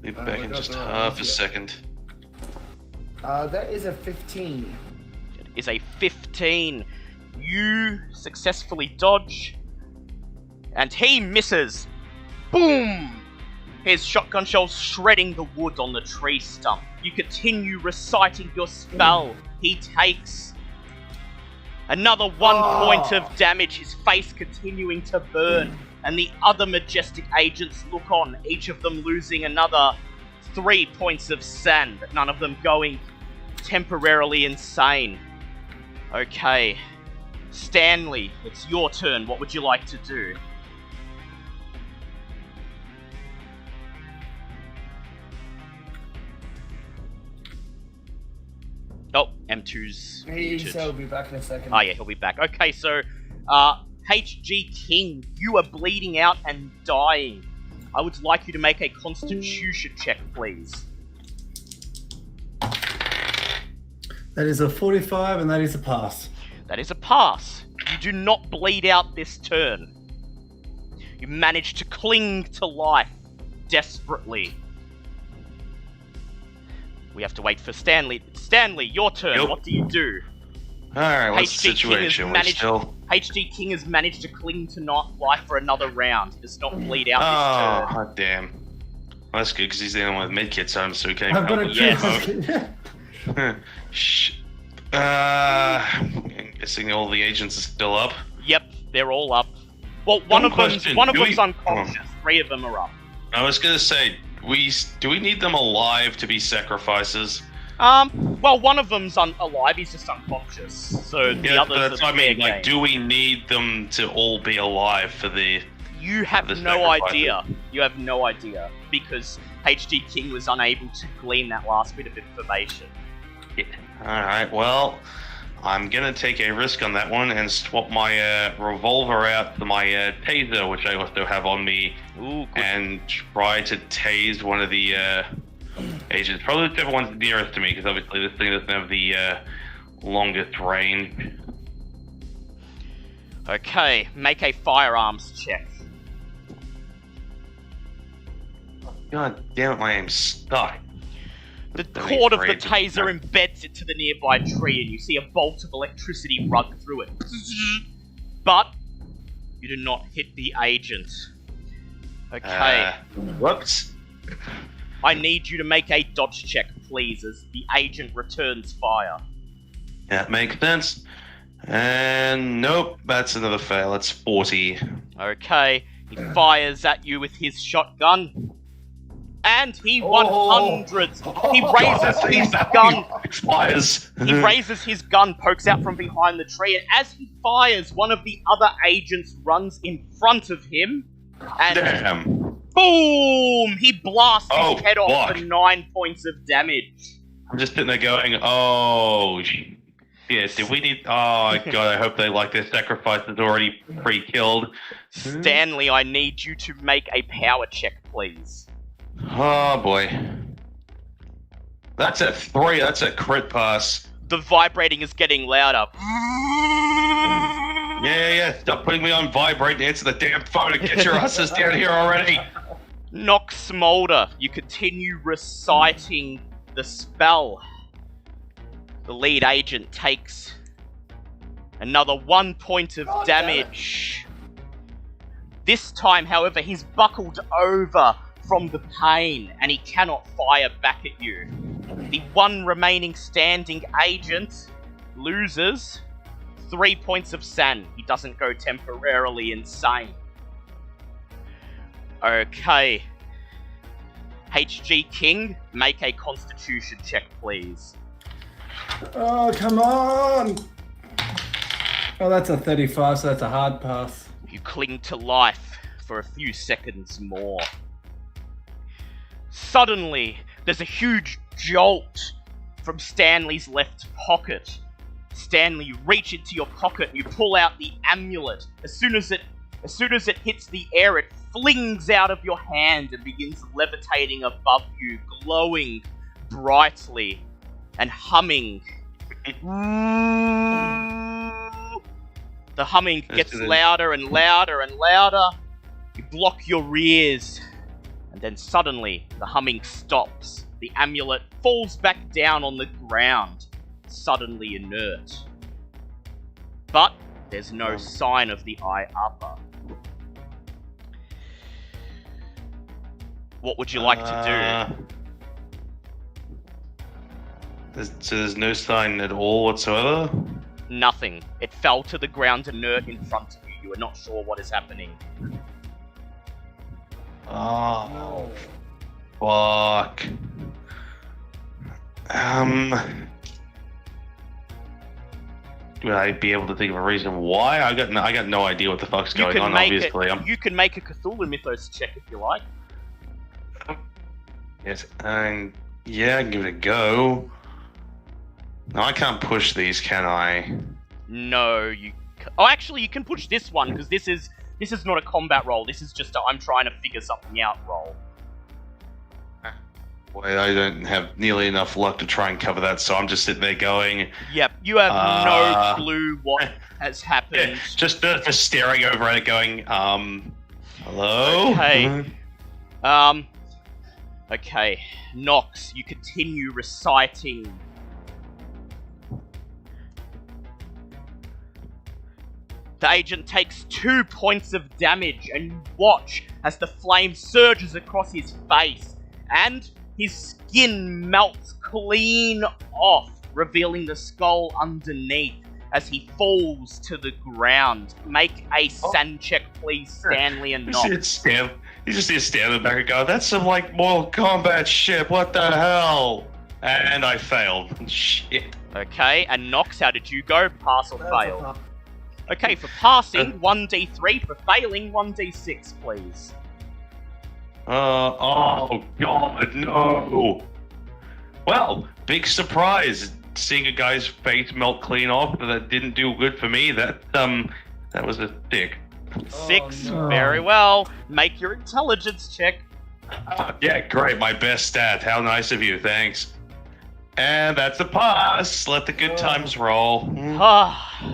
Be back in just half a second. That is a 15. It is a 15. You successfully dodge. And he misses. Boom! His shotgun shells shredding the wood on the tree stump. You continue reciting your spell. He takes another 1 point of damage, his face continuing to burn. And the other majestic agents look on, each of them losing another 3 points of sand, none of them going temporarily insane. Okay. Stanley, it's your turn. What would you like to do? Oh, M2's muted. He'll be back in a second. Oh yeah, he'll be back. Okay, so, HG King, you are bleeding out and dying. I would like you to make a constitution check, please. That is a 45, and that is a pass. That is a pass. You do not bleed out this turn. You manage to cling to life desperately. We have to wait for Stanley. Stanley, your turn. Yep. What do you do? Alright, what's the HG King situation? We're still... HG King has managed to cling to life for another round. He does not bleed out Oh, this turn. hot damn. Well, that's good, because he's the only one with medkits home, so he can't I've got a Yes. Shh. I'm guessing all the agents are still up. Yep, they're all up. Well, one of them's Do unconscious. 3 of them are up. I was gonna say, do we need them alive to be sacrifices? Well, one of them's alive. He's just unconscious. So the others that's are what I mean. fair Like, game. do we need them to all be alive for the? You have the no sacrifices? idea. You have no idea because HG King was unable to glean that last bit of information. All right. Well, I'm gonna take a risk on that one and swap my revolver out for my taser, which I also have on me, Ooh, good. and try to tase one of the agents. Probably whichever one's nearest to me, because obviously this thing doesn't have the longest range. Okay, make a firearms check. God damn it, my aim's stuck. The Don't cord of be the afraid. taser embeds it to the nearby tree, and you see a bolt of electricity run through it. But you do not hit the agent. Okay, Whoops. I need you to make a dodge check, please, as the agent returns fire. That makes sense. And nope, that's another fail. It's 40. Okay, he fires at you with his shotgun. And he 100s. He raises his gun. Expires. He raises his gun, pokes out from behind the tree, and as he fires, one of the other agents runs in front of him. And Damn. boom! He blasts his head off fuck. for 9 points of damage. I'm just sitting there going, oh, Yeah, did we need... Oh, God, I hope they like their sacrifices already pre-killed. Stanley, I need you to make a power check, please. Oh, boy. That's a 3. That's a crit pass. The vibrating is getting louder. Yeah. Stop putting me on vibrate and answer the damn phone and get your asses down here already. Nox Smolder, you continue reciting the spell. The lead agent takes another 1 point of damage. This time, however, he's buckled over from the pain and he cannot fire back at you. The one remaining standing agent loses 3 points of san. He doesn't go temporarily insane. Okay. HG King, make a constitution check, please. Oh, come on! Oh, that's a 35, so that's a hard pass. You cling to life for a few seconds more. Suddenly, there's a huge jolt from Stanley's left pocket. Stanley, you reach into your pocket and you pull out the amulet. As soon as it hits the air, it flings out of your hand and begins levitating above you, glowing brightly and humming. The humming gets louder and louder and louder. You block your ears, and then suddenly the humming stops. The amulet falls back down on the ground, suddenly inert. But there's no sign of the eye upper. What would you like to do? So there's no sign at all whatsoever? Nothing. It fell to the ground inert in front of you. You are not sure what is happening. Oh, fuck. Would I be able to think of a reason why? I got no idea what the fuck's going on, obviously. You can make a Cthulhu Mythos check if you like. Yes, yeah, I can give it a go. No, I can't push these, can I? No, oh, actually, you can push this one, because this is not a combat roll. This is just a I'm trying to figure something out roll. Boy, I don't have nearly enough luck to try and cover that, so I'm just sitting there going... Yep, you have no clue what has happened. Yeah, just staring over at it going, hello? Okay. Okay. Nox, you continue reciting. The agent takes 2 points of damage, and you watch as the flame surges across his face, and his skin melts clean off, revealing the skull underneath as he falls to the ground. Make a san check, please, Stanley and Nox. You just see it standing back and go, that's some, like, Mortal Kombat shit, what the hell? And I failed. Shit. Okay, and Nox, how did you go? Pass or fail? Okay, for passing, 1d3. For failing, 1d6, please. Oh, God, no. Well, big surprise. Seeing a guy's face melt clean off, but that didn't do good for me. That was a dick. 6, no. Very well. Make your intelligence check. Yeah, great, my best stat. How nice of you, thanks. And that's a pass. Let the good times roll.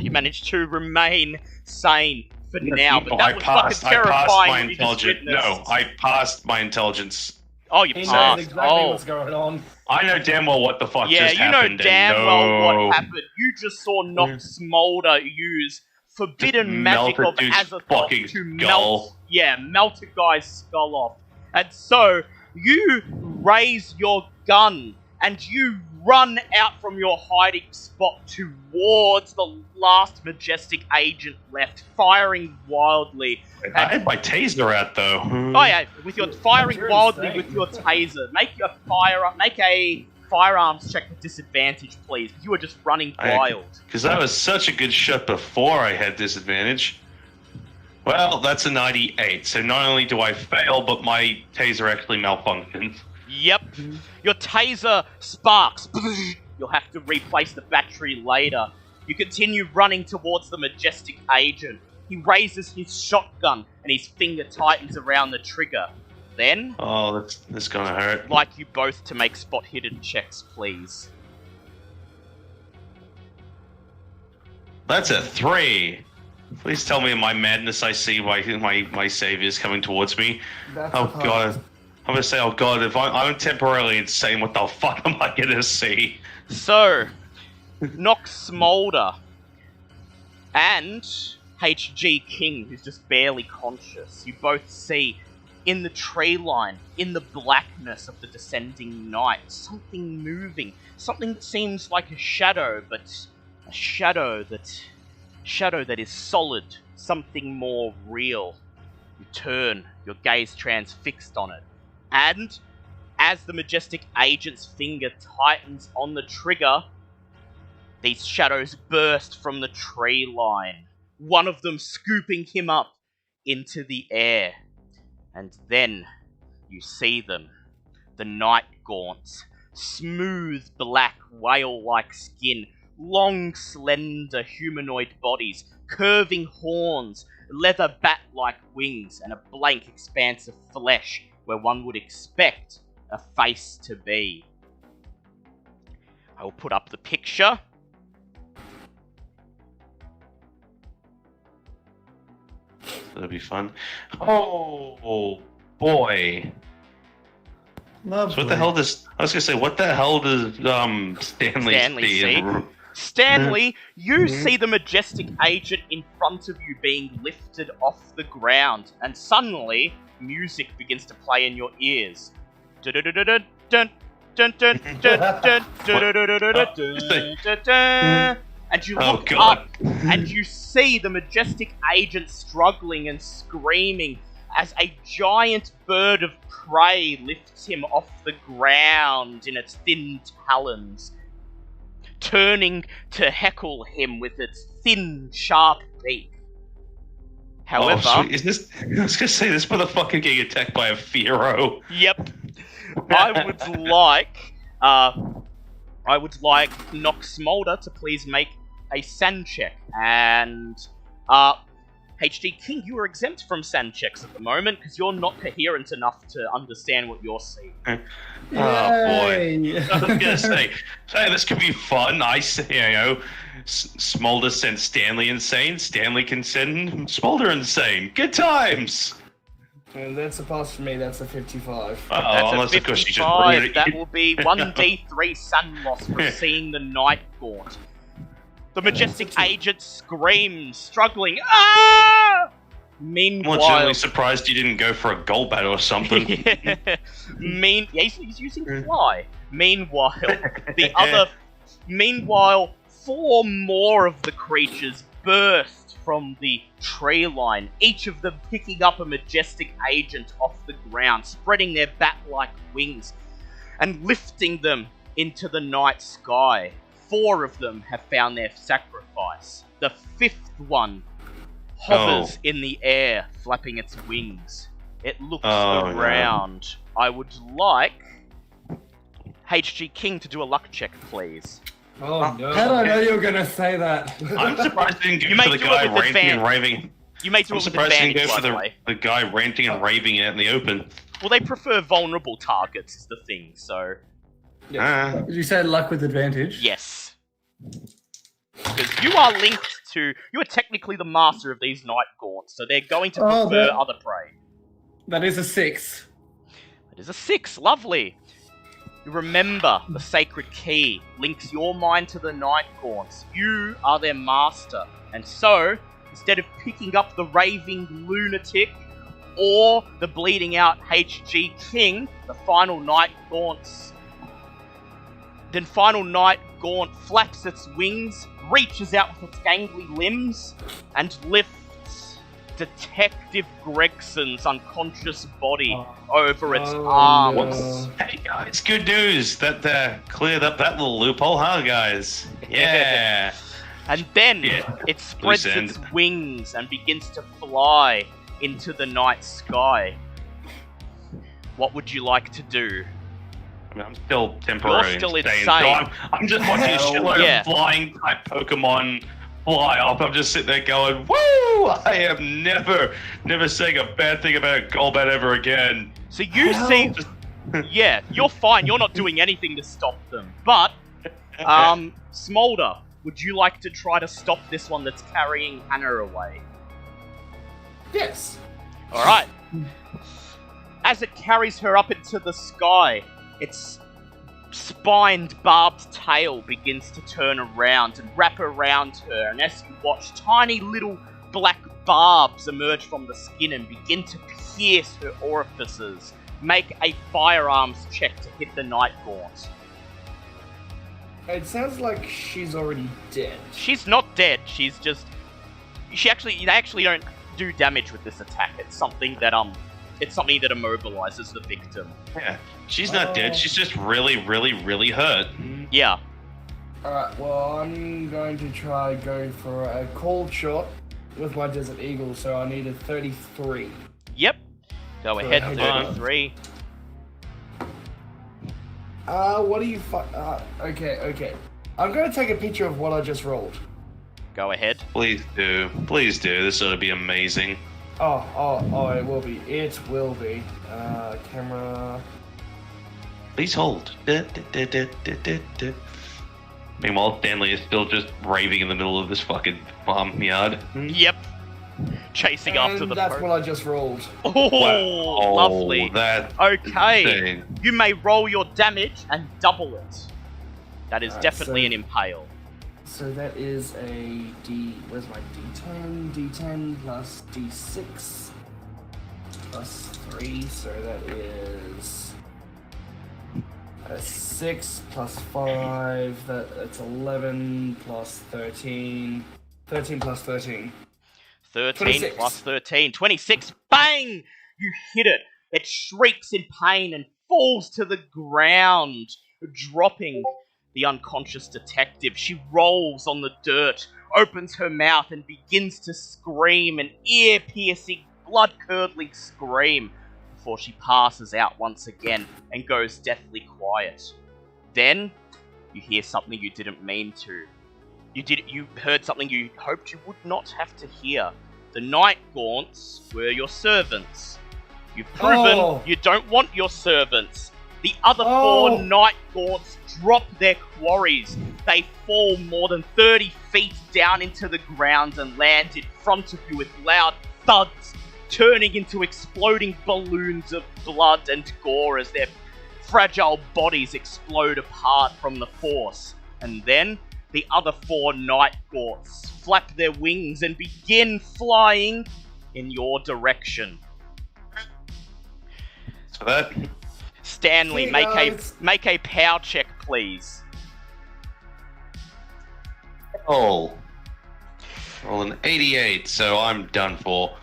You managed to remain sane for now, but that was I passed terrifying. my intelligence. No, I passed my intelligence. Oh, you He knows passed. exactly what's going on. I know damn well what the fuck Yeah, just you happened. know damn well what happened. You just saw Nox Smolder use forbidden magic of Azathoth to melt a guy's skull off. And so, you raise your gun and you run out from your hiding spot towards the last majestic agent left, firing wildly. I had my taser out though. Oh yeah, with your firing You're wildly insane. with your taser. Make a firearms check with disadvantage, please. You were just running wild. Because that was such a good shot before I had disadvantage. Well, that's a 98. So not only do I fail, but my taser actually malfunctions. Yep. Your taser sparks. You'll have to replace the battery later. You continue running towards the majestic agent. He raises his shotgun and his finger tightens around the trigger. Then, Oh, that's gonna hurt. I'd like you both to make spot hidden checks, please. That's a 3. Please tell me in my madness I see my saviors coming towards me. That's Oh a pass. god. I'm gonna say, oh god, if I'm temporarily insane, what the fuck am I gonna see? So, Nox Smolder and HG King, who's just barely conscious, you both see in the tree line, in the blackness of the descending night, something moving. Something that seems like a shadow, but a shadow that is solid. Something more real. You turn, your gaze transfixed on it. And as the majestic agent's finger tightens on the trigger, these shadows burst from the tree line, one of them scooping him up into the air. And then you see them, the night gaunts, smooth black whale-like skin, long slender humanoid bodies, curving horns, leather bat-like wings, and a blank expanse of flesh where one would expect a face to be. I will put up the picture. That'll be fun. Oh boy. Lovely. So what the hell does I was gonna say? What the hell does Stanley see? Stanley, you see the majestic agent in front of you being lifted off the ground, and suddenly music begins to play in your ears. And you look up, and you see the majestic agent struggling and screaming as a giant bird of prey lifts him off the ground in its thin talons, turning to heckle him with its thin, sharp beak. However, I was gonna say this motherfucker getting attacked by a Firo. Yep. I would like Nox Smolder to please make a sand check, and HD King, you are exempt from sand checks at the moment because you're not coherent enough to understand what you're seeing. Oh boy! I was gonna say, this could be fun. Smolder sent Stanley insane. Stanley can send Smolder insane. Good times. And that's a pass for me. That's a 55. That's unless a of course you just 55. bring it. That will be 1d3 sun loss for seeing the night gaunt. The majestic agent screams, struggling. Ah! Meanwhile, I'm generally surprised you didn't go for a goal bat or something. He's using fly. Meanwhile, four more of the creatures burst from the tree line, each of them picking up a majestic agent off the ground, spreading their bat-like wings and lifting them into the night sky. 4 of them have found their sacrifice. The 5th one hovers in the air, flapping its wings. It looks around. No. I would like HG King to do a luck check, please. Oh no. How did I know you were going to say that? I'm surprised you didn't go for the guy ranting and raving. You may do it with advantage, I'm surprised you didn't go for way. the guy ranting and raving out in the open. Well, they prefer vulnerable targets is the thing, so... Did you say luck with advantage? Yes. Because you are linked to... You are technically the master of these night gaunts, so they're going to prefer other prey. That is a 6. It is a 6. Lovely. You remember the sacred key links your mind to the night gaunts. You are their master. And so, instead of picking up the raving lunatic or the bleeding out HG King, the final night gaunt flaps its wings, reaches out with its gangly limbs, and lifts Detective Gregson's unconscious body over its arms. No. Hey guys, good news that cleared up that little loophole, huh guys? Yeah. And then it spreads its wings and begins to fly into the night sky. What would you like to do? I mean, I'm still temporarily still insane. insane. So I'm just watching a shitload of flying type Pokemon fly off. I'm just sitting there going, woo! I am never saying a bad thing about Golbat ever again. So you see... Yeah, you're fine. You're not doing anything to stop them. But, Smolder, would you like to try to stop this one that's carrying Hannah away? Yes. Alright. As it carries her up into the sky, its spined, barbed tail begins to turn around and wrap around her, and as you watch, tiny little black barbs emerge from the skin and begin to pierce her orifices. Make a firearms check to hit the Night Gaunt. It sounds like she's already dead. She's not dead, she's just... They actually don't do damage with this attack. It's something that immobilizes the victim. Yeah, she's not dead. She's just really, really, really hurt. Yeah. Alright, well, I'm going to try go for a cold shot with my Desert Eagle, so I need a 33. Yep. Go ahead, Hold 33. What do you okay. I'm going to take a picture of what I just rolled. Go ahead. Please do. Please do. This ought to be amazing. Oh, it will be. It will be. Camera. Please hold. Meanwhile, Stanley is still just raving in the middle of this fucking farmyard. Yep. Chasing after the that's what I just rolled. Oh, wow. lovely. That's okay. insane. You may roll your damage and double it. That is definitely an impale. So that is a D. Where's my D10? D10 plus D6 plus 3. So that is a 6 plus 5. That's 11 plus 13. 13 plus 13. 13 26. plus 13. 26. Bang! You hit it. It shrieks in pain and falls to the ground, dropping the unconscious detective. She rolls on the dirt, opens her mouth, and begins to scream an ear-piercing, blood-curdling scream before she passes out once again and goes deathly quiet. Then, you hear something you didn't mean to. You heard something you hoped you would not have to hear. The Night Gaunts were your servants. You've proven you don't want your servants. The other 4 Night Gaunts drop their quarries. They fall more than 30 feet down into the ground and land in front of you with loud thuds, turning into exploding balloons of blood and gore as their fragile bodies explode apart from the force. And then the other 4 Night Gaunts flap their wings and begin flying in your direction. So that... Stanley, make a power check, please. Roll an 88, so I'm done for.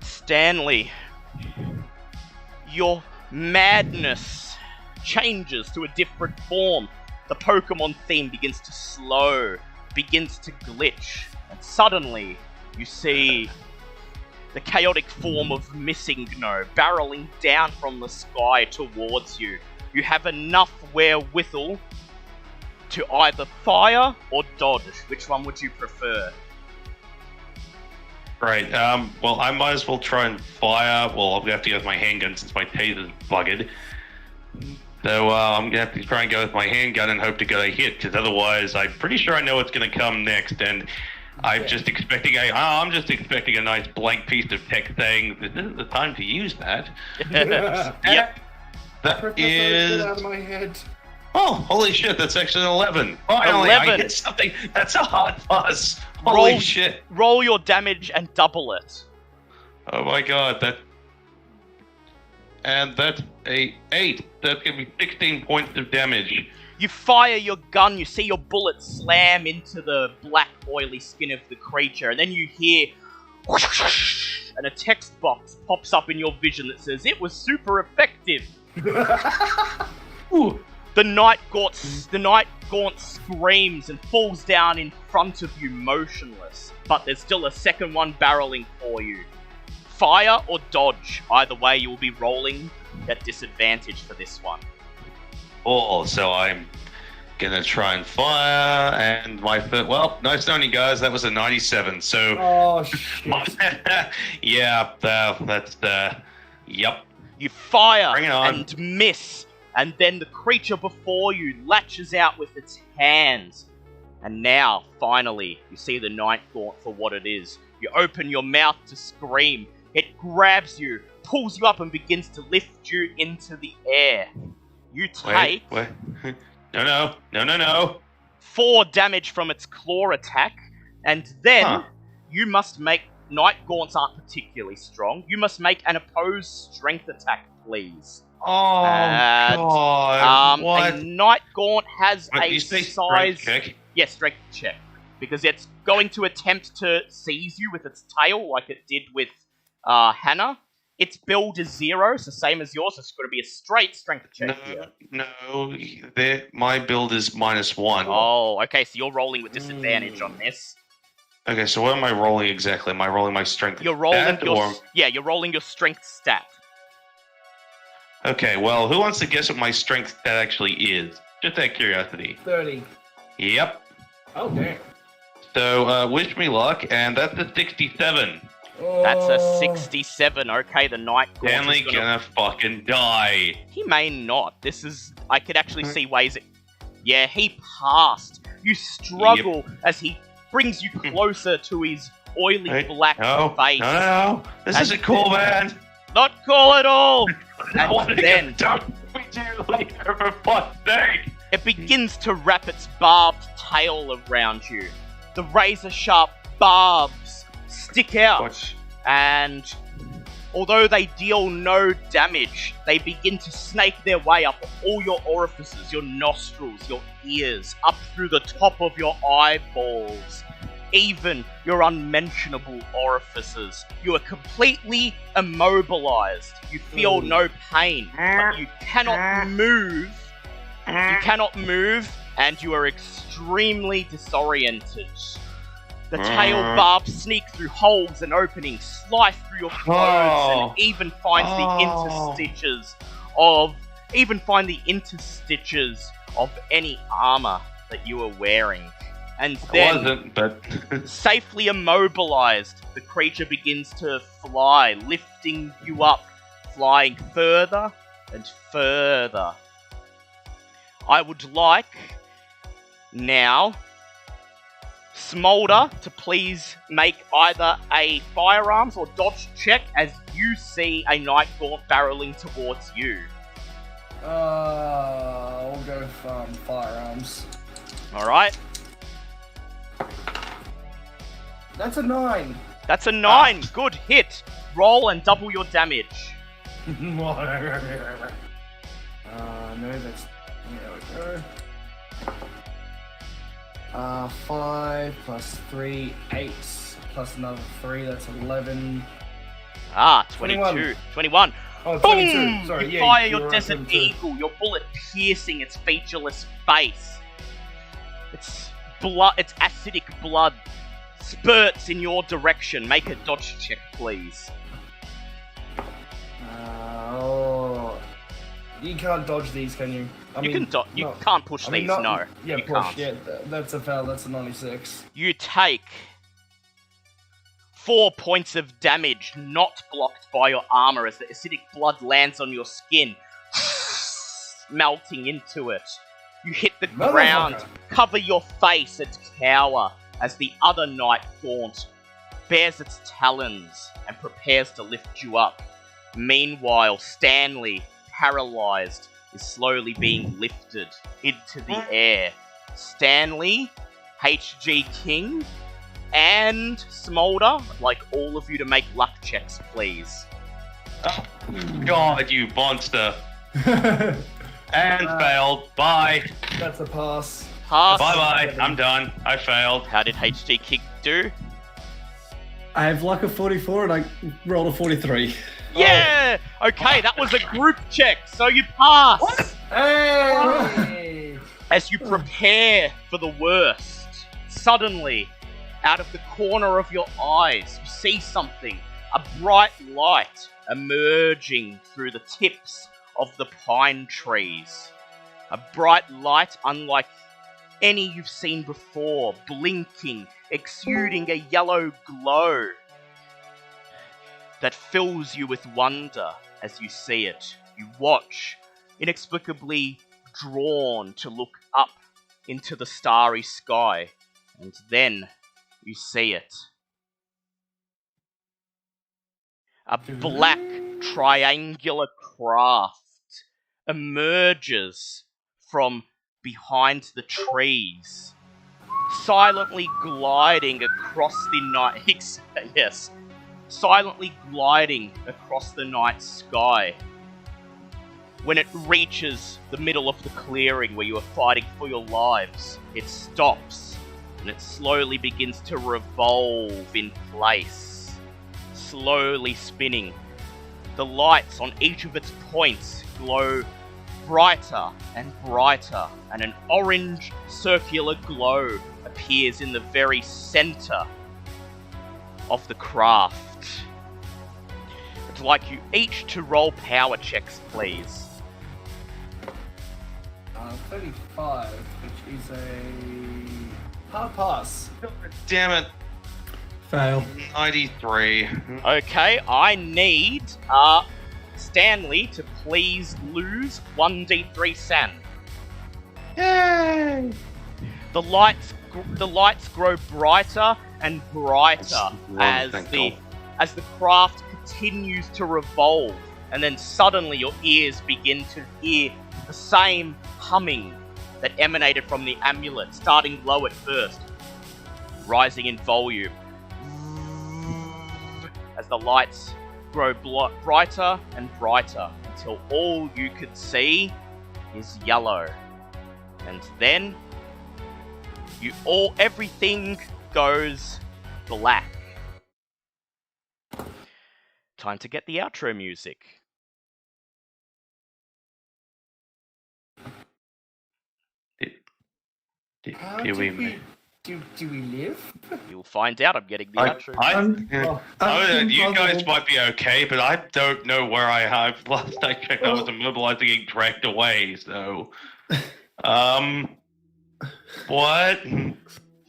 Stanley, your madness changes to a different form. The Pokemon theme begins to slow, begins to glitch, and suddenly you see the chaotic form of Missingno barreling down from the sky towards you. You have enough wherewithal to either fire or dodge. Which one would you prefer? Right, well, I might as well try and fire. Well, I'm gonna have to go with my handgun since my taser's bugged. So, I'm gonna have to try and go with my handgun and hope to get a hit, because otherwise, I'm pretty sure I know what's gonna come next, and I'm just expecting a nice blank piece of text saying, this isn't the time to use that. Yep. That is... Get out of my head. Oh, holy shit, that's actually an 11. Finally, 11. I hit something. That's a hot pass. Holy shit. Roll your damage and double it. Oh my god, and that's a 8. That's gonna be 16 points of damage. You fire your gun, you see your bullet slam into the black, oily skin of the creature, and then you hear whoosh, and a text box pops up in your vision that says, "It was super effective." Ooh. The Night Gaunt screams and falls down in front of you motionless, but there's still a second one barreling for you. Fire or dodge, either way you will be rolling at disadvantage for this one. 4, so I'm gonna try and fire, and my first... Well, no stony guys, that was a 97, so... Oh, shit. Yeah, that's... Yep. You fire Bring it on. and miss, and then the creature before you latches out with its hands. And now, finally, you see the Night Gaunt for what it is. You open your mouth to scream. It grabs you, pulls you up, and begins to lift you into the air. You take... Wait. No. 4 damage from its claw attack, and then you must make... Night Gaunts aren't particularly strong. You must make an opposed strength attack, please. Oh, And, God. What? A Night Gaunt has Wait, a you say size... strength check? Yes, strength check. Because it's going to attempt to seize you with its tail, like it did with Hannah. Its build is 0, so same as yours. It's going to be a straight strength check here. No. My build is -1. Oh, okay, so you're rolling with disadvantage on this. Okay, so what am I rolling exactly? Am I rolling my strength You're rolling stat, your... or... Yeah, you're rolling your strength stat. Okay, well, who wants to guess what my strength stat actually is? Just out of curiosity. 30. Yep. Oh, damn. So, wish me luck, and that's a 67. That's a 67. Okay, the Night Gaunt Stanley is gonna fucking die. He may not. This is... I could actually see ways it... Yeah, he passed. You struggle as he brings you closer to his oily black face. No. This isn't cool, man. Not cool at all! I want And to then get done with you later, for fuck's sake. it begins to wrap its barbed tail around you. The razor-sharp barbs stick out. What? And although they deal no damage, they begin to snake their way up all your orifices, your nostrils, your ears, up through the top of your eyeballs, even your unmentionable orifices. You are completely immobilized. You feel no pain, but you cannot move. You cannot move, and you are extremely disoriented. The tail barbs sneak through holes and openings, slice through your clothes, and even find the interstitches of any armor that you are wearing. And then, I wasn't, but... safely immobilized, the creature begins to fly, lifting you up, flying further and further. I would like now Smolder to please make either a firearms or dodge check as you see a Night Gaunt barreling towards you. I'll go with firearms. Alright. That's a 9. That's a 9. Good hit. Roll and double your damage. No, that's... There we go. 5 plus 3, 8 plus another 3, that's 11. 22. 21. Oh, 22. Boom! Sorry, You yeah, fire you're your right, Desert 22. Eagle, your bullet piercing its featureless face. Its acidic blood spurts in your direction. Make a dodge check, please. You can't dodge these, can you? You can't push these, no. Yeah, you push. can't. Yeah, that's a foul. That's a 96. You take 4 points of damage, not blocked by your armor, as the acidic blood lands on your skin, melting into it. You hit the ground, cover your face, and cower as the other Night Gaunt bares its talons and prepares to lift you up. Meanwhile, Stanley, paralyzed, is slowly being lifted into the air. Stanley, HG King, and Smolder, I'd like all of you to make luck checks, please. Oh, God, you monster. And failed. Bye. That's a pass. Pass. Bye-bye. I'm done. I failed. How did HG King do? I have luck of 44 and I rolled a 43. Yeah! Okay, that was a group check, so you pass! What? Hey! As you prepare for the worst, suddenly, out of the corner of your eyes, you see something. A bright light emerging through the tips of the pine trees. A bright light unlike any you've seen before, blinking, exuding a yellow glow that fills you with wonder as you see it. You watch, inexplicably drawn to look up into the starry sky, and then you see it. A black triangular craft emerges from behind the trees, silently gliding across the night. Yes, silently gliding across the night sky. When it reaches the middle of the clearing where you are fighting for your lives, it stops and it slowly begins to revolve in place, slowly spinning. The lights on each of its points glow brighter and brighter, and an orange circular glow appears in the very center of the craft. I'd like you each to roll power checks, please. 35, which is a hard pass. Damn it. Fail. 93. Okay, I need Stanley to please lose 1d3 sand. Yay! The lights grow brighter and brighter as the craft continues to revolve, and then suddenly your ears begin to hear the same humming that emanated from the amulet, starting low at first, rising in volume as the lights grow brighter and brighter until all you could see is yellow. And then everything goes black. Time to get the outro music. How Do we live? You'll find out. I'm getting the outro music. You guys might be okay, but I don't know where I have. Last I checked, I was immobilized and getting dragged away, so... What? You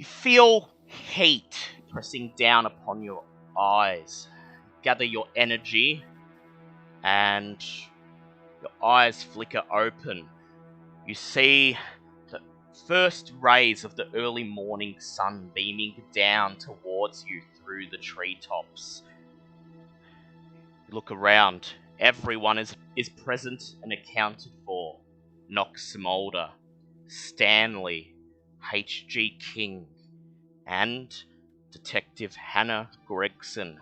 feel heat pressing down upon your eyes. Gather your energy, and your eyes flicker open. You see the first rays of the early morning sun beaming down towards you through the treetops. You look around. Everyone is present and accounted for. Nox Smolder, Stanley, H.G. King, and Detective Hannah Gregson.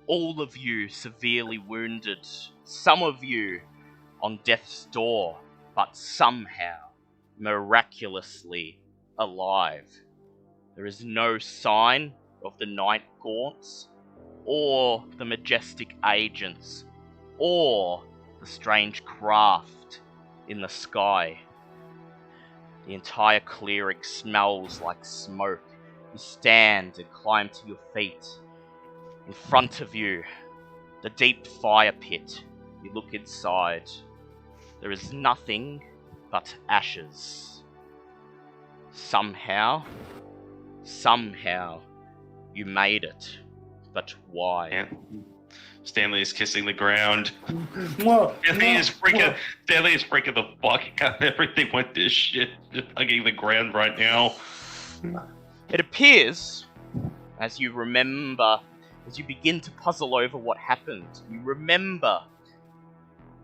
All of you severely wounded, some of you on death's door, but somehow, miraculously alive. There is no sign of the night gaunts, or the majestic agents, or the strange craft in the sky. The entire clearing smells like smoke. You stand and climb to your feet. In front of you, the deep fire pit. You look inside. There is nothing but ashes. Somehow, you made it. But why? Yeah. Stanley is kissing the ground. What? Stanley is freaking the fuck out. Everything went to shit. Just hugging the ground right now. It appears, as you begin to puzzle over what happened, you remember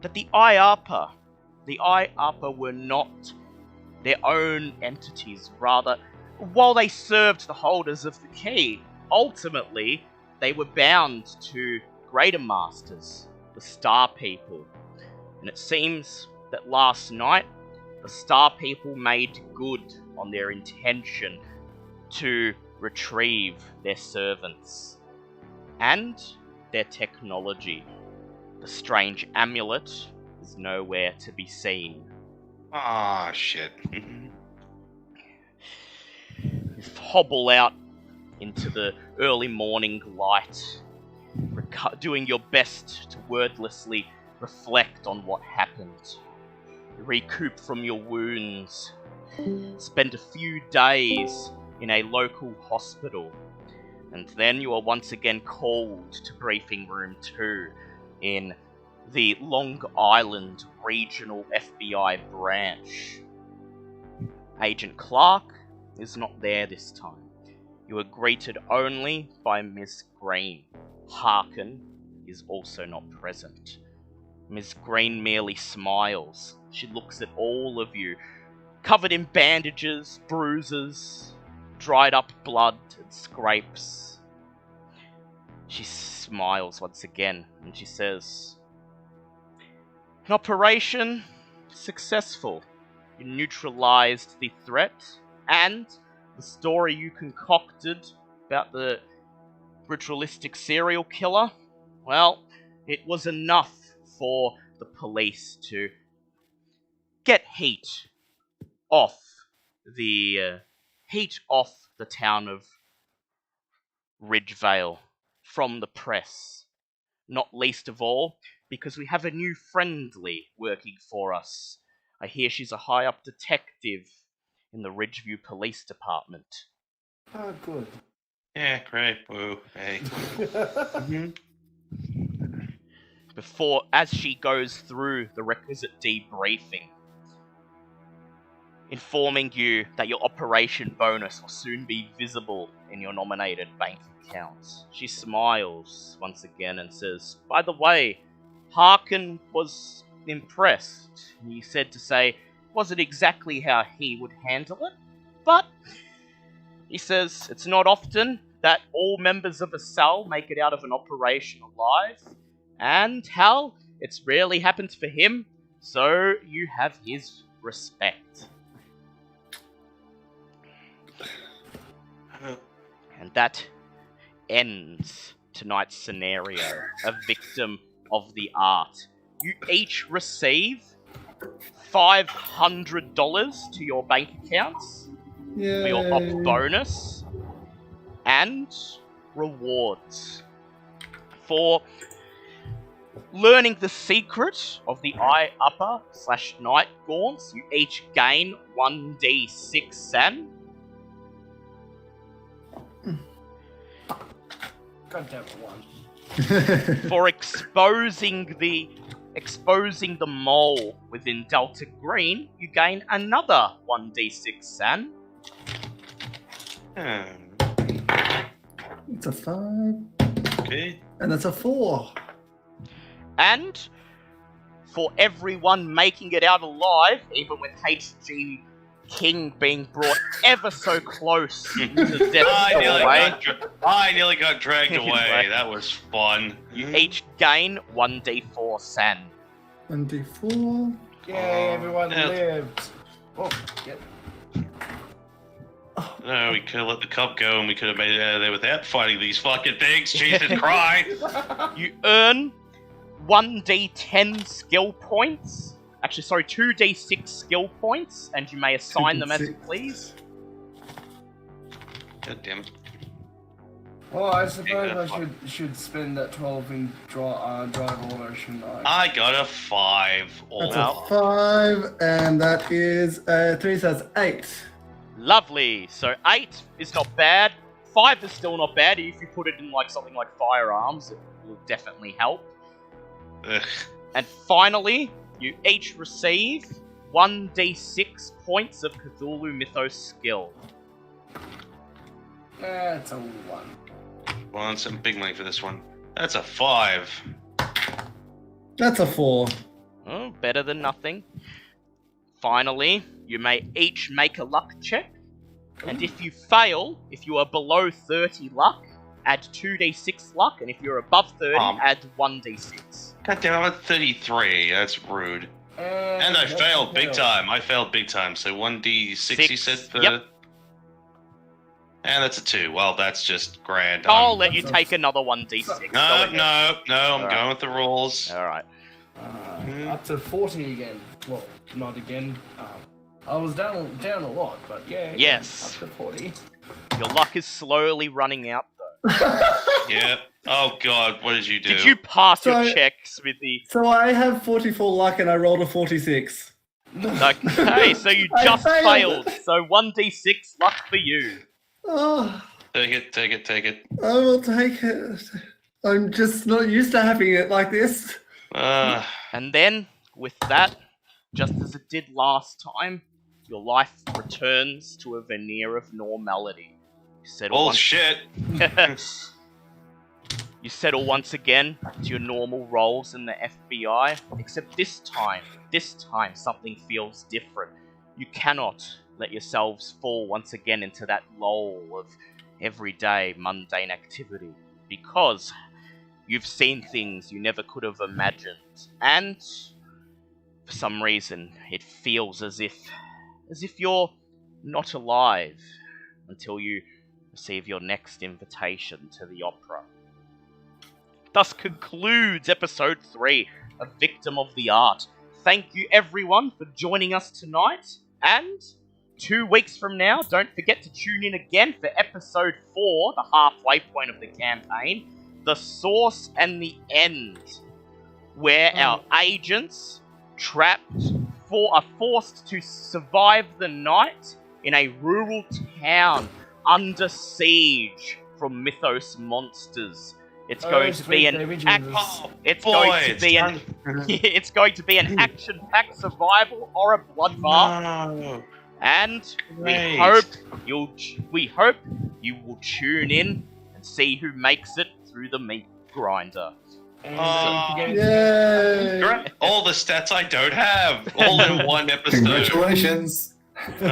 that the IARPA were not their own entities. Rather, while they served the holders of the key, ultimately they were bound to greater masters, the Star People. And it seems that last night, the Star People made good on their intention to retrieve their servants and their technology. The strange amulet is nowhere to be seen. Ah, shit. You hobble out into the early morning light, doing your best to wordlessly reflect on what happened. You recoup from your wounds. Spend a few days in a local hospital. And then you are once again called to Briefing Room 2 in the Long Island Regional FBI branch. Agent Clark is not there this time. You are greeted only by Miss Green. Harkin is also not present. Miss Green merely smiles. She looks at all of you, covered in bandages, bruises, dried up blood and scrapes. She smiles once again and she says, "An operation successful. You neutralized the threat, and the story you concocted about the ritualistic serial killer, well, it was enough for the police to get heat off the town of Ridgevale from the press. Not least of all, because we have a new friendly working for us. I hear she's a high-up detective in the Ridgeview Police Department." Oh, good. Yeah, great. Woo. Hey. As she goes through the requisite debriefing, informing you that your operation bonus will soon be visible in your nominated bank accounts. She smiles once again and says, "By the way, Harkin was impressed. He said to say it wasn't exactly how he would handle it, but he says it's not often that all members of a cell make it out of an operation alive, and Hal, it's rarely happened for him, so you have his respect." And that ends tonight's scenario, a victim of the art. You each receive $500 to your bank accounts for your op bonus and rewards. For learning the secret of the eye upper / night gaunts, you each gain 1d6 San. Goddamn one. For exposing the mole within Delta Green, you gain another 1d6 San. It's a 5. Okay. And that's a 4. And for everyone making it out alive, even with HG King being brought ever so close to the death I nearly got dragged away. That was fun. You each gain 1d4 San. 1d4. Yay, everyone lived. Oh, yep. No, we could have let the cup go and we could have made it out of there without fighting these fucking things. Jesus Christ. You earn 1d10 skill points. Actually, sorry, 2d6 skill points, and you may assign them as you please. God damn it. Oh, I suppose I should spend that 12 in drive order, shouldn't I? I got a 5. That's a 5, and that is 3, so that's 8. Lovely. So 8 is not bad. 5 is still not bad. If you put it in like something like firearms, it will definitely help. Ugh. And finally, you each receive 1d6 points of Cthulhu Mythos skill. That's a 1. Want some big money for this one. That's a 5. That's a 4. Oh, better than nothing. Finally, you may each make a luck check. And if you fail, if you are below 30 luck, add 2d6 luck. And if you're above 30, add 1d6. God damn, I'm at 33. That's rude. And I failed big time. So 1d6, you said? Yep. And that's a 2. Well, that's just grand. I'll let you take another 1d6. No, I'm going with the rules. Alright. Up to 40 again. Well, not again. I was down a lot, but yeah. Yes. Up to 40. Your luck is slowly running out, though. Yeah. Oh god, what did you do? Did you pass your checks with the... So I have 44 luck and I rolled a 46. Okay, so you I just failed. failed. So 1d6 luck for you. Oh, Take it. I will take it. I'm just not used to having it like this. And then, with that, just as it did last time, your life returns to a veneer of normality. You settle Bullshit. You settle once again to your normal roles in the FBI, except this time something feels different. You cannot let yourselves fall once again into that lull of everyday mundane activity, because you've seen things you never could have imagined, and for some reason it feels as if you're not alive until you receive your next invitation to the opera. Thus concludes episode 3 of Victim of the Art. Thank you everyone for joining us tonight, and 2 weeks from now, don't forget to tune in again for episode 4, the halfway point of the campaign, The Source and the End, where our agents, trapped, are forced to survive the night in a rural town under siege from mythos monsters. It's going to be an action-packed survival or a bloodbath. No. And we Great. hope you will tune in and see who makes it through the meat grinder. And Yay! Great. All the stats I don't have, all in one episode. Congratulations. We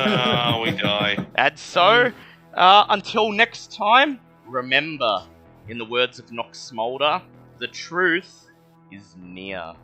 die. And so, until next time, remember, in the words of Nox Smolder, the truth is near.